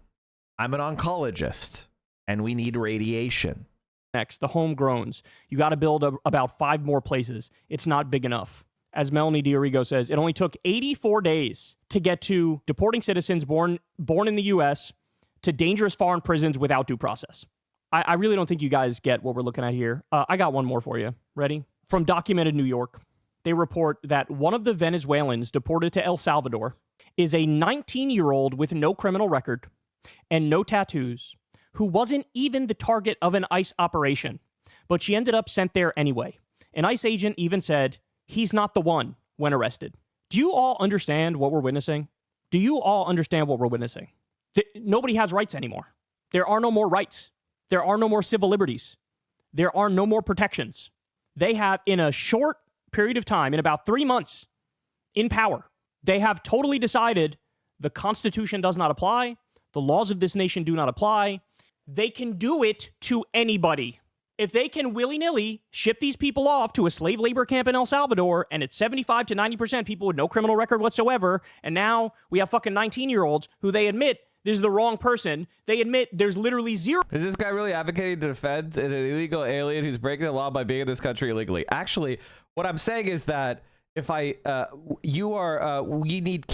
I'm an oncologist and we need radiation. Next, the homegrowns. You got to build about 5 more places. It's not big enough. As Melanie Diorigo says, it only took 84 days to get to deporting citizens born in the U.S. to dangerous foreign prisons without due process. I really don't think you guys get what we're looking at here. I got one more for you. Ready? From Documented New York, they report that one of the Venezuelans deported to El Salvador is a 19-year-old with no criminal record and no tattoos who wasn't even the target of an ICE operation, but she ended up sent there anyway. An ICE agent even said, he's not the one when arrested. Do you all understand what we're witnessing? Do you all understand what we're witnessing? Nobody has rights anymore. There are no more rights. There are no more civil liberties. There are no more protections. They have, in a short period of time, in about 3 months, in power, they have totally decided the Constitution does not apply. The laws of this nation do not apply. They can do it to anybody. If they can willy-nilly ship these people off to a slave labor camp in El Salvador, and it's 75 to 90% people with no criminal record whatsoever, and now we have fucking 19-year-olds who they admit this is the wrong person. They admit there's literally zero. Is this guy really advocating to defend an illegal alien who's breaking the law by being in this country illegally? Actually, what I'm saying is that if we need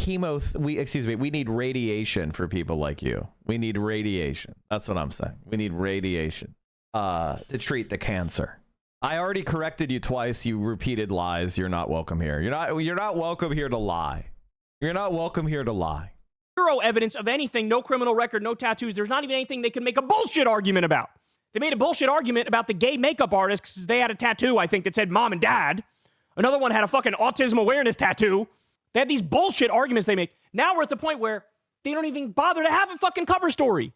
we need radiation for people like you. We need radiation. That's what I'm saying. We need radiation to treat the cancer. I already corrected you twice. You repeated lies. You're not welcome here. You're not welcome here to lie. You're not welcome here to lie. Zero evidence of anything, no criminal record, no tattoos. There's not even anything they can make a bullshit argument about. They made a bullshit argument about the gay makeup artist because they had a tattoo, I think, that said mom and dad. Another one had a fucking autism awareness tattoo. They had these bullshit arguments they make. Now we're at the point where they don't even bother to have a fucking cover story.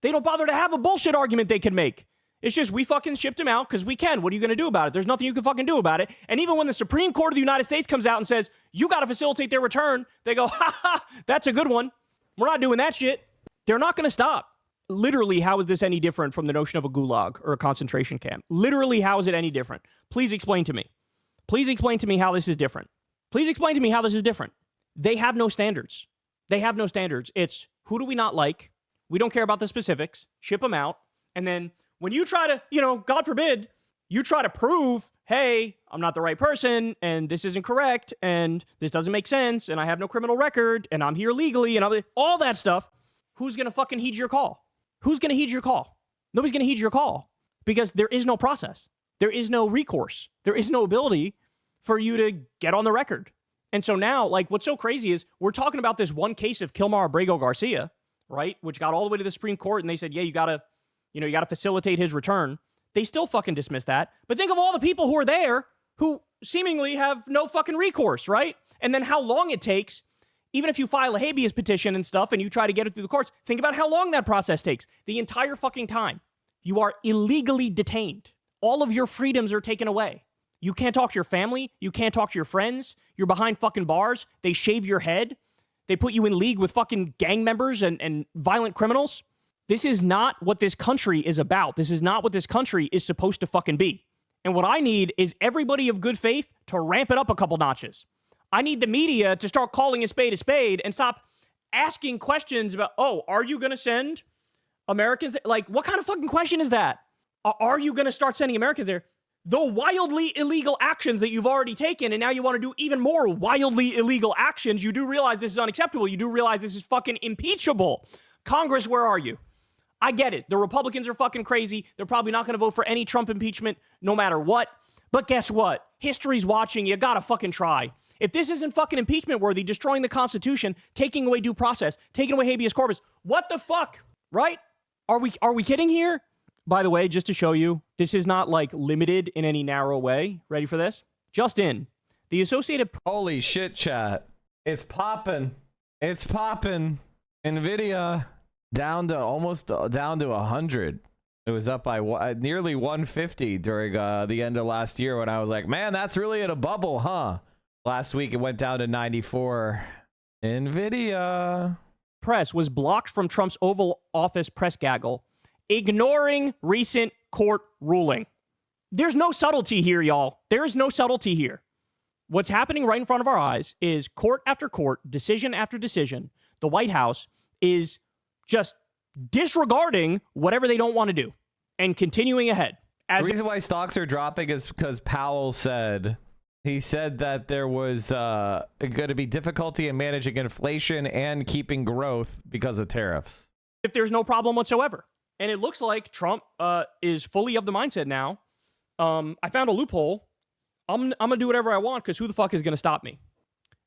They don't bother to have a bullshit argument they can make. It's just, we fucking shipped him out because we can. What are you going to do about it? There's nothing you can fucking do about it. And even when the Supreme Court of the United States comes out and says, you got to facilitate their return, they go, ha ha, that's a good one. We're not doing that shit. They're not going to stop. Literally, how is this any different from the notion of a gulag or a concentration camp? Literally, how is it any different? Please explain to me. Please explain to me how this is different. Please explain to me how this is different. They have no standards. They have no standards. It's, who do we not like? We don't care about the specifics. Ship them out. And then when you try to, God forbid, you try to prove, hey, I'm not the right person, and this isn't correct, and this doesn't make sense, and I have no criminal record, and I'm here legally, and all that stuff, who's going to fucking heed your call? Who's going to heed your call? Nobody's going to heed your call because there is no process. There is no recourse. There is no ability for you to get on the record. And so now, what's so crazy is we're talking about this one case of Kilmar Abrego Garcia, right? Which got all the way to the Supreme Court, and they said, yeah, you got to facilitate his return. They still fucking dismiss that. But think of all the people who are there who seemingly have no fucking recourse, right? And then how long it takes, even if you file a habeas petition and stuff and you try to get it through the courts, think about how long that process takes. The entire fucking time. You are illegally detained. All of your freedoms are taken away. You can't talk to your family. You can't talk to your friends. You're behind fucking bars. They shave your head. They put you in league with fucking gang members and violent criminals. This is not what this country is about. This is not what this country is supposed to fucking be. And what I need is everybody of good faith to ramp it up a couple notches. I need the media to start calling a spade and stop asking questions about, are you going to send Americans? What kind of fucking question is that? Are you going to start sending Americans there? The wildly illegal actions that you've already taken, and now you want to do even more wildly illegal actions. You do realize this is unacceptable. You do realize this is fucking impeachable. Congress, where are you? I get it. The Republicans are fucking crazy. They're probably not going to vote for any Trump impeachment no matter what. But guess what? History's watching. You gotta fucking try. If this isn't fucking impeachment worthy, destroying the Constitution, taking away due process, taking away habeas corpus, what the fuck? Right? Are we kidding here? By the way, just to show you, this is not limited in any narrow way. Ready for this? Just in. The Associated... Holy shit, chat. It's popping. It's popping. NVIDIA down to 100. It was up by nearly 150 during the end of last year when I was like, man, that's really in a bubble, huh? Last week it went down to 94. NVIDIA. Press was blocked from Trump's Oval Office press gaggle, ignoring recent court ruling. There's no subtlety here, y'all. There is no subtlety here. What's happening right in front of our eyes is court after court, decision after decision. The White House is just disregarding whatever they don't want to do and continuing ahead. The reason why stocks are dropping is because Powell said that there was going to be difficulty in managing inflation and keeping growth because of tariffs. If there's no problem whatsoever. And it looks like Trump is fully of the mindset now. I found a loophole. I'm going to do whatever I want because who the fuck is going to stop me?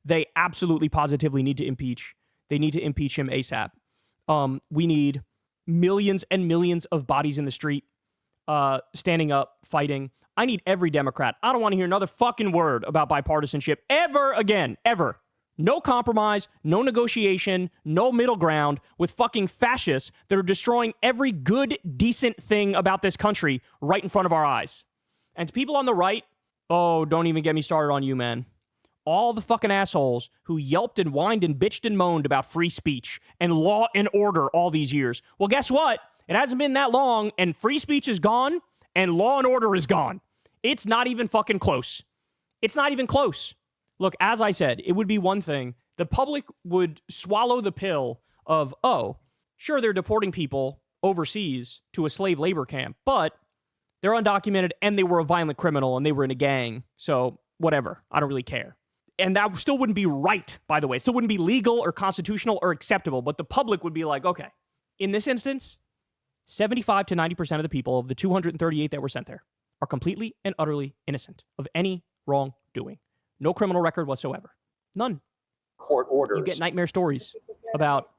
They absolutely positively need to impeach. They need to impeach him ASAP. We need millions and millions of bodies in the street standing up, fighting. I need every Democrat. I don't want to hear another fucking word about bipartisanship ever again, ever. No compromise, no negotiation, no middle ground with fucking fascists that are destroying every good, decent thing about this country right in front of our eyes. And to people on the right, don't even get me started on you, man. All the fucking assholes who yelped and whined and bitched and moaned about free speech and law and order all these years. Well, guess what? It hasn't been that long, and free speech is gone, and law and order is gone. It's not even fucking close. It's not even close. Look, as I said, it would be one thing. The public would swallow the pill of, sure, they're deporting people overseas to a slave labor camp, but they're undocumented and they were a violent criminal and they were in a gang. So whatever. I don't really care. And that still wouldn't be right, by the way. It still wouldn't be legal or constitutional or acceptable. But the public would be like, okay, in this instance, 75 to 90% of the people of the 238 that were sent there are completely and utterly innocent of any wrongdoing. No criminal record whatsoever. None. Court orders. You get nightmare stories about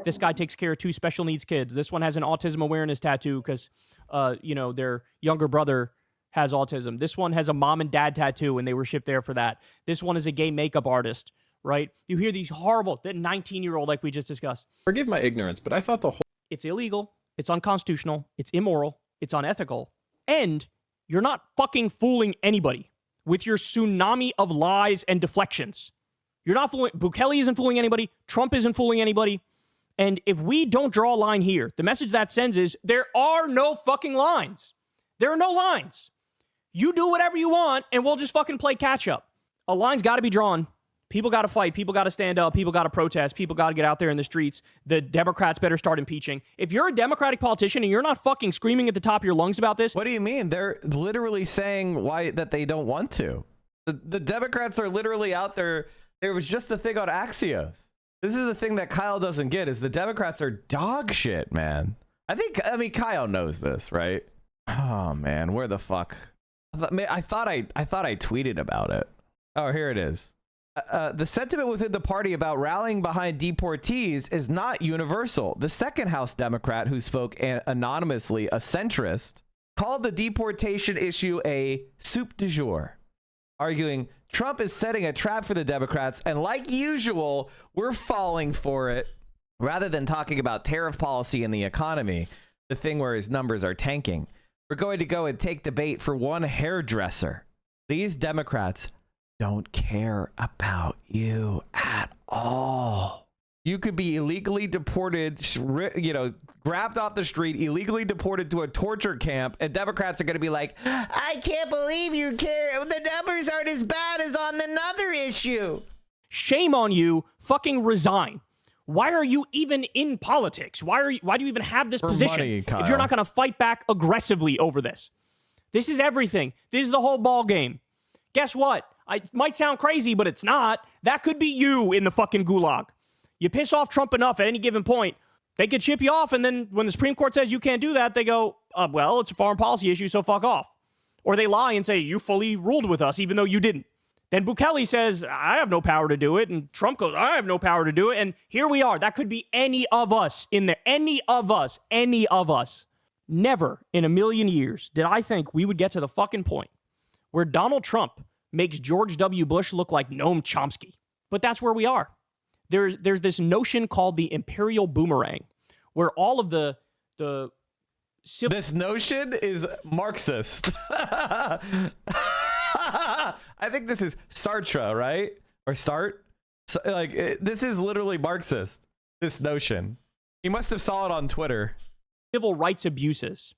this guy takes care of 2 special needs kids. This one has an autism awareness tattoo because, their younger brother has autism. This one has a mom and dad tattoo and they were shipped there for that. This one is a gay makeup artist, right? You hear these horrible, that 19-year-old like we just discussed. Forgive my ignorance, but I thought the whole... It's illegal. It's unconstitutional. It's immoral. It's unethical. And you're not fucking fooling anybody with your tsunami of lies and deflections. You're not fooling... Bukele isn't fooling anybody. Trump isn't fooling anybody. And if we don't draw a line here, the message that sends is there are no fucking lines. There are no lines. You do whatever you want, and we'll just fucking play catch up. A line's got to be drawn. People got to fight. People got to stand up. People got to protest. People got to get out there in the streets. The Democrats better start impeaching. If you're a Democratic politician and you're not fucking screaming at the top of your lungs about this... What do you mean? They're literally saying that they don't want to. The Democrats are literally out there. There was just the thing on Axios. This is the thing that Kyle doesn't get, is the Democrats are dog shit, man. I mean, Kyle knows this, right? Oh, man, where the fuck? I thought I tweeted about it. Oh, here it is. The sentiment within the party about rallying behind deportees is not universal. The second House Democrat who spoke anonymously, a centrist, called the deportation issue a soup du jour, arguing Trump is setting a trap for the Democrats, and like usual, we're falling for it. Rather than talking about tariff policy and the economy, the thing where his numbers are tanking, we're going to go and take the bait for one hairdresser. These Democrats don't care about you at all. You could be illegally deported, grabbed off the street, illegally deported to a torture camp, and Democrats are going to be like, I can't believe you care. The numbers aren't as bad as on another issue. Shame on you. Fucking resign. Why are you even in politics? Why do you even have this position money, Kyle, if you're not going to fight back aggressively over this? This is everything. This is the whole ball game. Guess what? It might sound crazy, but it's not. That could be you in the fucking gulag. You piss off Trump enough at any given point, they could ship you off, and then when the Supreme Court says you can't do that, they go, well, it's a foreign policy issue, so fuck off. Or they lie and say, you fully ruled with us, even though you didn't. Then Bukele says, I have no power to do it, and Trump goes, I have no power to do it, and here we are. That could be any of us in there. Any of us. Never in a million years did I think we would get to the fucking point where Donald Trump makes George W. Bush look like Noam Chomsky. But that's where we are. There's this notion called the imperial boomerang, where all of the this notion is Marxist. I think this is Sartre, right? Or Sartre? This is literally Marxist, this notion. He must have saw it on Twitter. Civil rights abuses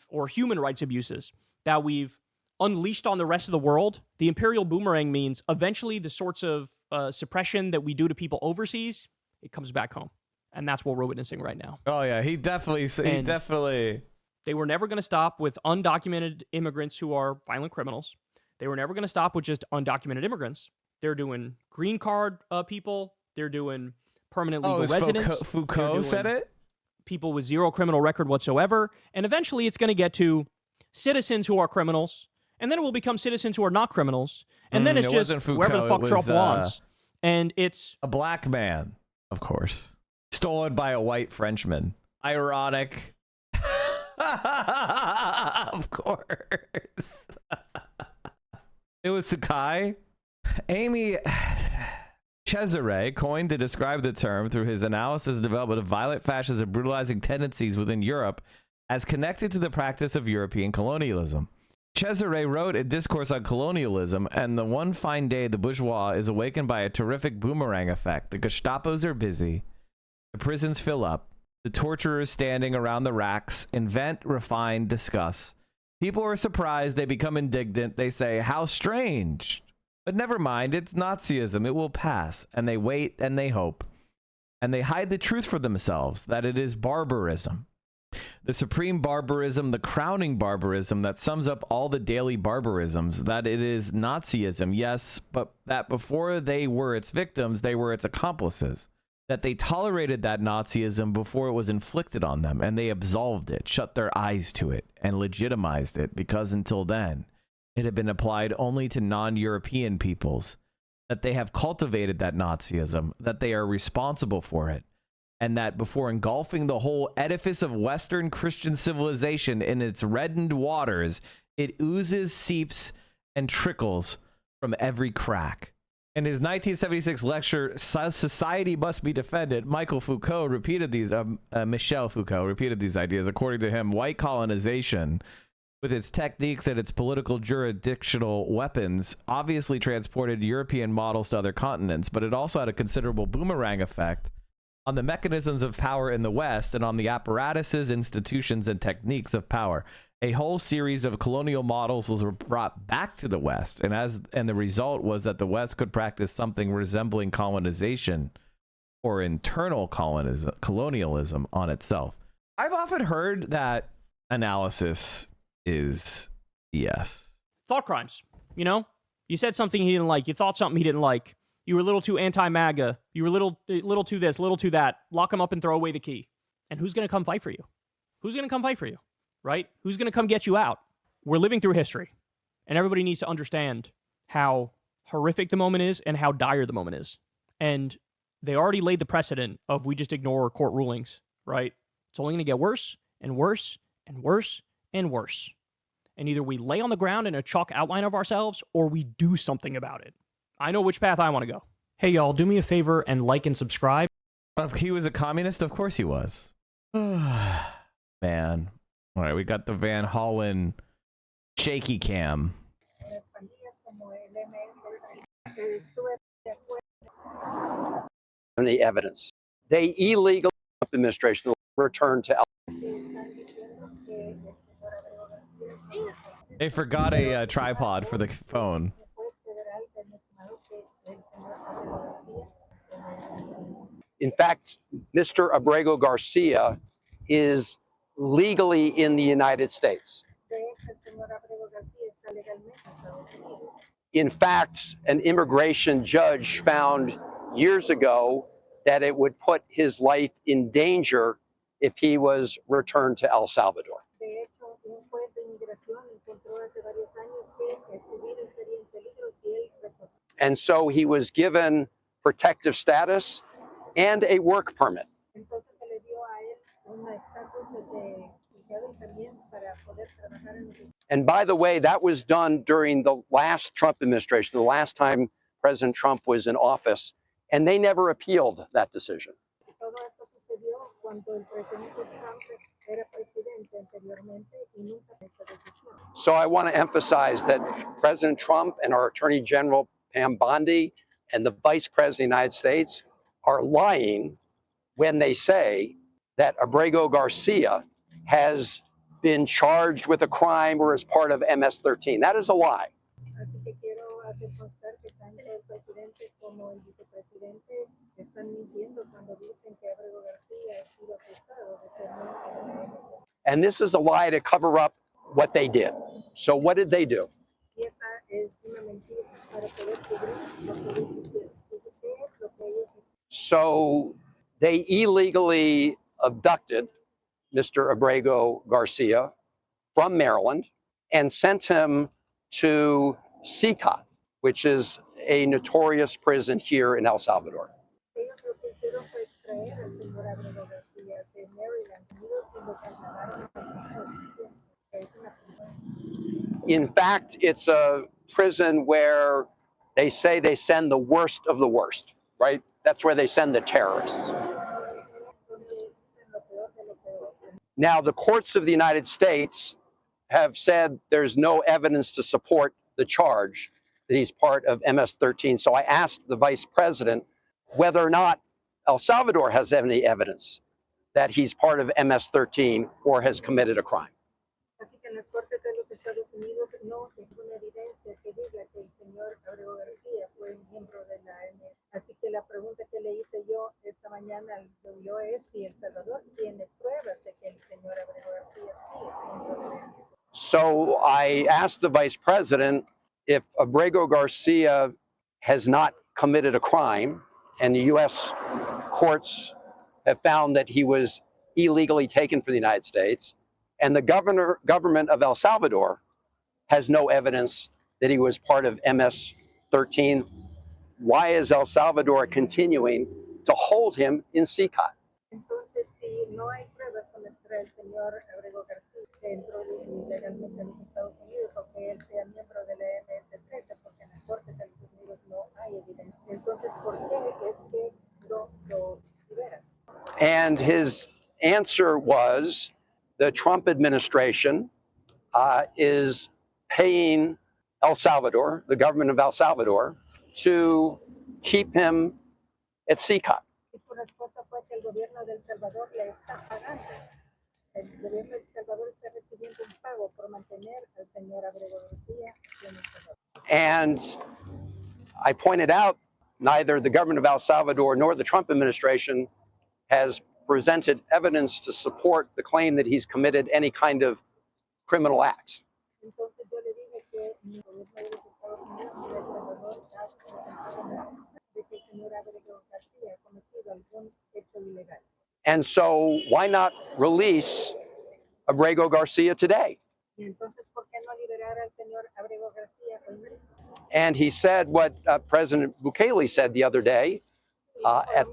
or human rights abuses that we've unleashed on the rest of the world. The imperial boomerang means eventually the sorts of suppression that we do to people overseas, it comes back home. And that's what we're witnessing right now. Oh, yeah. He definitely. They were never going to stop with undocumented immigrants who are violent criminals. They were never going to stop with just undocumented immigrants. They're doing green card people. They're doing permanent legal residents. Foucault said it? People with zero criminal record whatsoever. And eventually it's going to get to citizens who are criminals. And then it will become citizens who are not criminals. And then it's just wherever the fuck Trump wants. And it's a black man, of course. Stolen by a white Frenchman. Ironic. Of course. It was Sakai. Amy Cesare coined to describe the term through his analysis and development of violent fascist and brutalizing tendencies within Europe as connected to the practice of European colonialism. Cesare wrote a discourse on colonialism, and the one fine day the bourgeois is awakened by a terrific boomerang effect. The Gestapos are busy. The prisons fill up. The torturers standing around the racks invent, refine, discuss. People are surprised. They become indignant. They say, how strange. But never mind. It's Nazism. It will pass. And they wait and they hope. And they hide the truth for themselves, that it is barbarism. The supreme barbarism, the crowning barbarism that sums up all the daily barbarisms, that it is Nazism, yes, but that before they were its victims, they were its accomplices. that they tolerated that Nazism before it was inflicted on them, and they absolved it, shut their eyes to it, and legitimized it, because until then, it had been applied only to non-European peoples, that they have cultivated that Nazism, that they are responsible for it, and that before engulfing the whole edifice of Western Christian civilization in its reddened waters, it oozes, seeps, and trickles from every crack. In his 1976 lecture, Society Must Be Defended, Michel Foucault repeated these ideas. According to him, white colonization, with its techniques and its political jurisdictional weapons, obviously transported European models to other continents, but it also had a considerable boomerang effect on the mechanisms of power in the West and on the apparatuses, institutions, and techniques of power. A whole series of colonial models was brought back to the West, and the result was that the West could practice something resembling colonization or internal colonialism on itself. I've often heard that analysis is yes. Thought crimes. You know, you said something he didn't like. You thought something he didn't like. You were a little too anti-MAGA. You were a little too this, little too that. Lock him up and throw away the key. And who's going to come fight for you? Who's going to come fight for you? Right? Who's going to come get you out? We're living through history. And everybody needs to understand how horrific the moment is and how dire the moment is. And they already laid the precedent of we just ignore court rulings, right? It's only going to get worse and worse and worse and worse. And either we lay on the ground in a chalk outline of ourselves or we do something about it. I know which path I want to go. Hey, y'all, do me a favor and like and subscribe. If he was a communist, of course he was. Man. All right, we got the Van Hollen shaky cam. Any evidence? They illegally administration returned to. They forgot a tripod for the phone. In fact, Mr. Abrego Garcia is legally in the United States. In fact, an immigration judge found years ago that it would put his life in danger if he was returned to El Salvador. And so he was given protective status and a work permit. And by the way, that was done during the last Trump administration, the last time President Trump was in office, and they never appealed that decision. So I want to emphasize that President Trump and our Attorney General Pam Bondi and the Vice President of the United States are lying when they say that Abrego Garcia has been charged with a crime or is part of MS-13. That is a lie. And this is a lie to cover up what they did. So what did they do? So they illegally abducted Mr. Abrego Garcia from Maryland and sent him to CICA, which is a notorious prison here in El Salvador. In fact, it's a prison where they say they send the worst of the worst, right? That's where they send the terrorists. Now, the courts of the United States have said there's no evidence to support the charge that he's part of MS-13. So I asked the vice president whether or not El Salvador has any evidence that he's part of MS-13 or has committed a crime. So I asked the vice president if Abrego Garcia has not committed a crime and the U.S. courts have found that he was illegally taken from the United States, and the government of El Salvador has no evidence that he was part of MS-13. Why is El Salvador continuing to hold him in CCOT? Entonces, si no hay pruebas contra el señor Abrego García que entró ilegalmente a los Estados Unidos o que él sea miembro de la MS-13, porque en las Cortes de los Unidos no hay evidencia. Entonces, ¿por qué es que no lo liberan? And his answer was the Trump administration is paying El Salvador, the government of El Salvador, to keep him at CCOT. Su respuesta fue que el gobierno de El Salvador le está pagando. El gobierno de El Salvador está recibiendo un pago por mantener al señor Abrego García en El Salvador. And I pointed out neither the government of El Salvador nor the Trump administration has presented evidence to support the claim that he's committed any kind of criminal acts. Entonces yo le dije que el gobierno de los Estados Unidos y El Salvador ha presentado de que el señor Abrego García ha cometido algún hecho ilegal. And so why not release Abrego Garcia today? Y entonces, ¿por qué no liberar al señor Abrego García hoy mismo? And he said what President Bukele said the other day at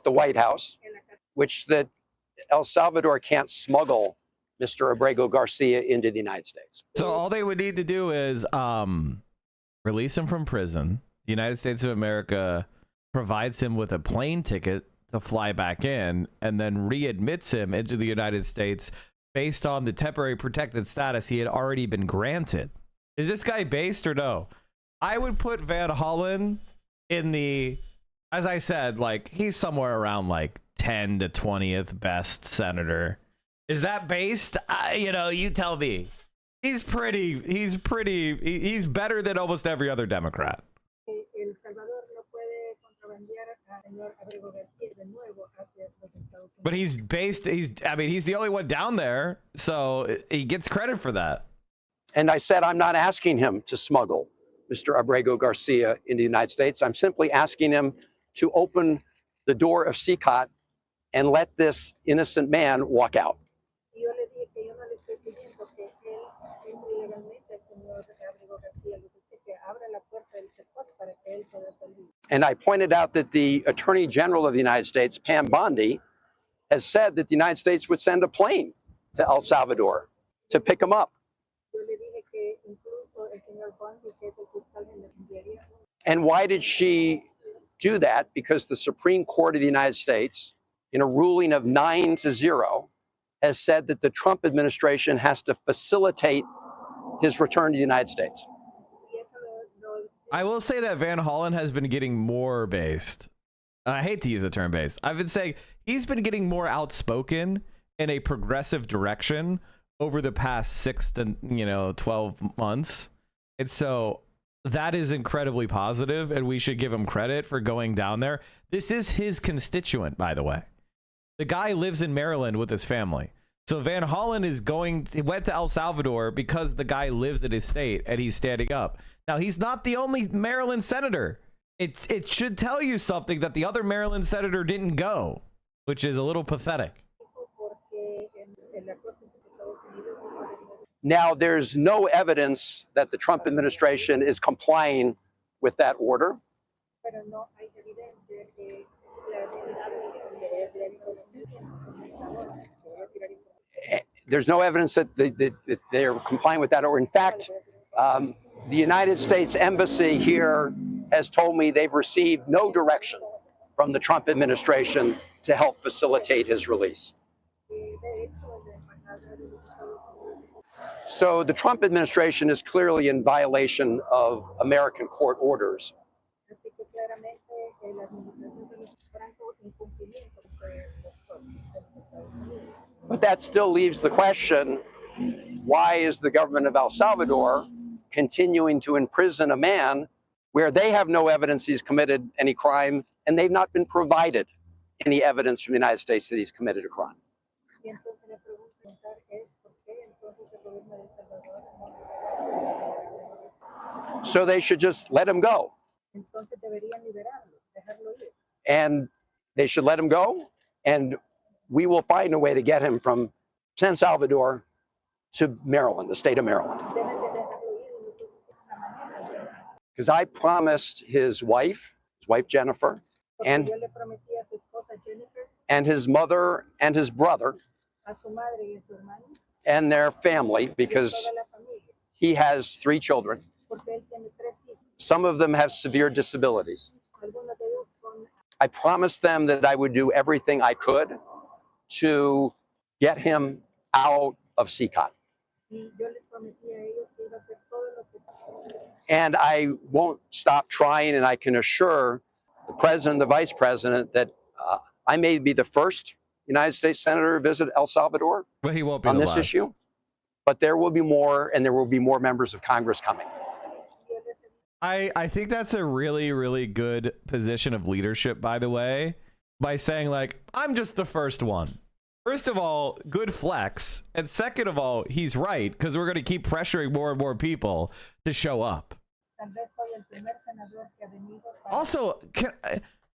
the White House, which that El Salvador can't smuggle Mr. Abrego Garcia into the United States. So all they would need to do is release him from prison. The United States of America provides him with a plane ticket to fly back in, and then readmits him into the United States based on the temporary protected status he had already been granted. Is this guy based or no? I would put Van Hollen in the, as I said, like he's somewhere around like 10 to 20th best senator. Is that based? You know, you tell me. He's better than almost every other Democrat. El Salvador no puede contrabandear al señor Abrego García de nuevo hacia los Estados Unidos. But he's based, I mean, he's the only one down there, so he gets credit for that. And I said, I'm not asking him to smuggle Mr. Abrego Garcia into the United States. I'm simply asking him to open the door of CCOT and let this innocent man walk out. Yo le dije que yo no le estoy pidiendo que él entre ilegalmente al señor Abrego García, le dije que abra la puerta del CCOT para que él pueda salir. And I pointed out that the Attorney General of the United States, Pam Bondi, has said that the United States would send a plane to El Salvador to pick him up. Yo le dije que incluso el señor Bondi, que es el fiscal general, enviaría. And why did she do that? Because the Supreme Court of the United States, in a ruling of 9-0, has said that the Trump administration has to facilitate his return to the United States. I will say that Van Hollen has been getting more based. I hate to use the term based. I've been saying he's been getting more outspoken in a progressive direction over the past 6 to 12 months. And so that is incredibly positive, and we should give him credit for going down there. This is his constituent, by the way. The guy lives in Maryland with his family. So Van Hollen went to El Salvador because the guy lives in his state and he's standing up. Now, he's not the only Maryland senator. It should tell you something that the other Maryland senator didn't go, which is a little pathetic. Now, there's no evidence that the Trump administration is complying with that order. There's no evidence that they're complying with that order. In fact, the United States Embassy here has told me they've received no direction from the Trump administration to help facilitate his release. So the Trump administration is clearly in violation of American court orders. But that still leaves the question, why is the government of El Salvador continuing to imprison a man where they have no evidence he's committed any crime, and they've not been provided any evidence from the United States that he's committed a crime? So they should just let him go. and they should let him go. And we will find a way to get him from San Salvador to Maryland, the state of Maryland. Because I promised his wife Jennifer, and his mother and his brother and their family, because he has 3 children. Some of them have severe disabilities. I promised them that I would do everything I could to get him out of CCOT. And I won't stop trying, and I can assure the president and the vice president that I may be the first United States senator to visit El Salvador, but he won't be on the this last. issue. But there will be more, and there will be more members of Congress coming. I think that's a really, really good position of leadership, by the way, by saying, like, I'm just the first one. First of all, good flex. And second of all, he's right, because we're going to keep pressuring more and more people to show up. Also,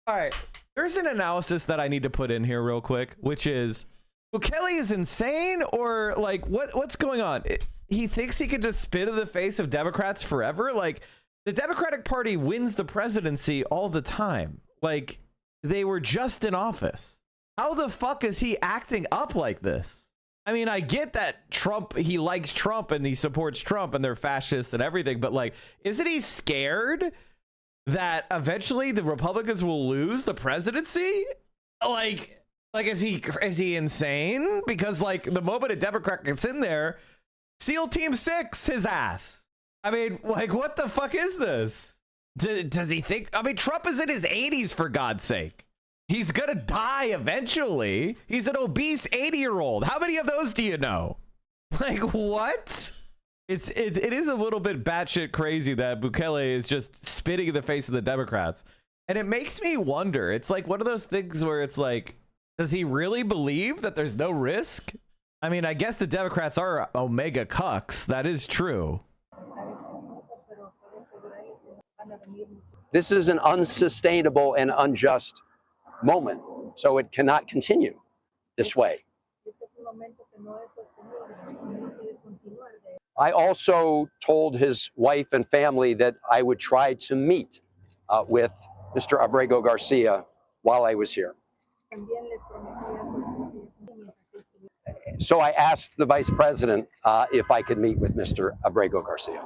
all right, there's an analysis that I need to put in here real quick, which is, Bukele is insane, or like what's going on? He thinks he can just spit in the face of Democrats forever. Like, the Democratic Party wins the presidency all the time. Like, they were just in office. How the fuck is he acting up like this? I mean, I get that Trump, he likes Trump and he supports Trump and they're fascists and everything, but like, isn't he scared that eventually the Republicans will lose the presidency? Like is he insane? Because like, the moment a Democrat gets in there, SEAL Team 6 his ass. I mean, like, what the fuck is this? Does he think, I mean, Trump is in his 80s, for God's sake. He's gonna die eventually. He's an obese 80-year-old. How many of those do you know? Like, what? It is a little bit batshit crazy that Bukele is just spitting in the face of the Democrats. And it makes me wonder. It's like one of those things where it's like, does he really believe that there's no risk? I mean, I guess the Democrats are omega cucks. That is true. This is an unsustainable and unjust moment, so it cannot continue this way. I also told his wife and family that I would try to meet with Mr. Abrego Garcia while I was here. So I asked the vice president if I could meet with Mr. Abrego Garcia.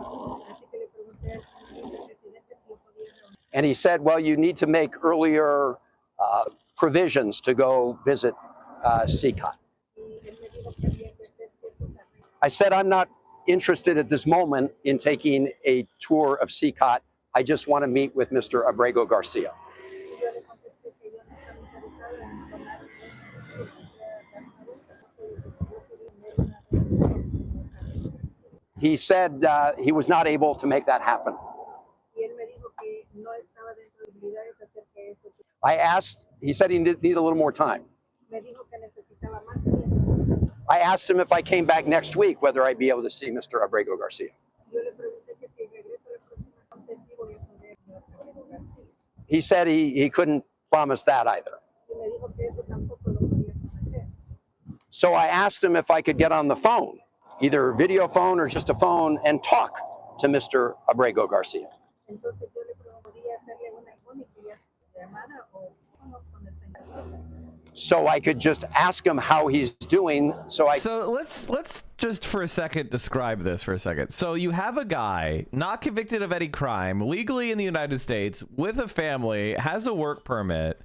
And he said, well, you need to make earlier provisions to go visit CCOT. I said, I'm not interested at this moment in taking a tour of CCOT. I just want to meet with Mr. Abrego Garcia. He said he was not able to make that happen. I asked, he said he needed a little more time. I asked him if I came back next week, whether I'd be able to see Mr. Abrego Garcia. He said he couldn't promise that either. So I asked him if I could get on the phone, either video phone or just a phone, and talk to Mr. Abrego Garcia. So I could just ask him how he's doing. So let's just for a second describe this for a second. So you have a guy not convicted of any crime, legally in the United States, with a family, has a work permit,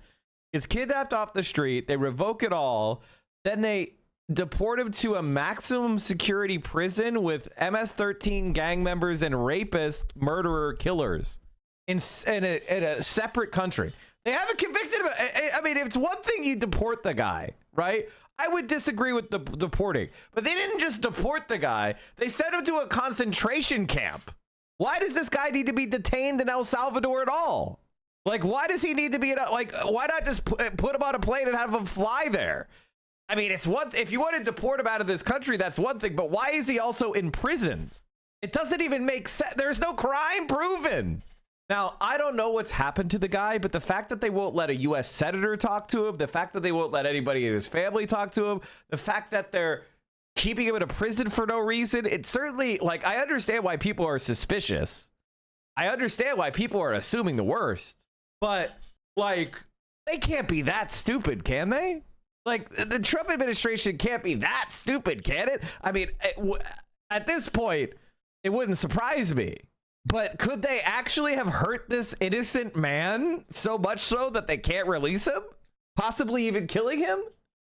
is kidnapped off the street, they revoke it all, then they deport him to a maximum security prison with MS-13 gang members and rapist, murderer, killers in a separate country. They haven't convicted him. I mean, if it's one thing you deport the guy, right? I would disagree with the deporting, but they didn't just deport the guy. They sent him to a concentration camp. Why does this guy need to be detained in El Salvador at all? Like, why does he need to be like, why not just put him on a plane and have him fly there? I mean, it's one, if you want to deport him out of this country, that's one thing, but why is he also imprisoned? It doesn't even make sense. There's no crime proven. Now, I don't know what's happened to the guy, but the fact that they won't let a U.S. senator talk to him, the fact that they won't let anybody in his family talk to him, the fact that they're keeping him in a prison for no reason, it certainly, like, I understand why people are suspicious. I understand why people are assuming the worst. But, like, they can't be that stupid, can they? Like, the Trump administration can't be that stupid, can it? I mean, at this point, it wouldn't surprise me. But could they actually have hurt this innocent man so much so that they can't release him? Possibly even killing him?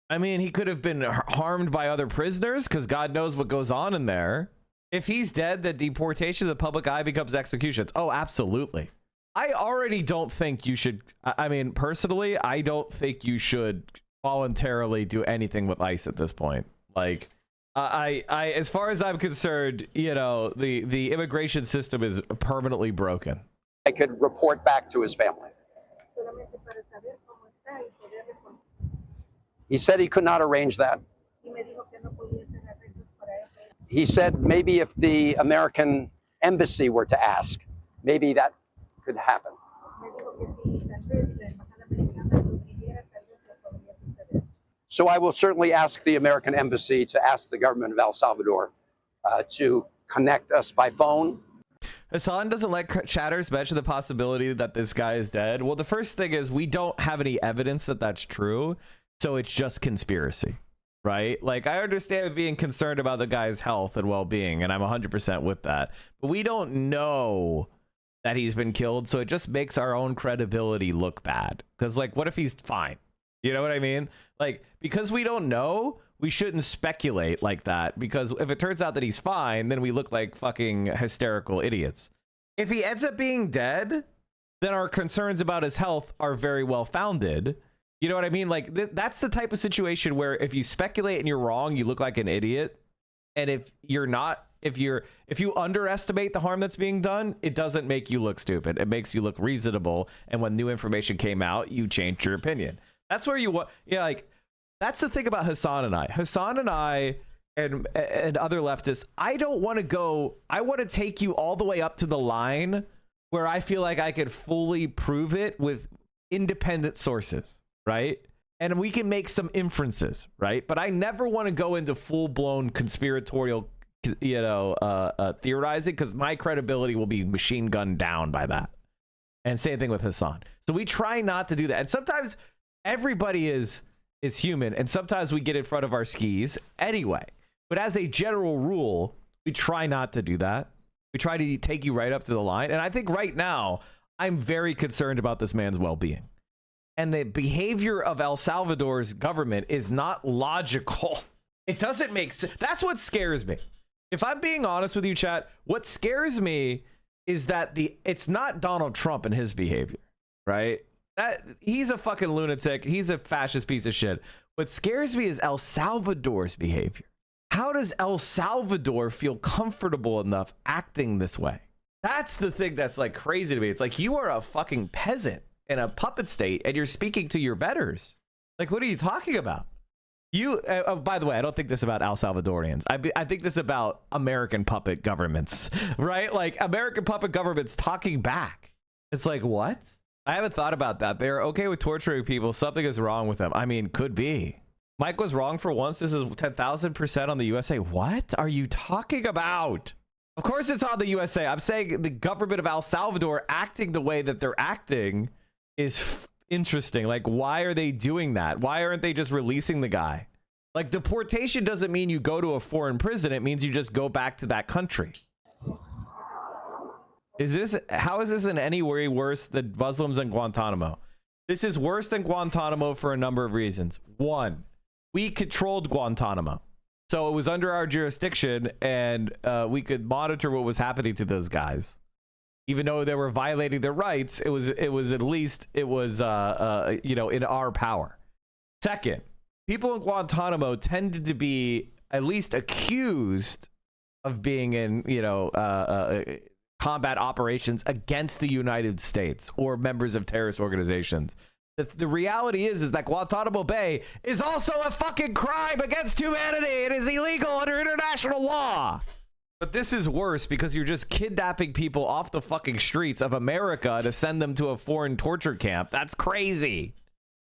I mean, he could have been harmed by other prisoners because God knows what goes on in there. If he's dead, the deportation of the public eye becomes executions. Oh, absolutely. I already don't think you should. I mean, personally, I don't think you should voluntarily do anything with ICE at this point. Like, I as far as I'm concerned, you know, the immigration system is permanently broken. I could report back to his family. He said he could not arrange that. He said maybe if the American embassy were to ask, maybe that could happen. So I will certainly ask the American embassy to ask the government of El Salvador to connect us by phone. Hassan doesn't let chatters mention the possibility that this guy is dead. Well, the first thing is we don't have any evidence that that's true. So it's just conspiracy, right? Like, I understand being concerned about the guy's health and well-being, and I'm 100% with that. But we don't know that he's been killed. So it just makes our own credibility look bad. Because, like, what if he's fine? You know what I mean? Like, because we don't know, we shouldn't speculate like that. Because if it turns out that he's fine, then we look like fucking hysterical idiots. If he ends up being dead, then our concerns about his health are very well founded. You know what I mean? Like, that's the type of situation where if you speculate and you're wrong, you look like an idiot. And if you're not, if you underestimate the harm that's being done, it doesn't make you look stupid. It makes you look reasonable. And when new information came out, you changed your opinion. That's where you want, yeah, like, that's the thing about Hassan and I. Hassan and I and other leftists, I don't want to go, I want to take you all the way up to the line where I feel like I could fully prove it with independent sources, right? And we can make some inferences, right? But I never want to go into full-blown conspiratorial, you know, theorizing, because my credibility will be machine gunned down by that. And same thing with Hassan. So we try not to do that. And sometimes everybody is human, and sometimes we get in front of our skis anyway. But as a general rule, we try not to do that. We try to take you right up to the line. And I think right now, I'm very concerned about this man's well-being. And the behavior of El Salvador's government is not logical. It doesn't make sense. That's what scares me. If I'm being honest with you, chat, what scares me is that it's not Donald Trump and his behavior, right? He's a fucking lunatic. He's a fascist piece of shit. What scares me is El Salvador's behavior. How does El Salvador feel comfortable enough acting this way? That's the thing that's like crazy to me. It's like, you are a fucking peasant in a puppet state and you're speaking to your betters. Like, what are you talking about? By the way, I don't think this about El Salvadorians. I think this about American puppet governments, right? Like, American puppet governments talking back. It's like, what? I haven't thought about that. They're okay with torturing people. Something is wrong with them. I mean, could be. Mike was wrong for once. This is 10,000% on the USA. What are you talking about? Of course it's on the USA. I'm saying the government of El Salvador acting the way that they're acting is interesting. Like, why are they doing that? Why aren't they just releasing the guy? Like, deportation doesn't mean you go to a foreign prison. It means you just go back to that country. How is this in any way worse than Muslims in Guantanamo? This is worse than Guantanamo for a number of reasons. One, we controlled Guantanamo. So it was under our jurisdiction, and we could monitor what was happening to those guys. Even though they were violating their rights, it was at least, you know, in our power. Second, people in Guantanamo tended to be at least accused of being in, you know, combat operations against the United States or members of terrorist organizations. The reality is that Guantanamo Bay is also a fucking crime against humanity. It is illegal under international law. But this is worse because you're just kidnapping people off the fucking streets of America to send them to a foreign torture camp. That's crazy.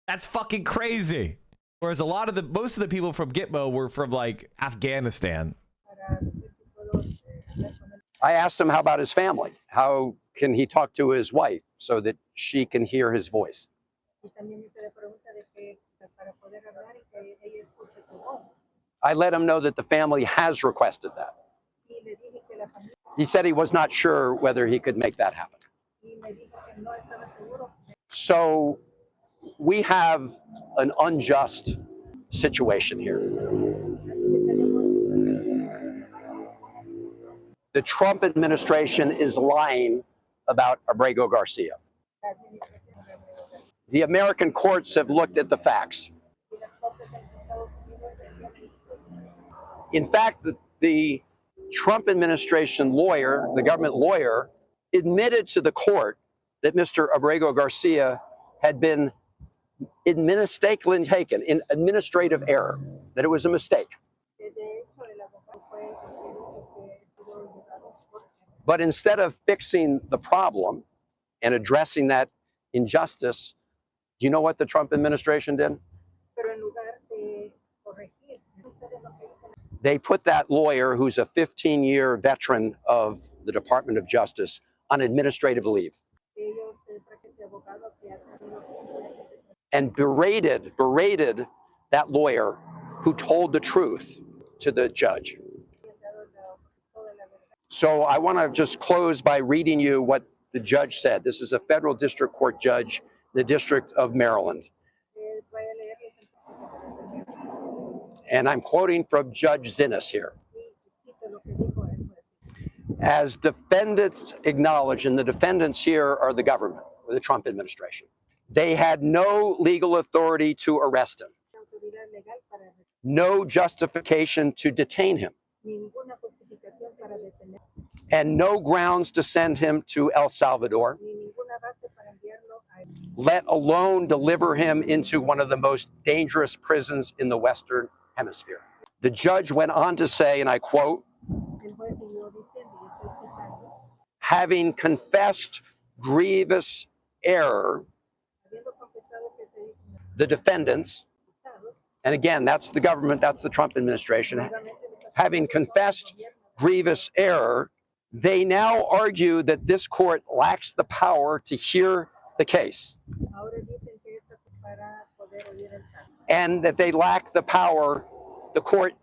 That's fucking crazy. Whereas most of the people from Gitmo were from like Afghanistan. I asked him how about his family? How can he talk to his wife so that she can hear his voice? I let him know that the family has requested that. He said he was not sure whether he could make that happen. So we have an unjust situation here. The Trump administration is lying about Abrego Garcia. The American courts have looked at the facts. In fact, the Trump administration lawyer, the government lawyer, admitted to the court that Mr. Abrego Garcia had been mistakenly taken in administrative error, that it was a mistake. But instead of fixing the problem and addressing that injustice, do you know what the Trump administration did? They put that lawyer, who's a 15-year veteran of the Department of Justice, on administrative leave. And berated that lawyer who told the truth to the judge. So I want to just close by reading you what the judge said. This is a federal district court judge, the District of Maryland. And I'm quoting from Judge Zinnes here. As defendants acknowledge, and the defendants here are the government, or the Trump administration, they had no legal authority to arrest him, no justification to detain him, and no grounds to send him to El Salvador, let alone deliver him into one of the most dangerous prisons in the Western Hemisphere. The judge went on to say, and I quote, having confessed grievous error, the defendants, and again, that's the government, that's the Trump administration, having confessed grievous error, they now argue that this court lacks the power to hear the case, and that they lack the power, the court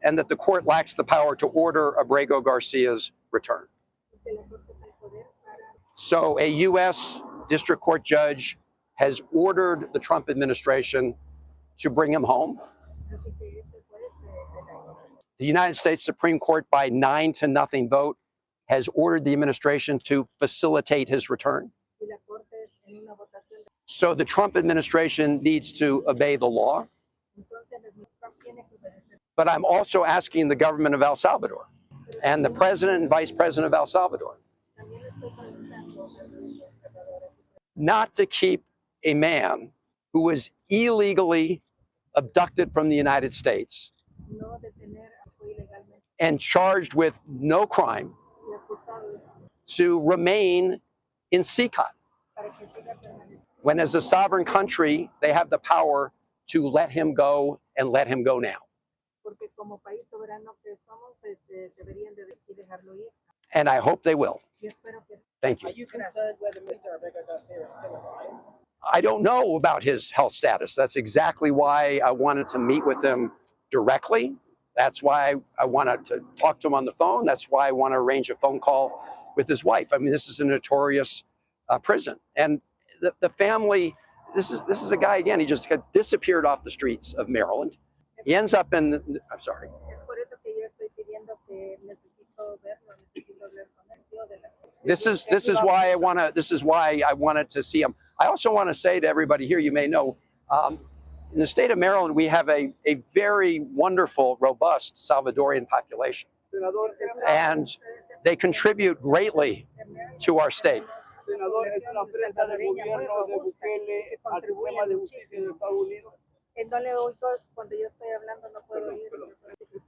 lacks the power to order Abrego Garcia's return. So a U.S. district court judge has ordered the Trump administration to bring him home. The United States Supreme Court, by 9-0 vote, has ordered the administration to facilitate his return. So the Trump administration needs to obey the law. But I'm also asking the government of El Salvador and the president and vice president of El Salvador not to keep a man who was illegally abducted from the United States and charged with no crime to remain in CCOT, when as a sovereign country, they have the power to let him go and let him go now. And I hope they will. Thank you. Are you concerned whether Mr. Abrego Garcia is still alive? I don't know about his health status. That's exactly why I wanted to meet with him directly. That's why I wanted to talk to him on the phone. That's why I want to arrange a phone call with his wife. I mean, this is a notorious prison. And the family, this is a guy, again, he just got disappeared off the streets of Maryland. He ends up in, I'm sorry. This is why I wanted to see him. I also want to say to everybody here, you may know, in the state of Maryland, we have a very wonderful, robust Salvadorian population. And they contribute greatly to our state.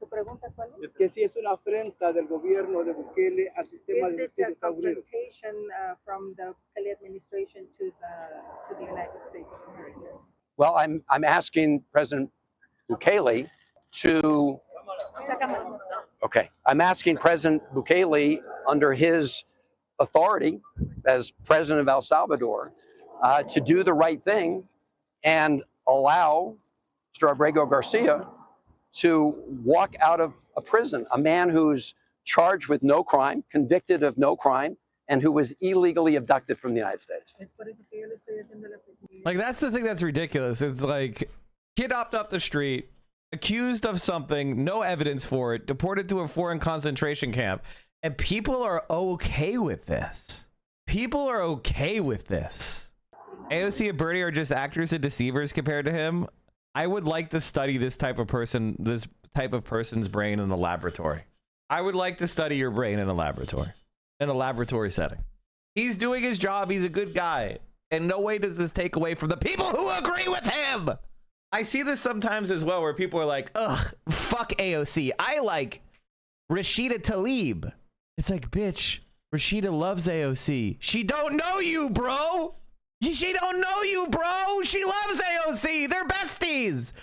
¿Su pregunta cuál es? Que si es una afrenta del gobierno de Bukele al sistema de Is it justicia a de Estados Unidos? confrontation from the Bukele administration to the United States of America? Well, I'm asking President Bukele to. Okay, I'm asking President Bukele, under his authority as president of El Salvador, to do the right thing and allow Mr. Abrego Garcia to walk out of a prison, a man who's charged with no crime, convicted of no crime, and who was illegally abducted from the United States. Like, that's the thing that's ridiculous. It's like, kidnapped off the street, accused of something, no evidence for it, deported to a foreign concentration camp, and people are okay with this. People are okay with this. AOC and Bernie are just actors and deceivers compared to him. I would like to study this type of person's brain in a laboratory. I would like to study your brain in a laboratory setting. He's doing his job. He's a good guy. And no way does this take away from the people who agree with him. I see this sometimes as well, where people are like, ugh, fuck AOC. I like Rashida Tlaib. It's like, bitch, Rashida loves AOC. She don't know you, bro. She don't know you, bro. She loves AOC. They're besties.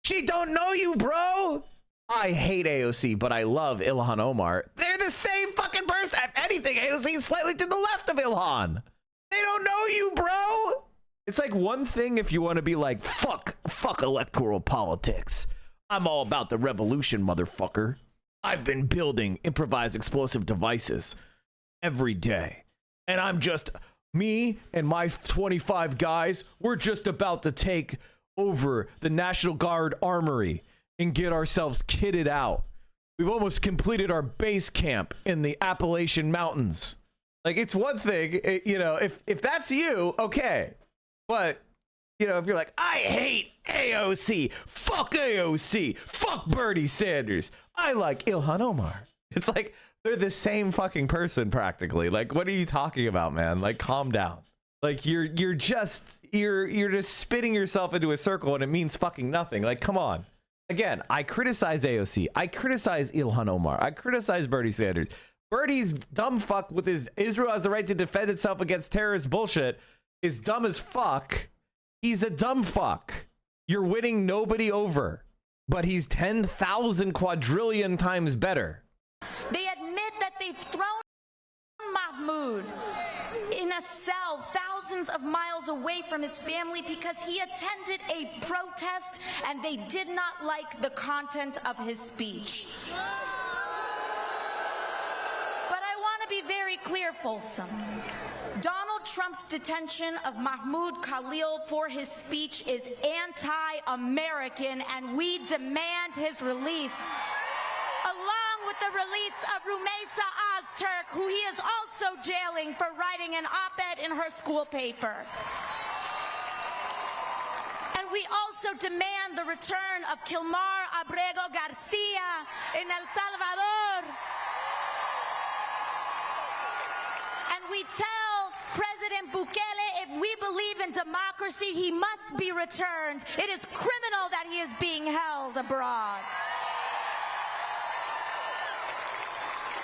She don't know you, bro. I hate AOC, but I love Ilhan Omar. They're the same fucking person. If anything, AOC is slightly to the left of Ilhan. They don't know you, bro. It's like one thing if you want to be like, fuck electoral politics. I'm all about the revolution, motherfucker. I've been building improvised explosive devices every day. And I'm just, me and my 25 guys, we're just about to take over the National Guard Armory and get ourselves kitted out. We've almost completed our base camp in the Appalachian Mountains. Like, it's one thing, you know, if that's you, okay. But, you know, if you're like, I hate AOC, fuck Bernie Sanders, I like Ilhan Omar. It's like, they're the same fucking person practically. Like, what are you talking about, man? Like, calm down. Like, you're just spinning yourself into a circle and it means fucking nothing. Like, come on. Again, I criticize AOC. I criticize Ilhan Omar. I criticize Bernie Sanders. Bernie's dumb fuck with his Israel has the right to defend itself against terrorist bullshit is dumb as fuck. He's a dumb fuck. You're winning nobody over. But he's 10,000 quadrillion times better. They admit that they've thrown Mahmoud in a cell thousands of miles away from his family because he attended a protest and they did not like the content of his speech. But I want to be very clear, Folsom. Donald Trump's detention of Mahmoud Khalil for his speech is anti-American and we demand his release, along with the release of Rumeisa Ozturk, who he is also jailing for writing an op-ed in her school paper. And we also demand the return of Kilmar Abrego Garcia in El Salvador. And we tell President Bukele, if we believe in democracy, he must be returned. It is criminal that he is being held abroad.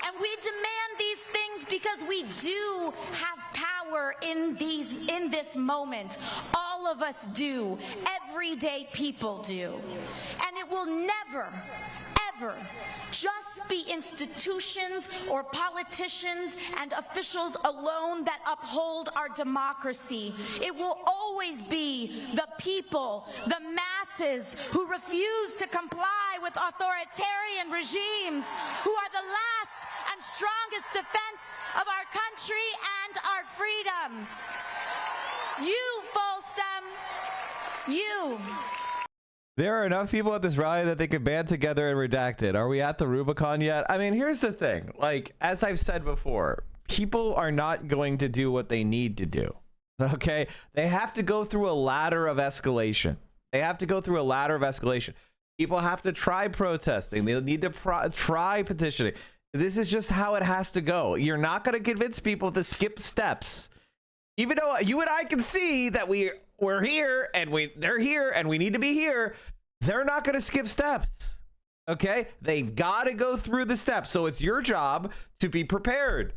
And we demand these things because we do have power in this moment. All of us do. Everyday people do. And it will never, ever just be institutions or politicians and officials alone that uphold our democracy. It will always be the people, the masses who refuse to comply with authoritarian regimes, who are the last and strongest defense of our country and our freedoms. You, Folsom, you. There are enough people at this rally that they could band together and redact it. Are we at the Rubicon yet? I mean, here's the thing. Like, as I've said before, people are not going to do what they need to do. Okay? They have to go through a ladder of escalation. People have to try protesting. They need to try petitioning. This is just how it has to go. You're not going to convince people to skip steps. Even though you and I can see that we're here and they're here and we need to be here, they're not going to skip steps. Okay, they've got to go through the steps. So it's your job to be prepared.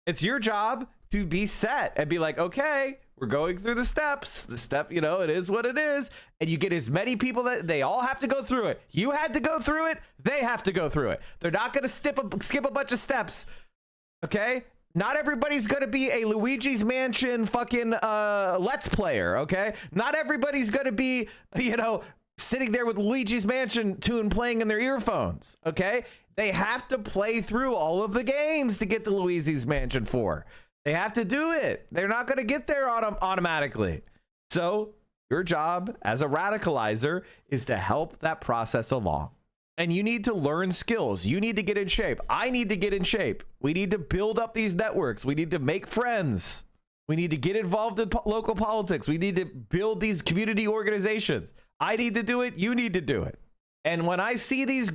It's your job to be set and be like, okay, we're going through the steps. The step, you know, it is what it is. And you get as many people that they all have to go through it. You had to go through it. They have to go through it. They're not going to skip a bunch of steps. Okay. Not everybody's going to be a Luigi's Mansion fucking Let's Player. Okay. Not everybody's going to be, you know, sitting there with Luigi's Mansion tune playing in their earphones. Okay. They have to play through all of the games to get to Luigi's Mansion 4. They have to do it. They're not going to get there automatically. So your job as a radicalizer is to help that process along. And you need to learn skills. You need to get in shape. I need to get in shape. We need to build up these networks. We need to make friends. We need to get involved in local politics. We need to build these community organizations. I need to do it. You need to do it. And when I see these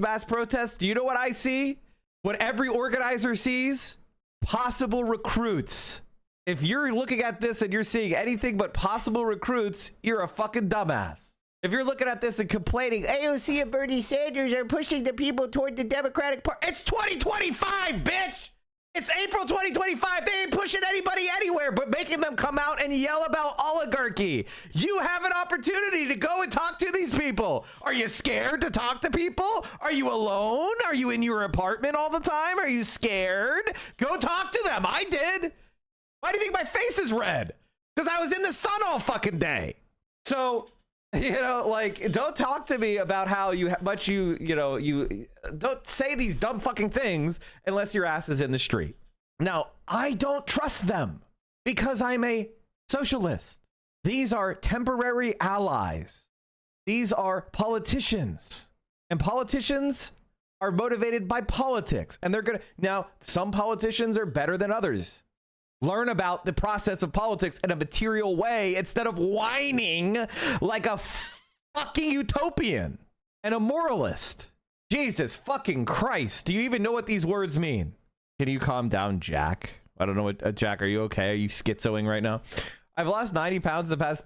mass protests, do you know what I see? What every organizer sees? Possible recruits. If you're looking at this and you're seeing anything but possible recruits, you're a fucking dumbass. If you're looking at this and complaining, AOC and Bernie Sanders are pushing the people toward the Democratic Party. It's 2025, bitch. It's April 2025. They ain't pushing anybody anywhere but making them come out and yell about oligarchy. You have an opportunity to go and talk to these people. Are you scared to talk to people? Are you alone? Are you in your apartment all the time? Are you scared? Go talk to them. I did. Why do you think my face is red? Because I was in the sun all fucking day. So, you know, like, don't talk to me about how you don't say these dumb fucking things unless your ass is in the street. Now, I don't trust them because I'm a socialist. These are temporary allies. These are politicians, and politicians are motivated by politics, and they're gonna, now some politicians are better than others. Learn about the process of politics in a material way instead of whining like a fucking utopian and a moralist. Jesus fucking Christ. Do you even know what these words mean? Can you calm down, Jack? I don't know what, Jack, are you okay? Are you schizoing right now? I've lost 90 pounds the past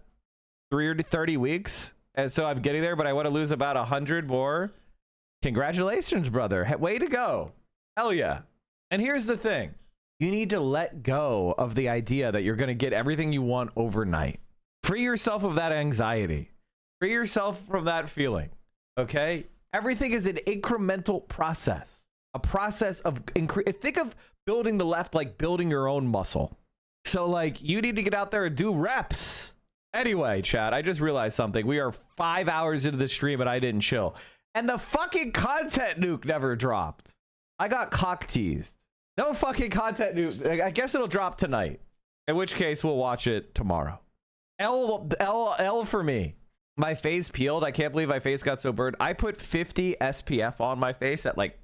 30 weeks. And so I'm getting there, but I want to lose about 100 more. Congratulations, brother. Way to go. Hell yeah. And here's the thing. You need to let go of the idea that you're going to get everything you want overnight. Free yourself of that anxiety. Free yourself from that feeling. Okay? Everything is an incremental process. A process of think of building the left like building your own muscle. So like you need to get out there and do reps. Anyway, chat, I just realized something. We are 5 hours into the stream and I didn't chill. And the fucking content nuke never dropped. I got cock teased. No fucking content nuke. I guess it'll drop tonight. In which case we'll watch it tomorrow. L for me. My face peeled. I can't believe my face got so burned. I put 50 SPF on my face at like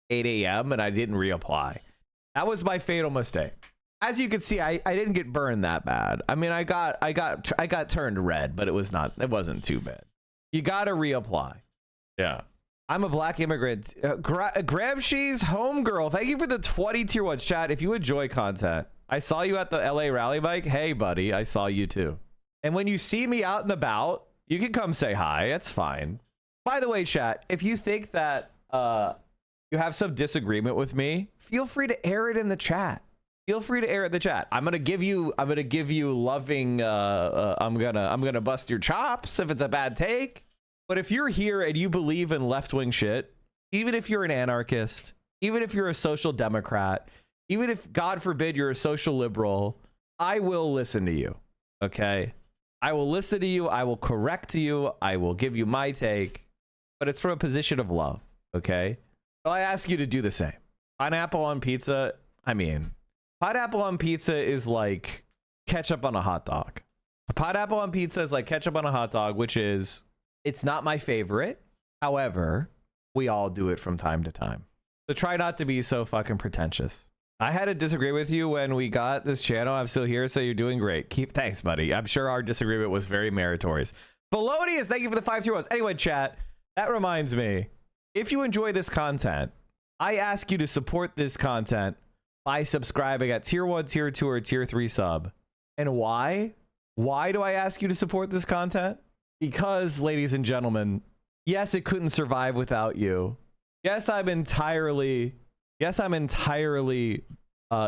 8 a.m. and I didn't reapply. That was my fatal mistake. As you can see, I didn't get burned that bad. I mean, I got turned red, but it wasn't too bad. You got to reapply. Yeah. I'm a black immigrant. Gramsci's homegirl. Thank you for the 20 tier 1s, chat. If you enjoy content, I saw you at the LA rally bike. Hey, buddy, I saw you too. And when you see me out and about, you can come say hi. It's fine. By the way, chat, if you think that you have some disagreement with me, feel free to air it in the chat. Feel free to air it in the chat. I'm gonna give you loving. I'm gonna bust your chops if it's a bad take. But if you're here and you believe in left-wing shit, even if you're an anarchist, even if you're a social democrat, even if, God forbid, you're a social liberal, I will listen to you, okay? I will listen to you. I will correct you. I will give you my take, but it's from a position of love, okay? So I ask you to do the same. Pineapple on pizza, I mean, pineapple on pizza is like ketchup on a hot dog. Pineapple on pizza is like ketchup on a hot dog, which is... It's not my favorite. However, we all do it from time to time. So try not to be so fucking pretentious. I had to disagree with you when we got this channel. I'm still here, so you're doing great. Thanks, buddy. I'm sure our disagreement was very meritorious. Felonious, thank you for the 5 tier 1s. Anyway, chat, that reminds me. If you enjoy this content, I ask you to support this content by subscribing at tier 1, tier 2, or tier 3 sub. And why? Why do I ask you to support this content? Because, ladies and gentlemen, Yes, it couldn't survive without you. Yes, I'm entirely,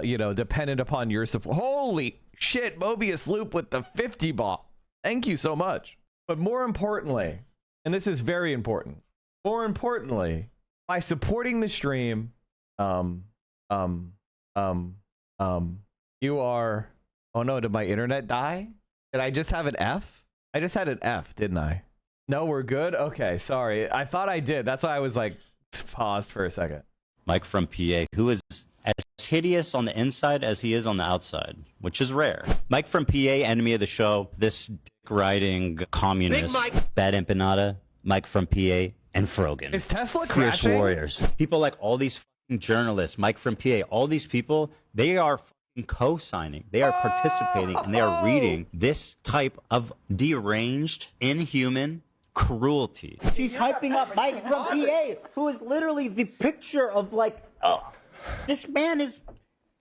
you know, dependent upon your support. Holy shit, Mobius Loop with the 50 ball. Thank you so much. But more importantly, and this is very important, more importantly, by supporting the stream, you are, oh no, did my internet die? Did I just have an F? I just had an F, didn't I? No, we're good? Okay, sorry. I thought I did. That's why I was like, paused for a second. Mike from PA, who is as hideous on the inside as he is on the outside, which is rare. Mike from PA, enemy of the show, this dick-riding communist, bad empanada, Mike from PA, and Frogan. Is Tesla Fierce crashing? warriors. People like all these fucking journalists, Mike from PA, all these people, they are fucking co-signing. They are participating, and they are reading this type of deranged, inhuman cruelty. She's hyping up Mike from PA, who is literally the picture of like, oh, this man is,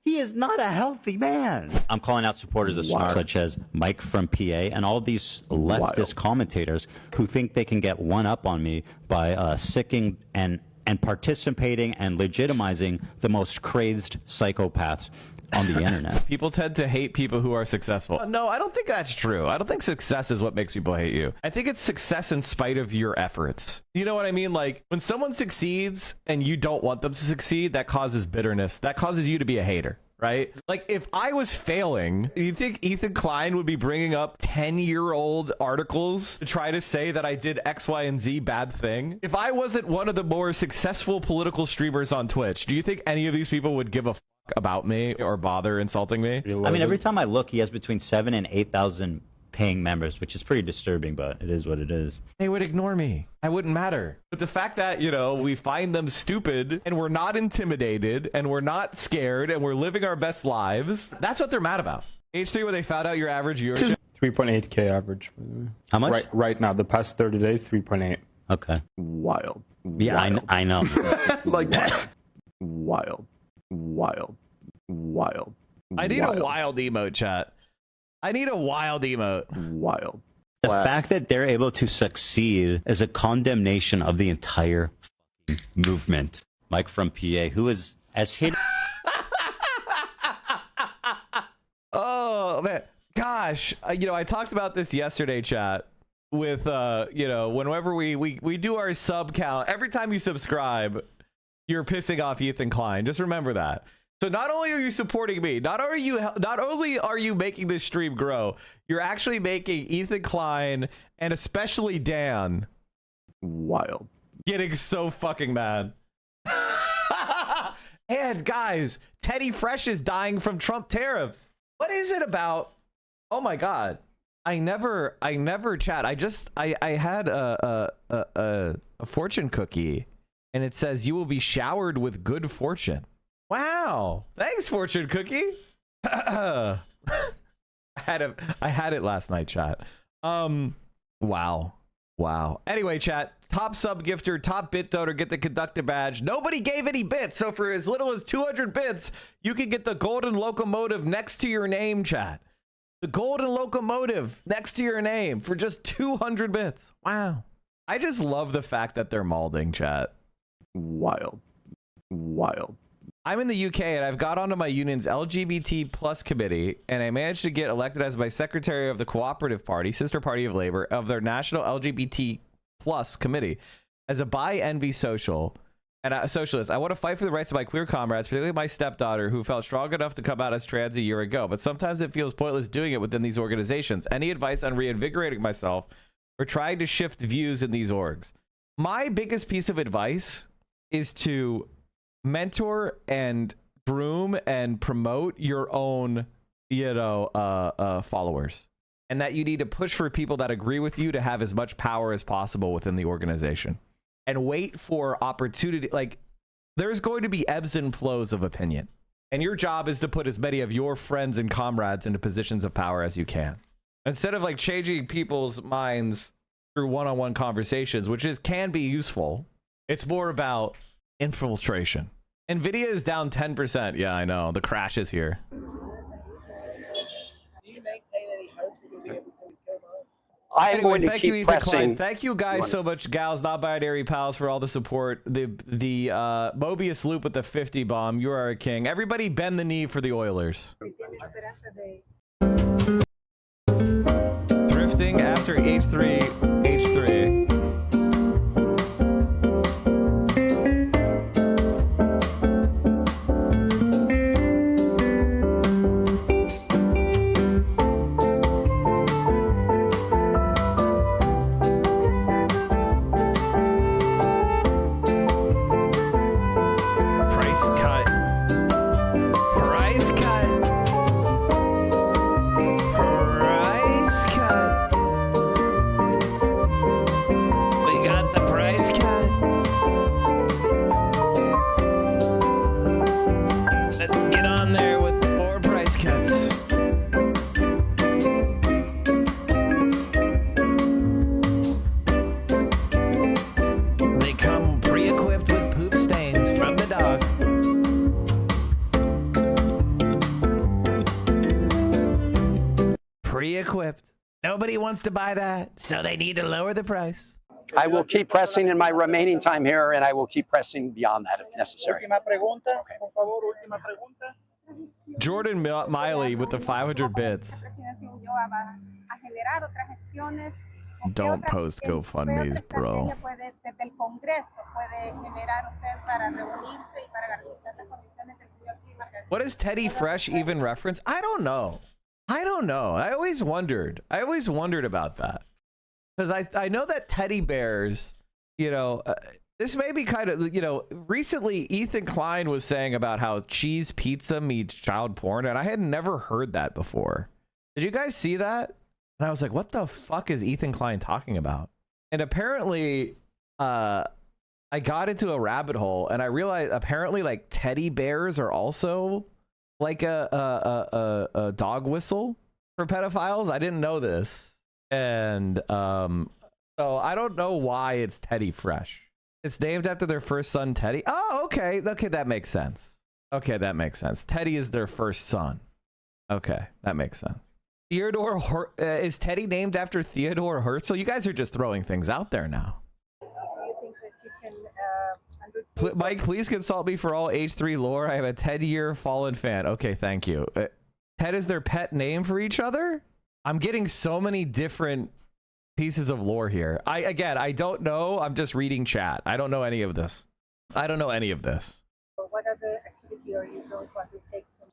he is not a healthy man. I'm calling out supporters of Snark, such as Mike from PA and all these leftist commentators who think they can get one up on me by sicking and participating and legitimizing the most crazed psychopaths on the internet. People tend to hate people who are successful. No, I don't think that's true. I don't think success is what makes people hate you. I think it's success in spite of your efforts. You know what I mean? Like when someone succeeds and you don't want them to succeed, that causes bitterness. That causes you to be a hater, right? Like if I was failing, you think Ethan Klein would be bringing up 10-year-old articles to try to say that I did X, Y, and Z bad thing? If I wasn't one of the more successful political streamers on Twitch, do you think any of these people would give a about me or bother insulting me? I mean, every time I look, he has between 7,000 and 8,000 paying members, which is pretty disturbing, but it is what it is. They would ignore me. I wouldn't matter. But the fact that, you know, we find them stupid and we're not intimidated and we're not scared and we're living our best lives, that's what they're mad about. H3, where they found out your average viewership? 3.8K average. How much? Right now, the past 30 days, 3.8. Okay. Wild. Yeah, I know. Like, wild. I need a wild emote, chat. I need a wild emote. Wild. The fact that they're able to succeed is a condemnation of the entire movement. Mike from PA, who is as hidden. Oh man, gosh, you know, I talked about this yesterday, chat. With you know, whenever we do our sub count, every time you subscribe, you're pissing off Ethan Klein. Just remember that. So not only are you supporting me, not only are you making this stream grow, you're actually making Ethan Klein and especially Dan wild, getting so fucking mad. And guys, Teddy Fresh is dying from Trump tariffs. What is it about? Oh my God. I never chat. I had a fortune cookie and it says you will be showered with good fortune. Wow. Thanks, fortune cookie. I had it last night, chat. Wow. Anyway, chat, top sub gifter, top bit donor, get the conductor badge. Nobody gave any bits, so for as little as 200 bits, you can get the golden locomotive next to your name, chat. The golden locomotive next to your name for just 200 bits. Wow. I just love the fact that they're molding, chat. Wild. I'm in the UK and I've got onto my union's LGBT plus committee and I managed to get elected as my secretary of the Cooperative Party, sister party of Labor, of their national LGBT plus committee. As a bi-envy socialist, I want to fight for the rights of my queer comrades, particularly my stepdaughter, who felt strong enough to come out as trans a year ago. But sometimes it feels pointless doing it within these organizations. Any advice on reinvigorating myself or trying to shift views in these orgs? My biggest piece of advice is to mentor and groom and promote your own, followers. And that you need to push for people that agree with you to have as much power as possible within the organization. And wait for opportunity. Like, there's going to be ebbs and flows of opinion. And your job is to put as many of your friends and comrades into positions of power as you can. Instead of like changing people's minds through one-on-one conversations, which can be useful, it's more about infiltration. Nvidia is down 10%. Yeah, I know. The crash is here. Do you maintain any hope that you'll be able to recover? I'm anyway, going to thank keep you, Ethan pressing. Klein. Thank you guys so much, gals, not binary pals, for all the support. The Mobius Loop with the 50 bomb. You are a king. Everybody bend the knee for the Oilers. Thrifting after H3, H3. Pre-equipped. Nobody wants to buy that, so they need to lower the price. I will keep pressing in my remaining time here, and I will keep pressing beyond that if necessary. Jordan Miley with the 500 bits. Don't post GoFundMe's, bro. What does Teddy Fresh even reference? I don't know. I always wondered about that. Because I know that teddy bears, you know, this may be kind of, you know, recently Ethan Klein was saying about how cheese pizza meets child porn, and I had never heard that before. Did you guys see that? And I was like, what the fuck is Ethan Klein talking about? And apparently, I got into a rabbit hole, and I realized apparently like teddy bears are also like a dog whistle for pedophiles. I didn't know this. And so I don't know why it's Teddy Fresh. It's named after their first son, Teddy. Oh, okay. Okay, that makes sense. Okay, that makes sense. Teddy is their first son. Okay, that makes sense. Is Teddy named after Theodore Herzl? You guys are just throwing things out there now. Do you think that you can Mike, please consult me for all H3 lore. I have a 10-year fallen fan. Okay, thank you. Ted is their pet name for each other? I'm getting so many different pieces of lore here. I don't know. I'm just reading chat. I don't know any of this. What other activity are you going to undertake to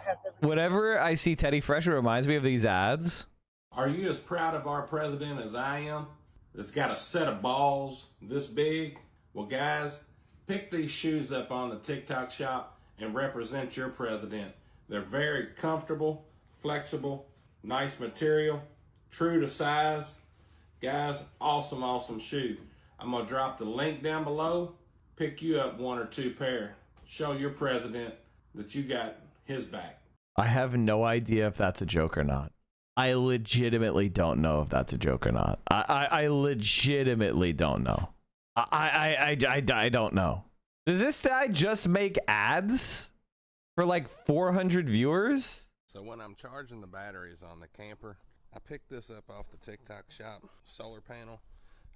have the... Whenever I see Teddy Fresh, it reminds me of these ads. Are you as proud of our president as I am? That's got a set of balls this big? Well, guys, pick these shoes up on the TikTok shop and represent your president. They're very comfortable, flexible, nice material, true to size. Guys, awesome shoe. I'm gonna drop the link down below. Pick you up 1 or 2 pair. Show your president that you got his back. I have no idea if that's a joke or not. I legitimately don't know if that's a joke or not. I legitimately don't know. I don't know. Does this guy just make ads for like 400 viewers? So when I'm charging the batteries on the camper, I picked this up off the TikTok shop. Solar panel,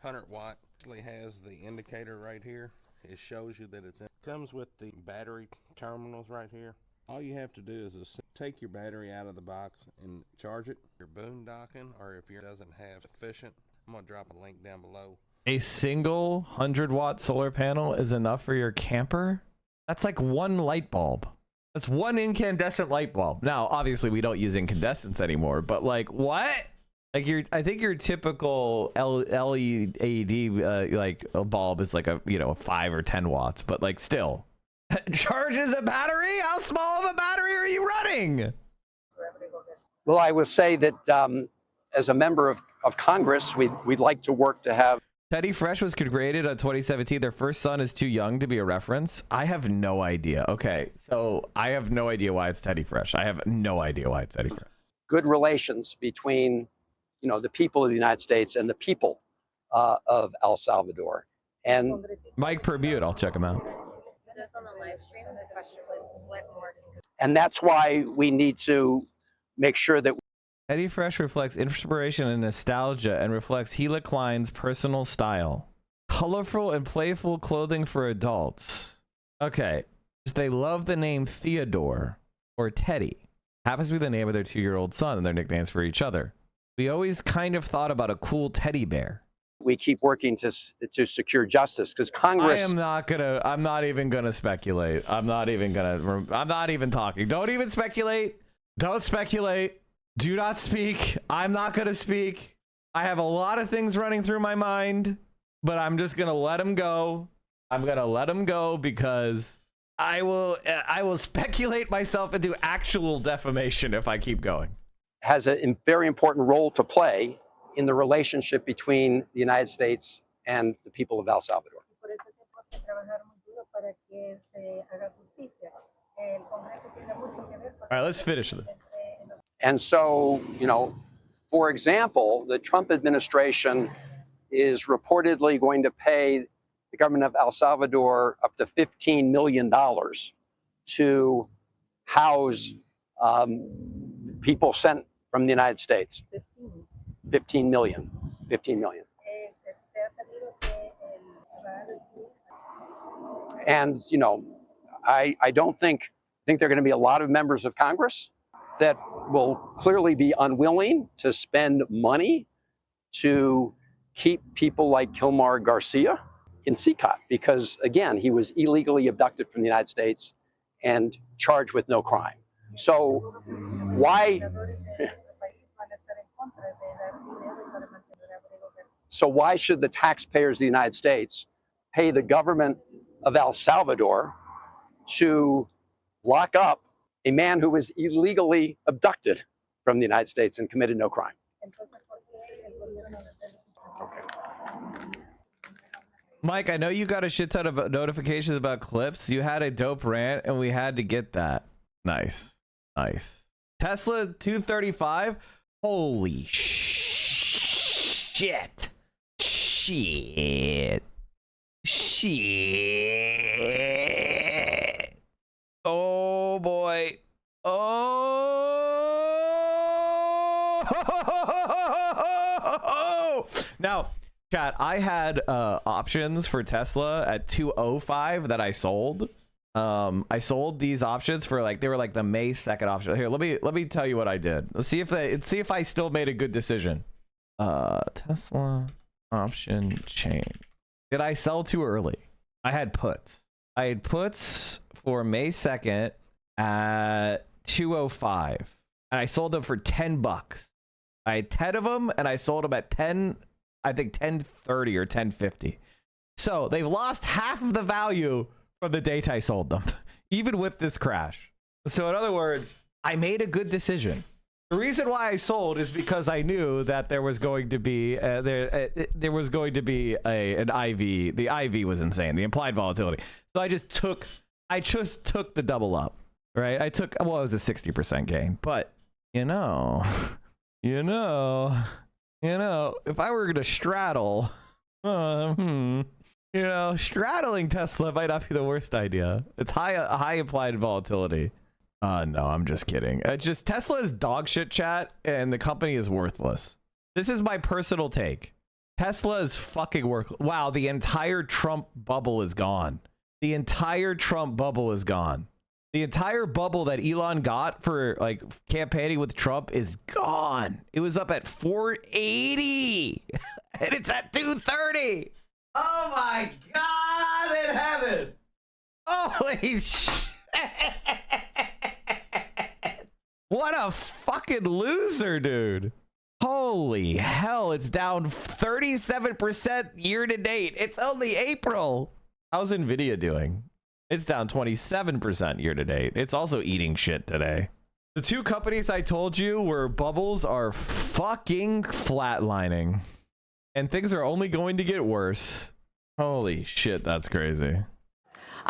100 watt. Actually has the indicator right here. It shows you that it's in. Comes with the battery terminals right here. All you have to do is just take your battery out of the box and charge it. If you're boondocking, or if it doesn't have sufficient, I'm gonna drop a link down below. A single 100-watt solar panel is enough for your camper? That's like one light bulb. That's one incandescent light bulb. Now, obviously, we don't use incandescents anymore, but like, what? Like I think your typical LED like a bulb is like a 5 or 10 watts, but like still, charges a battery. How small of a battery are you running? Well, I would say that as a member of Congress, we'd like to work to have. Teddy Fresh was created in 2017. Their first son is too young to be a reference. I have no idea. Okay, so I have no idea why it's Teddy Fresh. I have no idea why it's Teddy Fresh. Good relations between, the people of the United States and the people of El Salvador. And Mike per mute. I'll check him out. And that's why we need to make sure that Teddy Fresh reflects inspiration and nostalgia and reflects Gila Klein's personal style. Colorful and playful clothing for adults. Okay. They love the name Theodore or Teddy. Happens to be the name of their 2-year-old son and their nicknames for each other. We always kind of thought about a cool teddy bear. We keep working to secure justice because Congress. I'm not even gonna speculate. I'm not even talking. Don't even speculate. Don't speculate. Do not speak. I'm not gonna speak. I have a lot of things running through my mind, but I'm just gonna let them go. I'm gonna let them go because I will speculate myself into actual defamation if I keep going. Has a very important role to play in the relationship between the United States and the people of El Salvador. All right, let's finish this. And so, for example, the Trump administration is reportedly going to pay the government of El Salvador up to $15 million to house people sent from the United States. 15 million. And, I don't think there are going to be a lot of members of Congress that will clearly be unwilling to spend money to keep people like Kilmar Garcia in CCOT because, again, he was illegally abducted from the United States and charged with no crime. So why should the taxpayers of the United States pay the government of El Salvador to lock up a man who was illegally abducted from the United States and committed no crime? Mike, I know you got a shit ton of notifications about clips. You had a dope rant, and we had to get that. Nice. Tesla 235? Holy shit. Shit. Oh, boy. Oh! Now, chat, I had options for Tesla at 205 that I sold. I sold these options for they were like the May 2nd option. Here, let me tell you what I did. Let's see if I still made a good decision. Tesla option chain. Did I sell too early? I had puts. I had puts for May 2nd at 205, and I sold them for $10. I had 10 of them, and I sold them at 10. I think 1030 or 1050. So they've lost half of the value from the date I sold them, even with this crash. So in other words, I made a good decision. The reason why I sold is because I knew that there was going to be an IV. The IV was insane. The implied volatility. So I just took the double up, right? It was a 60% gain, but if I were to straddle, straddling Tesla might not be the worst idea. It's high implied volatility. No, I'm just kidding. Tesla is dog shit, chat, and the company is worthless. This is my personal take. Tesla is fucking worthless. Wow, the entire Trump bubble is gone. The entire bubble that Elon got for campaigning with Trump is gone. It was up at 480 and it's at 230. Oh my God in heaven. Holy shit. What a fucking loser, dude. Holy hell, it's down 37% year to date. It's only April. How's Nvidia doing? It's down 27% year to date. It's also eating shit today. The two companies I told you were bubbles are fucking flatlining. And things are only going to get worse. Holy shit, that's crazy.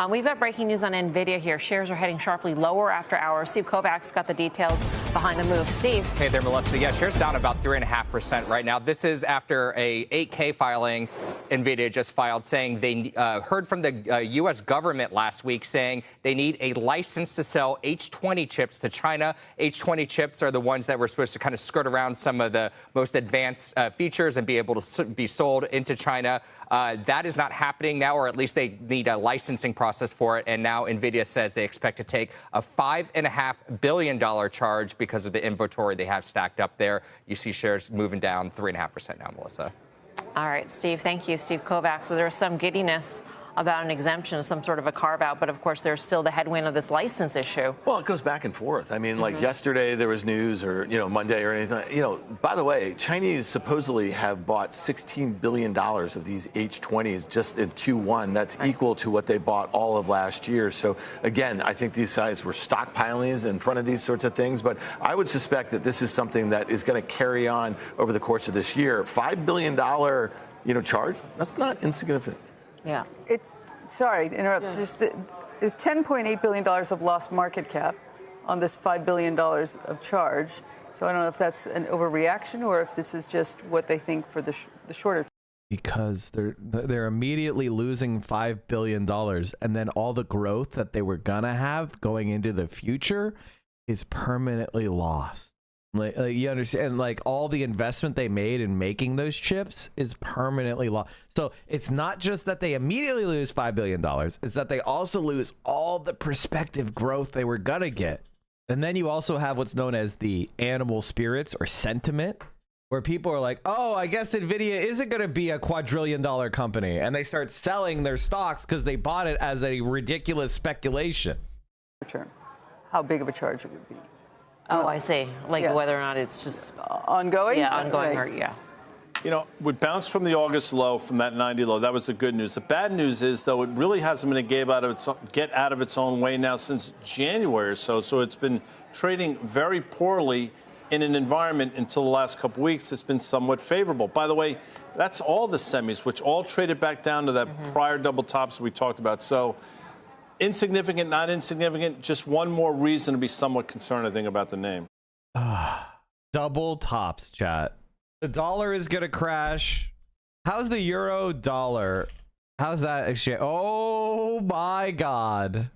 We've got breaking news on NVIDIA here. Shares are heading sharply lower after hours. Steve Kovacs got the details behind the move. Steve. Hey there, Melissa. Yeah, shares down about 3.5% right now. This is after a 8K filing NVIDIA just filed saying they heard from the U.S. government last week saying they need a license to sell H20 chips to China. H20 chips are the ones that were supposed to kind of skirt around some of the most advanced features and be able to be sold into China. That is not happening now, or at least they need a licensing process for it. And now NVIDIA says they expect to take a $5.5 billion charge because of the inventory they have stacked up there. You see shares moving down 3.5% now, Melissa. All right, Steve, thank you. Steve Kovacs. So there was some giddiness about an exemption, some sort of a carve out, but of course there's still the headwind of this license issue. Well, it goes back and forth. I mean, like yesterday there was news, or Monday or anything. By the way, Chinese supposedly have bought $16 billion of these H20s just in Q1. That's equal to what they bought all of last year. So again, I think these guys were stockpiling in front of these sorts of things. But I would suspect that this is something that is going to carry on over the course of this year. $5 billion, charge. That's not insignificant. Yeah. Sorry to interrupt. Yeah. There's $10.8 billion of lost market cap on this $5 billion of charge. So I don't know if that's an overreaction or if this is just what they think for the shorter term. Because they're immediately losing $5 billion, and then all the growth that they were gonna have going into the future is permanently lost. Like you understand, like all the investment they made in making those chips is permanently lost. So it's not just that they immediately lose $5 billion, it's that they also lose all the prospective growth they were gonna get. And then you also have what's known as the animal spirits or sentiment, where people are like, oh, I guess NVIDIA isn't gonna be a quadrillion-dollar company, and they start selling their stocks because they bought it as a ridiculous speculation. How big of a charge it would be. Oh, I see. Like whether or not it's just ongoing? Yeah, ongoing or yeah. We bounced from the August low, from that 90 low. That was the good news. The bad news is, though, it really hasn't been get out of its own way now since January or so. So it's been trading very poorly in an environment until the last couple weeks. It's been somewhat favorable. By the way, that's all the semis, which all traded back down to that prior double tops we talked about. So insignificant, not insignificant, just one more reason to be somewhat concerned, I think, about the name. Double tops, chat. The dollar is going to crash. How's the euro dollar? How's that exchange? Oh my God.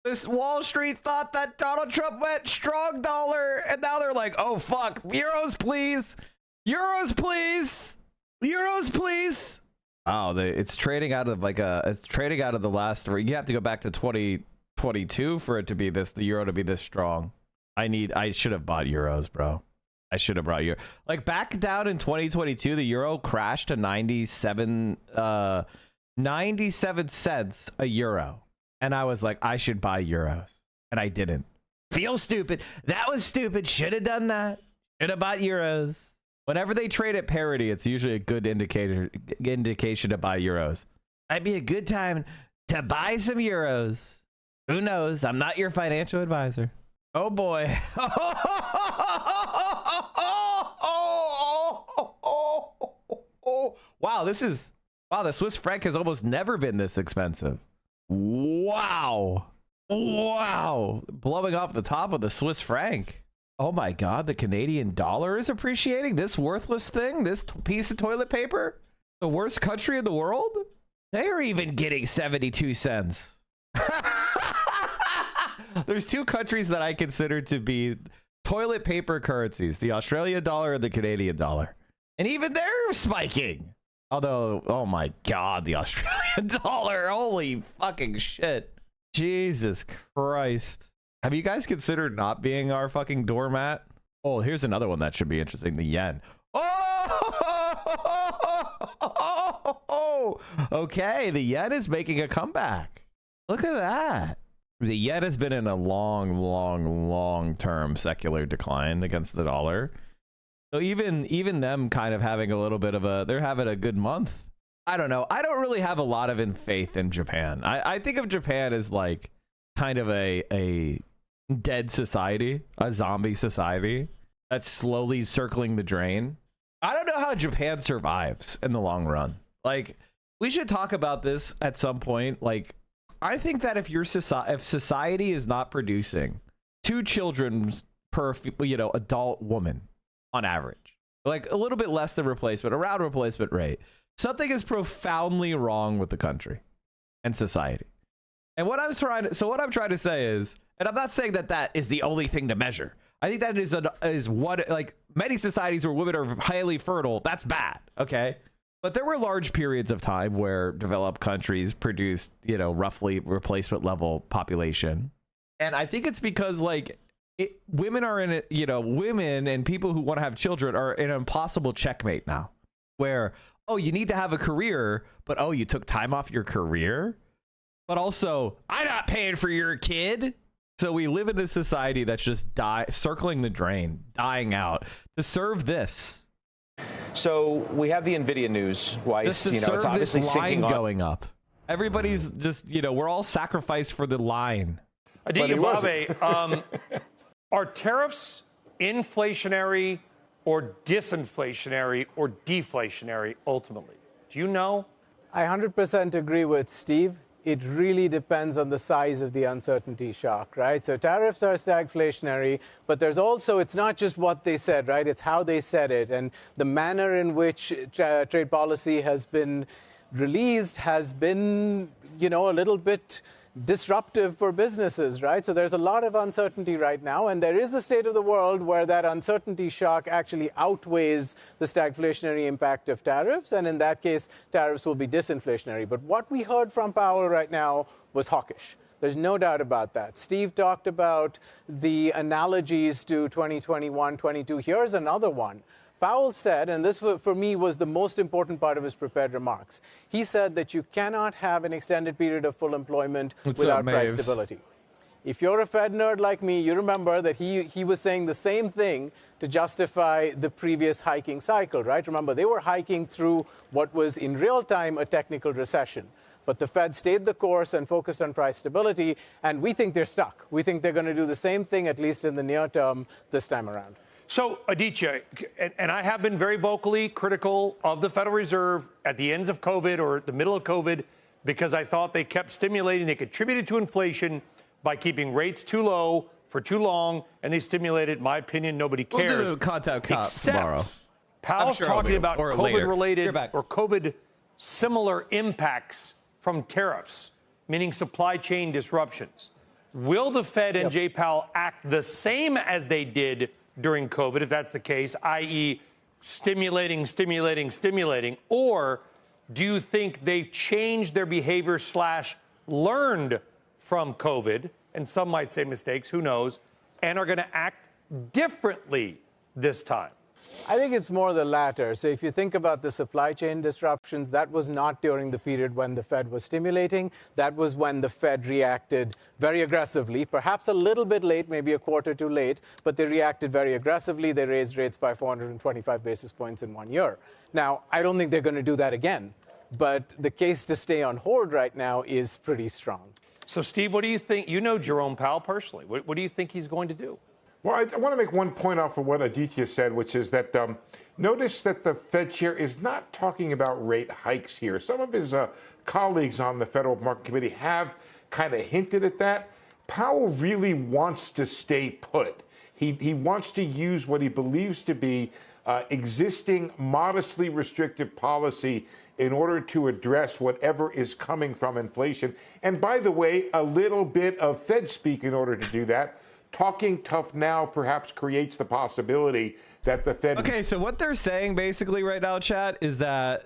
This Wall Street thought that Donald Trump went strong dollar, and now they're like, oh fuck, euros please. Euros please. Euros please. Oh, it's trading out of it's trading out of the last. You have to go back to 2022 for it to be this, the euro to be this strong. I should have bought euros, bro. I should have brought euro. Like back down in 2022, the euro crashed to 97 cents a euro, and I was like, I should buy euros, and I didn't. Feel stupid. That was stupid. Should have done that. Should have bought euros. Whenever they trade at parity, it's usually a good indication to buy euros. Might be a good time to buy some euros. Who knows? I'm not your financial advisor. Oh boy. Wow, the Swiss franc has almost never been this expensive. Wow. Blowing off the top of the Swiss franc. Oh my God, the Canadian dollar is appreciating. This worthless thing, this piece of toilet paper, the worst country in the world, they're even getting 72 cents. There's two countries that I consider to be toilet paper currencies, the Australian dollar and the Canadian dollar. And even they're spiking. Although, oh my God, the Australian dollar, holy fucking shit. Jesus Christ. Have you guys considered not being our fucking doormat? Oh, here's another one that should be interesting. The yen. Oh, okay. The yen is making a comeback. Look at that. The yen has been in a long-term secular decline against the dollar. So even them kind of having a little bit of they're having a good month. I don't know. I don't really have a lot of faith in Japan. I think of Japan as like kind of a dead society, a zombie society that's slowly circling the drain. I don't know how Japan survives in the long run. Like, we should talk about this at some point. Like, I think that if society is not producing 2 children per adult woman on average, like a little bit less than replacement, around replacement rate, something is profoundly wrong with the country and society. And what I'm trying to say is, and I'm not saying that that is the only thing to measure. I think that is what, like, many societies where women are highly fertile, that's bad, okay? But there were large periods of time where developed countries produced, roughly replacement level population. And I think it's because, like, women are in it, women and people who want to have children are in an impossible checkmate now, where, oh, you need to have a career, but oh, you took time off your career? But also, I'm not paying for your kid. So we live in a society that's just circling the drain, dying out to serve this. So we have the NVIDIA news. Just to serve it's obviously this line going up. Everybody's just, we're all sacrificed for the line. iDubbbz, are tariffs inflationary or disinflationary or deflationary ultimately? Do you know? I 100% agree with Steve. It really depends on the size of the uncertainty shock, right? So tariffs are stagflationary, but there's also, it's not just what they said, right? It's how they said it. And the manner in which trade policy has been released has been, a little bit disruptive for businesses, right? So there's a lot of uncertainty right now, and there is a state of the world where that uncertainty shock actually outweighs the stagflationary impact of tariffs, and in that case, tariffs will be disinflationary. But what we heard from Powell right now was hawkish. There's no doubt about that. Steve talked about the analogies to 2021, 22. Here's another one. Powell said, and this for me was the most important part of his prepared remarks, he said that you cannot have an extended period of full employment without price stability. If you're a Fed nerd like me, you remember that he was saying the same thing to justify the previous hiking cycle, right? Remember, they were hiking through what was in real time a technical recession. But the Fed stayed the course and focused on price stability, and we think they're stuck. We think they're going to do the same thing, at least in the near term, this time around. So, Aditya, and I have been very vocally critical of the Federal Reserve at the end of COVID or the middle of COVID because I thought they kept stimulating. They contributed to inflation by keeping rates too low for too long, and they stimulated, in my opinion, nobody cares. We'll do the contact cop tomorrow. Powell's talking about COVID-related or COVID-similar impacts from tariffs, meaning supply chain disruptions. Will the Fed and Jay Powell act the same as they did during COVID, if that's the case, i.e. stimulating, or do you think they changed their behavior / learned from COVID, and some might say mistakes, who knows, and are going to act differently this time? I think it's more the latter. So if you think about the supply chain disruptions, that was not during the period when the Fed was stimulating. That was when the Fed reacted very aggressively, perhaps a little bit late, maybe a quarter too late, but they reacted very aggressively. They raised rates by 425 basis points in 1 year. Now, I don't think they're going to do that again, but the case to stay on hold right now is pretty strong. So, Steve, what do you think? You know Jerome Powell personally. What do you think he's going to do? Well, I want to make one point off of what Aditya said, which is that notice that the Fed chair is not talking about rate hikes here. Some of his colleagues on the Federal Market Committee have kind of hinted at that. Powell really wants to stay put. He wants to use what he believes to be existing modestly restrictive policy in order to address whatever is coming from inflation. And by the way, a little bit of Fed speak in order to do that. Talking tough now perhaps creates the possibility that the Fed... Okay, so what they're saying basically right now, chat, is that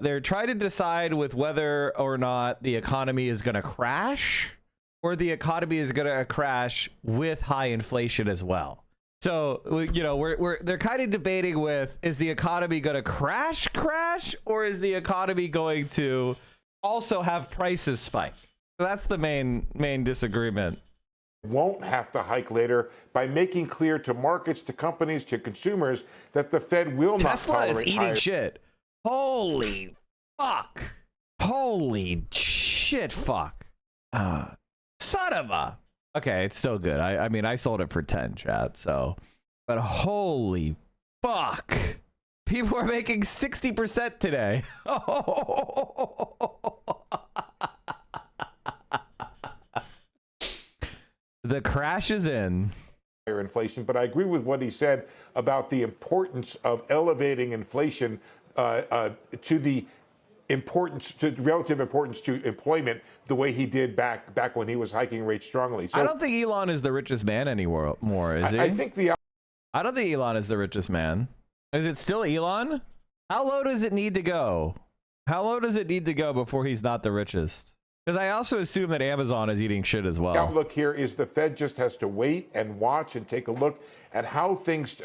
they're trying to decide with whether or not the economy is going to crash or the economy is going to crash with high inflation as well. So, they're kind of debating with, is the economy going to crash, or is the economy going to also have prices spike? So that's the main disagreement. Won't have to hike later by making clear to markets, to companies, to consumers that the Fed will Tesla not tolerate is eating higher... shit. Holy fuck. Holy shit fuck. Son of a... Okay, it's still good. I mean, I sold it for 10, chat, so... But holy fuck. People are making 60% today. The crash is in. Inflation, but I agree with what he said about the importance of elevating inflation to the relative importance to employment, the way he did back when he was hiking rates strongly. So I don't think Elon is the richest man anymore, is he? I don't think Elon is the richest man. Is it still Elon? How low does it need to go? How low does it need to go before he's not the richest? Because I also assume that Amazon is eating shit as well. The outlook here is the Fed just has to wait and watch and take a look at how things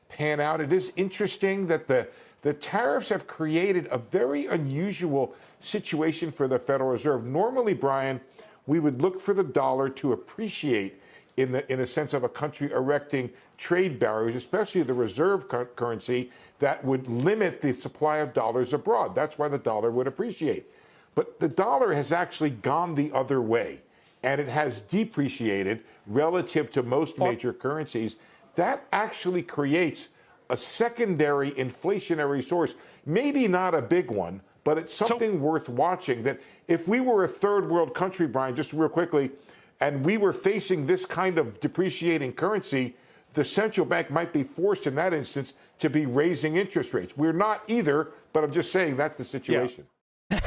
pan out. It is interesting that the tariffs have created a very unusual situation for the Federal Reserve. Normally, Brian, we would look for the dollar to appreciate in a sense of a country erecting trade barriers, especially the reserve currency that would limit the supply of dollars abroad. That's why the dollar would appreciate. But the dollar has actually gone the other way, and it has depreciated relative to most major currencies. That actually creates a secondary inflationary source, maybe not a big one, but it's something worth watching. That if we were a third world country, Brian, just real quickly, and we were facing this kind of depreciating currency, the central bank might be forced in that instance to be raising interest rates. We're not either, but I'm just saying that's the situation. Yeah.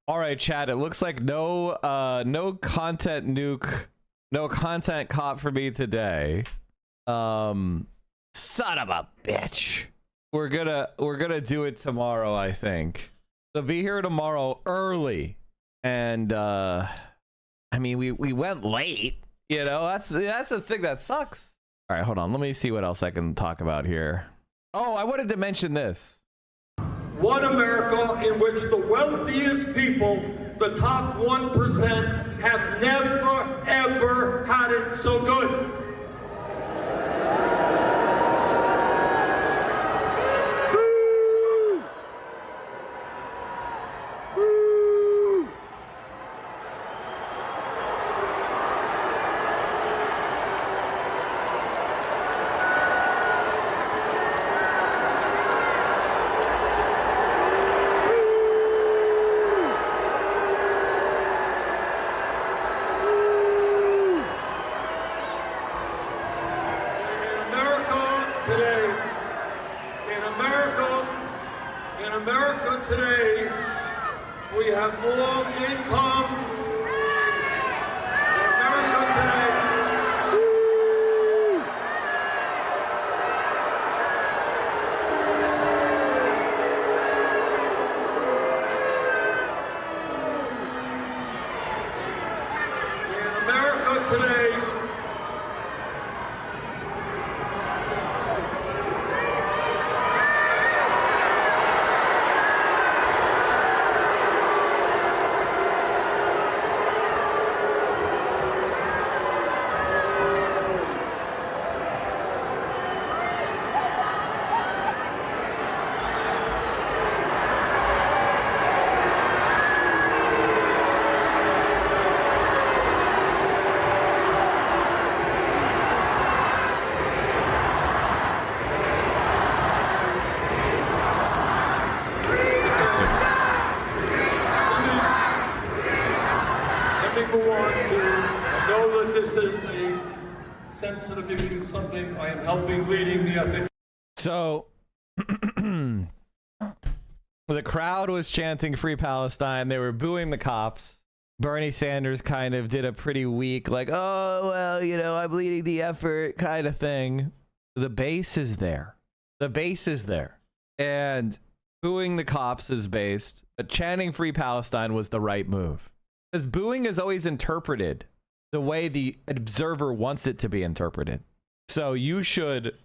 All right, Chad, it looks like no content nuke, no content caught for me today. Son of a bitch. We're gonna do it tomorrow, I think. So be here tomorrow early. And I mean, we went late, you know. That's the thing that sucks. All right, hold on. Let me see what else I can talk about here. Oh, I wanted to mention this. One America in which the wealthiest people, the top 1%, have never, ever had it so good. So the crowd was chanting Free Palestine. They were booing the cops. Bernie Sanders kind of did a pretty weak, like, oh, well, you know, I'm leading the effort kind of thing. The base is there. The base is there. And booing the cops is based, but chanting Free Palestine was the right move. Because booing is always interpreted the way the observer wants it to be interpreted. So you should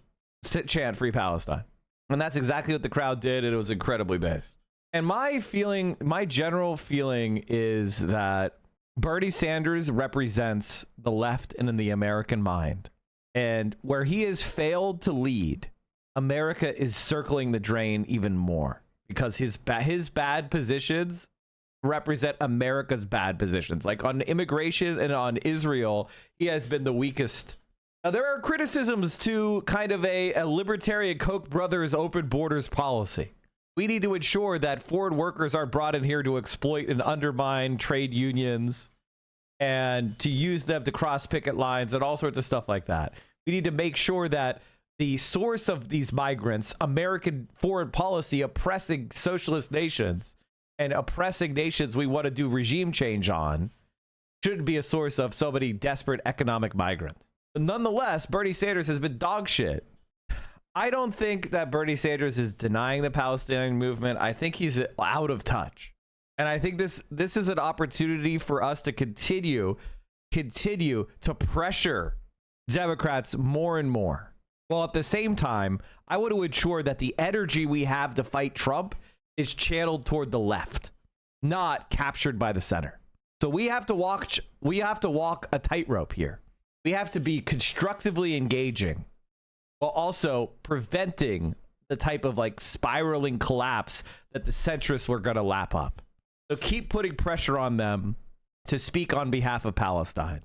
chant Free Palestine. And that's exactly what the crowd did, and it was incredibly based. And my general feeling is that Bernie Sanders represents the left and in the American mind. And where he has failed to lead, America is circling the drain even more. Because his bad positions represent America's bad positions. Like on immigration and on Israel, he has been the weakest There are criticisms to kind of a libertarian Koch brothers open borders policy. We need to ensure that foreign workers aren't brought in here to exploit and undermine trade unions and to use them to cross picket lines and all sorts of stuff like that. We need to make sure that the source of these migrants, American foreign policy oppressing socialist nations and oppressing nations we want to do regime change on, shouldn't be a source of so many desperate economic migrants. But nonetheless, Bernie Sanders has been dog shit. I don't think that Bernie Sanders is denying the Palestinian movement. I think he's out of touch. And I think this is an opportunity for us to continue to pressure Democrats more and more. While at the same time, I want to ensure that the energy we have to fight Trump is channeled toward the left, not captured by the center. So we have to walk a tightrope here. We have to be constructively engaging while also preventing the type of like spiraling collapse that the centrists were going to lap up. So keep putting pressure on them to speak on behalf of Palestine.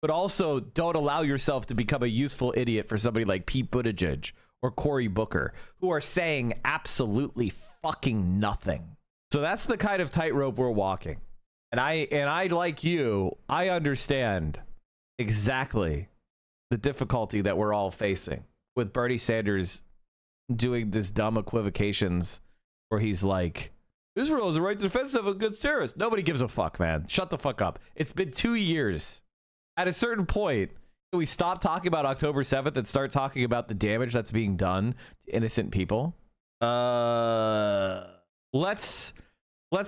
But also don't allow yourself to become a useful idiot for somebody like Pete Buttigieg or Cory Booker, who are saying absolutely fucking nothing. So that's the kind of tightrope we're walking. And I like you, I understand exactly the difficulty that we're all facing with Bernie Sanders doing this dumb equivocations where he's like, Israel is a right to defense of against terrorists. Nobody gives a fuck, man. Shut the fuck up. It's been 2 years. At a certain point, we stop talking about October 7th and start talking about the damage that's being done to innocent people. Let's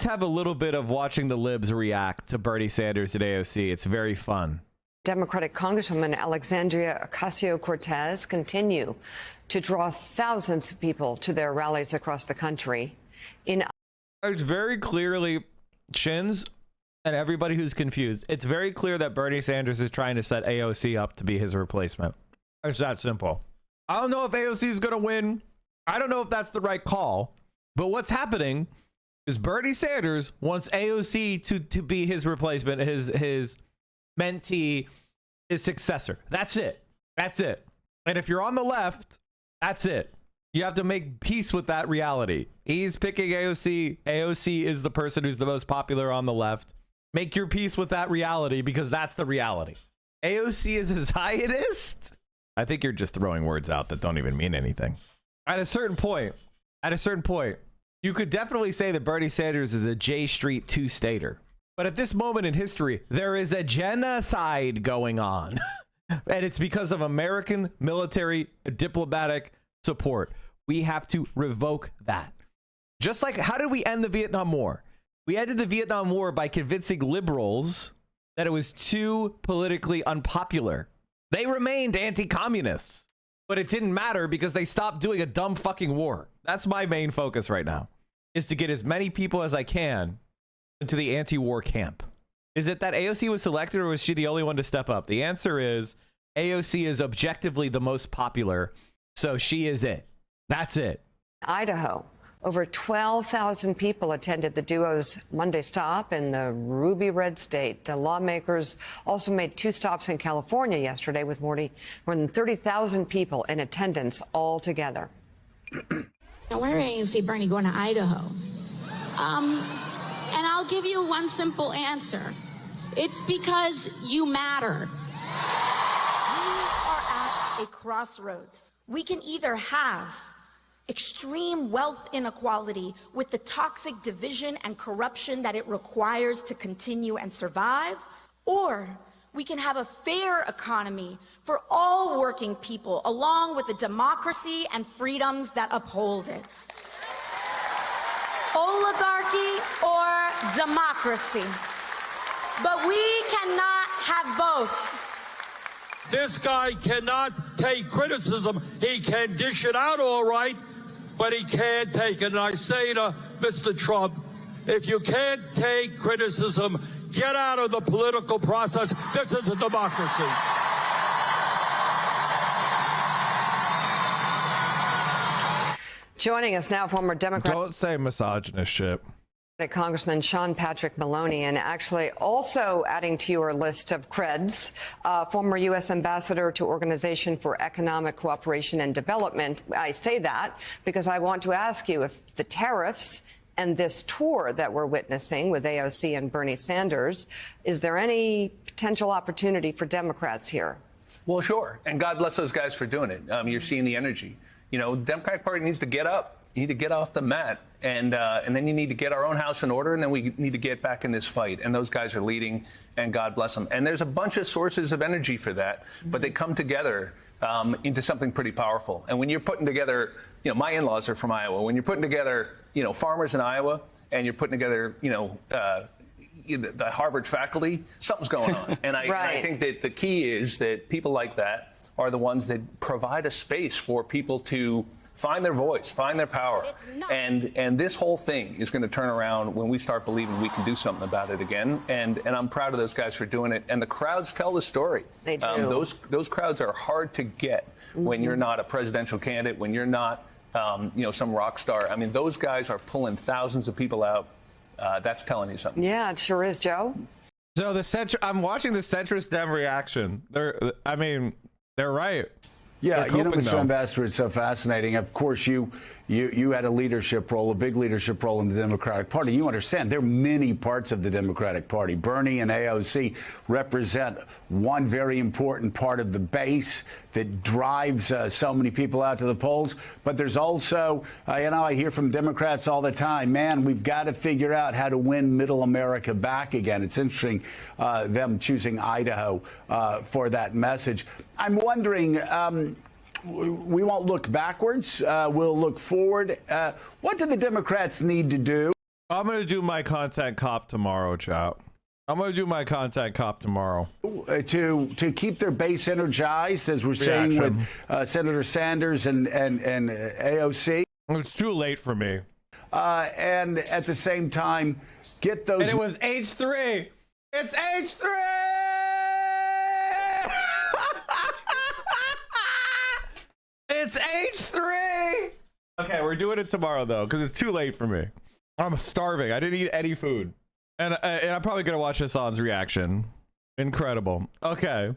have a little bit of watching the libs react to Bernie Sanders at AOC. It's very fun. Democratic Congresswoman Alexandria Ocasio-Cortez continue to draw thousands of people to their rallies across the country. It's very clearly, Chins and everybody who's confused, it's very clear that Bernie Sanders is trying to set AOC up to be his replacement. It's that simple. I don't know if AOC is going to win. I don't know if that's the right call. But what's happening is Bernie Sanders wants AOC to be his replacement, his mentee, his successor. That's it. That's it. And if you're on the left, that's it. You have to make peace with that reality. He's picking AOC. AOC is the person who's the most popular on the left. Make your peace with that reality, because that's the reality. AOC is a Zionist? I think you're just throwing words out that don't even mean anything. At a certain point, you could definitely say that Bernie Sanders is a J Street two-stater. But at this moment in history, there is a genocide going on. And it's because of American military diplomatic support. We have to revoke that. Just like, how did we end the Vietnam War? We ended the Vietnam War by convincing liberals that it was too politically unpopular. They remained anti-communists, but it didn't matter because they stopped doing a dumb fucking war. That's my main focus right now, is to get as many people as I can into the anti-war camp. Is it that AOC was selected, or was she the only one to step up? The answer is AOC is objectively the most popular, so she is it. That's it. Idaho, over 12,000 people attended the duo's Monday stop in the Ruby Red State. The lawmakers also made 2 stops in California yesterday with more than 30,000 people in attendance altogether. Now, why are AOC Bernie going to Idaho? And I'll give you one simple answer. It's because you matter. We are at a crossroads. We can either have extreme wealth inequality with the toxic division and corruption that it requires to continue and survive, or we can have a fair economy for all working people, along with the democracy and freedoms that uphold it. Oligarchy or democracy. But we cannot have both. This guy cannot take criticism. He can dish it out all right, but he can't take it. And I say to Mr. Trump, if you can't take criticism, get out of the political process. This is a democracy. Joining us now, former Democrat. Don't say misogynist shit. Congressman Sean Patrick Maloney, and actually also adding to your list of creds, former U.S. ambassador to Organization for Economic Cooperation and Development. I say that because I want to ask you if the tariffs and this tour that we're witnessing with AOC and Bernie Sanders, is there any potential opportunity for Democrats here? Well, sure. And God bless those guys for doing it. You're seeing the energy. You know, the Democratic Party needs to get up. You need to get off the mat, and then you need to get our own house in order, and then we need to get back in this fight. And those guys are leading, and God bless them. And there's a bunch of sources of energy for that, but they come together into something pretty powerful. And when you're putting together, you know, my in-laws are from Iowa. When you're putting together, you know, farmers in Iowa, and you're putting together, you know, the Harvard faculty, something's going on. And I think that the key is that people like that are the ones that provide a space for people to find their voice, find their power. And this whole thing is going to turn around when we start believing we can do something about it again. And I'm proud of those guys for doing it. And the crowds tell the story. They do. Those crowds are hard to get when you're not a presidential candidate, when you're not you know, some rock star. I mean, those guys are pulling thousands of people out. That's telling you something. Yeah, it sure is, Joe. So I'm watching the centrist Dem reaction. They're right. Yeah, They're you know, coping, Mr. though. Ambassador, it's so fascinating. Of course, you had a leadership role, a big leadership role in the Democratic Party. You understand there are many parts of the Democratic Party. Bernie and AOC represent one very important part of the base that drives so many people out to the polls. But there's also, you know, I hear from Democrats all the time, man, we've got to figure out how to win middle America back again. It's interesting them choosing Idaho for that message. I'm wondering, we won't look backwards. We'll look forward. What do the Democrats need to do? I'm going to do my content cop tomorrow, chat. I'm going to do my content cop tomorrow. To keep their base energized, as we're saying with Senator Sanders and AOC. It's too late for me. And at the same time, get those. And it was H3. It's H3. It's H3. Okay, we're doing it tomorrow though, because it's too late for me. I'm starving. I didn't eat any food, and I'm probably gonna watch Hassan's reaction. Incredible. Okay,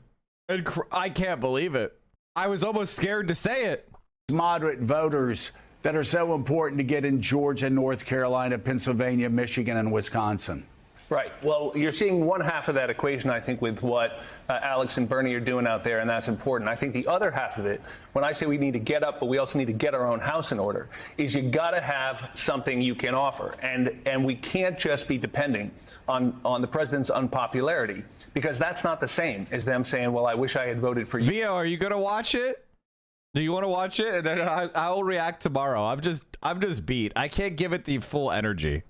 I can't believe it. I was almost scared to say it. Moderate voters that are so important to get in Georgia, North Carolina, Pennsylvania, Michigan, and Wisconsin. Right. Well, you're seeing one half of that equation, I think, with what Alex and Bernie are doing out there, and that's important. I think the other half of it, when I say we need to get up, but we also need to get our own house in order, is you got to have something you can offer. And we can't just be depending on the president's unpopularity, because that's not the same as them saying, well, I wish I had voted for you. Vio, are you going to watch it? Do you want to watch it? And then I will react tomorrow. I'm just beat. I can't give it the full energy.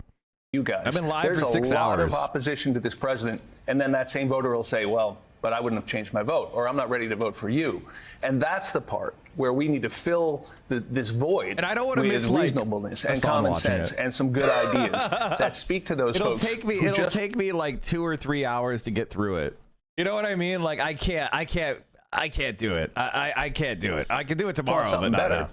You guys. I've been live There's for 6 a lot hours. of opposition to this president, and then that same voter will say, well, but I wouldn't have changed my vote, or I'm not ready to vote for you. And that's the part where we need to fill this void and I don't want to with miss reasonableness and common sense and some good ideas that speak to those folks. It'll take me like 2 or 3 hours to get through it. You know what I mean? Like I can't do it. I can't do it. I can do it tomorrow, but not better. now.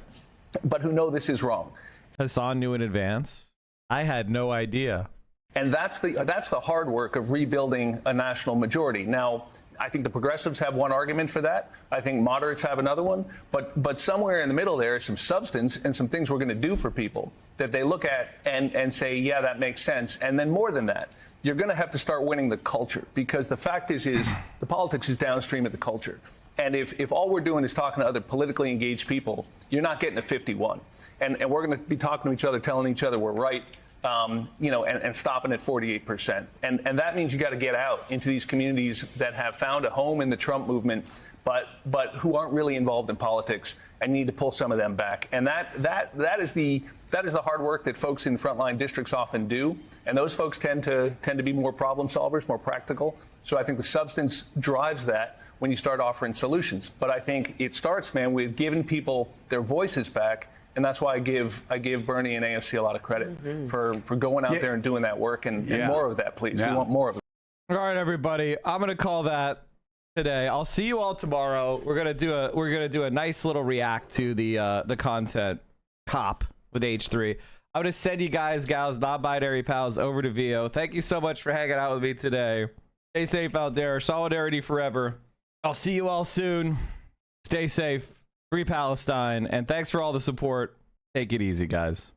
But who know this is wrong. Hassan knew in advance. I had no idea. And that's the hard work of rebuilding a national majority. Now, I think the progressives have one argument for that. I think moderates have another one. But somewhere in the middle there is some substance and some things we're going to do for people that they look at and say, yeah, that makes sense. And then more than that, you're going to have to start winning the culture, because the fact is the politics is downstream of the culture. And if all we're doing is talking to other politically engaged people, you're not getting to 51. And we're going to be talking to each other, telling each other we're right, you know, and stopping at 48%. And that means you got to get out into these communities that have found a home in the Trump movement, but who aren't really involved in politics, and need to pull some of them back. And that is the hard work that folks in frontline districts often do. And those folks tend to be more problem solvers, more practical. So I think the substance drives that when you start offering solutions. But I think it starts, man, with giving people their voices back. And that's why I give Bernie and AOC a lot of credit for going out there and doing that work, and more of that, please. We want more of it. All right, everybody. I'm gonna call that today. I'll see you all tomorrow. We're gonna do a nice little react to the content cop with H3. I'm going to send you guys, gals, non-binary pals over to VO. Thank you so much for hanging out with me today. Stay safe out there. Solidarity forever. I'll see you all soon. Stay safe. Free Palestine. And thanks for all the support. Take it easy, guys.